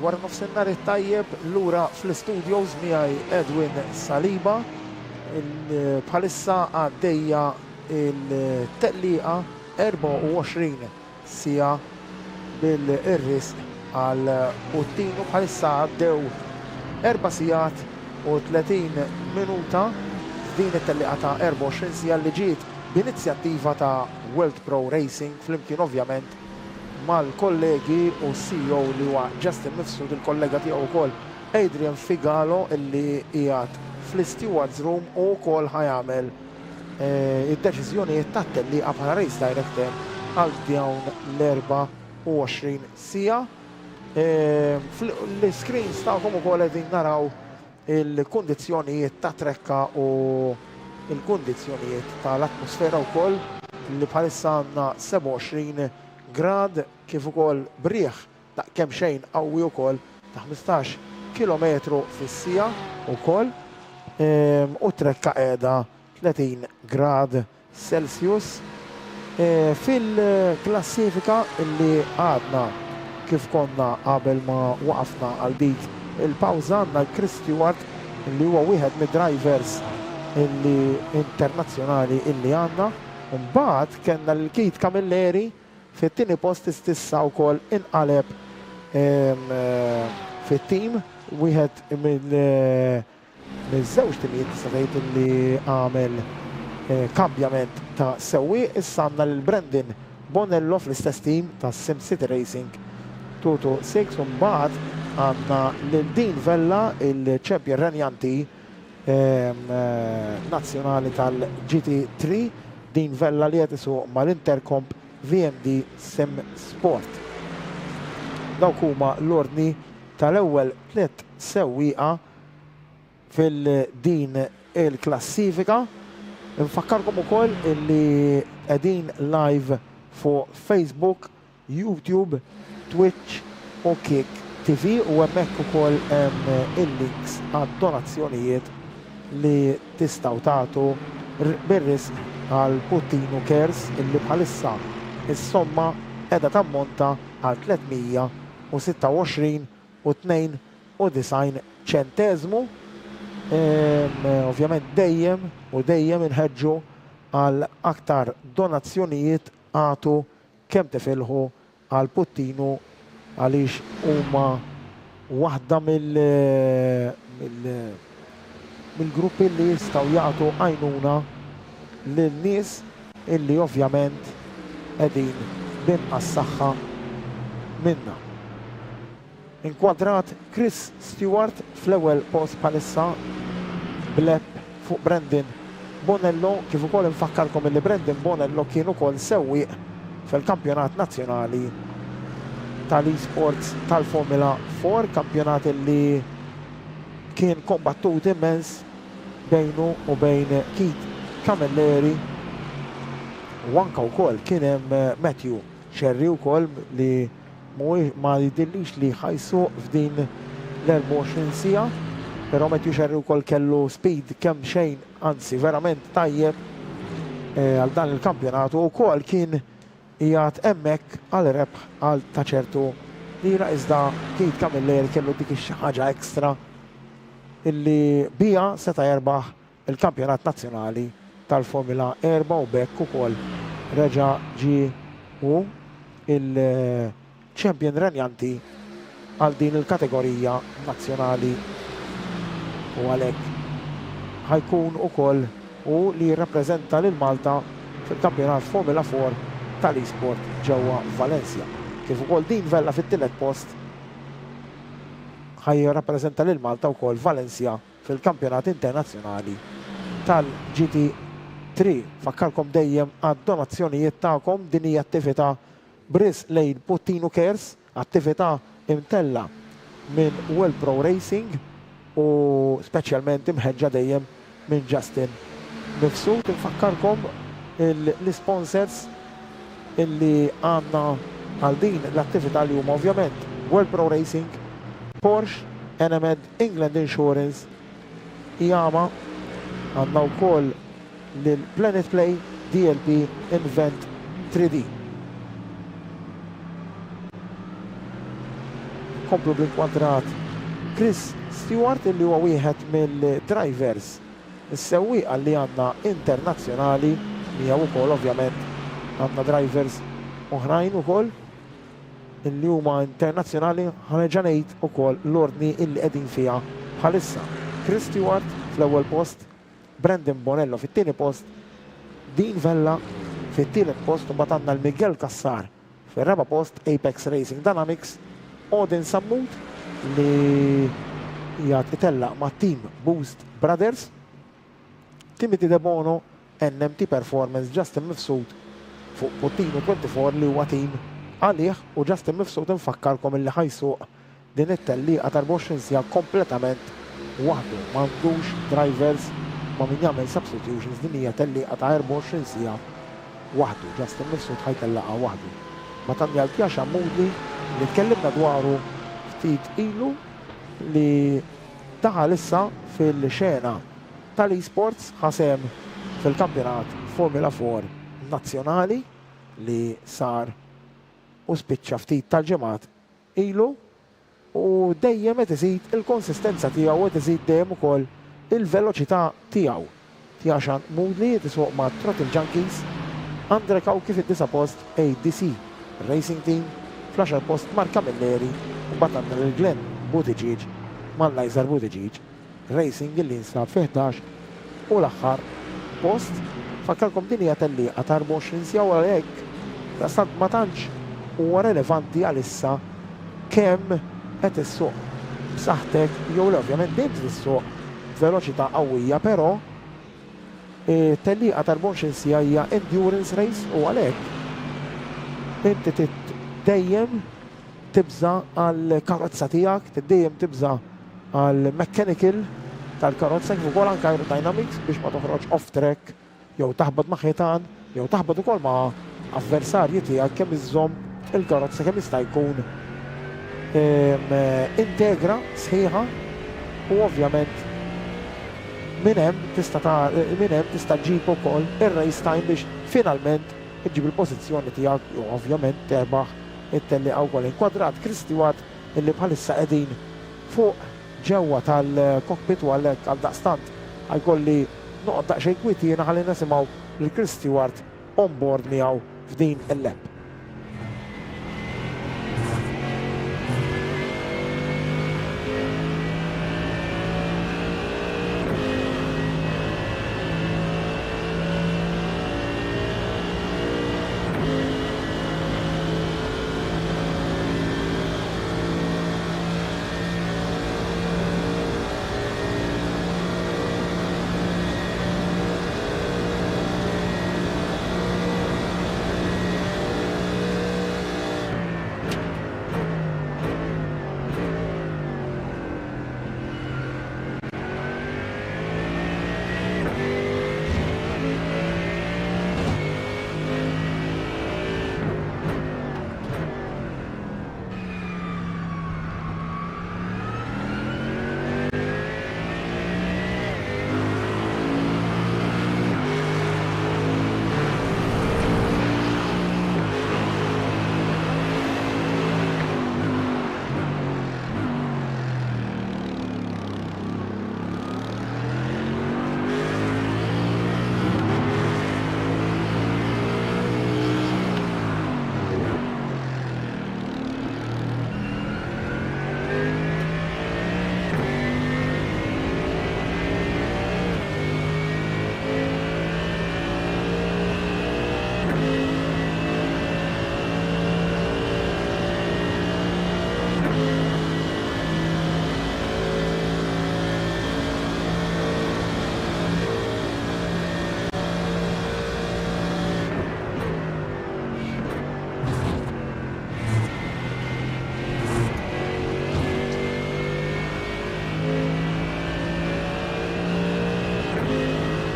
Wara nofsinhar it-tajjeb lura fl-studios miegħi Edwin Saliba bħalissa għaddejja il-teqliqa 24 sija bil-irris għal Puttinu bħalissa għaddew 4 sigħat u 30 minuta f'din it-teqliqa ta' 24 sija li ġiet b'inizjattiva ta' World Pro Racing flimkien ovvjament mal-kollegi u CEO li huwa Justin Mifsud, il-kollega tiegħu wkoll Adrian Figalo illi qiegħed fl-stewards room u wkoll ħajamel id-deċiżjonijiet tat-telliqa bħala race director għal dawn l-24 sija. L-screens tagħkom ukoll qegħdin naraw il-kundizzjonijiet ta' trekka u il-kundizzjonijiet tal-atmosfera wkoll li bħalissa għandna 27 grad kif ukoll brieħ ta' kemm xejn qawwi wkoll ta' 15 km fis-sija wkoll u trekka qiegħda 30 grad Celsius. Fil-klassifika illi għadna kif konna qabel ma waqafna għal dik il-pawża għandna Chris Stewart illi huwa wieħed mid-drivers illi internazzjonali illi għandna. Mbagħad kellna l-Keith Camilleri fit-tieni post istissa wkoll inqaleb fit-tim wieħed miż-żewġ timijiet tista' tgħid li għamel kambjament ta' sewwieq. Issa għandna lil Brendan Bonello fl-istess tim ta' Sim City Racing 226 u mbagħad għandna lil Dean Vella il-champion renjanti nazzjonali tal-GT3 Dean Vella li qed isuq mal-Intercomp VMD Sim Sport. Dawk huma l-ordni tal-ewwel 3 sewwieqa fil-din il-klassifika. Nfakkarkom ukoll illi qegħdin live fuq Facebook, YouTube, Twitch u Kick TV u hemmhekk ukoll hemm il-links għad-donazzjonijiet li tistgħu tagħtu bir-risq għal Puttinu Cares illi bħalissa is-somma qiegħda tammonta għal 326.92 ċenteżmu. Ovvjament dejjem inħeġġu għal aktar donazzjonijiet għatu kemm tifilħu għal Puttinu għaliex huma waħda mill-gruppi li jistgħu jagħtu għajnuna lin-nies illi ovvjament qegħdin binqas saħħa minna. Inkwadrat Chris Stewart fl-ewwel post bħalissa bleb fuq Brendan Bonello kif ukoll infakkarkom illi Brendan Bonello kien ukoll sewwieq fil-kampjonat nazzjonali tal-esports tal-Formula 4, kampjonat illi kien kombattut immens bejnu u bejn Keith Camilleri u anka wkoll kien hemm Matthew Cherry wkoll li ma jidillix li ħajsu f'din l-24 sija, però Matthew Cherry wkoll kellu speed kemm xejn anzi verament tajjeb għal dan il-kampjonat u wkoll kien qiegħed hemmhekk għal rebħ għal ta' ċertu lira iżda Keith Camilleri kellu dik xi ħaġa ekstra illi bija seta' jerbaħ il-kampjonat nazzjonali tal-Formula 4 u bekk ukoll reġa' ġi u il-champion renjanti għal din il-kategorija nazzjonali u għalhekk ħajkun ukoll u li jirrappreżenta lil Malta fil-kampjonat Formula 4 tal-esport ġewwa Valencia. Kif ukoll Dean Vella fit-tielet post ħaj jirrappreżenta lil Malta wkoll Valencia fil-kampjonat internazzjonali tal-GT3. Fakkarkom dejjem għad-donazzjonijiet tagħkom din hija attività bris lejn Puttinu Cares, attività imtella minn World Pro Racing u speċjalment imħeġġa dejjem minn Justin Mifsud. Infakkarkom l-sponsors illi għandna għal din l-attività li huma ovvjament World Pro Racing, Porsche, NMED, England Insurance, Iyama, għandna wkoll lil Planet Play, DLP, Invent 3D. komplu bil-kwadrat Chris Stewart illi huwa wieħed mill-drivers is-sewwieqa li għandna internazzjonali miegħu wkoll ovvjament għandna drivers oħrajn ukoll illi huma internazzjonali ħanerġa' ngħid ukoll l-ordni illi qegħdin fiha bħalissa. Chris Stewart fl-ewwel post, Brendan Bonello fit-tieni post, Dean Vella fit-tielet post u mbagħad għandna l-Miguel Cassar fir-raba' post Apex Racing Dynamics, Odin Sammut li jgħat itellaq ma' Team Boost Brothers, Timothy De Bono, NMT Performance, Justin Mifsud fuq Puttinu 24 li huwa team għalih u Justin Mifsud infakkarkom illi ħajsuq din it-tellieqa tal-24 sija kompletament waħdu, m'għandux drivers ma' min jagħmel substitutions, din hija tellieqa ta' 24 sija waħdu. Justin Mifsud ħajtellaqha waħdu. Ma tanni għal Tjaxa Moodley li tkellimna dwaru ftit ilu li daħal issa fil-xena tal-esports ħasem fil-kampjonat Formula 4 nazzjonali li sar u spiċċa ftit tal-ġemat ilu u dejjem qed iżid il-konsistenza tiegħu qed iżid dejjem ukoll il-veloċità tiegħu. Tjaxa Moodley tisuq ma' Throttle Junkies, Andre Kawki fid-9 post ADC Racing Team, fl-10 post Marka Milleri u mbagħad għandna lil-Glenn Buttigieg mal-Lajzar Buttigieg Racing illi nsab fi 11 u l-aħħar post fakkalkom din hija tellieqa ta' 24 sija u għalhekk dastant ma tantx huwa relevanti għalissa kemm qed issuq b'saħħtek jew le ovvjament dejjem tissuq veloċità qawwija, però tellieqa ta' 24 sija hija endurance race u għalhekk inti dejjem tibża għall karozza tiegħek, dejjem tibża għall mechanical tal-karozza kif ukoll anke aerodynamics biex ma toħroġ off track jew taħbad ma' ħitan jew taħbad ukoll ma' avversarji tiegħek kemm iżżomm il-karozza kemm jista' jkun integra sħiħa u ovvjament minn hemm tista' ġġib ukoll ir-race time biex finalment iġġib il-pożizzjoni tiegħek u ovvjament terbaħ it-tellieqa wkoll inkwadrat Chris Stewart illi bħalissa qegħdin fuq ġewwa tal-cockpit u għalhekk għaldaqstant ħajkolli noqgħod daqsxejn kwiet jiena ħalli nisimgħu lil Chris Stewart on board miegħu f'din il-lap.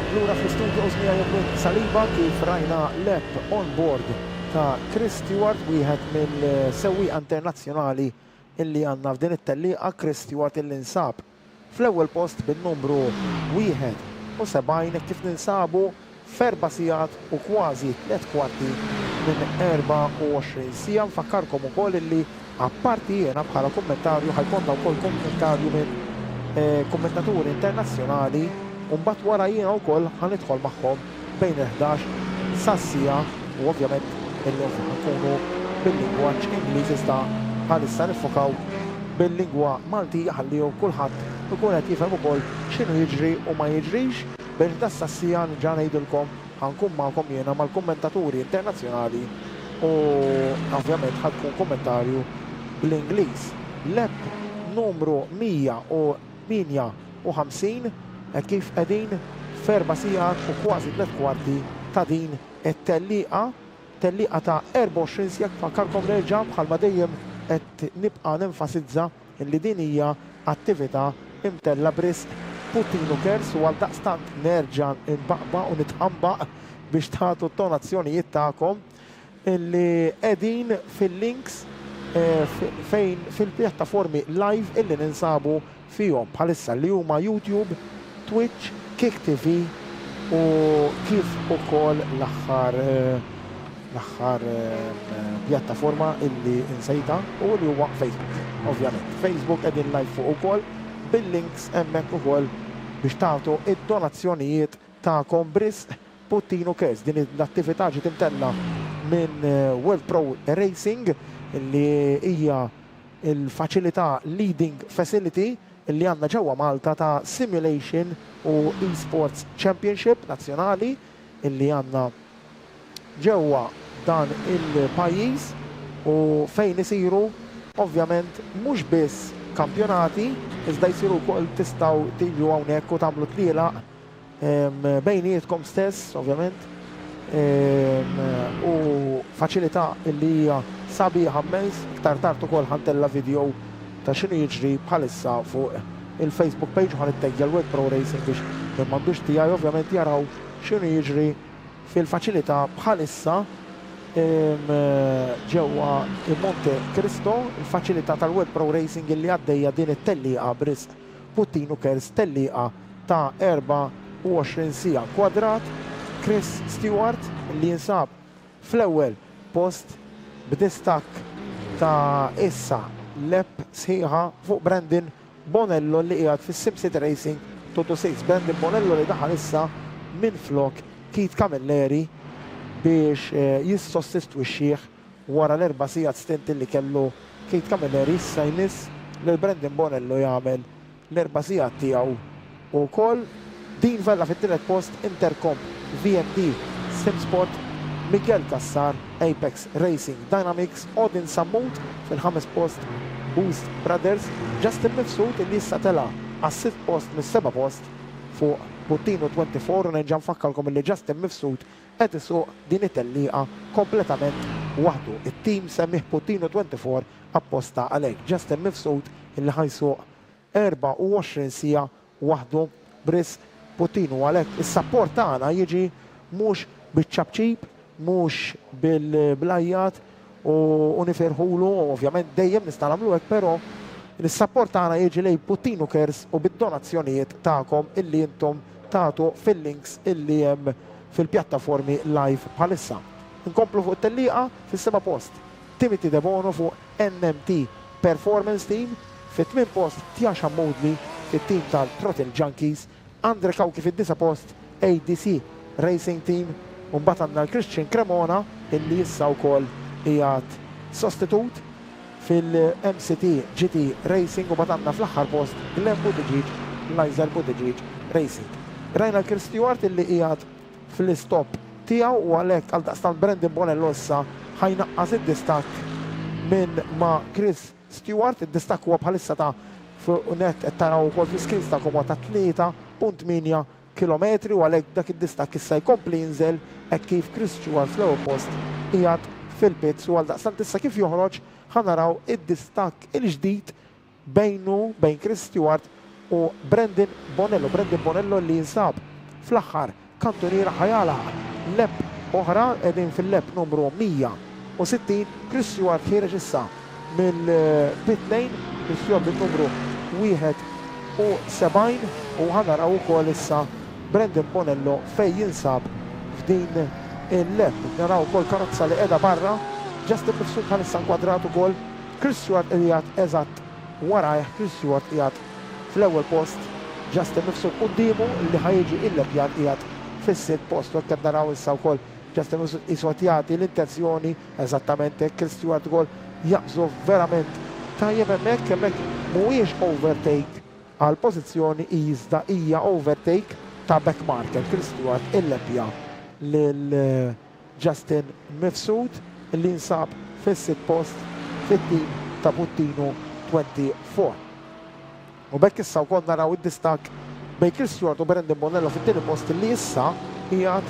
Lura fl-studios mi għajabun saliba kif rajna lap on board ta' Chris Stewart, wieħed mill-sewwieqa internazzjonali illi għandna f'din it-tellieqa. Chris Stewart illi nsab fl-ewwel post bin-numru 71 kif ninsabu f'4 sigħat u kważi 3 kwarti minn 24 sija. Nfakkarkom ukoll illi apparti jiena bħala kommentarju ħajkonna wkoll kommentarju minn kommentaturi internazzjonali u mbagħad wara jiena wkoll ħanidħol magħhom bejn il-11 sassija u ovvjament illi ħankunu bil-lingwaġġ Ingliż iżda bħalissa nifokaw bil-lingwa Maltija ħalli kulħadd ikun qed jifhem ukoll x'inhu jiġri u ma jiġrix biex da sassija nġa ngħidilkom ħankun magħkom jiena mal-kommentaturi internazzjonali u ovvjament ħadkun kommentarju bl-Ingliż. Lep numru 158 kif qegħdin f'4 sigħat u kważi 3 kwarti ta' din it-tellieqa ta' 24 sigħa fakkarkom nerġa' bħalma dejjem qed nibqa' nenfasizza li din hija attività imtella brisq Puttinu Cares u għaldaqstant nerġa' nbaqba' u nitħambaq biex tagħtu t-donazzjonijiet tagħkom illi qegħdin fil-links fejn fil-pjattaformi live illi ninsabu fihom bħalissa li huma YouTube, Twitch, Kick TV u kif ukoll l-aħħar pjattaforma illi insejta u li huwa Facebook. Ovvjament, Facebook qegħdin live fuq ukoll bil-links hemmhekk ukoll biex tagħtu id-donazzjonijiet tagħkom brisq Puttinu Cares. Din l-attività ġiet imtella minn World Pro Racing illi hija il-faċilità leading facility illi għandna ġewwa Malta ta' Simulation u Esports Championship nazzjonali illi għandna ġewwa dan il-pajjiż u fejn isiru ovvjament mhux biss kampjonati iżda jsiru wkoll tistgħu tiġu hawnhekk u tagħmlu tlielaq bejnietkom stess ovvjament u faċilità illi hija sabiħa mmens, iktar tard ukoll ħantella video ta' x'inhu jiġri bħalissa fuq il-Facebook page u ħanittejja l-World Pro Racing biex il-mandux tiegħi ovvjament jaraw x'inhu jiġri fil-faċilità bħalissa ġewwa Monte Cristo, il-faċilità tal-World Pro Racing illi għaddejja din it-tellieqa brisq Puttinu Cares, tellieqa ta' 24 siegħa kwadrat. Chris Stewart li jinsab fl-ewwel post b'distakk ta' issa lep sħiħa fuq Brandon Bonello li qiegħed fis-SimCity Racing 226. Brandon Bonello li daħal issa minn flok Keith Camilleri biex jissostitwixxih wara l-4 sigħat stint li kellu Keith Camilleri issa jmiss lil Brandon Bonello jagħmel l-4 sigħat tiegħu wkoll. Din vella fit-tielet post Intercom VMD Simsport, Miguel Kassar, Apex Racing Dynamics, Odin Sammut fil-5 post Boost Brothers, Justin Mifsud li issa tela għas-6 post mis-7 post fuq Puttinu 24 u nerġa' nfakkarkom li Justin Mifsud qed isuq din it-tellieqa kompletament waħdu. It-tim semmih Puttinu 24 apposta għalhekk. Justin Mifsud illi ħajsuq 24 siegħa waħdu brisq Puttinu għalhekk is-sapport tagħna jiġi mhux biċ-ċabċib, mhux bil-blajjat u nifirħulu, ovvjament dejjem nista' nagħmlu hekk, però is-sapport tagħna jiġi lejn Puttinu Cares u bid-donazzjonijiet tagħkom illi intom tagħtu fil-links illi hemm fil-pjattaformi live bħalissa. Nkomplu fuq it-tellieqa fis-7 post. Timothy De Bono fuq NMT Performance Team, fit-8 post Tjasha Modley fit-tim tal-Throttle Junkies, Andre Kawki fid-9 post ADC Racing Team, u mbagħad għandna l-Christian Cremona illi issa wkoll qiegħed sostitut fil-MCT GT Racing, u mbagħad għandna fl-aħħar post Glenn Buttigieg, Lizer Buttigieg Racing. Rajna l-Chris Stewart illi qiegħed fl-istop tiegħu u għalhekk għaldaqstant Brandon Bonello issa ħajnaqqas id-distakk minn ma' Chris Stewart. Id-distakk huwa bħalissa ta' fuq net qed taraw ukoll fl-screens tagħkom huwa ta' 3.8 kilometri u għalhekk dak id-distakk issa jkompli jinżel hekk kif Chris Stewart fl-ewwel post qiegħed fil-pits u għaldaqstant issa kif joħroġ ħanaraw id-distakk il-ġdid bejn Chris Stewart u Brandon Bonello. Brandon Bonello li jinsab fl-aħħar kantoniera ħajala lep oħra qegħdin fil-lep numru 160. Chris Stewart ħireġ issa mill-pit lane, Chris Stewart bil-numru 71 u ħanaraw ukoll issa Brandon Bonello fejn jinsab f'din il-lep. Naraw ukoll karozza li qiegħda barra, Justin Mifsud ħalissa nkwadrat ukoll Chris Stewart qiegħed eżatt warajh, Chris Stewart qiegħed fl-ewwel post, Justin Mifsud qudiemu li ħajġi il-lebjan qiegħed fis-sitt post. U hekk naraw issa wkoll Justin Mifsud iswed jagħti l-intenzjoni eżattament hekk. Chris Stewart ukoll jaqbżu verament tajjeb hemmhekk mhuwiex overtake għal pożizzjoni iżda hija overtake ta' back marker. Chris Stewart il-lebja lil Justin Mifsud li nsab fis-sitt post fit-tim ta' Puttinu 24. U bekk issa wkoll naraw id-distak bejn Chris Stewart u Brendan Bonello fit-tieni post li issa qiegħed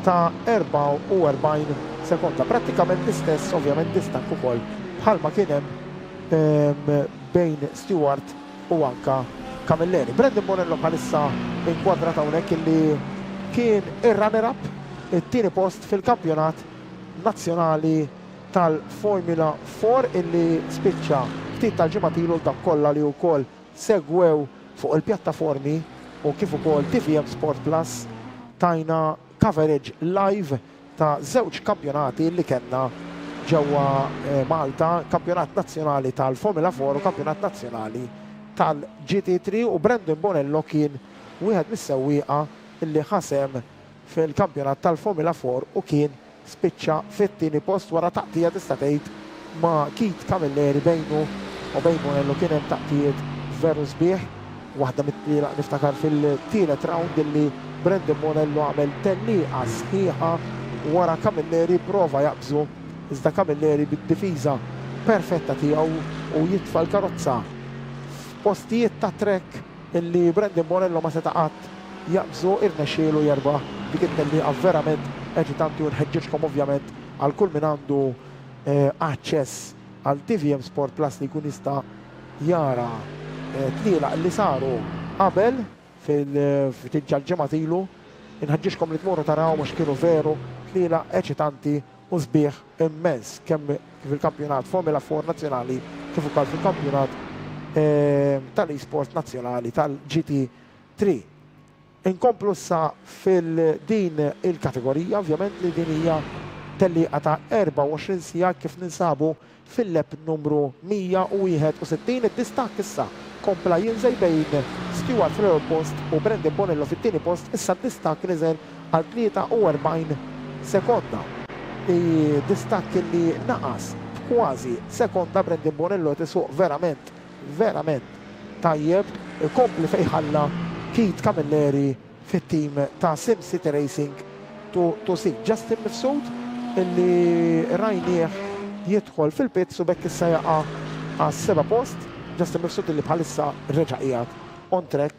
ta' 44 sekonda. Prattikament l-istess ovvjament distak ukoll bħalma kien hemm bejn Stewart u anka Camilleri. Brendan Bonello bħalissa inkwadrat hawnhekk illi kien ir-runner-up it-tieni post fil-kampjonat nazzjonali tal-Formula 4 illi spiċċa ftit tal-ġimgħatilu dak kollha li wkoll segwew fuq il-pjattaformi u kif ukoll TVM Sport Plus tajna coverage live ta' żewġ kampjonati li kellna ġewwa Malta, kampjonat nazzjonali tal-Formula 4 u kampjonat nazzjonali tal-GT3 u Brendan Bonello kien wieħed mis-sewwieqa illi ħasem fil-kampjonat tal-Formula 4 u kien spiċċa fit-tieni post wara taqtija tista' tgħid ma' Keith Camilleri bejnu u bejn Bonello kien hemm taqtijiet veru sbieħ. Waħda mit-tlielaq niftakar fil-tielet round illi Brendan Bonello għamel tellieqa sħiħa wara Camilleri prova jaqbżu iżda Camilleri bid-difiża perfetta tiegħu u jitfa' l-karozza f'postijiet ta' trek illi Brendan Bonello ma seta' qatt jaqbżu irnexxielu jerbaħ dik it-tellieqa verament eċitanti u nħeġġeġkom ovvjament għal kull min għandu aċċess għal TVM Sport Plus li jkun jista' jara tlielaq li saru qabel fil-ġimgħat ilu. Inħeġġeġkom li tmorru taraw mhux kienu veru tlielaq eċitanti u sbieħ immens kemm fil-kampjonat Formula 4 nazzjonali kif ukoll fil-kampjonat tal-e-sport nazzjonali tal-GT3. Inkomplu sa fil-din il-kategorija, ovvjament li din hija tellieqa ta' 24 sija kif ninsabu fil-lep numru 161. Id-distak issa kompla jinżel bejn Stewart fl-ewwel post u Brendan Bonello fit-tieni post, issa d-distak niżel għal 43 sekonda. Distak li naqas kważi sekonda. Brendan Bonello tisuq verament tajjeb, kompli fejħalla Keith Camilleri fit-tim ta' Sim City Racing to see Justin Mifsud illi rajnieh jidħol fil-pits u bekk issa jaqa' għas-seba' post. Justin Mifsud illi bħalissa reġa' qiegħed on track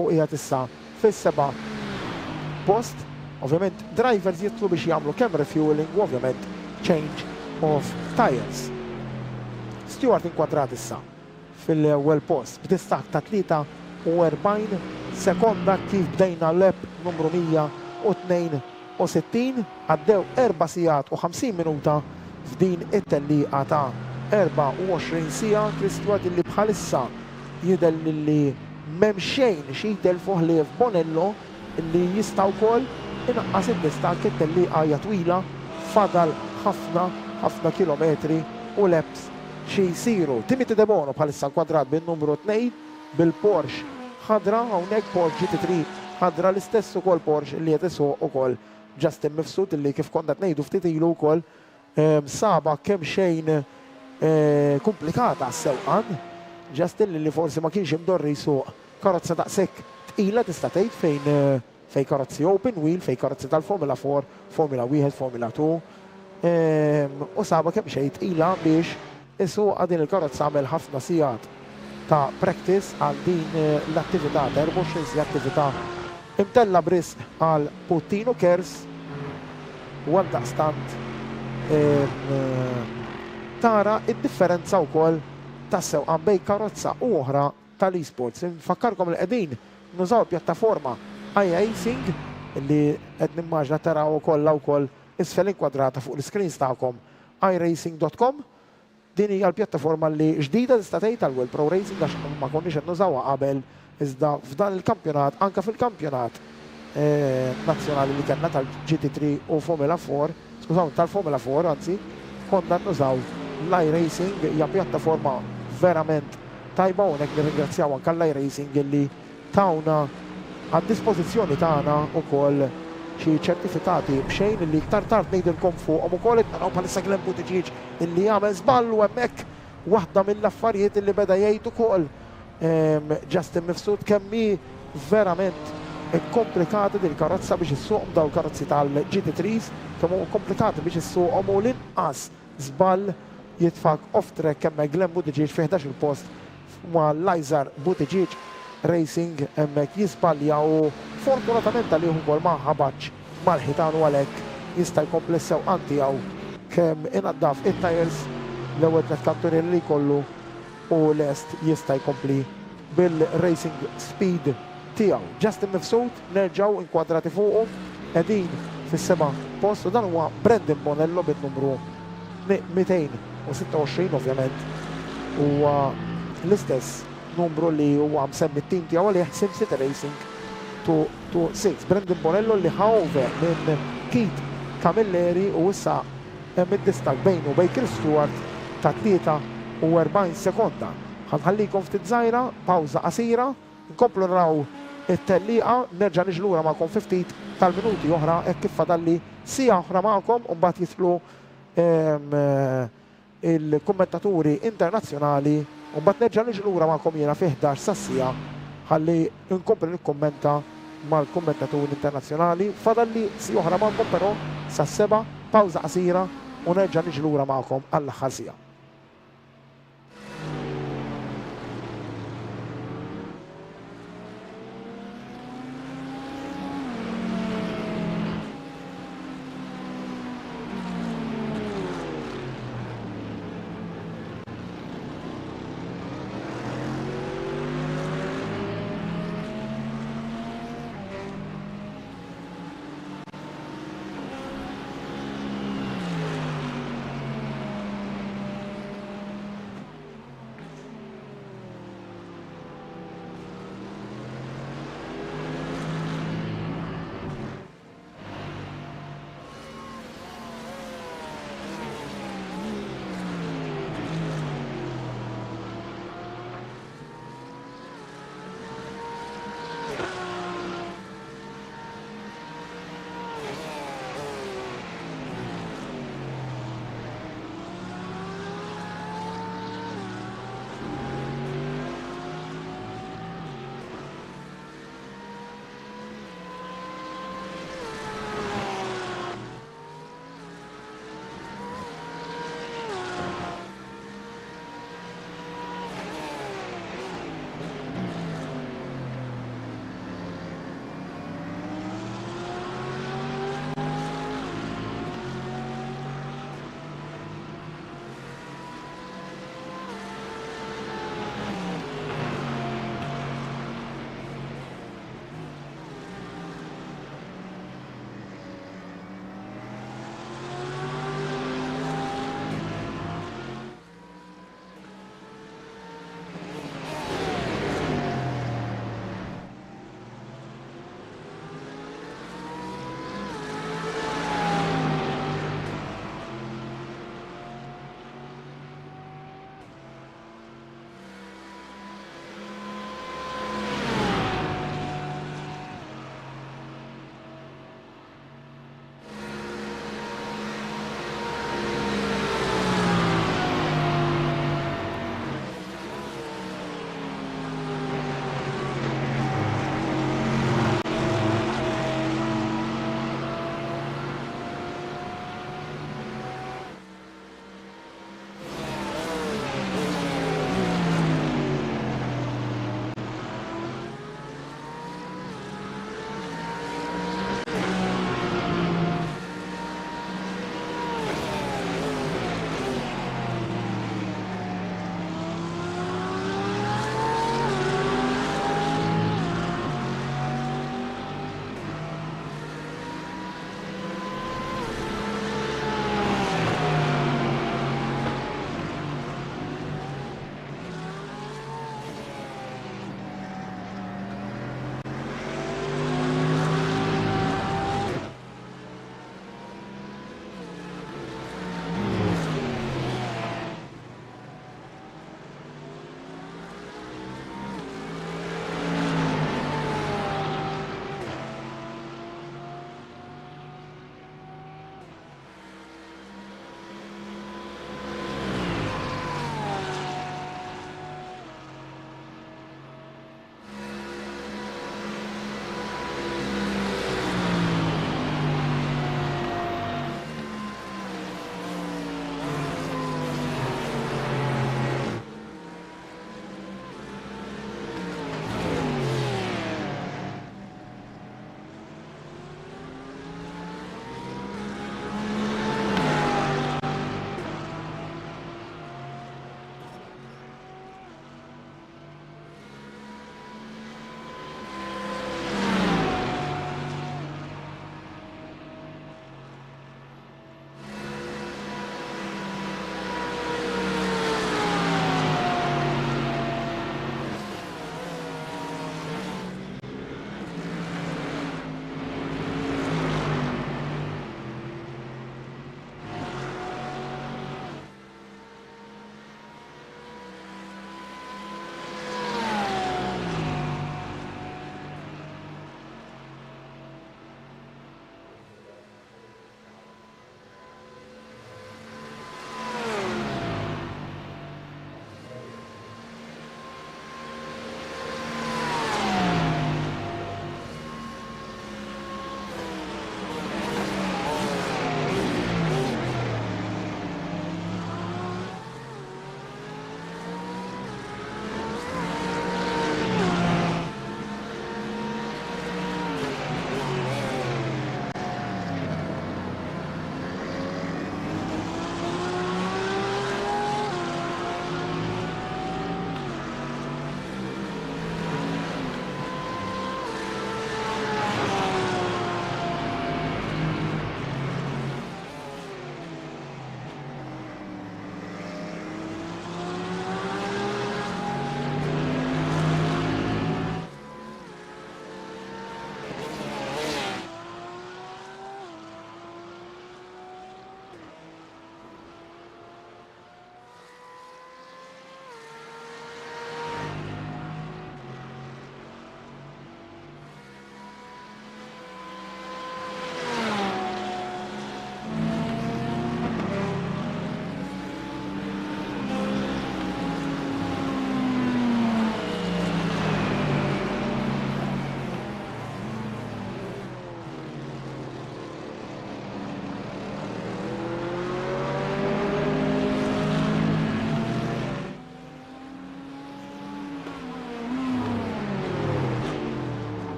u qiegħed issa fis-seba' post. Ovvjament drivers jitlu biex jagħmlu kemm refueling u ovvjament change of tires. Stewart inkwadrat issa fil-ewwel post b'distak ta' 43 sekonda kif bdejna l-lep numru 162 għaddew 4 sigħat u 50 minuta f'din it-tellieqa ta' 24 sija. Chris Stewart illi bħalissa jidher li m'hemm xejn xi jtelfu ħlief Bonello illi jista' wkoll inaqqas id-distak. It-tellieqa hija twila, fadal ħafna kilometri u leps xi jsiru. Timothy De Bono bħalissa nkwadrat bin-numru 2 bil-Porsche ħadra hawnhekk Porsche GT3 ħadra l-istess ukoll Porsche li qed isuq ukoll Justin Mifsud illi kif konna ngħidu ftit ilu wkoll saba kemm xejn komplikata għas-sewqan. Justin li forsi ma kienx imdorri jsuq karozza daqshekk tqila tista' tgħid fejn karozzi open wheel, fejn karozzi tal-Formula 4, Formula 1, Formula 2 u saba kemm xejn tqila biex isuq din il-karozza għamel ħafna sigħat ta' practice għal din l-attività ta' 24 sija attività imtella brisq għal Puttinu Cares u għaldaqstant tara id-differenza wkoll ta' sewqan bejn karozza u oħra tal-esports. Nfakkarkom li qegħdin nużaw pjattaforma iRacing li qed nimmaġna taraw ukoll isfel inkwadrata fuq l-screens tagħkom iRacing.com. Din hija l-pjattaforma li ġdida tista' tgħid tal-World Pro Racing għax ma konniex qed nużawha qabel iżda f'dan il-kampjonat, anke fil-kampjonat nazzjonali li kellna tal-GT3 u Formula 4, skużaw tal-Formula 4 anzi, konna nużaw l-iRacing hija pjattaforma verament tajba u nek nirringrazzjaw anke l-iRacing li tawna għad-dispożizzjoni tagħna wkoll xi ċertifikati b'xejn li iktar tard ngħidilkom fuqhom ukoll naraw bħalissa Glenn Buttigieg illi jagħmel żball u hemmhekk waħda mill-affarijiet illi beda jgħid ukoll Justin Mifsud kemm hi verament komplikati din karozza biex issuqhom dawn karozzi tal-GT3s kemm huma komplikati biex issuqhom u l-inqas żball jitfak off-track kemm Glenn Buttigieg fi 11 post ma l-Lajzar Buttigieg Racing hemmhekk jiżbalja u fortunatament għalih ukoll ma ħabax mal-ħitan u għalhekk jista' jkompli sewqan tiegħu kemm inaddaf it-tires l-ewwel tliet kantunieri li jkollu u lest jista' jkompli bil-racing speed tiegħu. Justin Mifsud nerġgħu inkwadrati fuqu qegħdin fis-seba' post u dan huwa Brendan Bonello bit-numru 226 ovvjament huwa l-istess numru li huwa msemmi t-tim tiegħu li Sim City Racing 226. Brendan Bonello li ħaover minn Keith Camilleri u issa hemm id-distak bejnu bejn Chris Stewart ta' 43 sekonda. Ħanħallikom ftit żgħira, pawża qasira, nkomplu naraw it-telliqa, nerġa' niġi lura magħkom fi ftit tal-minuti oħra hekk kif fadalli sija oħra magħkom u mbagħad jidħlu il-kummentaturi internazzjonali u mbagħad nerġa' niġi lura magħkom jiena fi 11 sassija ħalli nkompli nikkummenta mal-kummentaturi internazzjonali. Fadalli sija oħra magħkom però sas-seba' pawża qasira u nerġa' niġi lura magħkom għall-aħħar sija.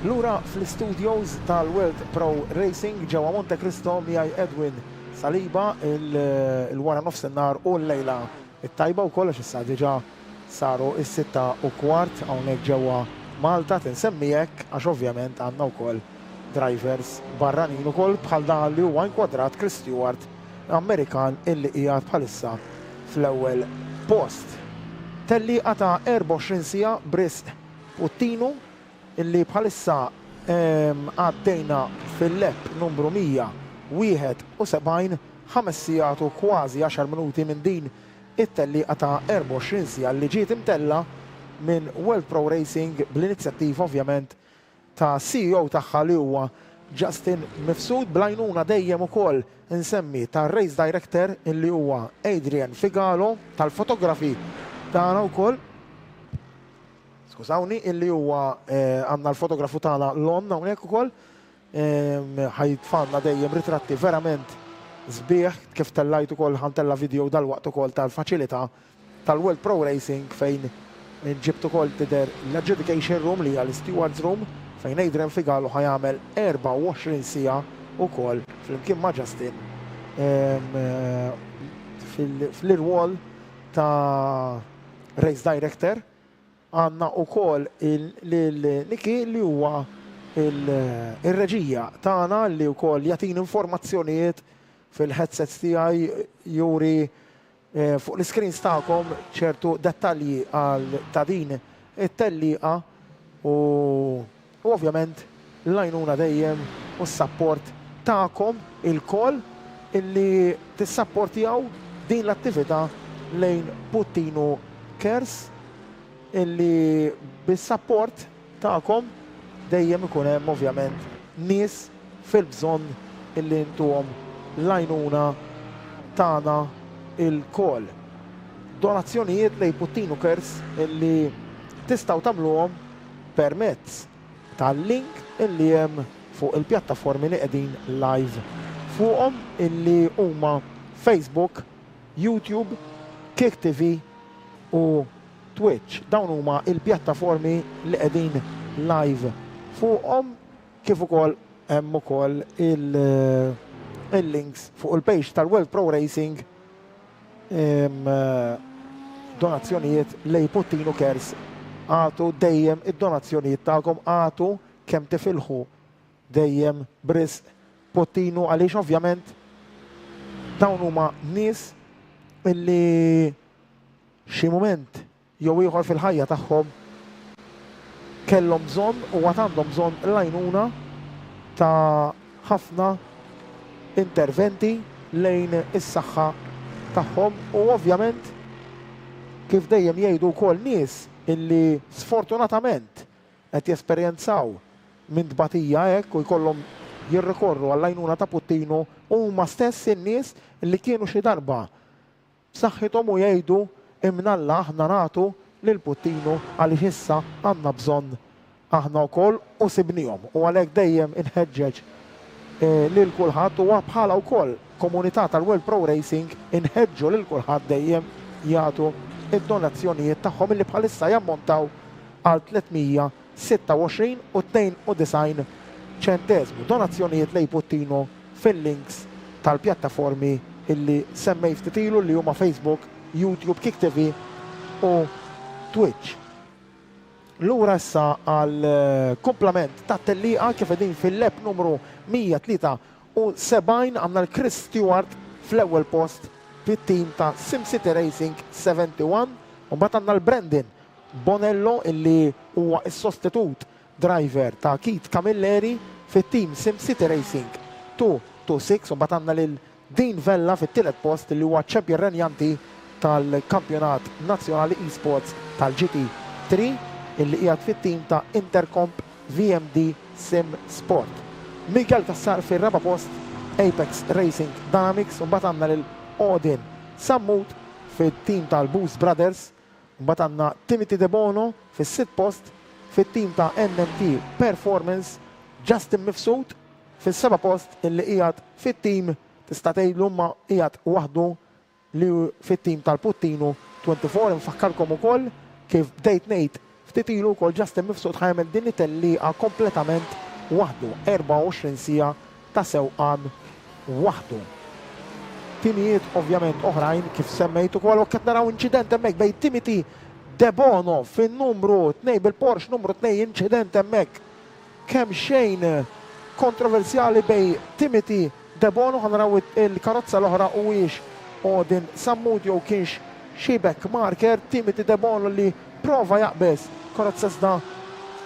Lura fl-studios tal-World Pro Racing ġewwa Monte Cristo miegħi Edwin Saliba il-wara nofsinhar u l-lejla it-tajba wkoll għax issa diġà saru is-6:15 hawnhekk ġewwa Malta tinsemmi hekk għax ovvjament għandna wkoll drivers barranin ukoll bħal dan li huwa inkwadrat Chris Stewart Amerikan illi qiegħed bħalissa fl-ewwel post. Tellieqa ta' 24 siegħa b'risq Puttinu illi bħalissa għaddejna fil-lep numru 171 5 sigħat u kważi 10 minuti minn din it-tellieqa ta' 24 siegħa li ġiet imtella minn World Pro Racing bl-inizjattiva ovvjament ta' CEO tagħha li huwa Justin Mifsud blajnuna dejjem ukoll insemmi ta' race director illi huwa Adrian Figalo tal-fotografi tagħna wkoll. Skużawni illi huwa għandna l-fotografu tagħna Lon hawnhekk ukoll ħajtfanna dejjem ritratti verament sbieħ kif tellajt ukoll ħantella video dal-waqt ukoll tal-faċilità tal-World Pro Racing fejn ġibt ukoll tidher l-adjudication room li hija l-stewards room fejn Adrian Figalo ħajamel 24 siegħa ukoll flimkien ma' Justin fl-irwol ta' race director għandna wkoll il-Niki li huwa il-reġija tagħna li wkoll jagħtina informazzjonijiet fil-headsets tiegħi juri fuq l-screens tagħkom ċertu dettalji għal ta' din it-tellieqa u ovvjament l-għajnuna dejjem u s-support tagħkom il-koll illi tissapportjaw din l-attività lejn Puttinu Cares illi bis-support tagħkom dejjem ikun hemm ovvjament nies fil-bżonn illi intuhom l-għajnuna tagħna il-koll. Donazzjonijiet lejn Puttinu Cares illi tistgħu tagħmluhom permezz tal-link illi hemm fuq il-pjattaformi li qegħdin live fuqhom illi huma Facebook, YouTube, Kick TV u Twitch. Dawn huma il-pjattaformi li qegħdin live fuqhom kif ukoll hemm ukoll il-links fuq il-page tal-World Pro Racing donazzjonijiet lejn Puttinu Cares. Għatu dejjem id-donazzjonijiet tagħkom għatu kemm tifilħu dejjem b'risq Puttinu għaliex ovvjament dawn huma nies illi xi mument jew ieħor fil-ħajja tagħhom kellhom bżonn u għad għandhom bżonn l-għajnuna ta' ħafna interventi lejn is-saħħa tagħhom u ovvjament kif dejjem jgħidu wkoll nies illi sfortunatament qed jesperjenzaw minn tbatija hekk u jkollhom jirrikorru għall-għajnuna ta' Puttinu huma stess in-nies illi kienu xi darba b'saħħithom u jgħidu imnalla aħna nagħtu lil Puttinu għaliex issa għandna bżonn aħna wkoll u sibnihom u għalhekk dejjem inħeġġeġ lil kulħadd u bħala wkoll komunità tal-World Pro Racing inħeġġu lil kulħadd dejjem jagħtu id-donazzjonijiet tagħhom illi bħalissa jammontaw għal 326 u 92 ċentesmu. Donazzjonijiet lejn Puttinu fil-links tal-pjattaformi illi semmej ftitilu li huma Facebook, YouTube, Kick TV u Twitch. Lura issa għal komplement ta' tellieqa kif qegħdin fil-lep numru 173 għandna l-Chris Stewart fl-ewwel post fit-tim ta' SimCity Racing 71 u mbagħad għandna l-Brandon Bonello illi huwa s-sostitut driver ta' Keith Camilleri fit-tim SimCity Racing 226 u mbagħad għandna lil Dean Vella fit-tielet post li huwa ċempjon renjanti tal-kampjonat nazzjonali eSports tal-GT3 illi qiegħed fit-tim ta' Intercomp VMD Sim Sport. Miguel Kassar fir-raba post Apex Racing Dynamics u mbagħad għandna lil Odin Sammut fit-tim tal-Boost Brothers, mbagħad għandna Timothy De Bono fis-sitt post fit-tim ta' NMT Performance, Justin Mifsud fis-seba' post illi qiegħed fit-tim tista' tgħidlu ma qiegħed waħdu li fit-tim tal-Puttinu 24 infakkarkom ukoll kif bdejt ngħid ftit ilu wkoll Justin Mifsud ħajmel din it-tellieqa kompletament waħdu, 24 sija ta' sewqan waħdu. Timijiet ovvjament oħrajn kif semmejt ukoll u qed naraw inċident hemmhekk bejn Timothy De Bono fin-numru 2 bil-Porsche numru 2 inċident hemmhekk kemm xejn kontroversjali bejn Timothy De Bono ħanaraw il-karozza l-oħra huwiex Odin Sammut jew kienx xi back marker. Timothy De Bono li prova jaqbes karozza żda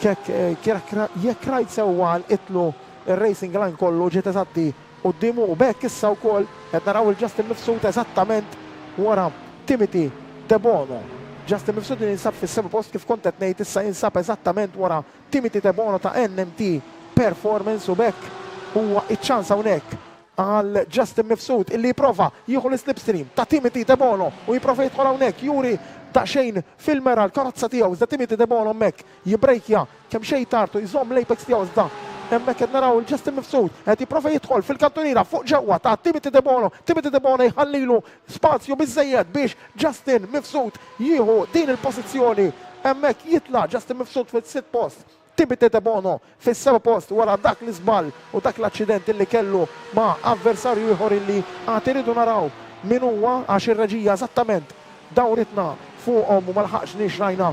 jekk rajt sewwa itlu ir-racing line kollu ġiet eżatti quddiemu u bekk issa wkoll qed naraw il-Justin Mifsud eżattament wara Timothy De Bono. Justin Mifsud li jinsab fis-seba' post kif kont qed ngħid issa jinsab eżattament wara Timothy De Bono ta' NMT Performance u bekk huwa iċ-ċans hawnhekk għal Justin Mifsud illi jipprova jieħu l-slipstream ta' Timothy De Bono u jipprova jidħol hawnhekk juri daqsxejn fil-mera l-karozza tiegħu iżda Timothy De Bono hemmhekk jibbrejkja kemm xejn tartu jżomm l-apex tiegħu iżda hemmhekk qed naraw il-Justin Mifsud qed jipprova jidħol fil-kantoniera fuq ġewwa ta' Timothy De Bono. Timothy De Bono jħallilu spazju biżżejjed biex Justin Mifsud jieħu din il-pożizzjoni. Hemmhekk jitla' Justin Mifsud fis-sitt post. Timothy De Bono fis-seba' post wara dak li żball u dak l-aċċident illi kellu ma' avversarju ieħor illi għad iridu naraw min huwa għax ir-reġija eżattament dawritna fuqhom u ma laħaqx rajna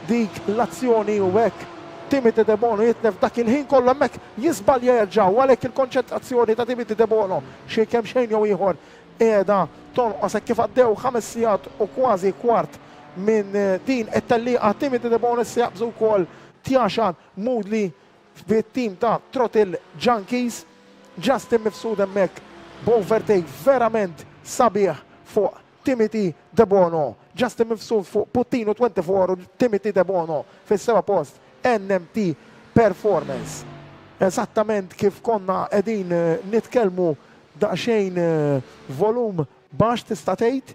dik l-azzjoni u hekk Timothy De Bono jitlef dak il-ħin kollu hemmhekk jiżbal jerġa' u għalhekk il-konċentrazzjoni ta' Timothy De Bono xi kemm xejn jew ieħor qiegħda tonqos hekk kif għaddew 5 sigħat u kważi kwart minn din it-tellieqa. Timothy De Bono issa jaqbżu wkoll Tjaxan Moodley fit-tim ta' Throttle Junkies. Justin Mifsud hemmhekk b'overtake verament sabiħ fuq Timothy De Bono. Justin Mifsud fuq Puttinu 24 u Timothy De Bono fis-seba' post NMT Performance. Eżattament kif konna qegħdin nitkellmu daqsxejn volum baxx tista' tgħid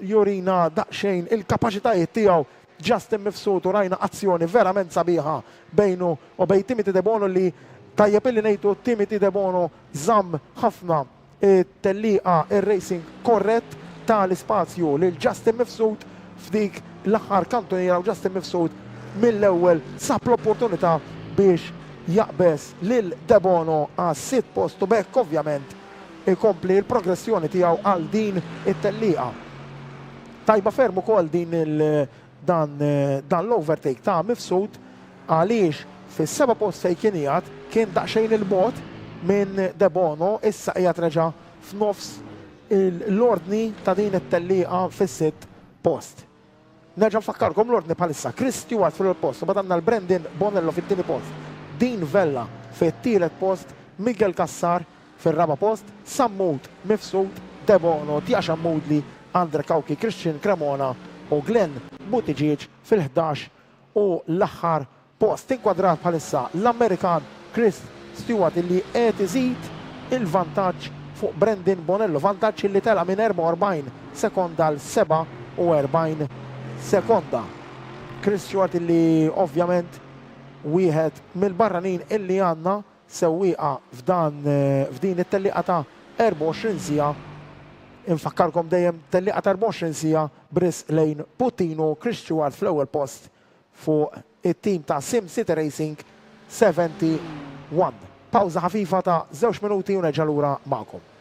jurina daqsxejn il-kapaċitajiet tiegħu Justin Mifsud u rajna azzjoni verament sabiħa bejnu u bejn Timothy De Bono li tajjeb illi ngħidu Timothy De Bono żamm ħafna it-tellieqa ir-racing korrett tal-ispazju lil Justin Mifsud f'dik l-aħħar kantoniera u Justin Mifsud mill-ewwel sab l-opportunità biex jaqbes lil De Bono għas 6 post u bekk ovvjament ikompli l-progressjoni tiegħu għal din it-tellieqa. Tajba ferm ukoll din dan l-overtake ta' Mifsud għaliex fis-seba' post fejn kien qiegħed kien daqsxejn il-bogħod minn De Bono issa qiegħed reġa' f'nofs l-ordni ta' din it-tellieqa fis-sitt post. Nerġa' nfakkarkom l-ordni bħalissa Chris Stewart fil-post u badanna l-Brendan Bonello fit-tieni post, Dean Vella fit-tielet post, Miguel Kassar fir-raba' post, Sammut Mifsud, De Bono, Tjaxan Moodley, Andre Kauki, Christian Cremona u Glenn Buttigieg fil-11 u l-aħħar post inkwadrat bħalissa l-Amerikan Chris Stewart illi qed iżid il-vantaġġ fuq Brendan Bonello, vantaġġ illi tela minn 44 sekonda l 47 sekonda. Chris Stewart illi ovvjament wieħed mill-barranin illi għandna sewwieqa f'din it-tellieqa ta' 24 sija. Infakkarkom dejjem tellieqa ta' 24 sija bris lejn Puttinu Chris Stewart fl-ewwel post fuq it-tim ta' Sim City Racing 71. Pawża ħafifa ta' 2 minuti u nerġa' lura magħkom.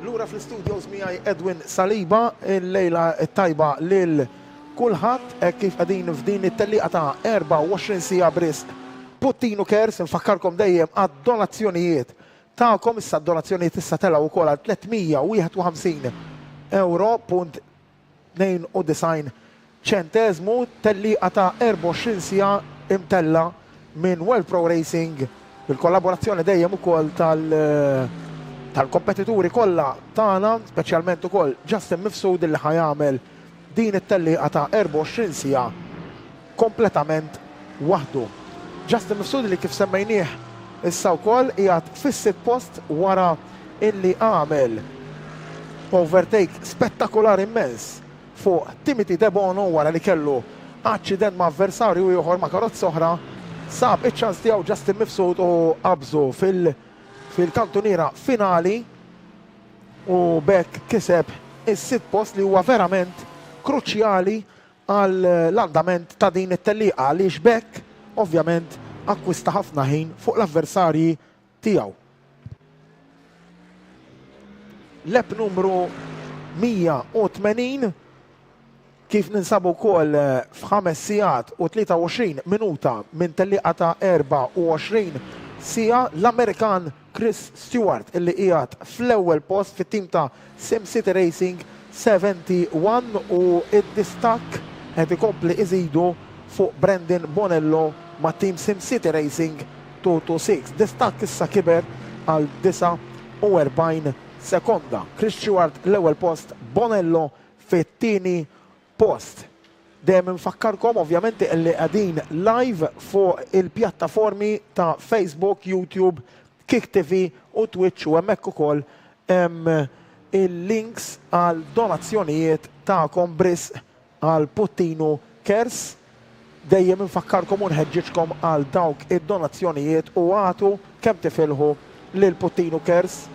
Lura fl-studios miegħi Edwin Saliba, il-lejla tajba lil kulħadd kif qegħdin f'din it-telliqa ta' 24 sija bris Puttinu Cares. Nfakkarkom dejjem għad-donazzjonijiet tagħkom, issa d-donazzjonijiet issa telgħu wkoll għal 351 €.92 telliqa ta' 24 sija imtella minn World Pro Racing bil-kollaborazzjoni dejjem ukoll tal-kompetituri kollha tagħna, speċjalment ukoll Justin Mifsud li ħajamel din it-telliqa ta' 24 sija kompletament waħdu. Justin Mifsud li kif semmejnieh issa wkoll qiegħed fis-sitt post wara illi għamel overtake spettakolari immens fuq Timothy De Bono wara li kellu aċċident ma' avversarju ieħor ma' karozza oħra. Sab iċ-ċans tiegħu Justin Mifsud u qabżu fil-kantuniera finali u bekk kiseb is-sitt post li huwa verament kruċjali għall andament ta' din it-telliqa għaliex bekk ovvjament akkwista ħafna ħin fuq l-avversarji tiegħu. Lep numru 180 kif ninsabu wkoll f'5 sigħat u 23 minuta minn telliqa ta' 24 sija l-Amerikan Chris Stewart illi qiegħed fl-ewwel post fit-tim ta' SimCity Racing 71 u id-distakk qed ikompli iżidu fuq Brendan Bonello ma' tim SimCity Racing 226. Distakk issa kiber għal 49 sekonda. Chris Stewart l-ewwel post, Bonello fit-tieni post. Dejjem infakkarkom ovvjament li qegħdin live fuq il-pjattaformi ta' Facebook, YouTube, Kick TV u Twitch u hemmhekk ukoll hemm il-links għal donazzjonijiet tagħkom bris għal Puttinu Cares. Dejjem infakkarkom u nħeġġiġkom għal dawk id-donazzjonijiet u għatu kemm tifilħu lil Puttinu Cares.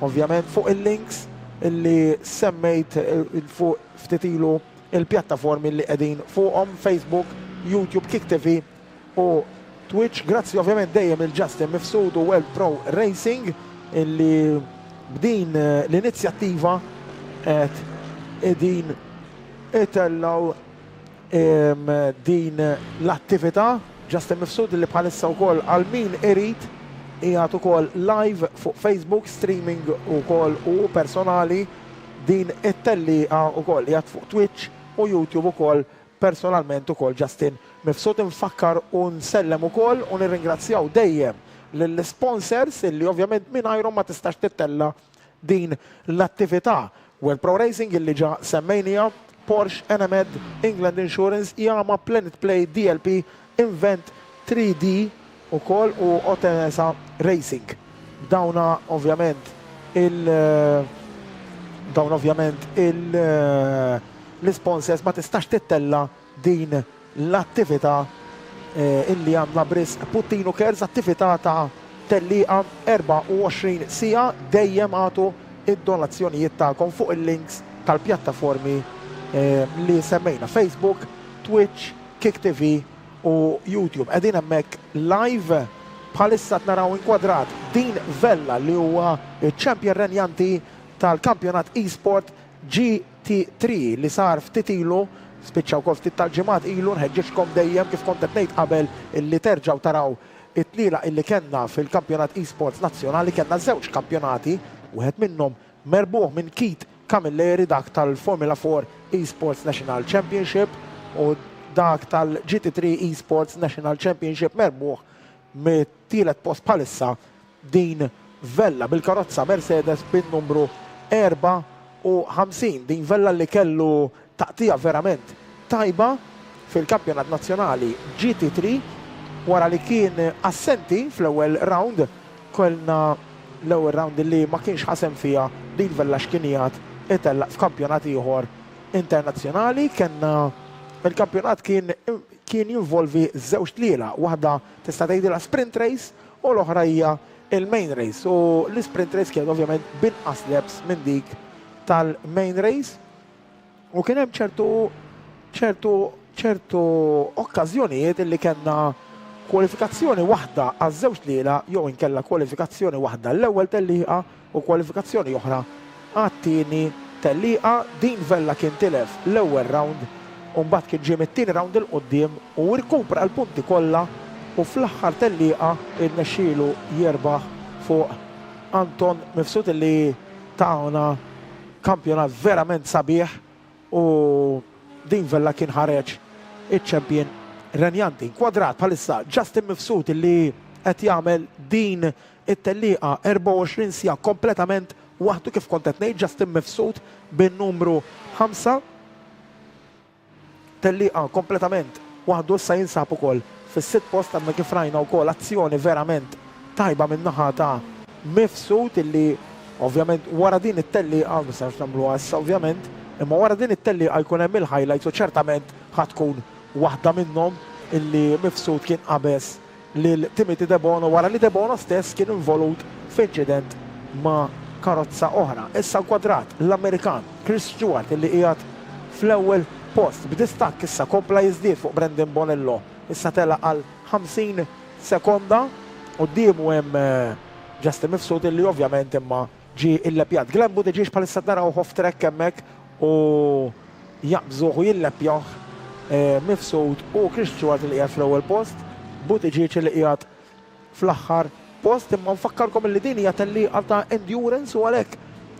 Ovvjament fuq il-links illi semmejt fuq ftit ilu il-pjattaformi li qegħdin fuqhom Facebook, YouTube, Kick TV u Twitch. Grazzi ovvjament dejjem il-Justin Mifsud u World Pro Racing illi b'din l-inizjattiva qed qegħdin itellaw din l-attività. Justin Mifsud li bħalissa wkoll għal min irid qiegħed ukoll live fuq Facebook, streaming ukoll u personali din it-telliqa ukoll qiegħed fuq Twitch u YouTube ukoll personalment ukoll Justin Mifsud. Infakkar u nsellem ukoll u nirringrazzjaw dejjem lill-sponsors illi ovvjament mingħajrhom ma tistax tittella din l-attività. World Pro Racing illi ġa semmejnija, Porsche, NMED, England Insurance, Yamaha, Planet Play, DLP, Invent 3D ukoll u Otenesa Racing. Dawna ovvjament l-sponsors ma tistax tittella din l-attività illi għamla bris Puttinu Cares, attività ta' telliqa 24 sija. Dejjem għatu id-donazzjonijiet tagħkom fuq il-links tal-pjattaformi li semmejna Facebook, Twitch, Kick TV u YouTube. Qegħdin hemmhekk live bħalissa naraw inkwadrat din Vella li huwa ċ-champion renjanti tal-kampjonat e-sport GT3 li sar ftit ilu, spiċċaw kol ftit tal-ġimgħat ilu. Nħeġġiġkom dejjem kif kont qed ngħid qabel illi terġgħu taraw it-tliela illi kellna fil-kampjonat e-sports nazzjonali. Kellna żewġ kampjonati, wieħed minnhom merbuħ minn Keith Camilleri, dak tal-Formula 4 e-sports National Championship, u dak tal-GT3 e-sports National Championship merbuħ mit-tielet post bħalissa din Vella bil-karozza Mercedes bin-numru 54. Din Vella li kellu taqtija verament tajba fil-kampjonat nazzjonali GT3 wara li kien assenti fl-ewwel round. Kellna l-ewwel round li ma kienx ħasem fiha din Vella x'kienijat itellaq f'kampjonat ieħor internazzjonali. Kenna il-kampjonat kien jinvolvi żewġ tliela, waħda tista' tgħidilha sprint race u l-oħra hija il-main race. U l-sprint race kien ovvjament binqas laps minn dik tal-main race u kien hemm ċertu okkażjonijiet illi kellna kwalifikazzjoni waħda għaż-żewġ tliela jew inkella kwalifikazzjoni waħda l-ewwel tellieqa u kwalifikazzjoni oħra għat-tieni telliqa. Din Vella kien tilef l-ewwel round u mbagħad kien ġie mit-tieni round il-qudiem u rkupra l-punti kollha u fl-aħħar telliqa irnexxielu jerbaħ fuq Anton Mifsud li tawna kampjonat verament sabiħ u din Vella kien ħareġ iċ-champion renjanti. Kwadrat bħalissa Justin Mifsud li qed jagħmel din it-telliqa 24 sija kompletament waħdu kif kont qed ngħid. Justin Mifsud bin-numru 5 telliqa kompletament waħdu issa jinsab ukoll fis-sitt post għandna kif rajna wkoll azzjoni verament tajba min-naħa ta' Mifsud illi ovvjament wara din it-telliqa ma sarx nagħmluha issa ovvjament, imma wara din it-telliqa jkun hemm il-highlights u ċertament ħatkun waħda minnhom illi Mifsud kien qabeż lil Timothy De Bono wara li De Bono stess kien involut f'inċident ma' karozza oħra. Issa kwadrat l-Amerikan Chris Stewart illi qiegħed fl-ewwel post b'distakk issa kompla jiżdied fuq Brendan Bonello. Issa tela għal 50 sekonda qudiemu hemm Justin Mifsud illi ovvjament imma ġi il-lepjat. Glenn Buttigieg bħalissa naraw off track hemmhekk u jaqbżuh u jilleppjah Mifsud u Chris Stewart li qiegħed fl-ewwel post, Buttigieg li qiegħed fl-aħħar post. Imma nfakkarkom li din hija telliqa ta' endurance u għalhekk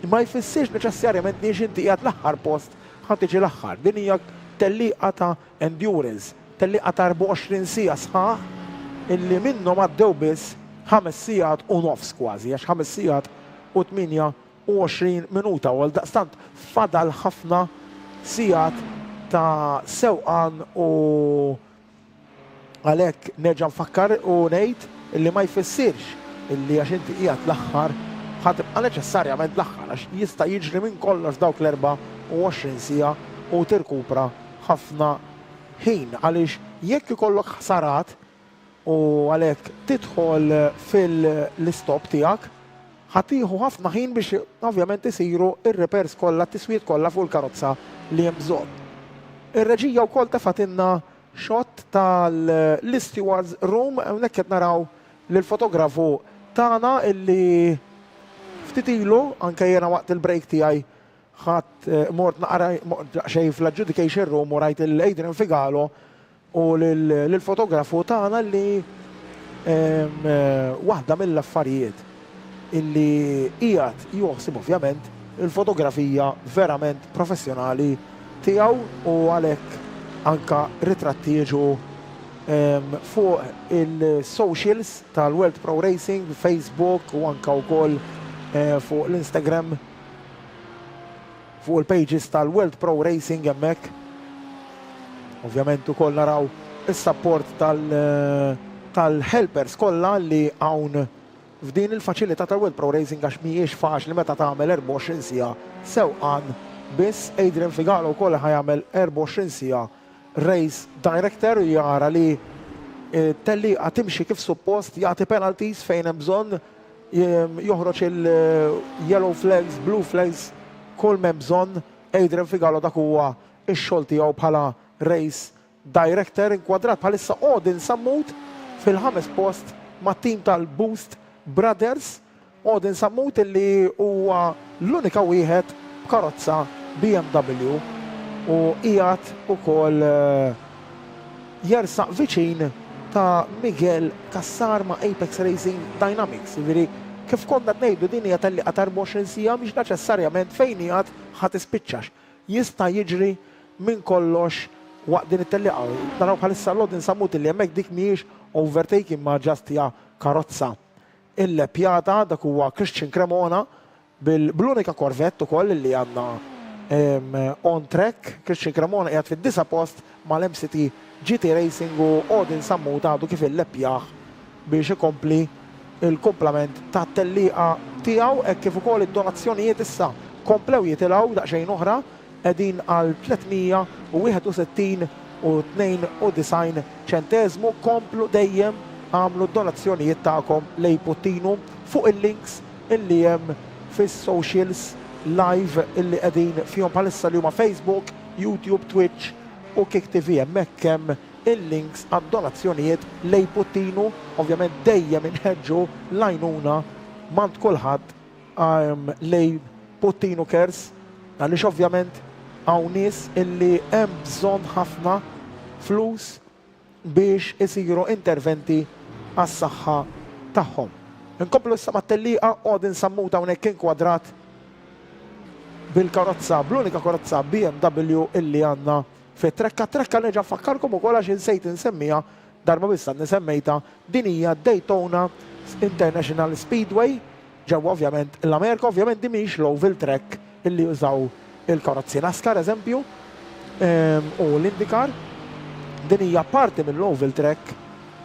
ma jfissirx neċessarjament li inti qiegħed l-aħħar post ħadd tiġi l-aħħar. Din hija telliqa ta' endurance, telliqa ta' 24 sija sħaħ illi minnhom għaddew biss 5 sigħat u nofs kważi, għax 5 sigħat u 28 minuta u għaldaqstant fadal ħafna sigħat ta' sewqan u għalhekk nerġa' nfakkar u ngħid illi ma jfissirx illi għax inti qiegħed l-aħħar ħatibqa' neċessarjament l-aħħar għax jista' jiġri minn kollox dawk l-24 siegħa u tirkupra ħafna ħin għaliex jekk ikollok ħsarat u għalhekk tidħol fil-istop tiegħek ħatieħu ħafna ħin biex ovvjament isiru ir-repairs kollha, t-tiswiet kollha fuq il-karozza li hemm bżonn. Ir-reġija wkoll tefatilna shot tal-Stewards Room hawnhekk qed naraw lill-fotografu tagħna illi ftit ilu anke jiena waqt il-break tiegħi ħadd mort naqra xejn fl-adjudication room u rajt il-Adrian Figalo u lill-fotografu tagħna li waħda mill-affarijiet illi qiegħed joħsib ovvjament il-fotografija verament professjonali tiegħu u għalhekk anka ritratti jiġu fuq il-socials tal-World Pro Racing, Facebook u anka wkoll fuq l-Instagram fuq il-pages tal-World Pro Racing hemmhekk. Ovvjament ukoll naraw is-support tal-helpers kollha li hawn f'din il-faċilità tal-World Pro Racing għax mhijiex faċli meta tagħmel 24 siegħa sewqan biss. Adrian Figalo wkoll ħajamel 24 siegħa race director u jara li telliqa timxi kif suppost, jagħti penalties fejn hemm bżonn, joħroġ il-yellow flags, blue flags, kull m'hemm bżonn. Adrian Figalo dak huwa x-xogħol tiegħu bħala race director. Inkwadrat bħalissa Odin Sammut fil-5 post mat tim tal-Boost Brothers. Odin Sammut illi huwa l-unika wieħed b'karozza BMW u qiegħed ukoll jersaq viċin ta' Miguel Kassar ma' Apex Racing Dynamics. Jiġifieri kif konna ngħidu din hija telliqa ta' 24 siegħa mhix neċessarjament fejn qiegħed ħadd ispiċċax. Jista' jiġri minn kollox waqt din it-telliqa. Naraw bħalissa l-Odin Sammut li hemmhekk dik mhijiex overtaking ma' ġast hija karozza il-pjata, dak huwa Christian Cremona bl-unika korvett ukoll li għandna on track. Christian Cremona qiegħed fid-9 post mal-MCT GT Racing u Odin Sammut għadu kif il-leppjaħ biex ikompli il-komplement ta' telliqa tiegħu hekk kif ukoll id-donazzjonijiet issa komplew jitilgħu daqsxejn oħra qegħdin għal 361 u 92 ċentesmu. Komplu dejjem għamlu d-donazzjonijiet tagħkom lejn Puttinu fuq il-links illi hemm fis-socials live illi qegħdin fihom bħalissa li huma Facebook, YouTube, Twitch u Kick TV. Hemmhekk hemm il-links għad-donazzjonijiet lejn Puttinu. Ovvjament dejjem inħeġġu l-għajnuna mand kulħadd lejn Puttinu Cares, għaliex ovvjament hawn nies illi hemm bżonn ħafna flus biex isiru interventi għas-saħħa tagħhom. Inkomplu issa mat-tellieqa għodin sammuta hawnhekk inkwadrat bil-karozza, bl-unika karozza BMW illi għandna fit-trekka neġa' nfakkarkom ukoll għax insejt insemmija darba bissa nisemmejta din hija Daytona International Speedway ġewwa ovvjament l-Amerika, ovvjament di mhix l-oval track illi jużaw il-karozzi NASCAR eżempju u l-IndyCar. Din hija parti mill-oval track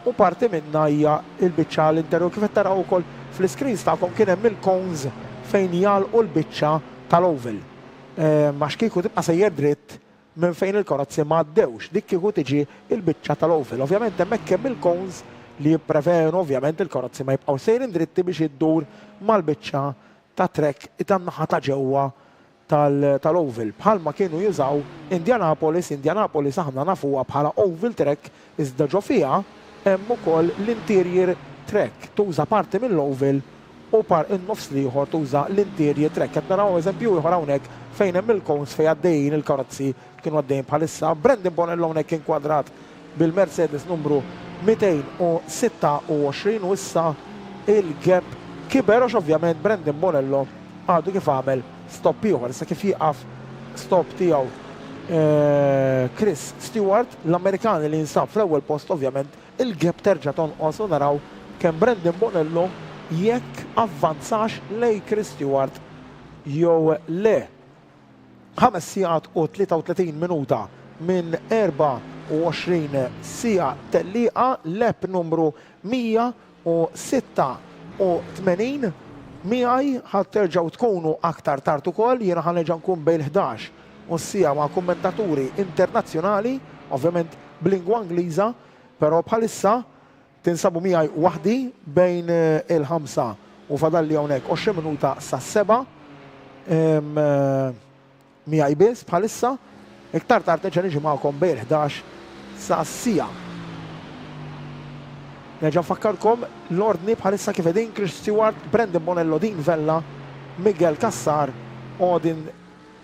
u parti minnha hija l-biċċa l-interju kif qed taraw ukoll fl-iskreens tagħkom kien hemm il-cones fejn jgħalqu l-biċċa tal-oval. Għax kieku tibqa' sejjer dritt minn fejn il-karozzi ma għaddewx, dik kieku tiġi il-biċċa tal-oval. Ovvjament hemmhekk hemm il-cones li jipprevenu ovvjament il-karozzi ma jibqgħu sejrin dritti biex iddur mal-biċċa ta' trek tan-naħa ta' ġewwa tal-oval. Bħalma kienu jużaw Indianapolis aħna nafuha bħala oval track iżda ġo fiha hemm ukoll l-interior track tuża parti mill-oval u in-nofs ieħor tuża l-interior track. Qed naraw eżempju ieħor hawnhekk fejn hemm il-cones fejn għaddejjin il-karozzi kienu għaddejjin bħalissa. Brandon Bonello hawnhekk inkwadrat bil-Mercedes numru 226 u issa il-gap kiber għax ovvjament Brandon Bonello għadu kif għamel stop ieħor, issa kif jieqaf stop tiegħu Chris Stewart, l-Amerikani li jinsab fl-ewwel post ovvjament il-gap terġa' tonqos u naraw kemm Brandon Bonello jekk avvanzax lej Chris Stewart jew le. 5 sigħat u 33 minuta minn 24 siegħa tellieqa lep numru 186 miegħi ħadd terġgħu tkunu aktar tard ukoll, jiena ħanerġa' nkun bejn 11 u sija ma' kummentaturi internazzjonali, ovvjament b'lingwa Ingliża, però bħalissa tinsabu miegħi waħdi bejn il-5 u fadalli hawnhekk 20 minuta sa' 7 miegħi biss bħalissa, iktar tard neġa' niġi magħkom bejn 11 sa' sija. Neġa' nfakkarkom l-ordni bħalissa kif edin Chris Stewart, Brandon Bonello, Din Vella, Miguel Kassar, Odin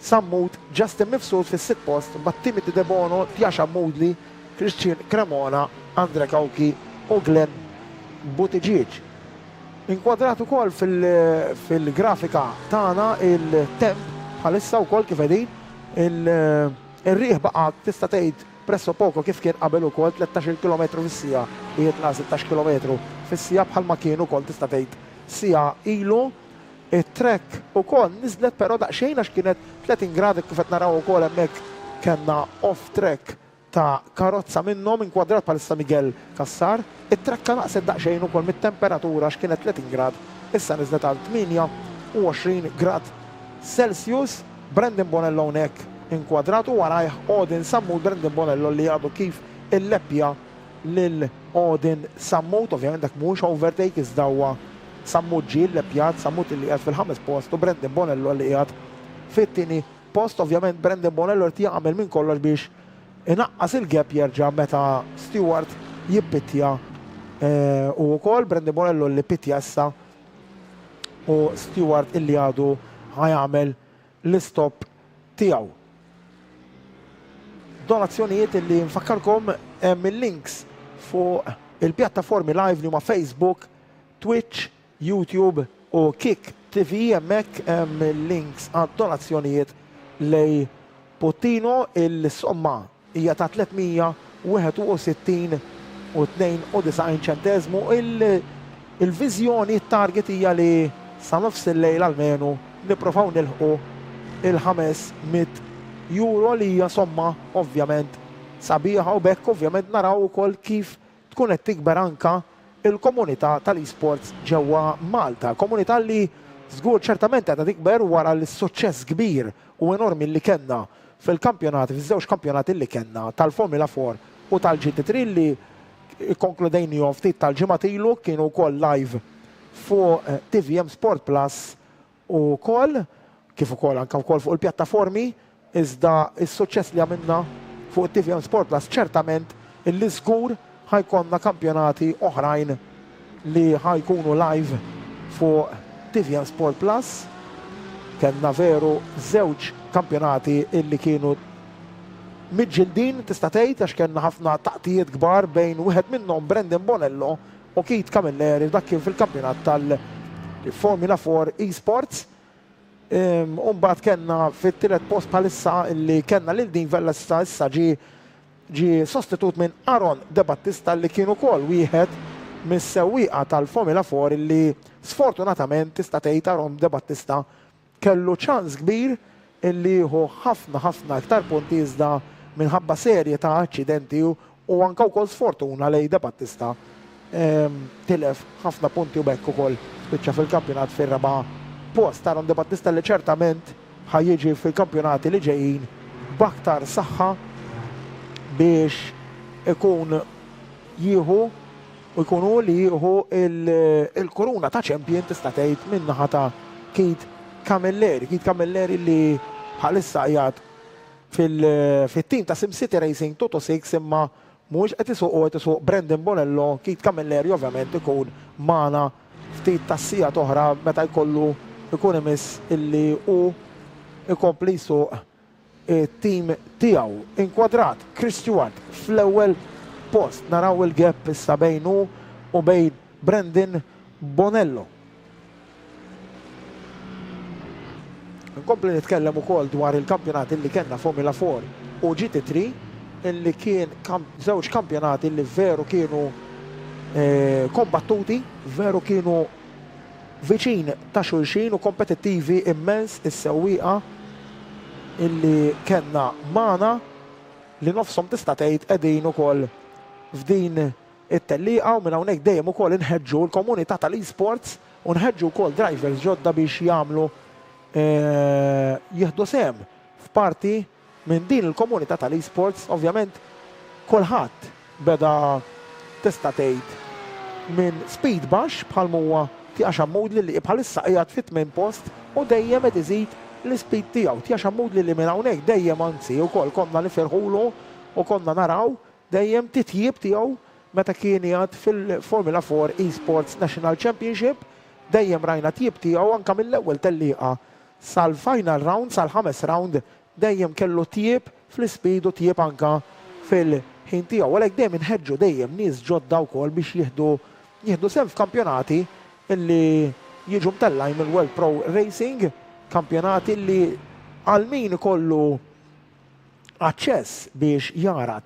Sammut, Justin Mifsud fis-6 post, Timothy De Bono, Tjaxa Moodley, Christian Cremona, Andre Kauki u Glenn Buttigieg. Inkwadrat ukoll fil-grafika tagħna il-temp bħalissa wkoll kif edin il-riħ baqa' tista' tgħid presso poco kif kien qabel ukoll 13 km fis-sija jitla' 16 km fis-sija bħalma kienu ukoll tista' tgħid sija ilu. It-trek ukoll niżlet però daqsxejn għax kienet 30 gradi kif qed naraw ukoll hemmhekk kellna off track ta' karozza minnhom inkwadrat bħalissa Miguel Kassar. It-trekka naqset daqsxejn ukoll mit-temperatura għax kienet 30 grad, issa niżlet għal 28 grad Celsius. Brandon Bonello hawnhekk inkwadratu warajh Odin Sammut, Brandon Bonello li għadu kif il-leppja lil Odin Sammut, ovvjament dak mhux overtake iżda huwa Sammut ġie l-leppjat, Sammut li qiegħed fil-5 post u Brandon Bonello li qiegħed fit-tieni post. Ovvjament Brandon Bonello qed jagħmel minn kollox biex inaqqas il-gap jerġa' meta Stewart jippittja u wkoll Brandon Bonello li pittja issa u Stewart illi għadu ħajamel l-istop tiegħu. Donazzjonijiet illi nfakkarkom hemm il-links fuq il-pjattaformi live li huma Facebook, Twitch, YouTube u Kick TV, hemmhekk hemm il-links għad donazzjonijiet lej Puttino. Il-somma hija ta' 361 u 92 ċentesmu. Il-viżjoni t-target hija li sa nofs il-lejl almenu nipprovaw nilħu il-500 euro li hija somma ovvjament sabiħa u bekk ovvjament naraw ukoll kif tkun qed tikber anka il-komunità tal-esports ġewwa Malta. Komunità li żgur ċertament qed tikber wara l-suċċess kbir u enormi li kellna fil-kampjonati, fiż-żewġ kampjonati li kellna tal-Formula 4 u tal-GT3 li konkludejnihom ftit tal-ġimgħa ilu kienu wkoll live fuq TVM Sport Plus u wkoll kif ukoll anke wkoll fuq il-pjattaformi. Iżda is-suċċess li għamilna fuq TVM Sport Plus ċertament illi żgur ħajkonna kampjonati oħrajn li ħajkunu live fuq TVM Sport Plus kellna veru żewġ kampjonati illi kienu miġġildin tista' tgħid għax kellna ħafna taqtijiet kbar bejn wieħed minnhom Brendan Bonello u Keith Camilleri dak kien fil-kampjonat tal-Formula 4 eSports. Mbagħad kellna fit-tielet post bħalissa illi kellna lil din Vella issa ġi sostitut minn Aaron De Battista li kien ukoll wieħed mis-sewwieqa tal-Formula 4 illi sfortunatament tista' tgħid Aaron De Battista kellu ċans kbir illi hu ħafna iktar punti iżda minħabba serje ta' aċċidenti u anke wkoll sfortuna lej De Battista tilef ħafna punti u bekk ukoll spiċċa fil-kampjonat fir-raba' post. Aaron De Battista li ċertament ħajjiġi fil-kampjonati li ġejjin b'aktar saħħa biex ikun jieħu u jkunu li jieħu il-koruna ta' champion tista' tgħid min-naħa ta' Keith Camilleri. Keith Camilleri li bħalissa qiegħed fil-tim ta' SimCity Racing Toto 6 imma mhux qed isuq Brendan Bonello. Keith Camilleri ovvjament ikun magħna ftit tas-sija oħra meta jkollu ikun imiss illi hu ikompli jsuq it-tim tiegħu. Inkwadrat Chris Stewart fl-ewwel post. Naraw il-gap issa bejnu u bejn Brendan Bonello. Nkompli nitkellem ukoll dwar il-kampjonat illi kellna Formula 4 u GT3 illi kien żewġ kampjonati illi veru kienu kombattuti, veru kienu viċin ta' xulxin u kompetittivi immens is-sewwieqa illi kellna magħna li nofshom tista' tgħid qegħdin ukoll f'din it-tellieqa u minn hawnhekk dejjem ukoll inħeġġu l-komunità tal-esports u nħeġġu wkoll drivers ġodda biex jagħmlu jieħdu sehem f'parti minn din il-komunità tal-esports. Ovvjament kulħadd beda tista' tgħid minn speed baxx bħal huwa Tiegħu Moodley li bħalissa qiegħed fit-8 post u dejjem qed iżid l-speed tiegħu. Tiegħu Moodley li minn hawnhekk dejjem anzi wkoll konna nifirħulu u konna naraw dejjem titjib tiegħu meta kien qiegħed fil-Formula 4 eSports National Championship. Dejjem rajna tjib tiegħu anke mill-ewwel tellieqa sal-final round, sal-5 round, dejjem kellu tjib fl-speed u tjib anke fil-ħin tiegħu. Għalhekk dejjem inħeġġu dejjem nies ġodda wkoll biex jieħdu sehem f'kampjonati illi jiġu mtellajn mill-World Pro Racing, kampjonati illi għal min ikollu aċċess biex jara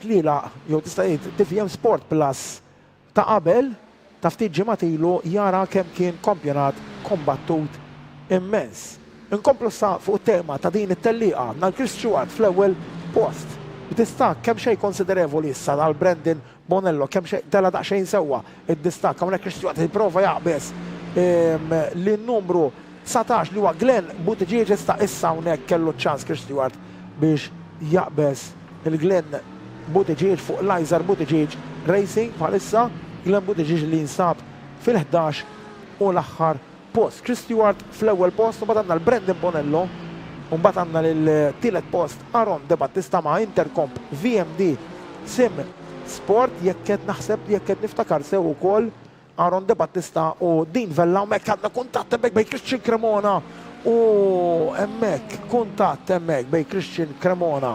tlila jew tista' tgħid TVM Sport Plus ta' qabel ta' ftit ġimgħat ilu jara kemm kien kampjonat kombattut immens. Inkomplu sa fuq tema ta' din it-tellieqa għandna Chris Stewart fl-ewwel post. Distak kemm xejn konsiderevoli issa għal Brendan Bonello, kemm xejn tela daqsxejn sewwa id-distak hawnhekk Chris Stewart jipprova jaqbes lin-numru 19 li huwa Glenn Buttigieg issa hawnhekk kellu ċans Chris Stewart biex jaqbes il-Glenn Buttigieg fuq Lizer Buttigieg Racing bħalissa Glenn Buttigieg li jinsab fil-11 u l-aħħar post. Chris Stewart fl-ewwel post u mbagħad għandna l-Brendan Bonello u mbagħad għandna lil-tielet post Aaron De Battista ma' Intercomp VMD Sim Sport jekk qed naħseb jekk qed niftakar sew ukoll Aaron De Battista u din Vella hemmhekk għandna kuntatt hemmhekk bejn Christian Cremona u hemmhekk kuntatt hemmhekk bejn Christian Cremona.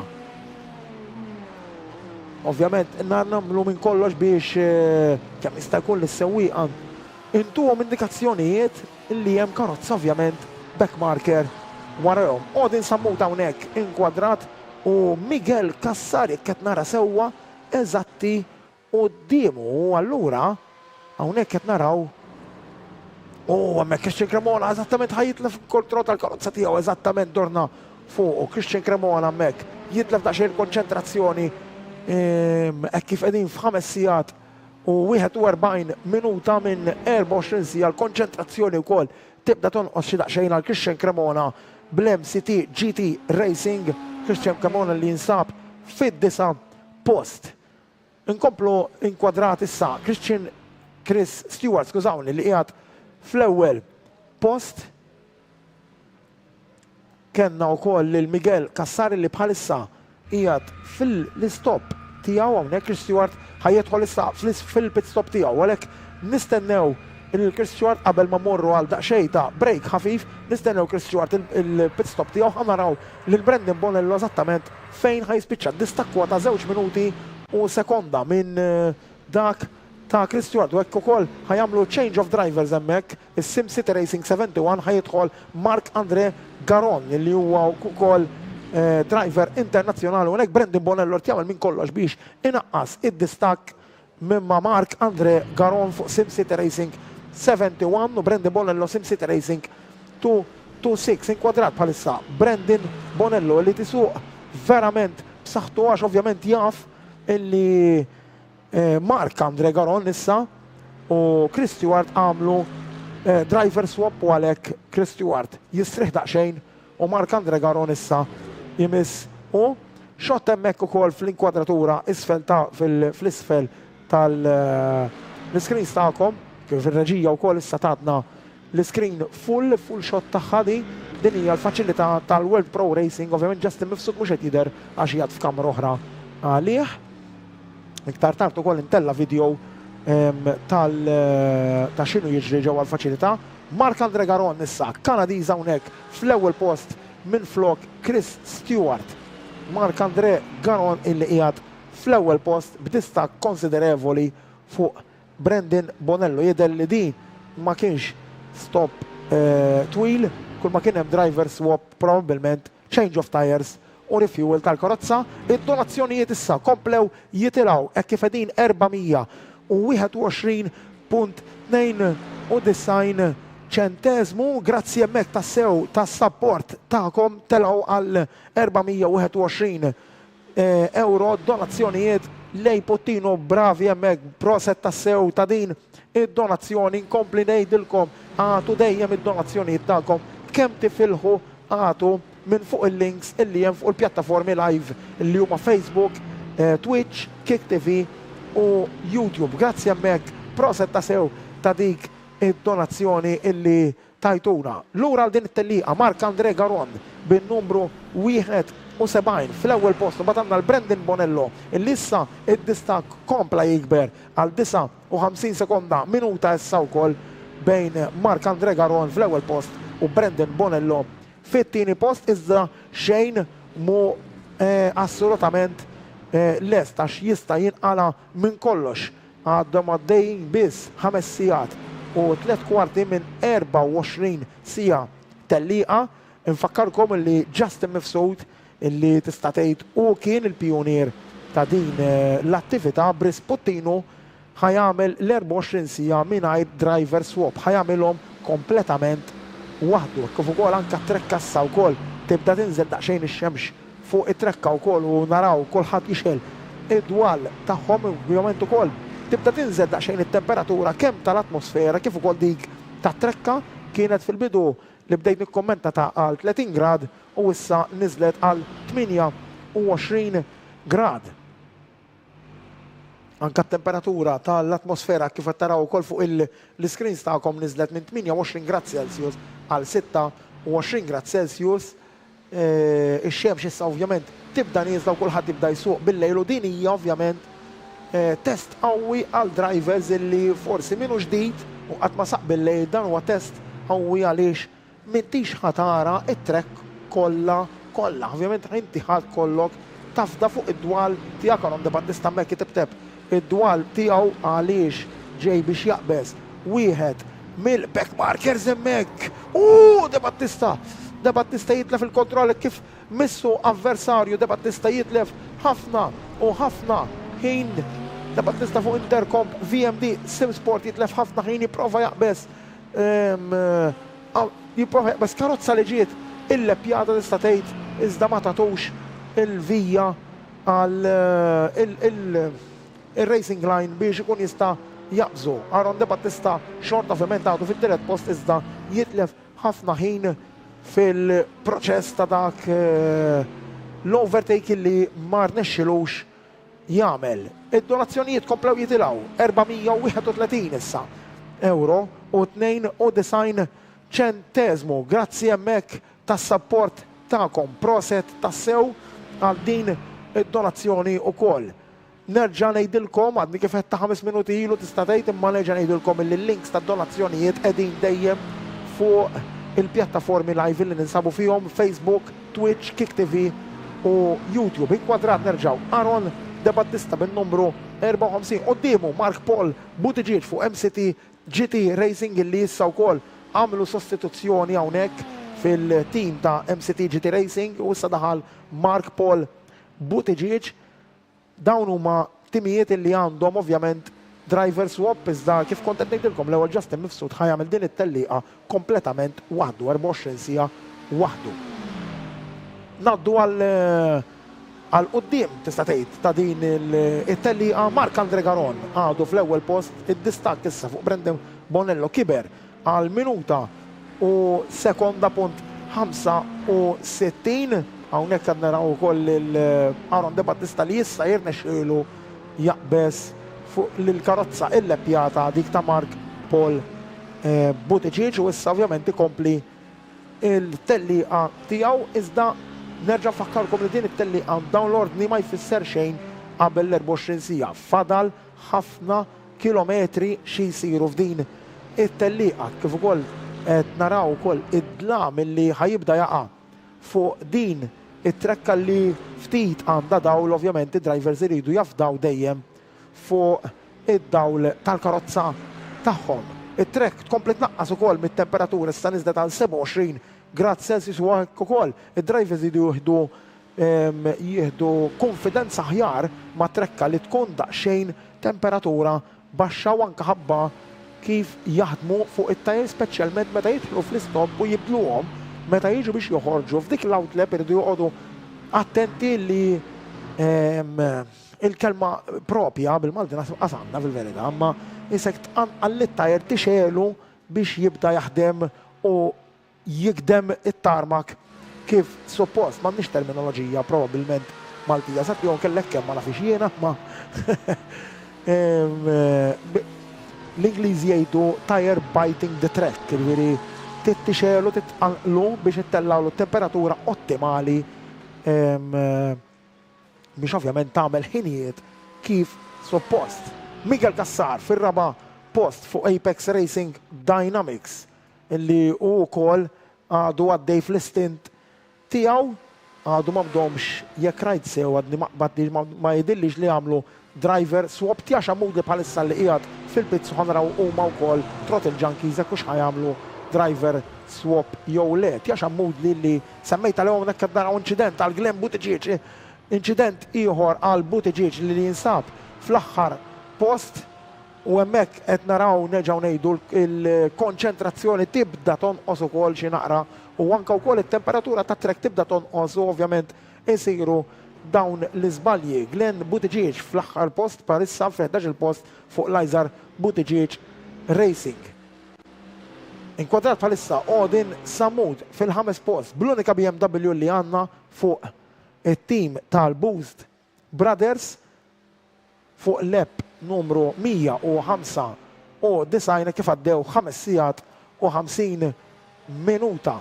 Ovvjament nagħmlu minn kollox biex kemm jista' jkun lis-sewwieqa intuhom indikazzjonijiet illi hemm karozza ovvjament backmarker warahom. Odin sammuta hawnhekk inkwadrat u Miguel Kassar jekk qed nara sewwa eżatti qudiemu u allura hawnhekk qed naraw hemmhekk Christian Cremona eżattament ħajitlef kontroll tal-karozza tiegħu eżattament dorna fuq Christian Cremona hemmhekk jitlef daqsxejn konċentrazzjoni hekk kif qegħdin f'5 sigħat u 41 minuta minn 24 sija l-konċentrazzjoni wkoll tibda tonqos xi daqsxejn għal Christian Cremona bl-MCT GT Racing. Christian Cremona li jinsab fid-9 post. Inkomplu inkwadrat issa Chris Stewart, skużawni, li qiegħed fl-ewwel post. Kenna wkoll lil Miguel Kassari li bħalissa qiegħed fil-istop tiegħu hawnhekk Chris Stewart ħajjidħol issa fil-pit stop tiegħu għalhekk nistennew il-Chris Stewart qabel ma morru għal daqxej ta' break ħafif, nistennew Chris Stewart il-pit stop tiegħu ħanaraw lil Brendan Bonello eżattament fejn ħajspiċċa distakwa ta' 2 minuti u sekonda minn dak ta' Chris Stewart. U hekk ukoll ħajamlu change of drivers hemmhekk, is-Sim City Racing 71 ħajidħol Mark Andre Garon li huwa wkoll driver internazzjonali u hekk Brendan Bonello jagħmel minn kollox biex inaqqas id-distak mimma Mark Andre Garon fuq Sim City Racing 71 u Brendan Bonello Sim City Racing 226 inkwadrat bħalissa. Brendan Bonello li tisuq verament b'saħħtu għax ovvjament jaf illi Mark Andre Garon issa u Chris Stewart għamlu driver swap u għalhekk Chris Stewart jistriħ daqsxejn u Mark Andre Garon issa jimiss u xott hemmhekk ukoll fl-inkwadratura isfel fl-isfel tal-screens tagħkom kif ir-reġija wkoll issa tatna l-screen full shot tagħha din hija l-faċilità tal-World Pro Racing. Ovvjament Justin Mifsud mhux qed jidher għax jgħid f'kamra oħra għalih. Iktar tard ukoll intella video ta' x'inhu jiġri ġewwa l-faċilità. Mark Andre Garon issa Kanadiż hawnhekk fl-ewwel post minn flok Chris Stewart. Mark Andre Garon illi qiegħed fl-ewwel post b'distak konsiderevoli fuq Brendan Bonello. Jidher li din ma kienx stop twil, kull ma kien hemm driver swap probabbilment change of tires u refuel tal-karozza. Id-donazzjonijiet issa komplew jitilgħu hekk kif qegħdin 421.92 ċentesmu. Grazzi hemmhekk tassew tas-support tagħkom telgħu għal 421 euro donazzjonijiet lej Puttinu. Bravi hemmhekk, proset tassew ta' din id-donazzjoni. Nkompli ngħidilkom għatu dejjem id-donazzjonijiet tagħkom kemm tifilħu għatu minn fuq il-links illi hemm fuq il-pjattaformi live illi huma Facebook, Twitch, Kick TV u YouTube. Grazzi hemmhekk, proset tassew ta' dik id-donazzjoni illi tajtuna. Lura għal din it-telliqa Mark Andre Garon bin-numru 71 fl-ewwel post, mbagħad għandna l-Brendan Bonello illi issa id-distak kompla jikber għal 59 sekonda minuta issa wkoll bejn Mark Andre Garon fl-ewwel post u Brendan Bonello fit-tieni post. Iżda xejn mu assolutament lest għax jista' jinqala minn kollox. Għadhom għaddejjin biss 5 sigħat u 3 kwarti minn 24 siegħa telliqa. Infakkarkom li Justin Mifsud illi tista' tgħid u kien il-pionier ta' din l-attività bris Puttinu ħajamel l-24 siegħa mingħajr driver swap, ħajamilhom kompletament waħdu. Kif ukoll anke trekkassa wkoll tibda tinżel daqsxejn ix-xemx fuq it-trekka wkoll u naraw kulħadd jixel id-dwal tagħhom. Ovvjament ukoll tibda tinżel daqsxejn it-temperatura kemm tal-atmosfera kif ukoll dik tat-trekka. Kienet fil-bidu li bdejt nikkommenta ta' għal 30 grad u issa niżlet għal 28 grad. Anka t-temperatura tal-atmosfera kif qed taraw ukoll fuq l-screens tagħkom niżlet minn 28 grad Celsius għal 26 grad Celsius. Ix-xemx issa ovvjament tibda nieżla u kulħadd jibda jsuq bil-lejl u din hija ovvjament test qawwi għal drivers illi forsi minnu ġdid u qatt ma saq bil-lejl. Dan huwa test qawwi għaliex m'intix ħatara it-trekk kollha. Ovvjament inti ħadd kollok tafda fuq id-dwal tiegħek għandhom De Battista hemmhekk itibteb id-dwal tiegħu għaliex ġej biex jaqbeż wieħed mill-back markers hemmhekk. De Battista jitlef il-kontroll kif missu avversarju. De Battista jitlef ħafna u ħafna ħin. De Battista fuq Intercom VMD Simsport jitlef ħafna ħin jipprova jaqbeż karozza li ġiet il-lepjata tista' tgħid iżda ma tagħtux il-vija għal il-racing line biex ikun jista' jaqbżu. Aaron De Battista xort ovvjament għadu fid-dirett post iżda jitlef ħafna ħin fil-proċess ta' dak l-overtake li ma rnexxilux jagħmel. Id-donazzjonijiet komplew jitilgħu 431 issa euro u 92 ċentesmu. Grazzi hemmhekk tas-support tagħkom. Proset tassew għal din id-donazzjoni wkoll. nerġa' ngħidilkom għadni kif qed ta' 5 minuti ilu tista' tgħid imma nerġa' ngħidilkom li l-links tad-donazzjonijiet qegħdin dejjem fuq il-pjattaformi live li ninsabu fihom Facebook, Twitch, Kick TV u YouTube. Inkwadrat nerġgħu Aaron De Battista bin-numru 54 quddiemu Mark Paul Buttigieg fuq MCT GT Racing illi issa wkoll għamlu sostituzzjoni hawnhekk fil-team ta' MCT GT Racing u issa daħal Mark Paul Buttigieg. Dawn huma timijiet illi għandhom ovvjament driver swap iżda kif kont qed ngħidilkom l-ewwel Justin Mifsud ħajjagħmel din it-tellieqa kompletament waħdu 24 siegħa waħdu. Naddu għal qudiem tista' tgħid ta' din it-tellieqa Marc Andre Garon għadu fl-ewwel post, id-distakk issa fuq Brendan Bonello kiber għal minuta u sekonda punt 65. Hawnhekk qed naraw ukoll Aaron De Battista li issa jirnexxielu jaqbes fuq l-karozza il-leppjata dik ta' Mark Paul Buttigieg u issa ovvjament ikompli il-tellieqa tiegħu iżda nerġa' nfakkarkom li din it-tellieqa dawn l-ordni ma jfisser xejn qabel l-24 siegħa. Fadal ħafna kilometri xi jsiru f'din it-tellieqa kif ukoll qed naraw ukoll id-dlam illi ħajibda jaqa' fuq din it-trekka li ftit għandha dawl ovvjament id-drivers iridu jafdaw dejjem fuq id-dawl tal-karozza tagħhom. It-trekk tkompli tnaqqas ukoll mit-temperatura issa niżlet għal 27 grad Celsius u hekk ukoll id-drivers iridu jieħdu konfidenza aħjar ma' trekka li tkun daqsxejn temperatura baxxa u anke ħabba kif jaħdmu fuq it-tajr speċjalment meta jidħlu fl-istopp u jibdluhom meta jiġu biex joħorġu f'dik l-outlap irridu joqogħdu attenti li il-kelma propja bil-Malti qasanna fil-verità, imma isek tqanqal-tajr tixelu biex jibda jaħdem u jikdem it-tarmak kif suppost. M'għandniex terminoloġija probabbilment Maltija, sa jom kellek kemm ma nafix jiena, ma l-Ingliżi jgħidu tire biting the track, jiġifieri tittixelu titqanqlu biex ittellawlu temperatura ottimali biex ovvjament tagħmel ħinijiet kif suppost. Miguel Kassar fir-raba' post fuq Apex Racing Dynamics illi hu wkoll għadu għaddej fl-istint tiegħu għadu m'għandhomx jekk rajt sew għadni ma jidillix li għamlu driver swap tiegħu mudi bħalissa li qiegħed fil-pizzu ħanraw huma wkoll Throttle Junkies hekk hux ħajamlu driver swap jew le. Tjaxa Moodli li semmejta l-għom nekkat naraw incident għal Glenn Buttigieg, incident ieħor għal Buttigieg li jinsab fl-aħħar post u hemmhekk qed naraw nerġgħu ngħidu l-konċentrazzjoni tibda tonqos ukoll xi naqra u anke wkoll it-temperatura tat-trek tibda tonqos u ovvjament isiru dawn l-iżbalji. Glenn Buttigieg fl-aħħar post parissa f'11 post fuq l-Isar Buttigieg Racing. Inkwadrat bħalissa Odin Samud fil-5 post bl-unika BMW li għandna fuq it-team tal-Boost Brothers fuq l-app numru 105 u disajna kif għaddew 5 sigħat u 50 minuta.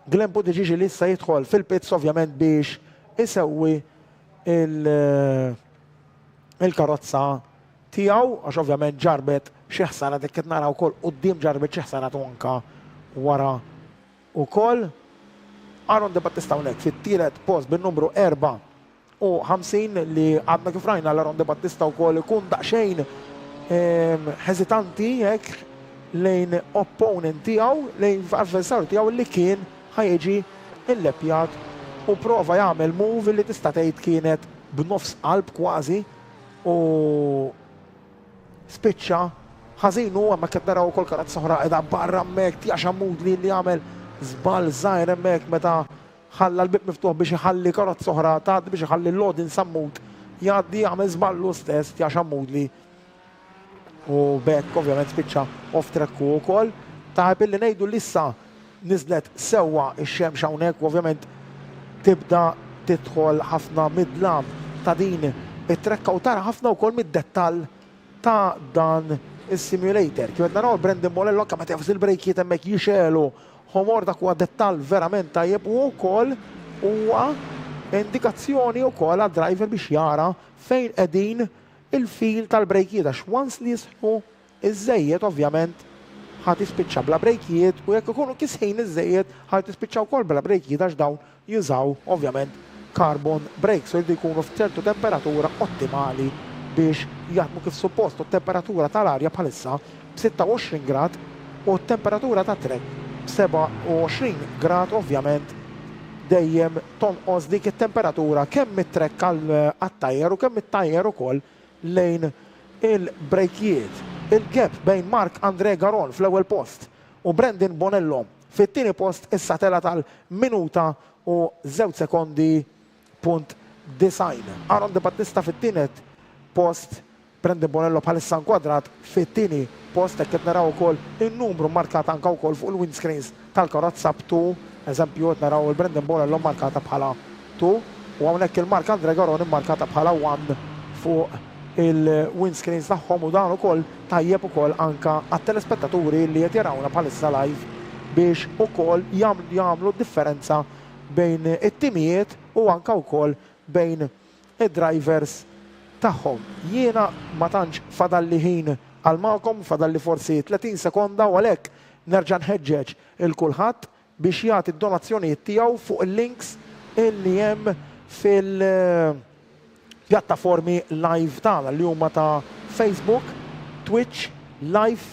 Glenn Buttigieg li issa jidħol fil-pits ovvjament biex isewwi il-karozza tiegħu għax ovvjament ġarbet xi ħsara dik qed naraw ukoll quddiem ġarbet xi ħsara anke wara wkoll. Aaron De Battista hawnhekk fit-tielet post bin-numru 54 li għadna kif rajna l-Aaron De Battista wkoll ikun daqsxejn hesitanti hekk lejn opponent tiegħu, lejn avversarju tiegħu li kien ħajġi il-leppjat u prova jagħmel move li tista' tgħid kienet b'nofs qalb kważi u spiċċa ħażinu għamma qed naraw ukoll karazza oħra qiegħda barra hemmhekk Tjaxa Moodli li jagħmel żball żgħir hemmhekk meta ħalla l-bib miftuħ biex iħalli karazza oħra tgħaddi biex iħalli l-Odin Samud jgħaddi jagħmel żballu stess Tjaxa Moodli. U bekk ovvjament spiċċa off track ukoll. Taħab illi ngħidu li issa niżlet sewwa x-xemx hawnhekk u ovvjament tibda tidħol ħafna mid-dlam ta' din it-trekka u tara ħafna wkoll mid-dettall ta' dan is-simulator. Kif qed naraw Brendan Bonello anke meta jafs il-brejkiet hemmhekk jixelu homor dak huwa dettall verament tajjeb u wkoll huwa indikazzjoni wkoll għad-driver biex jara fejn qegħdin il-fil tal-brejkiet għax once li jisħu iż-żejjed ovvjament ħadd jispiċċa bla brejkiet u jekk ikunu kisħin iż-żejjed ħadd jispiċċaw wkoll bla brejkiet għax dawn jużaw ovvjament carbon brakes u jridu jkunu f'ċertu temperatura ottimali biex jaħdmu kif suppost u t-temperatura tal-arja bħalissa b'26 grad u t-temperatura ta' trek b'27 grad ovvjament dejjem tonqos dik it-temperatura kemm it-trek għat-tajjer u kemm it-tajjer ukoll lejn il-brejkiet. Il-gap bejn Mark Andre Garon fl-ewwel post u Brendan Bonello fit-tieni post issa tela tal-minuta u 2 sekondi punt design. Aaron De Battista fit-tienet post Brendan Bonello bħalissa nkwadrat fit-tieni post qed naraw ukoll in-numru markat anke wkoll fuq il-windscreens tal-karozza b'2, eżempju qed naraw il-Brendan Bonello markata bħala 2 u hawnhekk il-Mark Andre Garon immarkata bħala 1 fuq il-windscreens tagħhom u dan ukoll tajjeb ukoll anke għat-telespettaturi li qed jarawna bħalissa live biex ukoll jagħmlu differenza bejn it-timijiet u anke wkoll bejn id-drivers tagħhom. Jiena ma tantx fadalli ħin għal magħkom, fadalli forsi 30 sekonda u għalhekk nerġa' nħeġġeġ il-kulħadd biex jagħti d-donazzjonijiet tiegħu fuq il-links illi hemm fil-pjattaformi live tagħna li huma ta' Facebook, Twitch, Live,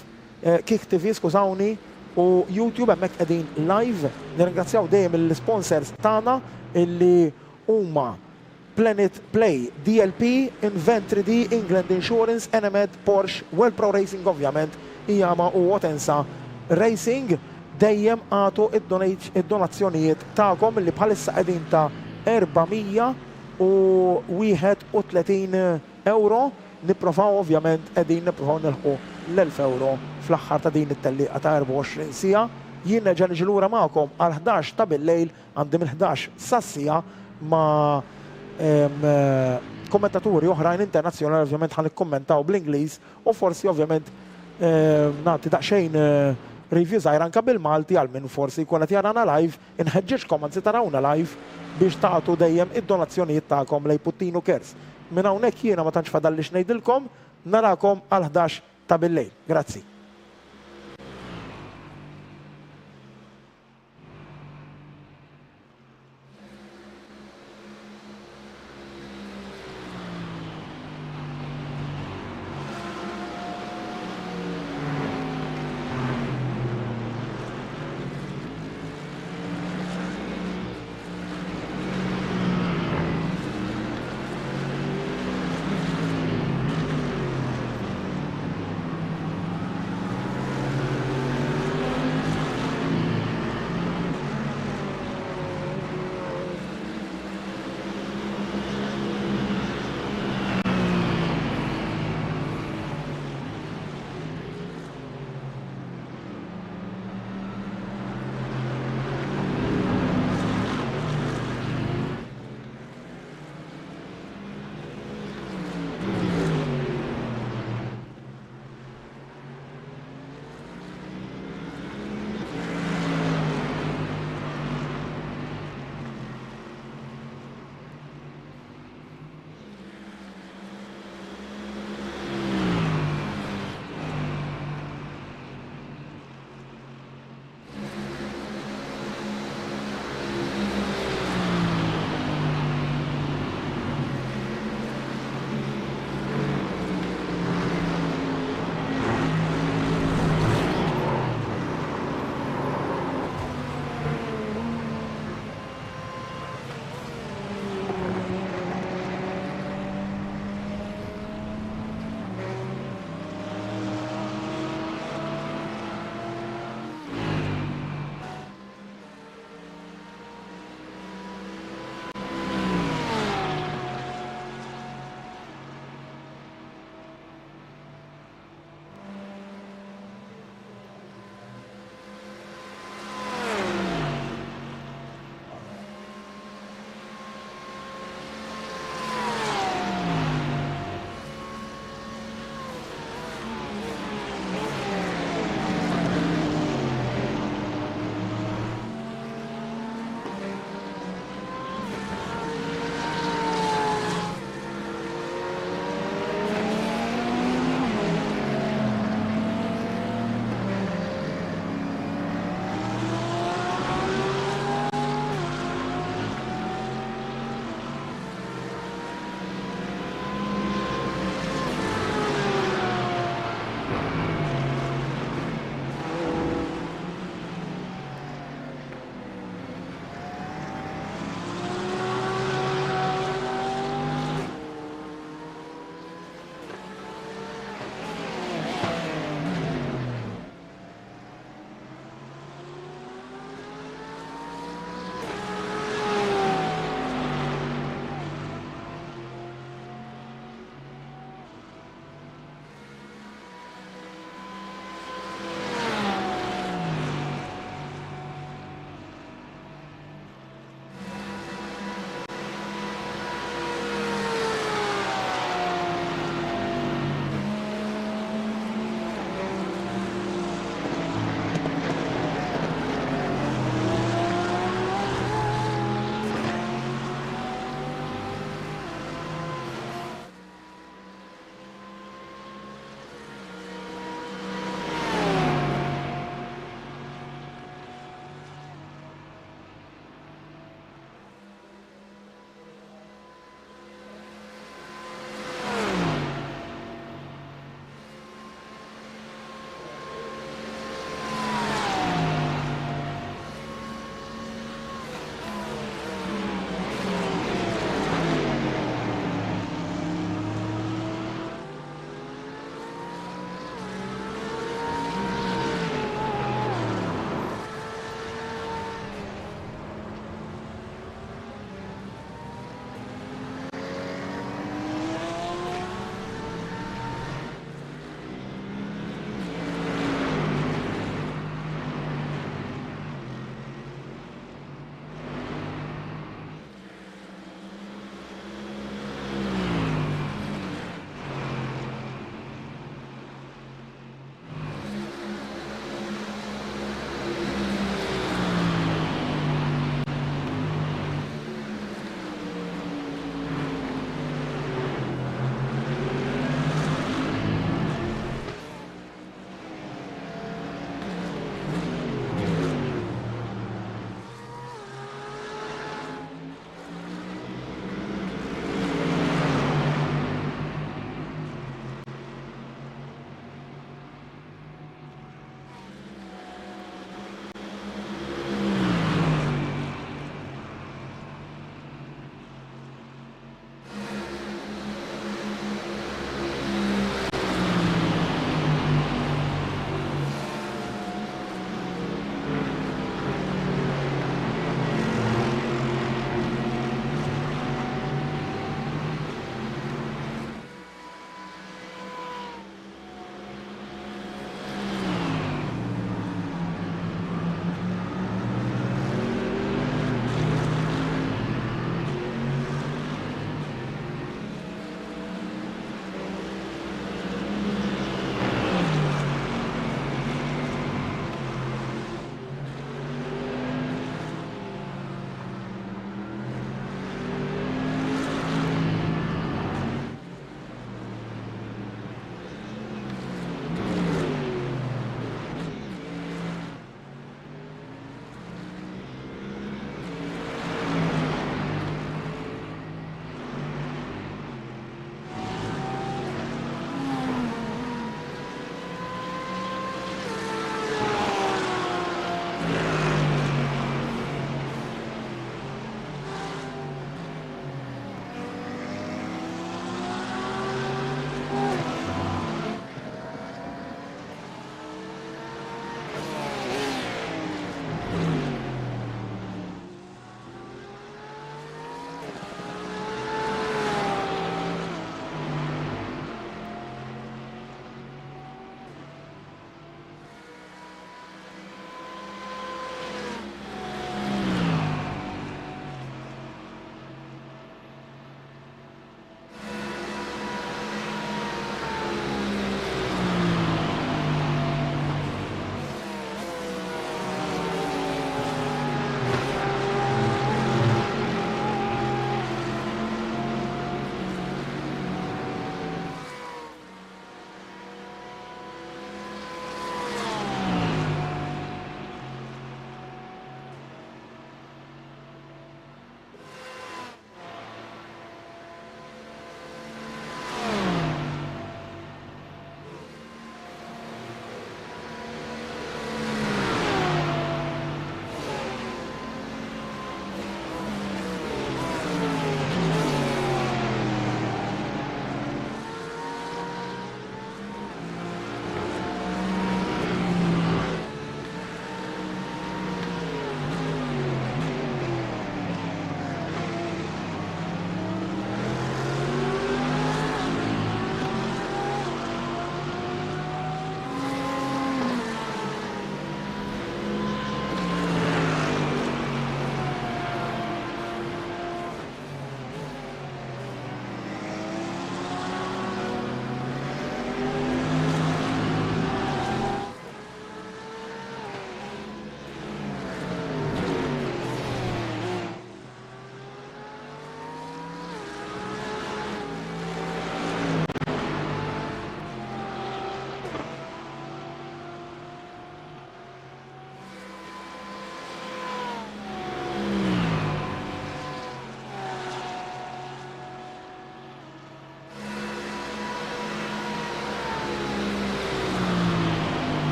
Kick TV, skużawni, u YouTube hemmhekk qegħdin live. Nirringrazzjaw dejjem il-sponsors tagħna illi huma Planet Play, DLP, Invent3D, England Insurance, Enemed, Porsche, Well Pro Racing ovvjament, Iyama u Otensa Racing. Dejjem għatu id-donazzjonijiet tagħkom li bħalissa qegħdin ta' 431 euro. Nipprovaw ovvjament qegħdin nipprovaw nilħu l-1000 euro fl-aħħar ta' din it-tellieqa ta' 24 sija. Jien neġa' niġi lura magħkom għal 11 ta' bil-lejl għandi mill-11 sas-sija ma' kommentaturi oħrajn internazzjonali ovvjament ħan ikkommentaw bl-Ingliż u forsi ovvjament nagħti daqsxejn review żgħir anke bil-Malti għal min forsi jkun qed jarana live, inħeġġeġkom anzi tarawna live biex tagħtu dejjem id-donazzjonijiet tagħkom lejn Puttinu Cares. Minn hawnhekk jiena ma tantx fadalli x'ngħidilkom, narakom għal 11 ta' bil-lejl. Grazzi.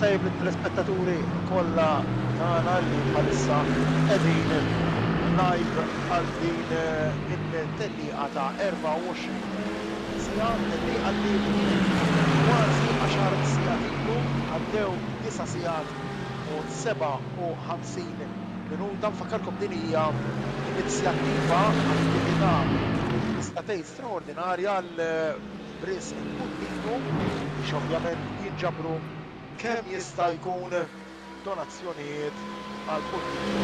tajjeb lit-telespettaturi kollha tagħna li bħalissa qegħdin live għal din it-tellieqa ta' 24 sija tellieqa li kważi 10 sigħat ilu għaddew 9 sigħat u 57 minuta. Nfakkarkom din hija inizjattiva attività istatej straordinarja l-Bris Puttinu biex ovvjament jinġabru kemm jista' jkun donazzjonijiet għal Puttinu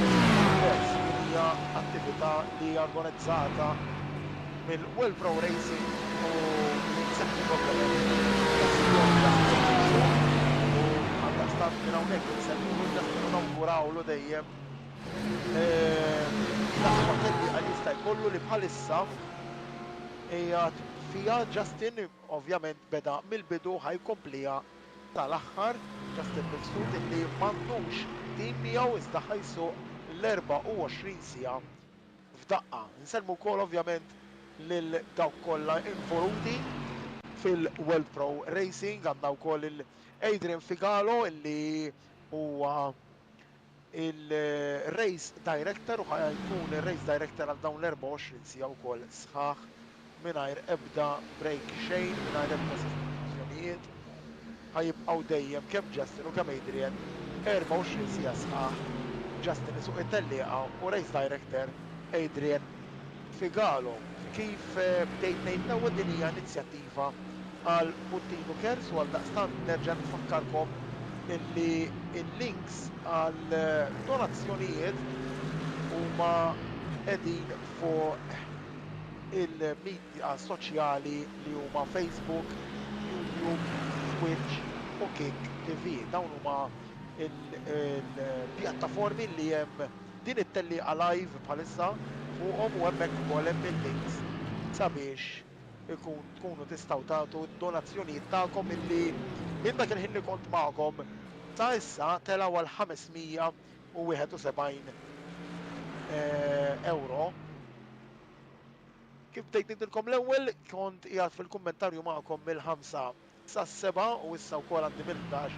Cares. Hija attività li hija organizzata mill-World Pro Racing u l-Executive Complement u għandastant minn hawnhekk insemmuhu ġastin nawgurawlu dejjem l-assortelli għal jista' jkollu li bħalissa hija fija Justin ovvjament beda mill-bidu ħajkomplija tal-aħħar Justin Mifsud li m'għandux tim miegħu iżda ħajsuq l-24 siegħa f'daqqa. Nsemmu wkoll ovvjament lil dawk kollha involuti fil-World Pro Racing, għandna wkoll il-Adrian Figalo illi huwa il-Race Director u ħajkun il-Race Director għal dawn l-24 siegħa wkoll sħaħ mingħajr ebda break xejn, mingħajr ebda sostituzzjonijiet. Ħajibqgħu dejjem kemm Justin u kemm Adrian 24 siegħa sħaħ. Justin isuq it-tellieqa u Race Director Adrian Figalo. Kif bdejt ngħid l-ewwel din hija inizjattiva għal Puttinu Cares u għaldaqstant nerġa' nfakkarkom illi il-links għal donazzjonijiet huma qegħdin fuq il-medja soċjali li huma Facebook, YouTube, Twitch u Kick TV. Dawn huma il-pjattaformi li hemm din it-tellieqa live bħalissa fuqhom u hemmhekk ukoll hemm il-links sabiex tkunu tistgħu tagħtu d-donazzjonijiet tagħkom illi minn dak il-ħin li kont magħkom sa issa telgħu għal 571 euro. Kif bdejt nidilkom l-ewwel kont qiegħed fil-kummentarju magħkom mill-5 sas-7 u issa wkoll għandi mill-11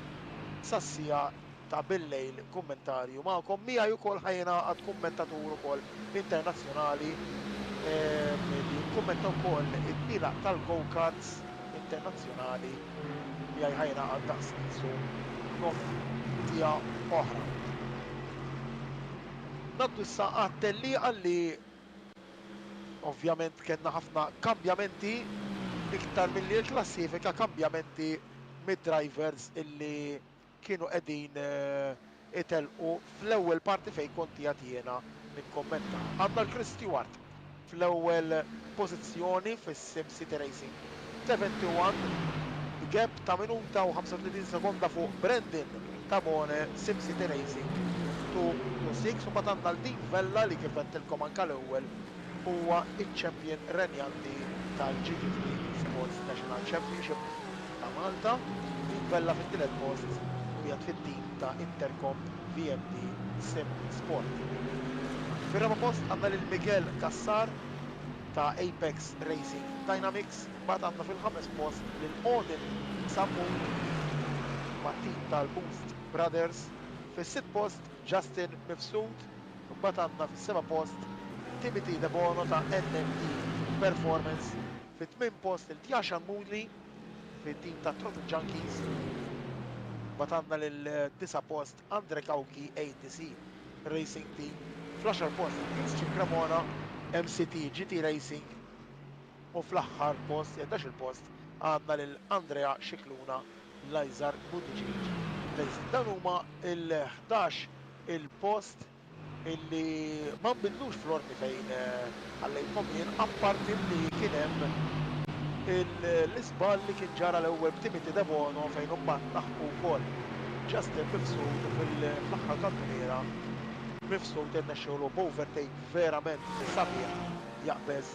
sas-sija ta' bil-lejl kummentarju magħkom miegħi wkoll ħajingħaqad kummentatur ukoll internazzjonali li kummenta wkoll it-tieqaq tal-go-karts internazzjonali li ħajingħaqad daqsqisu nofsija oħra. Naddu issa għat-tellieqa li ovvjament kellna ħafna kambjamenti iktar milli l-klassifika, kambjamenti mid-drivers illi kienu qegħdin itelqu fl-ewwel parti fejn kont jiena nikkommenta. Għandna l-Chris Stewart fl-ewwel pożizzjoni fis-SimCity Racing 71 gap ta' minuta u 35 sekonda fuq Brendan Tabone SimCity Racing 2-6 u mbagħad għandna l-Din Vella li kif qedtilkom anke l-ewwel huwa iċ-champion renjanti tal-GT3 Sports National Championship ta' Malta. Din Vella fit-tielet post u jgħid fit-tim ta' Intercom VMD Sim Sport. Fir-raba post għandna lil Miguel Cassar ta' Apex Racing Dynamics, mbagħad għandna fil-ħames post lil Odin Sammu mat-tim tal-Boost Brothers, fis-sitt post Justin Mifsud, mbagħad għandna fis-seba' post Timothy De Bono ta' NMD Performance, fit-8 post il-Tjasha Moodley fit-tim ta' Throttle Junkies, mbagħad għandna lil-9 post Andre Kauki ATC Racing Team, fl-10 post Christian Cremona MCT GT Racing u fl-aħħar post, 11 post għandna lil Andrea Xikluna Lajzar Buttigieg Racing. Dan huma il-11 il-post illi ma nbidlux fl-ordni fejn ħallejthom jien apparti li kien hemm l-isbal li kien ġara l-ewwel b'Timothy De Bono fejn imbagħad naħħu wkoll Justin Mifsud fl-aħħar kantuniera. Mifsud irnexxielu b'overtake verament sabiħ jaqbeż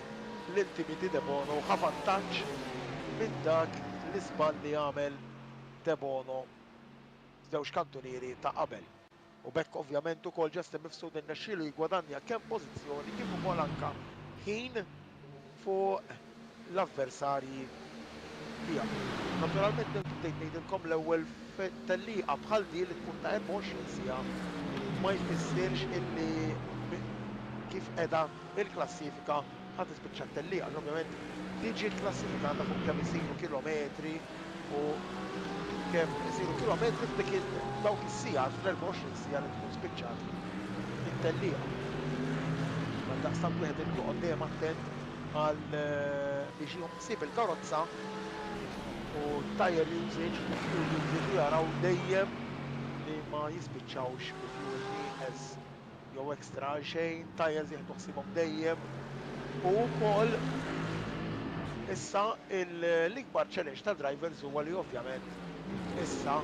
lil Timothy De Bono u ħavantaġġ minn dak l-isbal li għamel De Bono f'żewġ kantunieri ta' qabel. U bekk ovvjament ukoll Justin Mifsud irnexxielu jigwadanja kemm pożizzjoni kif ukoll anke ħin fuq l-avversarji tiegħu. Naturalment bdejt ngħidilkom l-ewwel tellieqa bħal din li tkun ta' 24 siegħa ma jfissirx illi kif qiegħda il-klassifika ħadd tispiċċa t-tellieqa. Ovvjament tiġi l-klassifikata fuq kemm isiru kilometri u kemm isiru kilometri f'dik dawk is-sigħat fl-24 siegħa li tkun spiċċat it-tellieqa. Għaldaqstant wieħed irid joqgħod dejjem attent għal biex jieħu ħsieb il-karozza u tire usage u fuel usage jaraw dejjem li ma jispiċċawx bi-fuel nieqes jew ekstra xejn, tires jieħdu ħsiebhom dejjem u wkoll issa l-ikbar challenge ta' drivers huwa li ovvjament issa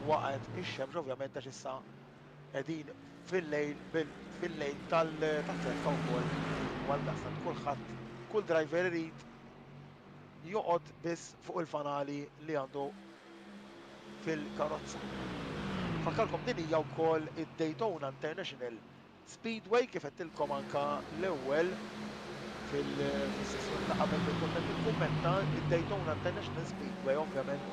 waqgħet ix-xemx ovvjament għax issa qegħdin fil-lejl tat-trekka wkoll għaldaqstant kulħadd kull driver irid joqgħod biss fuq il-fanali li għandu fil-karozza. Fakkarkom din hija wkoll id-Daytona International Speedway kif qedtilkom anke l-ewwel fil-sessjoni ta' qabel li konna nikkummenta id-Daytona International Speedway ovvjament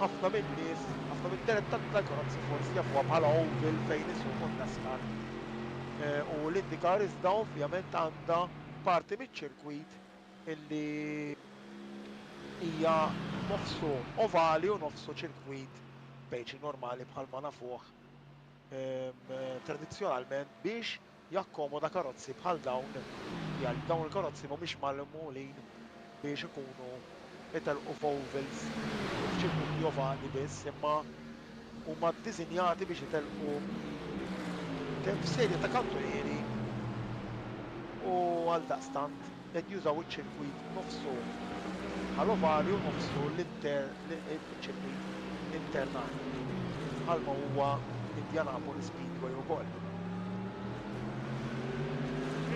ħafna min-nies, ħafna min-dilettanti tal-karozzi forsi jafuha bħala oval fejn ismu montaskar. U l-IndyCar iżda ovvjament għandha parti miċ-ċirkwit illi hija nofsu ovali u nofsu ċirkwit bejċi normali bħalma nafuh tradizzjonalment biex jakkomoda karozzi bħal dawn il-karozzi mhumiex magħmulin biex ikunu italqu f'ovals f'ċirkwiti ovali biss imma huma ddisinjati biex itelqu kemm f'serje ta' kantunieri u għaldaqstant qed jużaw iċ-ċirkwit nofsu bħal-ovali u nofsu l-ċirkwit internali bħalma huwa Indianapolis Speedway ukoll.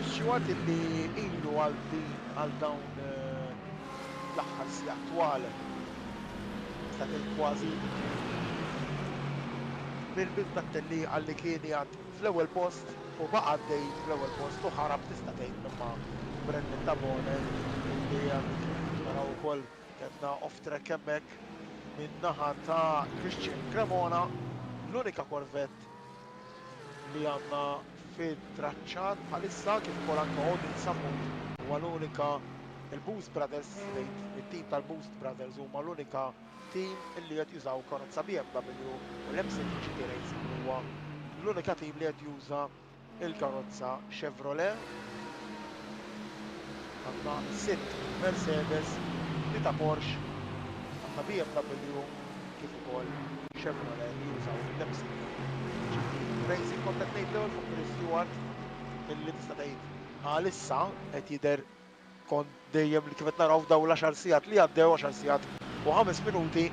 Xi li ilu għal dawn l-aħħar sija attwal stat kważi mill-bidla t-tellieqa li kien jgħid fl-ewwel post u baqa' għaddej fl-ewwel post u ħarab tista' tgħid imma Brendan Tabone li naraw ukoll kellna off-track hemmhekk min-naħa ta' Christian Cremona l-unika korvett li għandna fit-traċċat bħalissa kif ukoll anke Odin Samut huwa l-unika il-Boost Brothers it-tim tal-Boost Brothers huma l-unika tim illi qed jużaw karozza BMW u l-MCGT Racing huwa l-unika tim li qed juża il-karozza Chevrolet. Għandna 6 Mercedes, 3 Porsche, għandna BMW kif ukoll Chevrolet li jużaw l-MCGT Racing kont qed ngħid l-ewwel fuq Chris Stewart illi tista' tgħid għalissa qed jidher kont dejjem li kif qed naraw f'dawn l-10 sigħat li għaddew 10 sigħat u 5 minuti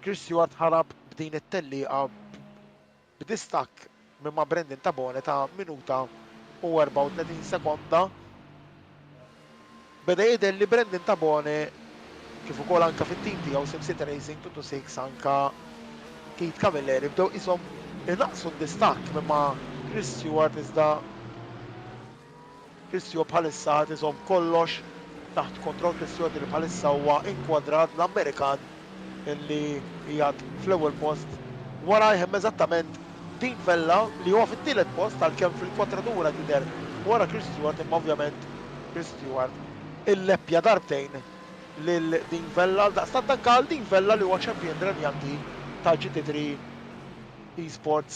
Chris Stewart ħarab b'din it-tellieqa b'distakk minn ma' Brendan Tabone ta' minuta u 34 sekonda. Beda jidher li Brendan Tabone kif ukoll anke fit-tim tiegħu SimCity Racing 226 anke Keith Cavalieri bdew ishom inaqsu d-distakk minn ma' Chris Stewart iżda Chris Stewart bħalissa ishom kollox taħt kontroll. Chris Stewart li bħalissa huwa inkwadrat l-Amerikan illi jgħid fl-ewwel post wara jħemm eżattament Dean Vella li huwa fit-tielet post għalkemm fil-kwadratura tidher wara Chris Stewart imma ovvjament Chris Stewart il-leppja darbtejn lil Dean Vella daqstant anke għal Dean Vella li huwa champion renjanti tal-GT3 eSports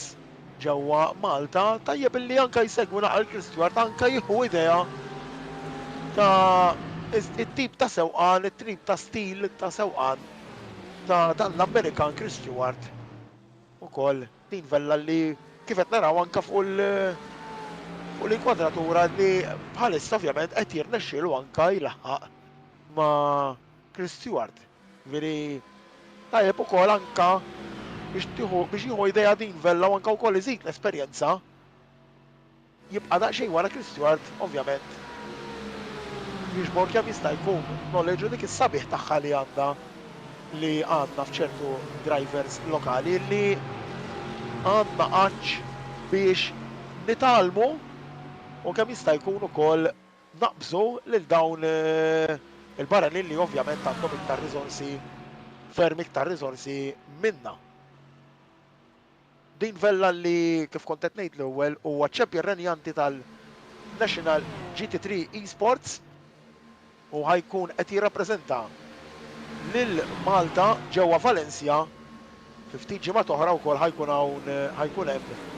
ġewwa Malta tajjeb illi anke jsegwu naqal Chris Stewart anke jieħu idea ta' it-tip ta' sewqan, it-tip ta' stil ta' sewqan ta' dan l-Amerikan Chris Stewart ukoll Dean Vella li kif qed naraw anke fuq l-inkwadratura li bħalissa ovvjament qed jirnexxielu anke jilaħħaq ma' Chris Stewart. Veri tajjeb ukoll anke biex jieħu idea Dean Vella u anke wkoll iżid l-esperjenza jibqa' daqsxejn wara Chris Stewart ovvjament jiġbor kemm jista' jkun knowledge dik is-sabiħ tagħha li għandna f'ċertu drivers lokali li għandna qaċċ biex nitalmu u kemm jista' jkun ukoll naqbżu lil dawn il-barranin li ovvjament għandhom iktar riżorsi ferm iktar riżorsi minna. Din Vella li kif kont qed ngħid l-ewwel huwa ċempjon renjanti tal-National GT3 Esports u ħajkun qed jirrappreżenta lil Malta ġewwa Valencia fi ftit ġimgħat oħra wkoll ħajkun hemm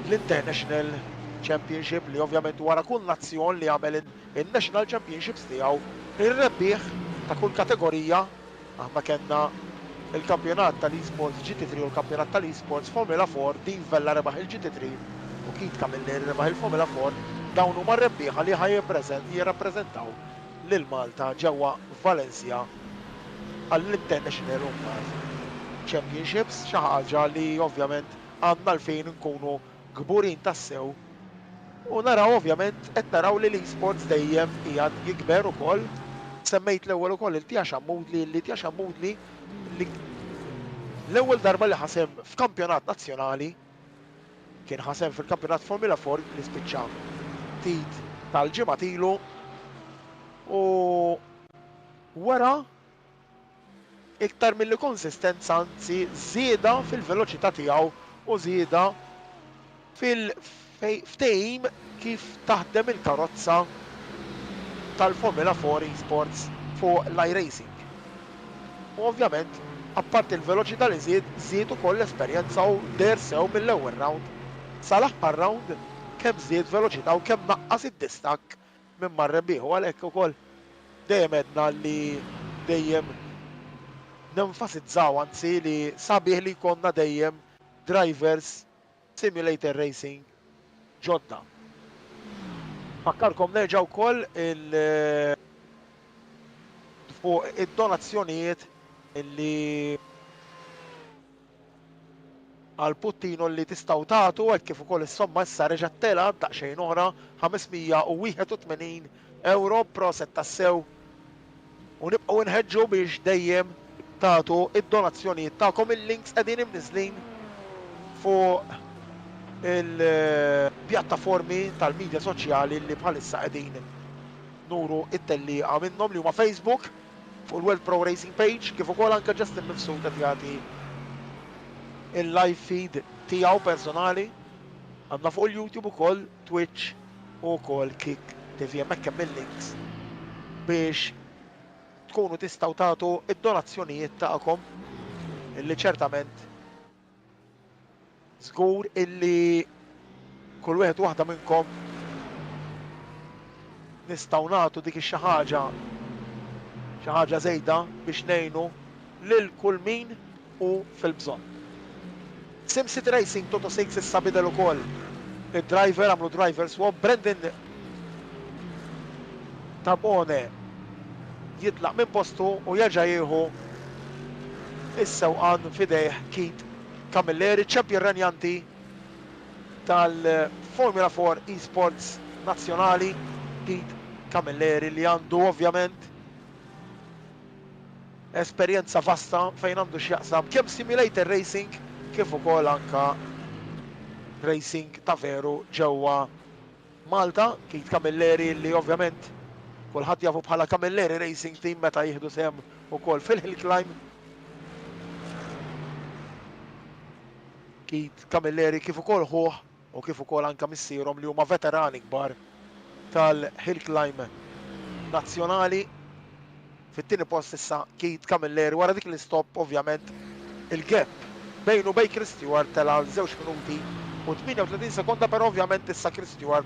l-International Championship li ovvjament wara kull nazzjon li għamel in-National Championships tiegħu ir-rebbieħ ta' kull kategorija aħna kellna il-kampjonat tal-esports GT3 u l-kampjonat tal-esports Formula 4 din Vella rebaħ il-GT3 u Keith Camilleri rebaħ il-Formula 4 dawn huma rebbieħa li jirrappreżentaw lil Malta ġewwa Valencia għall-International Championships xi ħaġa li ovvjament għandna l-fejn nkunu gburin tassew u naraw ovvjament qed naraw li l-esports dejjem qiegħed jikber ukoll. Semmejt l-ewwel ukoll il-Tjaxa Moodley li l-ewwel darba li ħasem f'kampjonat nazzjonali kien ħasem fil-kampjonat Formula 4 li spiċċa tit tal-ġimgħa ilu u wara iktar mill konsistenza anzi żieda fil-veloċità tiegħu u żieda fil-ftehim kif taħdem il-karozza tal-Formula 4 Esports fuq l-iRacing. U ovvjament, apparti il-veloċità li żied ukoll l-esperjenza u der sew mill-ewwel round sal-aħħar round kemm żied veloċità u kemm naqqas id-distakk minn mar-rebbieħ u għalhekk ukoll dejjem għedna li dejjem nenfasizzaw anzi li sabiħ li jkollna dejjem drivers simulator racing ġodda. Fakkarkom nerġa' wkoll fuq id-donazzjonijiet illi għal Puttinu li tistgħu tagħtu hekk kif ukoll is-somma issa reġgħet tela daqsxejn oħra 581 euro proset tassew u nibqgħu nħeġġu biex dejjem tagħtu id-donazzjonijiet tagħkom il-links qegħdin imniżlin fuq il-pjattaformi tal-medja soċjali li bħalissa qegħdin nuru it-tellieqa minnhom li huma Facebook fuq il-World Pro Racing page kif ukoll anke Justin Mifsud qed jagħti il-live feed tiegħu personali għandna fuq il-YouTube ukoll Twitch u wkoll Kick TV hemmhekk hemm il-links biex tkunu tistgħu tagħtu id-donazzjonijiet tagħkom illi ċertament żgur illi kull wieħed waħda minnkom nistgħu nagħtu dik xi ħaġa żejda biex ngħinu lil kull min u fil-bżonn. SimCity Racing Toto 6 issa bidel ukoll id-driver għamlu driver swap Brendan Tabone jitlaq minn postu u jerġa' jieħu is-sewqan fidejh Keith Camilleri, ċempjon renjanti tal-Formula 4 Esports nazzjonali, Keith Camilleri li għandu ovvjament esperjenza vasta fejn għandu x'jaqsam kemm simulator racing kif ukoll anka racing ta' veru ġewwa Malta. Keith Camilleri li ovvjament kulħadd jafu bħala Camilleri Racing Team meta jieħdu sehem ukoll fil-hill climb. Keith Camilleri kif ukoll ħuh u kif ukoll anke missierhom li huma veterani kbar tal-hill climb nazzjonali. Fit-tieni post issa Keith Camilleri wara dik l-istop ovvjament il-gap bejn Chris Stewart tela 2 minuti u 38 sekonda però ovvjament issa Chris Stewart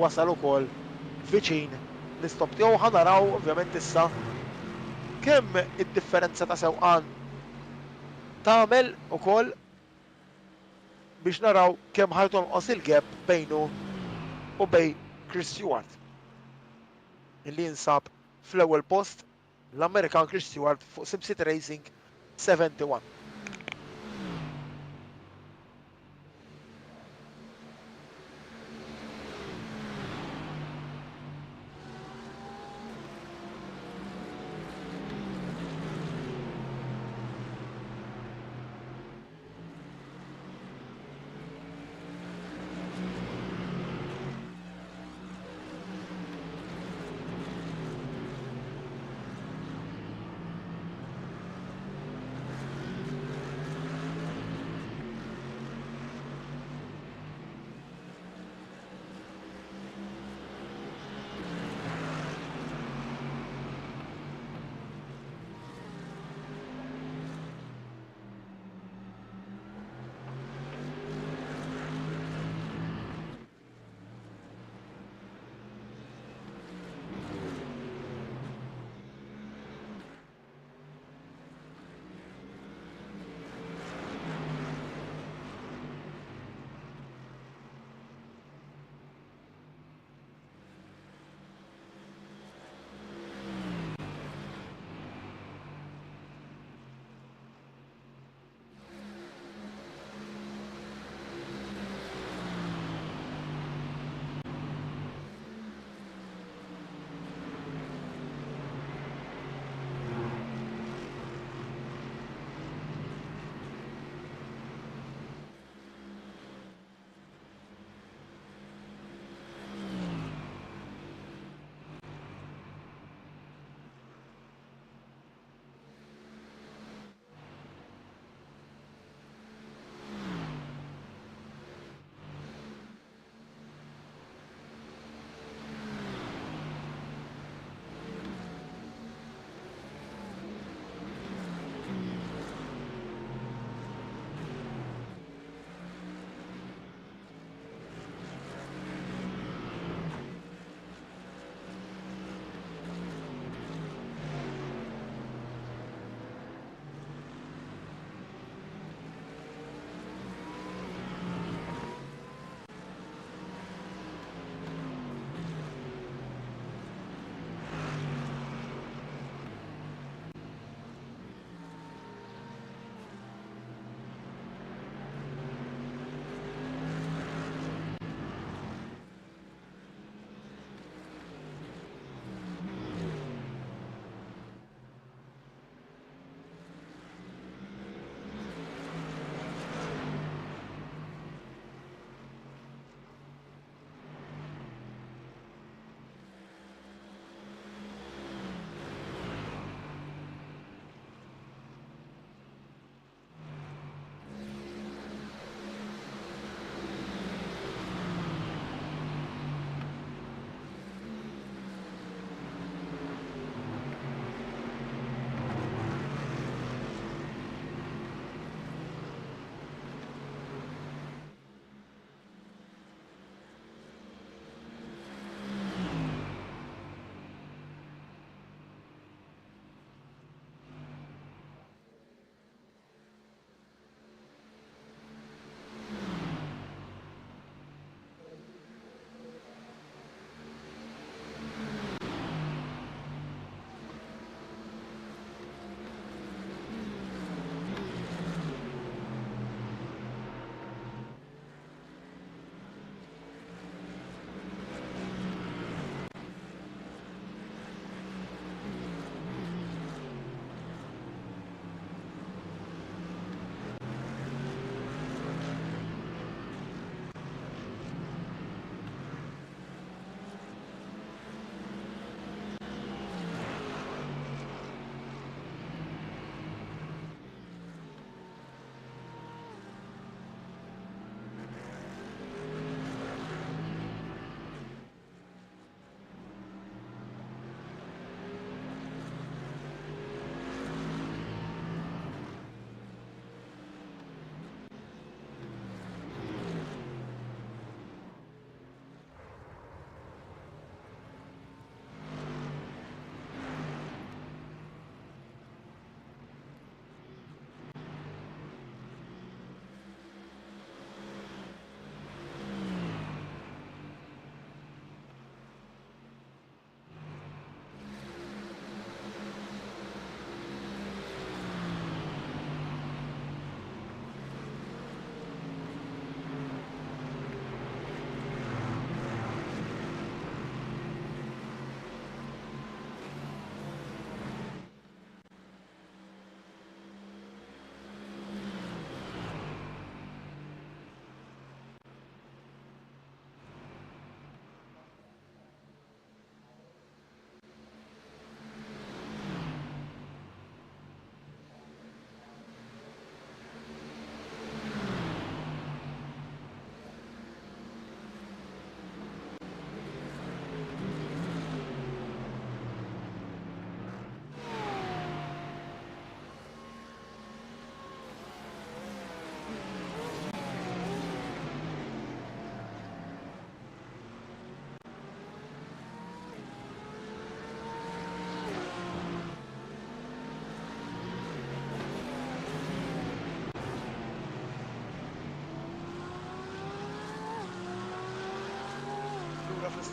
wasal ukoll viċin l-istop tiegħu ħanaraw ovvjament issa kemm id-differenza ta' sewqan tagħmel ukoll biex naraw kemm ħajtonqos il-gap bejnu u bejn Chris Stewart illi jinsab fl-ewwel post l-Amerikan Chris Stewart fuq SimCity Racing 71.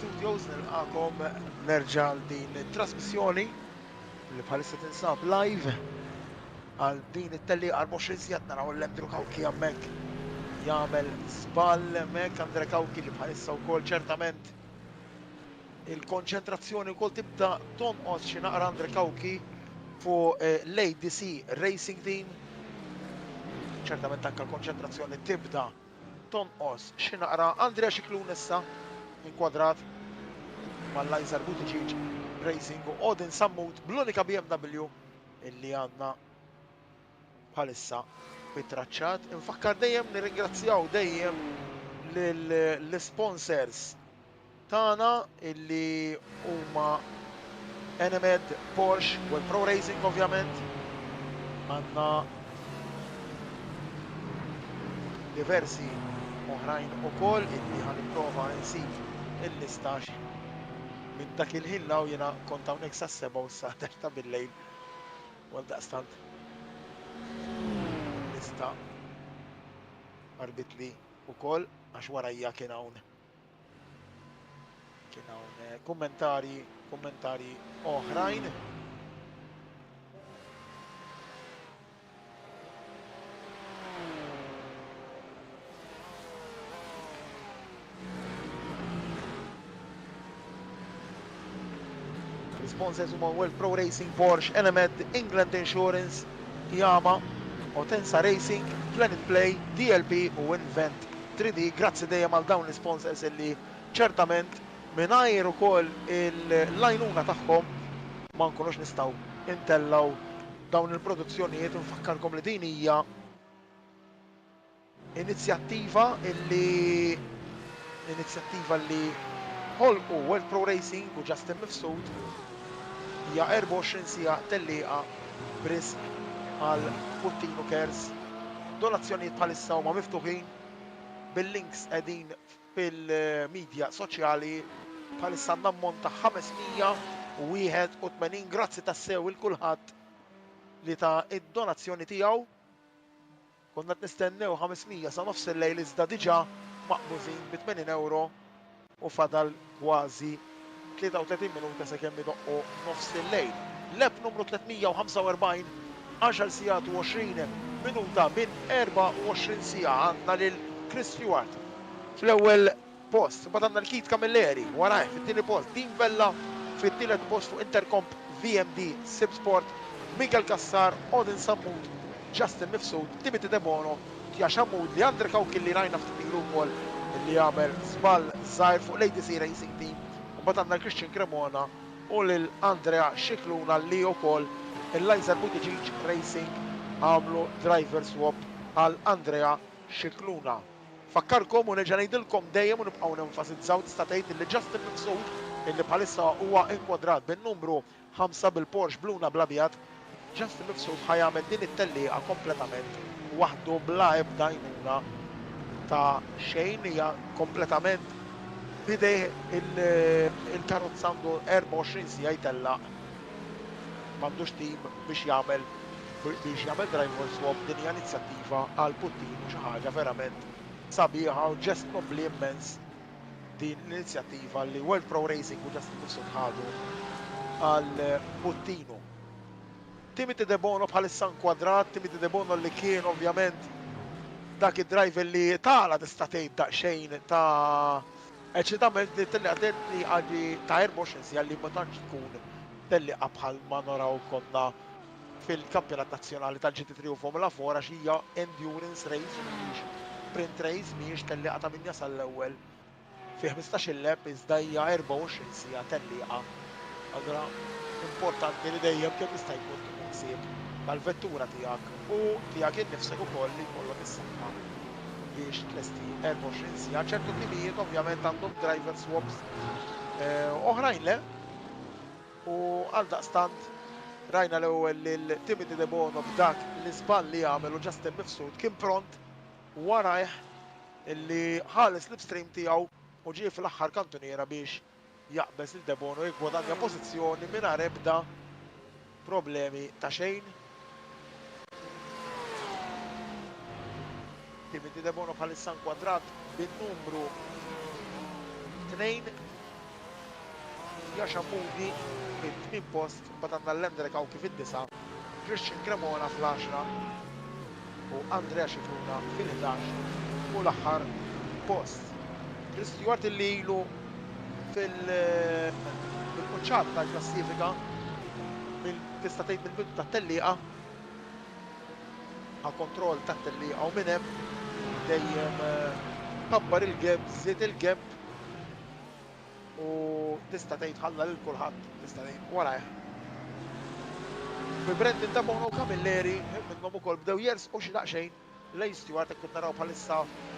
Studios nilqakom nerġa' għal din it-trasmissjoni li bħalissa tinsab live għal din it-telli 24 sijat naraw l-Andrew Kawki hemmhekk jagħmel żball hemmhekk Andre Kawki li bħalissa wkoll ċertament il-konċentrazzjoni wkoll tibda tonqos xi naqra Andre Kawki fuq l-ADC Racing Team. Ċertament anke l-konċentrazzjoni tibda tonqos xi naqra Andrea Xiklun issa inkwadrat mal-Lajzar Buttigieg Racing u Odin Sammut bl-unika BMW illi għandna bħalissa bit-traċċat. Infakkar dejjem nirringrazzjaw dejjem l-sponsors tagħna illi huma NMED, Porsche u Pro Racing ovvjament. Għandna diversi oħrajn ukoll illi ħanipprova nsib il-listax minn dak il-ħin law jiena kont hawnhekk sas-7 u s-saħdex ta' bil-lejl. Għaldaqstant il-lista qarbitli wkoll għax warajja kien hawn kummentari oħrajn. Sponsors huma World Pro Racing, Porsche, NMED, England Insurance, Yama, Otensa Racing, Planet Play, DLP u Invent 3D. Grazzi dejjem għal dawn l-sponsors illi ċertament mingħajr ukoll il-lajnuna tagħhom ma nkunux nistgħu intellaw dawn il-produzzjonijiet. Nfakkarkom li din hija inizjattiva li ħolqu World Pro Racing u Justin Mifsud hija 24 sija tellieqa b'risk għal Puttinu Cares. Donazzjonijiet bħalissa huma miftuħin bil-links qegħdin fil-medja soċjali bħalissa nammont ta' 581. Grazzi tassew il kulħadd li ta' id-donazzjoni tiegħu. Konna nistennew 500 sa nofs il-lejl iżda diġà maqbużin bi 80 euro u fadal kważi 33 minuta sa kemm idoqqu nofs il-lejl. Leb numru 345 10 sigħat u 20 minuta minn 24 siegħa għandna lil Chris Stewart fl-ewwel post. Bad għandna l-Kit Camilleri warajh fit-tieni post, Dean Vella fit-tielet post fuq Intercomp VMD Sib Sport, Miguel Kassar, Odin Sammut, Justin Mifsud, Timothy De Bono, Tja Xammud li Andre Kawki li rajna ftit ukoll li jagħmel żball żgħir fuq l-ADC Racing Team. Bad għandna l-Christian Cremona u lil Andrea Xikluna li wkoll il-Lajzar Buttigieg Racing għamlu driver swap għal Andrea Xikluna. Fakkarkom u nerġa' ngħidilkom dejjem u nibqgħu nenfasizzaw tista' tgħid li Justin Mifsud illi bħalissa huwa inkwadrat bin-numru 5 bil-Porsche bluna bl-abjad. Justin Mifsud ħajjagħmel din it-tellieqa kompletament waħdu bla ebda għajnuna ta' xejn, hija kompletament bidej il-karozza għandu 24 sija jtellaq. M'għandux tim biex jagħmel driver swap. Din hija inizjattiva għal Puttinu xi ħaġa verament sabiħa u ġestnobbli immens din l-inizjattiva li World Pro Racing u Justin Mifsud ħadu għal Puttinu. Timothy De Bono bħalissa nkwadrat, Timothy De Bono li kien ovvjament dak id-driver li tala tista' tgħid daqsxejn ta' eċitament li telli għadi ta' 24 sija li ma tantx tkun telliqa bħal ma naraw konna fil-kampjonat nazzjonali tal-GT3 u Formula 4 għax hija endurance race mhijiex sprint race, mhijiex telliqa ta' min jasal l-ewwel fi 15 lep iżda hija 24 sija telliqa. Allura importanti li dejjem kemm jista' jkun ħsieb tal-vettura tiegħek u tiegħek innifsek ukoll li jkollok is-saħħa biex tlesti 24 sija. ċertu timijiet ovvjament għandhom driver swaps oħrajn le u għaldaqstant rajna l-ewwel lil Timothy De Bono b'dak l-iżball li jagħmel u Justin Mifsud kien pront warajh illi ħares l-slipstream tiegħu u ġie fl-aħħar kantuniera biex jaqbes il De Bono jiggwadanja pożizzjoni mingħajr ebda problemi ta' xejn. Timothy De Bono bħalissa nkwadrat bin-numru 2 Jaxamudi fit-tmien post, mbagħad għandna l-Andre Kawki fid-9, Christian Cremona fl-10 u Andrea Xifruna fil-11 u l-aħħar post. Chris Stewart illi ilu fil-quċċat tal-klassifika tista' tgħid mill-bidu tat-tellieqa ħa kontroll tat-tellieqa u minn hemm dejjem kabbar il-gap, żied il-gap u tista' tgħid ħalla lil kulħadd tista' tgħid warajh. Brandon Damono u Camilleri minnhom ukoll bdew jersqu xi daqsxejn lejn Stewart qed naraw bħalissa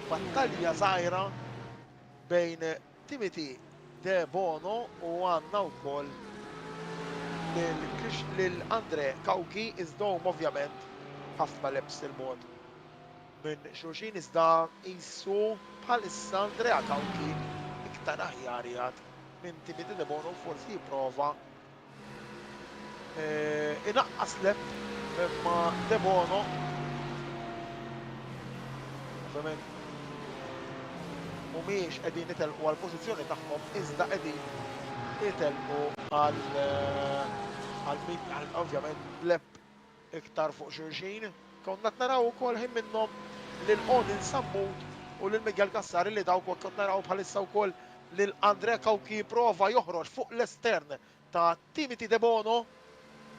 battalja żgħira bejn Timothy De Bono u għandna wkoll lil Andre Kawki iżdhom ovvjament ħafna lebs il-mod minn xulxin iżda qisu bħalissa Andrea Kawki iktar aħjar jgħid minn Timothy De Bono forsi jipprova inaqqas leb imma De Bono ovvjament mhumiex qegħdin itelqu għall pożizzjoni tagħhom iżda qegħdin itelqu għal ovvjament leb iktar fuq xulxin. Konna naraw ukoll ħin minnhom lil Odin Sammut u lil Miguel Kassar li dawk kont naraw bħalissa wkoll lil Andre Kawki jipprova joħroġ fuq l-estern ta' Timothy De Bono.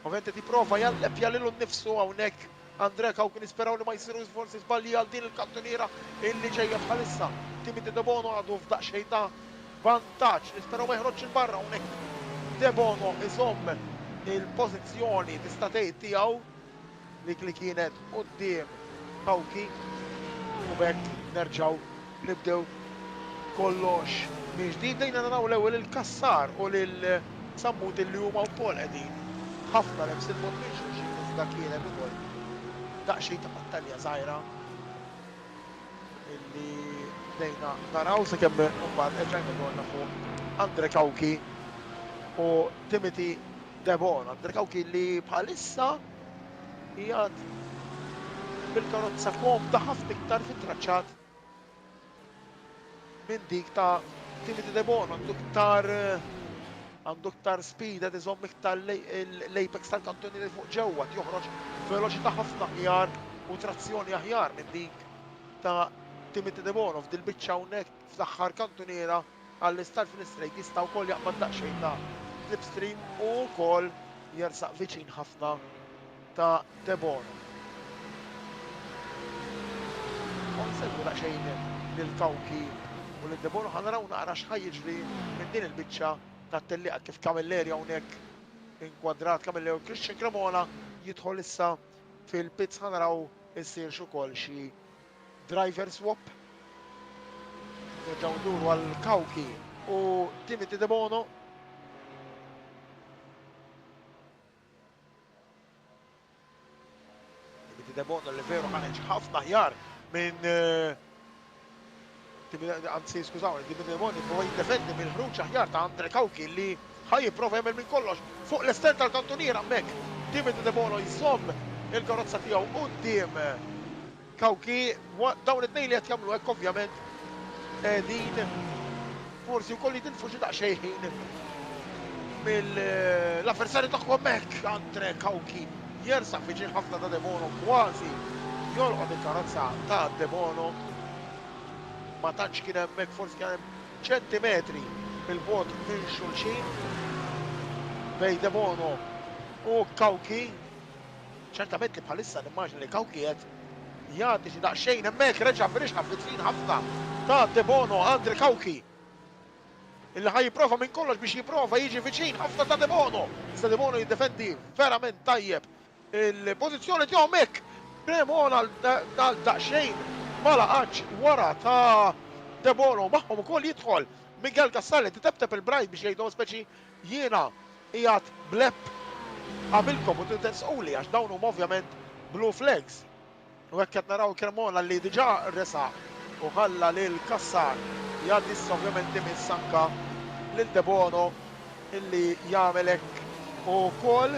Ovvjament tipprova jallebja lilu nnifsu hawnhekk Andre Kawki nisperaw li ma jsirux forsi żbalji għal din il-kantuniera illi ġejja bħalissa. Timothy De Bono għadu f'daqsxejn ta' vantaġġ, nisperaw ma jħroġx il-barra hawnhekk. De Bono iżomm il-pożizzjoni tista' tgħid tiegħu dik li kienet quddiem Kawki u bekk nerġgħu nibdew kollox minn ġdid dejna naraw l-ewwel il-Kassar u lil Sammut illi huma wkoll qegħdin ħafna lebs il-mod minn xulxin iżda kienet ukoll daqsxejn ta' battalja żgħira illi dejna naraw sakemm mbagħad erġajna donna fuq Andre Kawki u Timothy De Bono. Andre Kawki li bħalissa jgħid bil-karozza komda ħafna iktar fit-traċċat minn dik ta' Timothy De Bono għandu iktar speed qed iżomm iktar l-apex tal-kantunieri fuq ġewwa joħroġ veloċità ħafna aħjar u trazzjoni aħjar minn dik ta' Timothy De Bono f'dil biċċa hawnhekk fl-aħħar kantuniera għall-istart fil-straight jista' wkoll jaqbad daqsxejn ta' slipstream u wkoll jersaq viċin ħafna ta' De Bono. Nsegwu daqsxejn lil Kawki u lil De Bono ħanaraw naqra x'ħaj jiġri minn din il-biċċa tat-tellieqa kif Camilleri hawnhekk inkwadrat Camilleri u Christian Cremona jidħol issa fil-pits ħanaraw issir ukoll xi driver swap. Nerġgħu nduru għal Kawki u Timothy De Bono. Timothy De Bono li veru ħareġ ħafna aħjar minn anzi skużawni, Timothy De Bono jipprova jiddefendi mill-ħruġ aħjar ta' Andre Kawki li ħaj jipprova jagħmel minn kollox fuq l-estern tal-kantuniera hemmhekk. Timothy De Bono jżomm il-karozza tiegħu quddiem Kawki dawn it-tnejn li qed jagħmlu hekk ovvjament din forsi wkoll jitilfu xi daqsxejn mill-avversarju tagħhom hemmhekk Andre Kawki jersaq viċin ħafna ta' De Bono kważi jolqod il-karozza ta' De Bono ma tantx kien hemmhekk forsi kien hemm ċentimetri bil-bogħod minn xulxin bejn De Bono u Kawki. Ċertament li bħalissa nimmaġni li Kawki qed jagħti xi daqsxejn hemmhekk reġa' firixħa viċin ħafna ta' De Bono Andre Kawki illi ħaj jipprova minn kollox biex jipprova jiġi viċin ħafna ta' De Bono. Issa De Bono jiddefendi verament tajjeb il-pożizzjoni tiegħu hemmhekk. Cremona daqsxejn ma laqatx wara ta' De Bono magħhom ukoll jidħol Miguel Kassar li titebteb il-brajt biex jgħidhom speċi jiena qiegħed blep qabilkom u titensquli għax dawn huma ovvjament blue flags. U hekk qed naraw Cremona li diġà resaq u ħalla lil Kassar jgħaddi issa ovvjament imiss anke lil De Bono illi jagħmel hekk ukoll.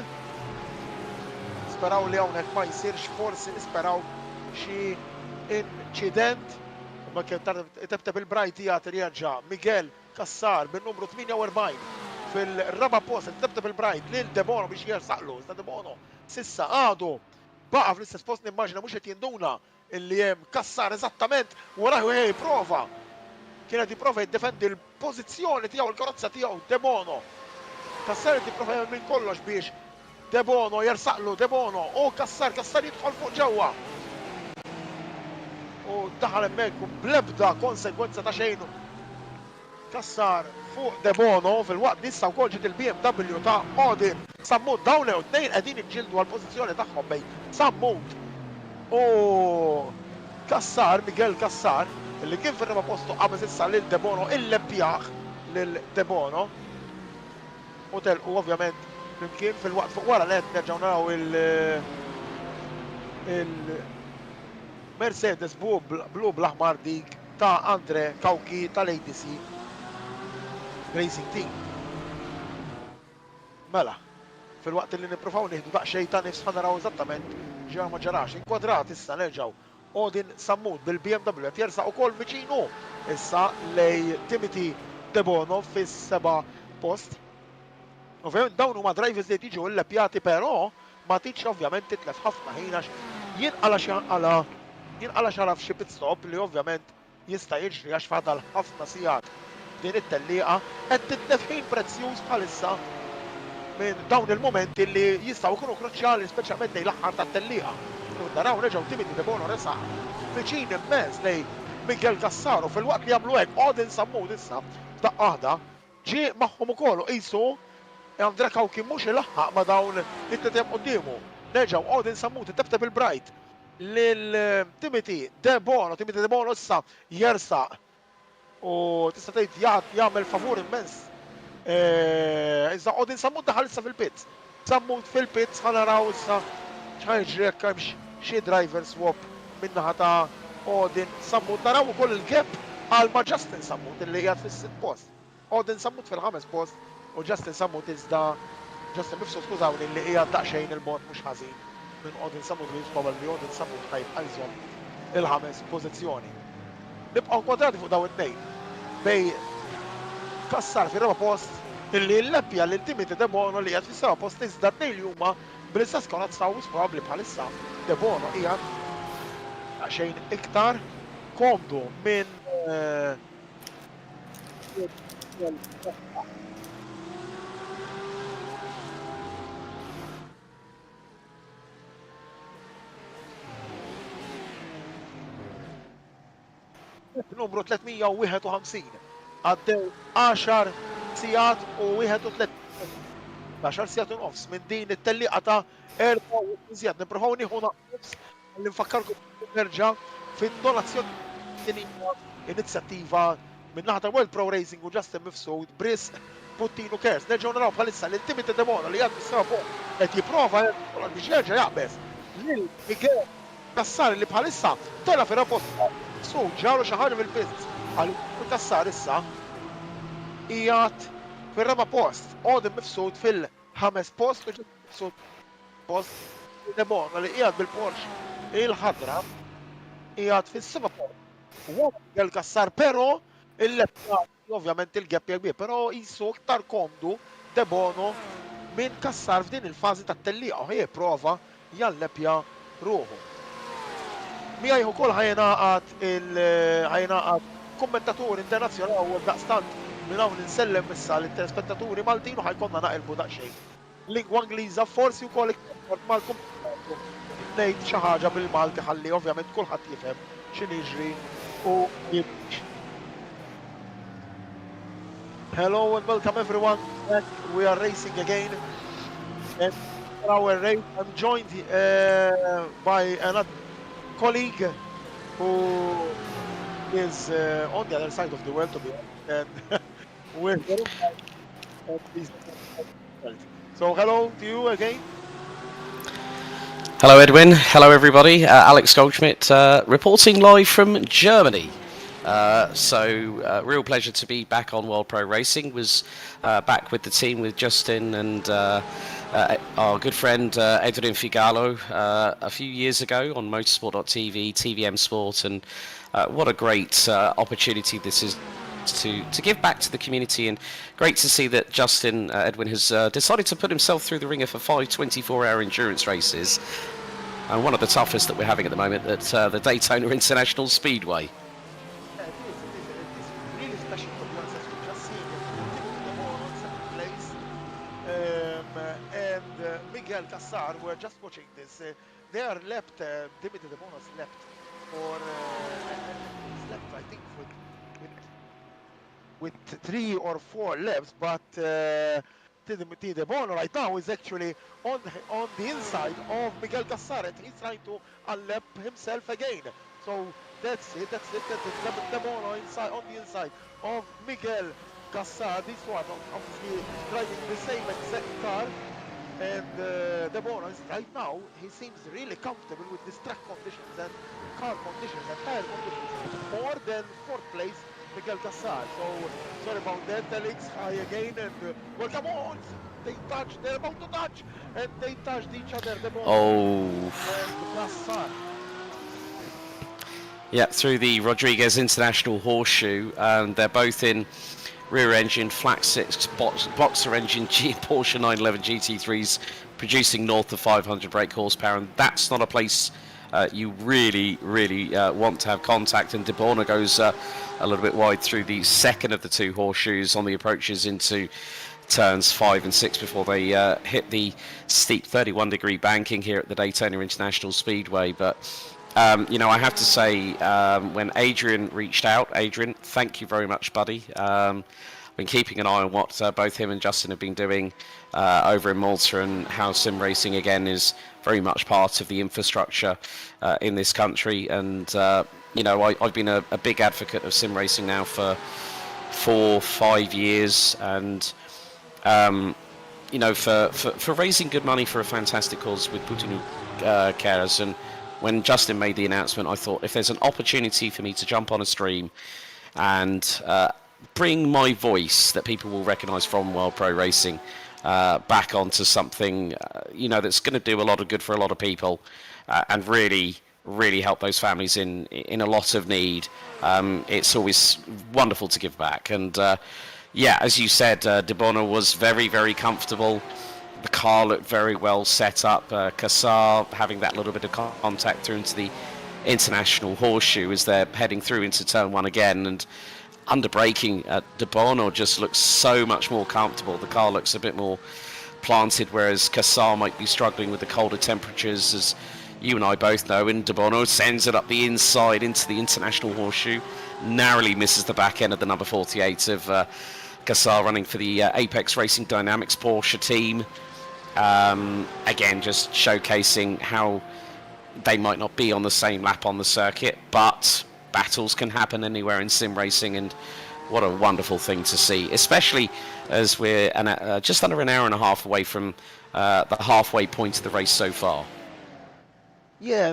Nisperaw li hawnhekk ma jsirx forsi nisperaw xi inċident. Ma kien tebteb il-brajt jagħti jerġa' Miguel Kassar bin-numru 48 fil-raba post tibda bil-brajt lil Debono biex jersaqlu. Sta Debono sissa għadu baqa fl-istess post nimmaġina mhux qed jinduna illi hemm kassar eżattament waraħu ħej prova. Kienet jipprova jiddefendi l-pożizzjoni tiegħu l-karozza tiegħu Debono. Kassar qed jipprova jagħmel minn kollox biex Debono jersaqlu Debono u kassar jidħol fuq ġewwa. U daħal hemmhekk bl-ebda konsegwenza ta' xejn. Kassar fuq Debono fil-waqt issa wkoll ġiet il-BMW ta' Odin Sammut dawn tnejn qegħdin iġġieldu għall-pożizzjoni tagħhom bejn Sammut u Kassar, Miguel Kassar, illi kien fir-raba postu qabeż issa lil Debono il-lempjaħ lil Debono. U telqu ovvjament flimkien fil-waqt fuq wara net nerġgħu naraw il-Mercedes blu bl-aħmar dik ta' Andre Kawki tal-ADC Racing Team. Mela, fil-waqt li nippruvaw nieħdu daqsxejn ta' nifs naraw eżattament ġara ma ġarax. Inkwadrat issa nerġgħu Odin Sammut bil-BMW qed jersaq ukoll viċinu issa lej Timothy Debono fis-seba' post. Ovvjament dawn huma drivers li tiġu l-lepjati però ma tiġ ovvjament titlef ħafna ħin għax jinqala xara f'xi pit stop li ovvjament jista' jiġri għax fadal ħafna sigħat din it-tellieqa qed titlef ħin prezzjuż bħalissa minn dawn il-momenti li jistgħu jkunu kruċjali speċjalment lejn l-aħħar tat-tellieqa. Naraw reġgħu Timothy Debono resaq viċin immens lejn Miguel Kassar u fil-waqt li jagħmlu hekk Odin Sammut issa f'daqqa ġie magħhom ukoll qisu Andre Kawki mhux ilaħħaq ma' dawn it-tliet quddiemu. Nerġgħu Odin Sammut tibta bil-brajt lil Timothy Debono issa jersaq u tista' tgħid jagħmel favur immens. Iżda Odin Sammut daħal issa fil-pits. Sammut fil-pits ħanaraw issa x'ħajġri jekk hemm xi driver swap min-naħa ta' Odin Sammut. Naraw ukoll il-gap għal ma' Justin Sammut illi qiegħed fis-sitt post. Odin Sammut fil-ħames post u Justin Sammut iżda Justin Mifsud skużawni li qiegħed daqsxejn il-mod mhux ħażin minn Odin Sammut li probably Odin Sammut ħajżomm il-ħames pożizzjoni. Nibqgħu kwadrati fuq dawn it-tnejn bej Kassar fir-raba post illi l-leppja lil Timothy Debono li qiegħed fis-seba' post iżda tnejn li huma bl-istess karozza u probabbli bħalissa Debono qiegħed daqsxejn iktar komdu minn numru 351 għaddew 10 sigħat u 31 10 sigħat u nofs minn din it-tellieqa ta' 4 sigħat. Nippruvaw nieħu nofs li nfakkarkom nerġa' fin-donazzjoni inizjattiva min-naħa ta' World Pro Racing u Justin Mifsud bris Puttinu Cares. Nerġgħu naraw bħalissa lil Timothy Debono li għandu s-seba' qed jipprova biex jerġa' jaqbeż lil Miguel Kassar li bħalissa tela fir-rapport so ġaru xi ħaġa fil-pits għal Kassar issa qiegħed fir-raba' post. Odin Mifsud fil-ħames post u Mifsud post Debono li qiegħed bil-Porsche il-ħadra qiegħed fis-seba' post. U Miguel Kassar però il-leppja ovvjament il-gap kbir, però jisu iktar komdu Debono minn Kassar f'din il-fażi tat-tellieqa u jipprova jalleppja ruħu. Miegħi ukoll ħajnaqat kommentatur internazzjonali u daqstant minn hawn insellem issa lit-telespettaturi Maltin u ħajkonna naqilbu daqsxejn. Lingwa Ingliża forsi wkoll iktar mal-kommentatur ngħid xi ħaġa bil-Malti ħalli ovvjament kulħadd jifhem x'inhi jiġri u jibx. Hello and welcome everyone. We are racing again. And for our race, I'm joined by another colleague who is on the other side of the world to be honest. And we're very so hello to you again. Hello Edwin, hello everybody. Alex Goldschmidt reporting live from Germany. Real pleasure to be back on World Pro Racing. Was back with the team with Justin and our good friend Edwin Figalo a few years ago on motorsport.tv, TVM Sport, and what a great opportunity this is to give back to the community. And great to see that Justin Edwin has decided to put himself through the ringer for 5 24-hour endurance races, and one of the toughest that we're having at the moment at the Daytona International Speedway. Yeah, it is really special for the as we just seen the ball on second place, and Miguel Cassar were just watching this. They are left, Dimitri De Bono's left for he's left, I think, with 3 or 4 laps, but Dimitri De Bono right now is actually on the inside of Miguel Cassar, and he's trying to unlap himself again. So that's it. That's De Bono inside on the inside of Miguel Cassar. This one obviously driving the same exact car, and De Bono is right now. He seems really comfortable with this track conditions and car conditions and tire conditions more than 4th place Miguel Cassar. So sorry about that, Alex. Hi again, and well, come on, they're about to touch, and they touched each other. De Bono and Cassar. Yeah, through the Rodriguez International Horseshoe, and they're both in rear-engine flat 6 boxer engine Porsche 911 GT3s, producing north of 500 brake horsepower, and that's not a place you really want to have contact. And De Bono goes a little bit wide through the second of the 2 horseshoes on the approaches into turns 5 and 6 before they hit the steep 31-degree banking here at the Daytona International Speedway. But you know, I have to say, when Adrian reached out, Adrian, thank you very much, buddy. Been keeping an eye on what both him and Justin have been doing over in Malta, and how sim racing again is very much part of the infrastructure in this country. And you know, I've been a big advocate of sim racing now for 4-5 years, and you know, for raising good money for a fantastic cause with Puttinu Cares. And when Justin made the announcement, I thought, if there's an opportunity for me to jump on a stream and bring my voice that people will recognise from World Pro Racing back onto something, you know, that's going to do a lot of good for a lot of people, and really help those families in a lot of need, it's always wonderful to give back. And yeah, as you said, De Bono was very comfortable. The car looked very well set up. Cassar having that little bit of contact through into the International Horseshoe as they're heading through into turn 1 again, and under braking, De Bono just looks so much more comfortable. The car looks a bit more planted, whereas Cassar might be struggling with the colder temperatures, as you and I both know. And De Bono sends it up the inside into the International Horseshoe, narrowly misses the back end of the number 48 of Cassar, running for the Apex Racing Dynamics Porsche team. Again, just showcasing how they might not be on the same lap on the circuit, but battles can happen anywhere in sim racing, and what a wonderful thing to see, especially as we're just under an hour and a half away from the halfway point of the race so far. Yeah,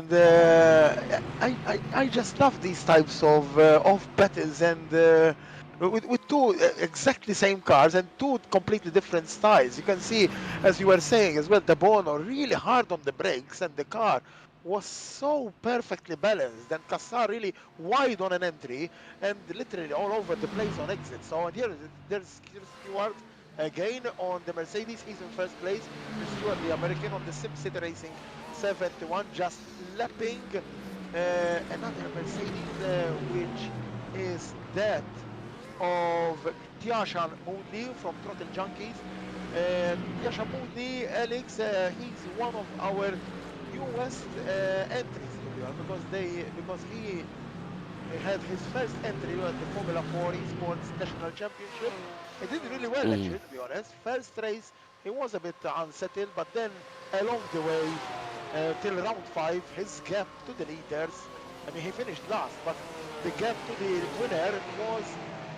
and I just love these types of battles, and with 2 exactly same cars and 2 completely different styles. You can see, as you were saying as well, De Bono really hard on the brakes, and the car was so perfectly balanced, and Cassar really wide on an entry and literally all over the place on exit. So, and here there's Stewart again on the Mercedes. He's in 1st place. Stewart, the American, on the SimCity Racing 71, just lapping another Mercedes, which is that of Tiashan Moodley from Throttle Junkies. Tiashan Moodley, Alex, he's one of our newest entries, because he had his first entry at the Formula 4 Esports National Championship. He did really well, actually, to be honest. First race, he was a bit unsettled, but then along the way, till round 5, his gap to the leaders, I mean, he finished last, but the gap to the winner was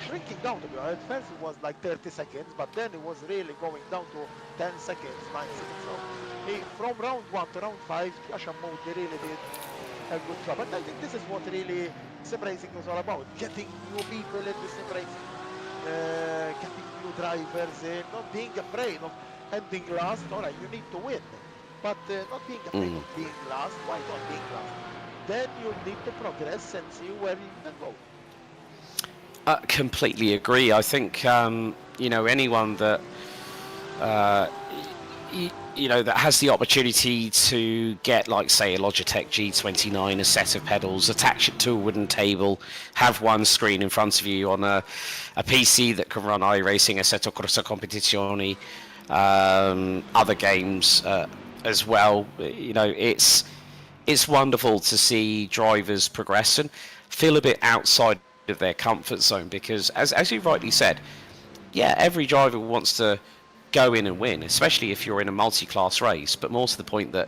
shrinking down, to be honest. First it was like 30 seconds, but then it was really going down to 10 seconds, 9 seconds. So from round 1 to round 5, Tiashan Moodley really did a good job. And I think this is what really sim racing is all about: getting new people in the sim racing, getting new drivers in, not being afraid of ending last. All right, you need to win, but not being afraid of being last. Why not being last? Then you need to progress and see where you can go. Completely agree. I think anyone that that has the opportunity to get, like, say, a Logitech G29, a set of pedals, attach it to a wooden table, have one screen in front of you on a PC that can run iRacing, Assetto Corsa Competizione, other games as well. It's wonderful to see drivers progress and feel a bit outside of their comfort zone, because as you rightly said, every driver wants to go in and win, especially if you're in a multi-class race, but more to the point that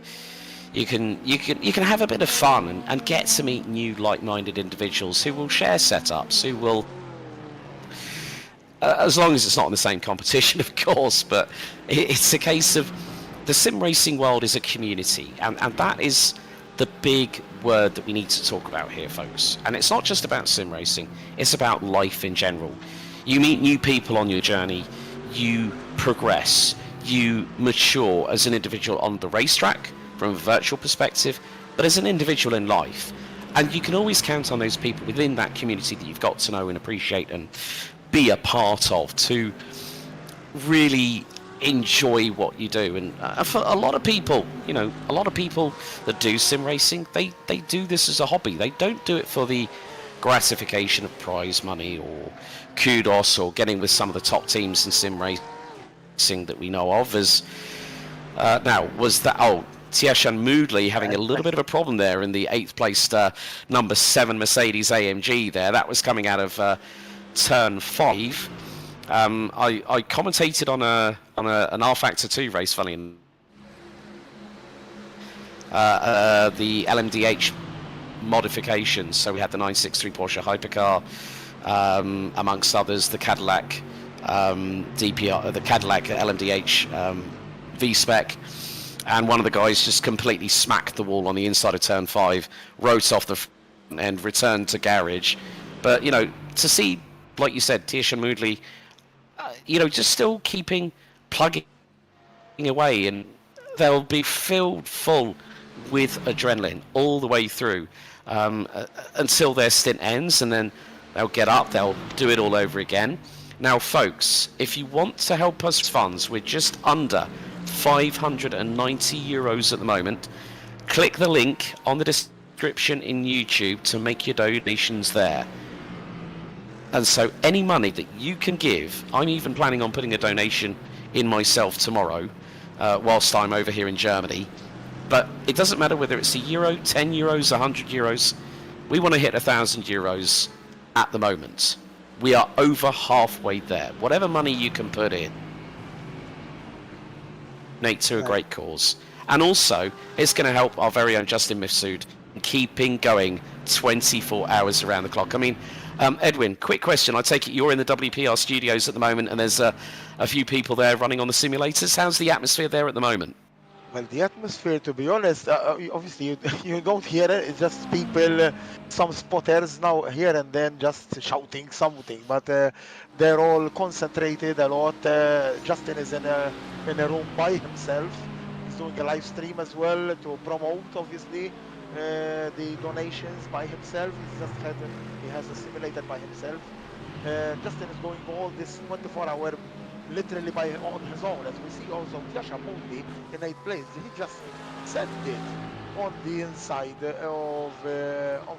you can have a bit of fun and get to meet new like-minded individuals who will share setups, who will as long as it's not in the same competition, of course, but it's a case of the sim racing world is a community, and that is the big word that we need to talk about here, folks. And it's not just about sim racing, it's about life in general. You meet new people on your journey, you progress, you mature as an individual on the racetrack from a virtual perspective, but as an individual in life. And you can always count on those people within that community that you've got to know and appreciate and be a part of to really enjoy what you do. And for a lot of people, that do sim racing, they do this as a hobby. They don't do it for the gratification of prize money or kudos or getting with some of the top teams in sim racing that we know of. As Tieshan Moodley having a little bit of a problem there in the 8th placed number 7 Mercedes AMG there. That was coming out of turn 5. I commentated on an R Factor 2 race, funny enough. The LMDH modifications. So we had the 963 Porsche Hypercar, amongst others, the Cadillac DPR, the Cadillac LMDH V-Spec. And one of the guys just completely smacked the wall on the inside of turn 5, wrote off the front and returned to garage. But, to see, like you said, Tieshan Moodley, just still plugging away, and they'll be filled full with adrenaline all the way through until their stint ends, and then they'll get up, they'll do it all over again. Now, folks, if you want to help us funds, we're just under €590 at the moment. Click the link on the description in YouTube to make your donations there. And so any money that you can give, I'm even planning on putting a donation in myself tomorrow whilst I'm over here in Germany. But it doesn't matter whether it's €1, €10, €100. We want to hit €1,000 at the moment. We are over halfway there. Whatever money you can put in, donate to a great cause. And also, it's going to help our very own Justin Mifsud keeping going 24 hours around the clock. I mean, Edwin, quick question. I take it you're in the WPR studios at the moment, and there's a few people there running on the simulators. How's the atmosphere there at the moment? Well, the atmosphere, to be honest, obviously you don't hear it. It's just people, some spotters now here and then just shouting something, but they're all concentrated a lot. Justin is in a room by himself. He's doing a live stream as well to promote, obviously, the donations by himself. He has a simulator by himself. Justin is going all this 24-hour literally on his own, as we see also Tieshan Moodley in 8th place. He just sent it on the inside of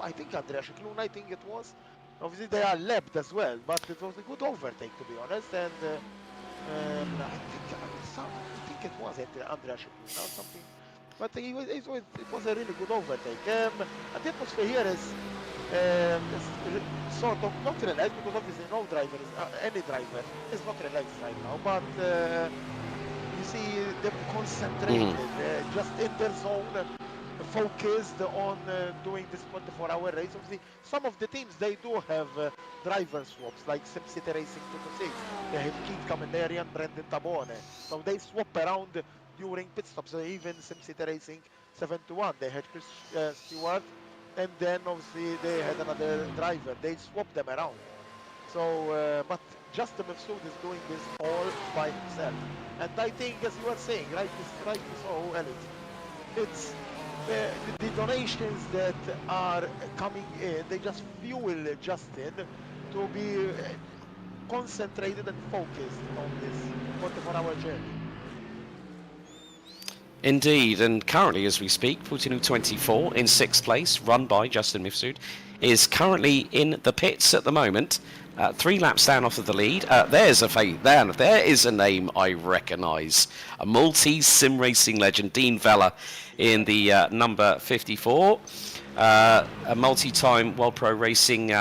I think Andrea Cicluna, I think it was. Obviously they are lapped as well, but it was a good overtake, to be honest, and I think it was Andrea Cicluna or something, but it was a really good overtake. And the atmosphere here is sort of not relaxed, because obviously no driver any driver is not relaxed right now, but you see them concentrated, just in their zone, focused on doing this 24-hour race. Obviously some of the teams, they do have driver swaps, like SimCity Racing 226. They have Keith Camilleri and Brendan Tabone, so they swap around during pit stops. So even SimCity Racing 721, they had Chris Stewart, and then obviously they had another driver. They swapped them around. So, but Justin Mifsud is doing this all by himself. And I think, as you were saying, rightly so, Elliot, it's the donations that are coming in, they just fuel Justin to be concentrated and focused on this 24-hour journey. Indeed, and currently as we speak, Puttinu 24 in 6th place, run by Justin Mifsud, is currently in the pits at the moment, 3 laps down off of the lead. There is a name I recognise, a Maltese sim racing legend, Dean Vella, in the number 54, a multi-time World Pro Racing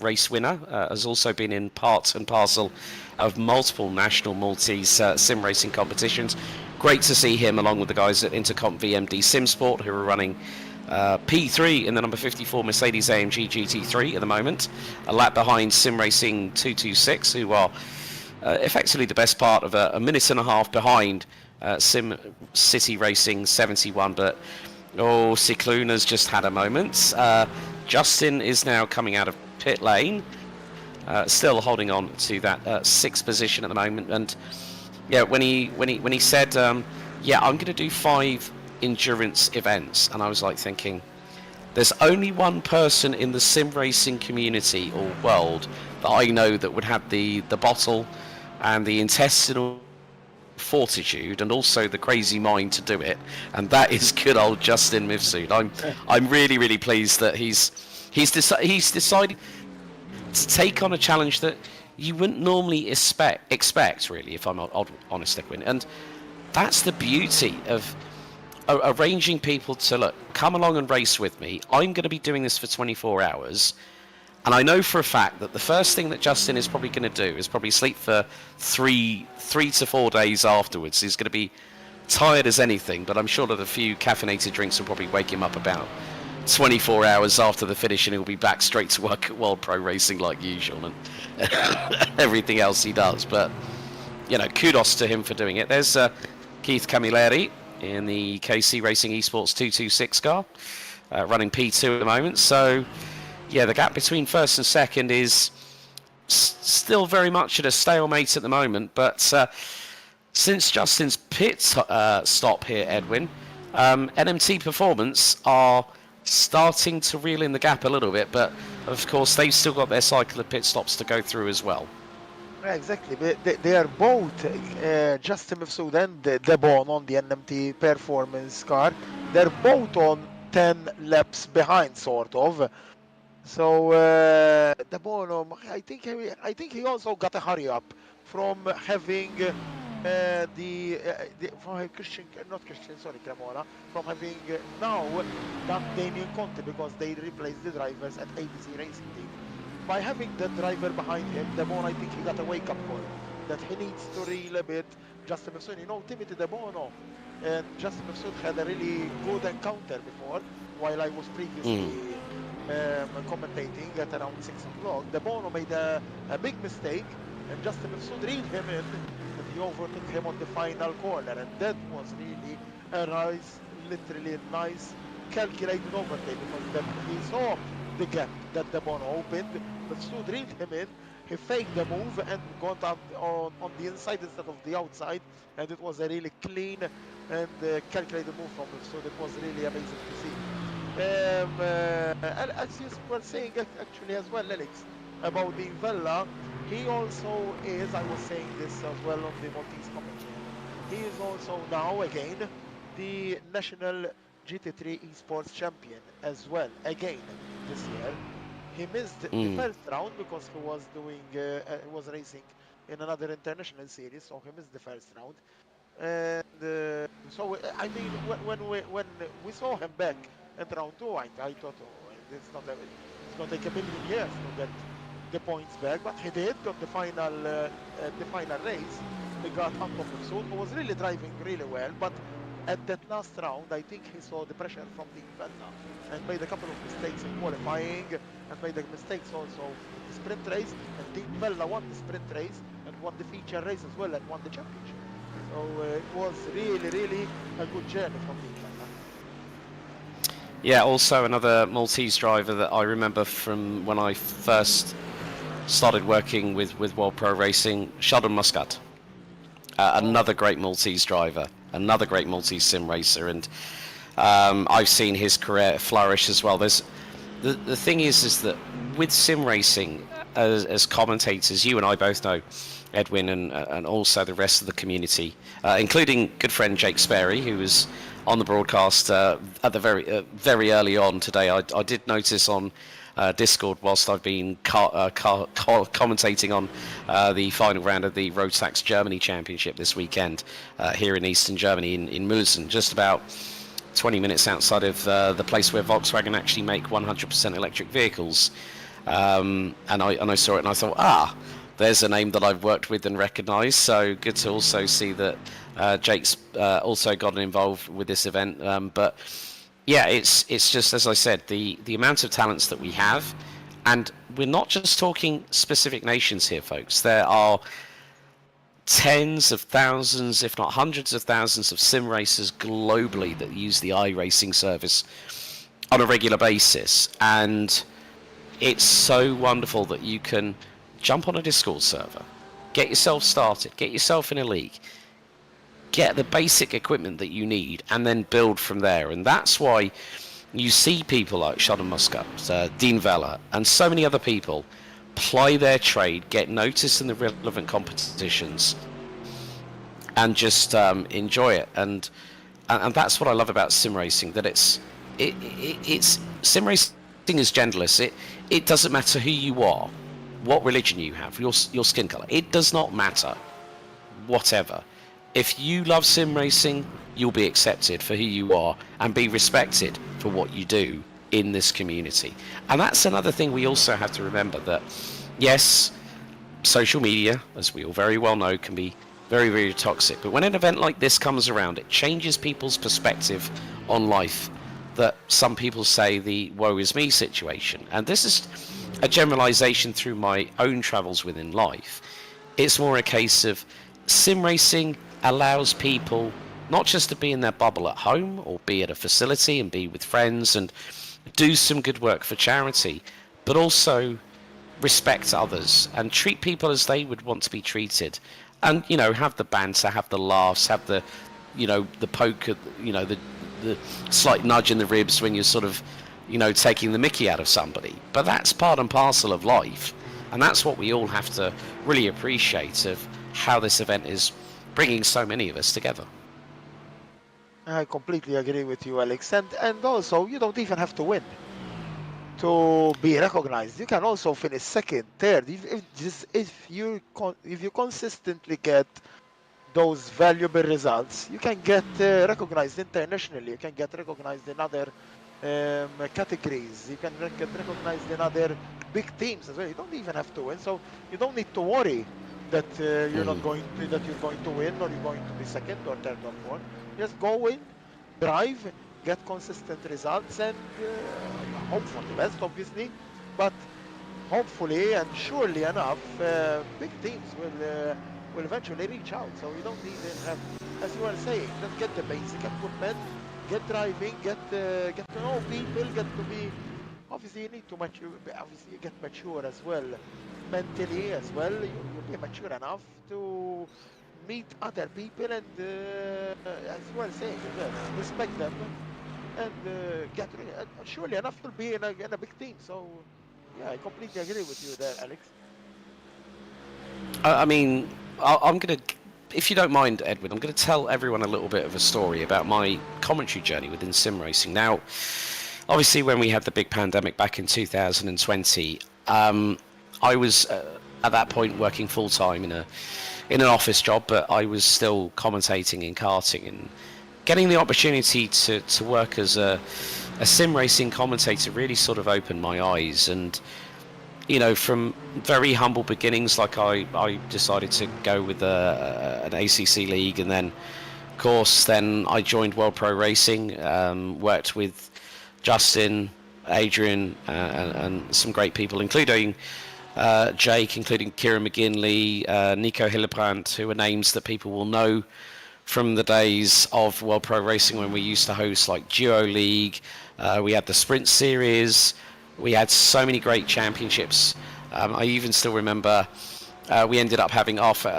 race winner, has also been in part and parcel of multiple national Maltese sim racing competitions. Great to see him along with the guys at Intercomp VMD Simsport, who are running P3 in the number 54 Mercedes AMG GT3 at the moment, a lap behind Sim Racing 226, who are effectively the best part of a minute and a half behind Sim City Racing 71. But Cicluna's just had a moment. Justin is now coming out of pit lane, still holding on to that 6th position at the moment. And yeah, when he said, yeah, I'm going to do 5 endurance events, and I was like thinking, there's only one person in the sim racing community or world that I know that would have the bottle and the intestinal fortitude and also the crazy mind to do it, and that is good old Justin Mifsud. I'm really pleased that he's decided to take on a challenge that you wouldn't normally expect really, if I'm honest, Edwin. And that's the beauty of arranging people to, look, come along and race with me. I'm going to be doing this for 24 hours. And I know for a fact that the first thing that Justin is probably going to do is probably sleep for three to 4 days afterwards. He's going to be tired as anything, but I'm sure that a few caffeinated drinks will probably wake him up about 24 hours after the finish, and he'll be back straight to work at World Pro Racing like usual and everything else he does. But, you know, kudos to him for doing it. There's Keith Camilleri in the KC Racing Esports 226 car, running P2 at the moment. So, yeah, the gap between first and second is still very much at a stalemate at the moment. But since Justin's pit stop here, Edwin, NMT Performance are starting to reel in the gap a little bit, but of course they've still got their cycle of pit stops to go through as well. Yeah, exactly. They are both Justin Mifsud and Debon on the NMT Performance car. They're both on 10 laps behind, sort of. So Debon, I think he also got a hurry up from having from having now done Damien Conte, because they replaced the drivers at ABC Racing Team. By having the driver behind him, Debon, I think he got a wake-up call that he needs to reel a bit. Justin Mifsud, Timothy Debon, and Justin Mifsud had a really good encounter before, while I was previously commentating at around 6 o'clock. Debon made a big mistake, and Justin Mifsud reeled him in, and he overtook him on the final corner, and that was really a nice, literally a nice calculated overtake, because he saw the gap that Debon opened. Mifsud reeled him in, he faked the move and got up on the inside instead of the outside, and it was a really clean and calculated move from Mifsud. It was really amazing to see. As you were saying actually as well, Alex, about the Vella, he also is, I was saying this as well on the Maltese commentary, he is also now again the national GT3 esports champion as well, again this year. He missed the first round because he was doing, he was racing in another international series, so he missed the first round. And so I mean, when we saw him back at round 2, I thought, it's going to take a million years to get the points back, but he did. Got the final race. He got on top of Mifsud, who was really driving really well, but at that last round, I think he saw the pressure from the Vella and made a couple of mistakes in qualifying, and made mistakes also in the sprint race. And Dean Vella won the sprint race and won the feature race as well, and won the championship. So it was really a good journey from Dean Vella. Yeah, also another Maltese driver that I remember from when I first started working with World Pro Racing, Sheldon Muscat. Another great Maltese driver, another great Maltese sim racer, and I've seen his career flourish as well. There's the thing is that with sim racing, as commentators, you and I both know, Edwin, and also the rest of the community, including good friend Jake Sperry, who was on the broadcast at the very early on today. I did notice on Discord whilst I've been commentating on the final round of the Road Tax Germany Championship this weekend here in Eastern Germany in Mulsen, just about 20 minutes outside of the place where Volkswagen actually make 100% electric vehicles. And I saw it and I thought, there's a name that I've worked with and recognised. So good to also see that Jake's also gotten involved with this event. But yeah, it's just, as I said, the amount of talents that we have, and we're not just talking specific nations here, folks. There are tens of thousands, if not hundreds of thousands of sim racers globally that use the iRacing service on a regular basis. And it's so wonderful that you can jump on a Discord server, get yourself started, get yourself in a league, get the basic equipment that you need, and then build from there. And that's why you see people like Sheldon Muscat, Dean Vella, and so many other people ply their trade, get noticed in the relevant competitions, and just enjoy it. And that's what I love about sim racing, that it's sim racing is genderless. It doesn't matter who you are, what religion you have, your skin color. It does not matter. Whatever. If you love sim racing, you'll be accepted for who you are and be respected for what you do in this community. And that's another thing we also have to remember, that yes, social media, as we all very well know, can be very, very toxic. But when an event like this comes around, it changes people's perspective on life. That some people say the woe is me situation. And this is a generalization through my own travels within life. It's more a case of sim racing allows people not just to be in their bubble at home or be at a facility and be with friends and do some good work for charity, but also respect others and treat people as they would want to be treated. And, you know, have the banter, have the laughs, have the, you know, the poke, you know, the slight nudge in the ribs when you're sort of, you know, taking the mickey out of somebody. But that's part and parcel of life. And that's what we all have to really appreciate, of how this event is bringing so many of us together. I completely agree with you, Alex. And also, you don't even have to win to be recognized. You can also finish second, third. If you consistently get those valuable results, you can get recognized internationally. You can get recognized in other categories. You can get recognized in other big teams as well. You don't even have to win, so you don't need to worry that you're going to win, or you're going to be second or third or fourth. Just go in, drive, get consistent results, and hope for the best, obviously. But hopefully and surely enough, big teams will eventually reach out. So you don't even have, as you were saying, just get the basic equipment, get driving, get to know people, get to be. Obviously, you need to mature. Obviously, you get mature as well, mentally as well. You'll be mature enough to meet other people and, as you were saying, respect them, and get. Surely enough, you'll be in a big team. So, yeah, I completely agree with you there, Alex. I mean, I'm going to, if you don't mind, Edwin, I'm going to tell everyone a little bit of a story about my commentary journey within sim racing. Now, obviously, when we had the big pandemic back in 2020, I was at that point working full time in an office job, but I was still commentating in karting, and getting the opportunity to work as a sim racing commentator really sort of opened my eyes. And you know, from very humble beginnings, like I decided to go with an ACC league, and then, of course, then I joined World Pro Racing, worked with Justin, Adrian, and some great people, including Jake, including Kieran McGinley, Nico Hillebrand, who are names that people will know from the days of World Pro Racing when we used to host like Duo League. We had the Sprint Series. We had so many great championships. I even still remember we ended up having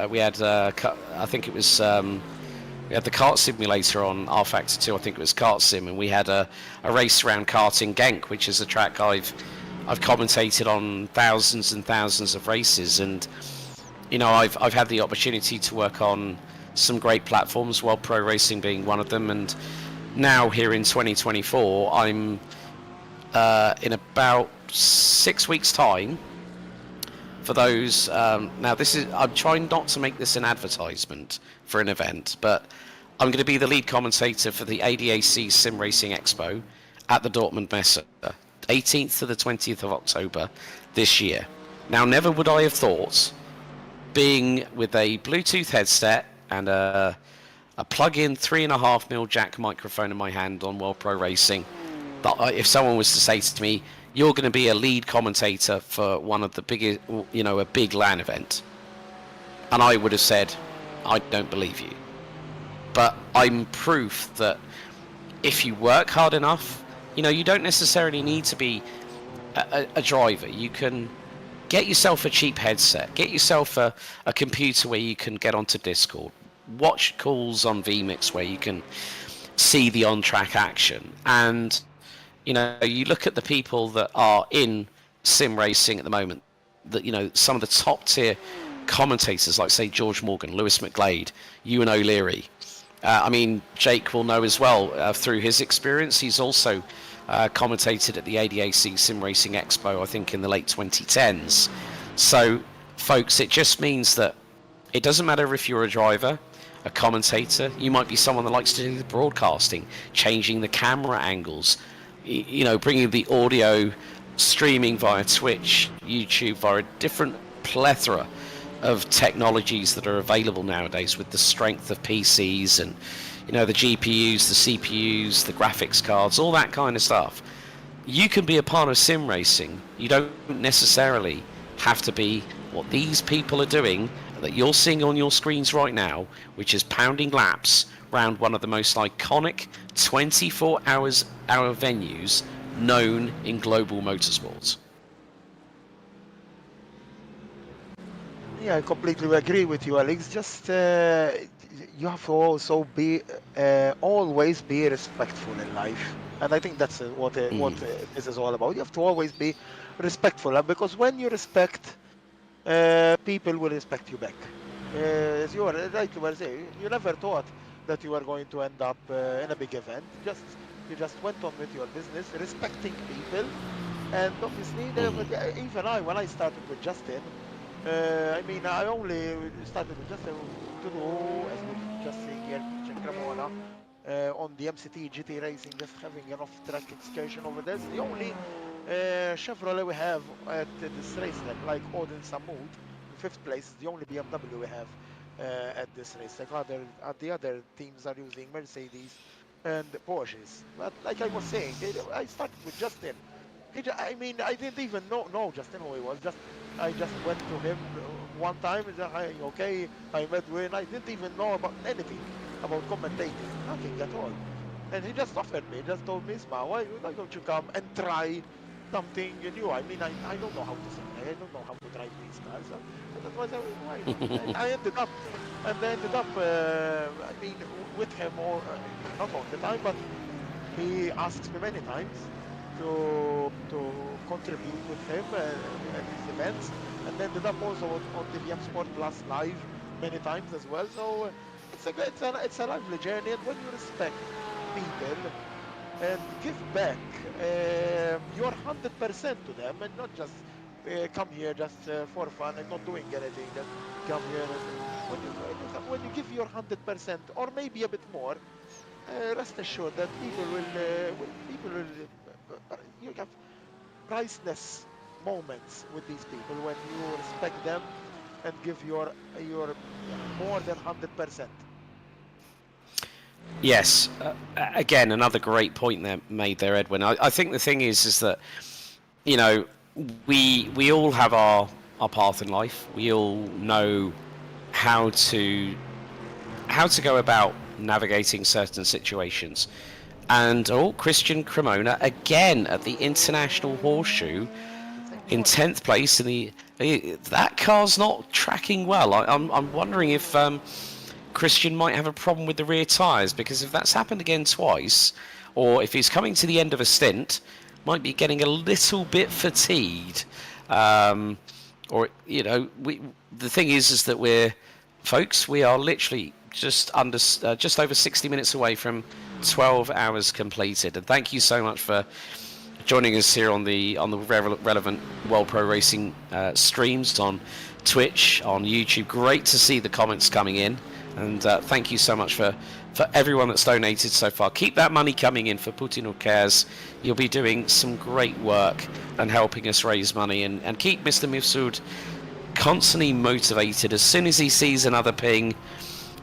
we had I think it was we had the kart simulator on R Factor 2. I think it was Kart Sim, and we had a race around karting Genk, which is a track I've I've commentated on thousands and thousands of races, and I've had the opportunity to work on some great platforms, World Pro Racing being one of them, and now here in 2024, I'm in about 6 weeks' time. For those, now I'm trying not to make this an advertisement for an event, but I'm going to be the lead commentator for the ADAC Sim Racing Expo at the Dortmund Messe, 18th to the 20th of October this year. Now, never would I have thought, being with a Bluetooth headset and a plug-in 3.5mm jack microphone in my hand on World Pro Racing, that if someone was to say to me, you're going to be a lead commentator for one of the biggest, a big LAN event, and I would have said, I don't believe you. But I'm proof that if you work hard enough, you don't necessarily need to be a driver. You can get yourself a cheap headset, get yourself a computer where you can get onto Discord, watch calls on vMix where you can see the on-track action, and you look at the people that are in sim racing at the moment, that some of the top tier commentators, like say George Morgan, Lewis McGlade, Ewan O'Leary. Jake will know as well through his experience. He's also commentated at the ADAC Sim Racing Expo, I think, in the late 2010s. So, folks, it just means that it doesn't matter if you're a driver, a commentator. You might be someone that likes to do the broadcasting, changing the camera angles, bringing the audio streaming via Twitch, YouTube, via a different plethora of technologies that are available nowadays with the strength of PCs and the GPUs, the CPUs, the graphics cards, all that kind of stuff. You can be a part of sim racing. You don't necessarily have to be what these people are doing that you're seeing on your screens right now, which is pounding laps around one of the most iconic 24-hour venues known in global motorsports. Yeah, I completely agree with you, Alex. Just you have to also be always be respectful in life, and I think that's what this is all about. You have to always be respectful, and because when you respect, people will respect you back. As you were saying, you never thought that you were going to end up in a big event. You just went on with your business, respecting people, and obviously, even when I started with Justin. I only started with Justin to do, as we just seeing here, in Cremona, on the MCT GT Racing, just having an off-track excursion over there. It's the only Chevrolet we have at this racetrack, like Odin Samut, in 5th place, is the only BMW we have at this racetrack. The other teams are using Mercedes and Porsches. But like I was saying, I started with Justin. I didn't even know Justin who he was. I just went to him one time and said, "Hi, okay, I met Wayne." I didn't even know about anything about commentating, nothing at all. And he just offered me, just told me, "Isma, why don't you come and try something new?" I don't know how to say, I don't know how to drive these cars. So that was why not? I ended up with him not all the time, but he asks me many times to contribute with him at his events, and ended up also on the VM Sport Plus Live many times as well. So it's a lively journey, and when you respect people and give back your 100% to them, and not just come here just for fun and not doing anything, and come here and when you give your 100% or maybe a bit more, rest assured that people will you have priceless moments with these people when you respect them and give your more than 100%. Yes, again, another great point there made there, Edwin. I think the thing is that we all have our path in life. We all know how to go about navigating certain situations. And Christian Cremona again at the International Horseshoe in 10th place. That car's not tracking well. I'm wondering if Christian might have a problem with the rear tyres, because if that's happened again twice, or if he's coming to the end of a stint, might be getting a little bit fatigued. Or, you know, the thing is that we are literally just over 60 minutes away from 12 hours completed. And thank you so much for joining us here on the relevant World Pro Racing streams on Twitch, on YouTube. Great to see the comments coming in, and thank you so much for everyone that's donated so far. Keep that money coming in for Puttinu Cares. You'll be doing some great work and helping us raise money, and keep Mr. Mifsud constantly motivated. As soon as he sees another ping,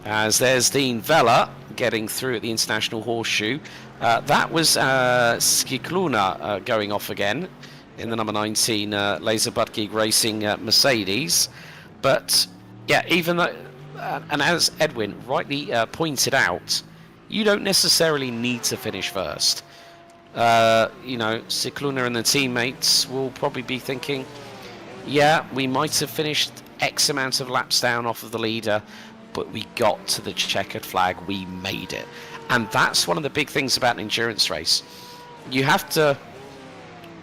as there's Dean Vella getting through at the International Horseshoe. That was Skikluna going off again in the number 19 Laser Butt Geek Racing Mercedes. But yeah, even though, and as Edwin rightly pointed out, you don't necessarily need to finish first. You know, Skikluna and the teammates will probably be thinking, yeah, we might have finished X amount of laps down off of the leader, but we got to the checkered flag, we made it. And that's one of the big things about an endurance race. You have to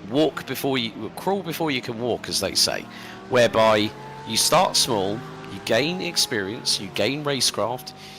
crawl before you can walk, as they say, whereby you start small, you gain experience, you gain racecraft,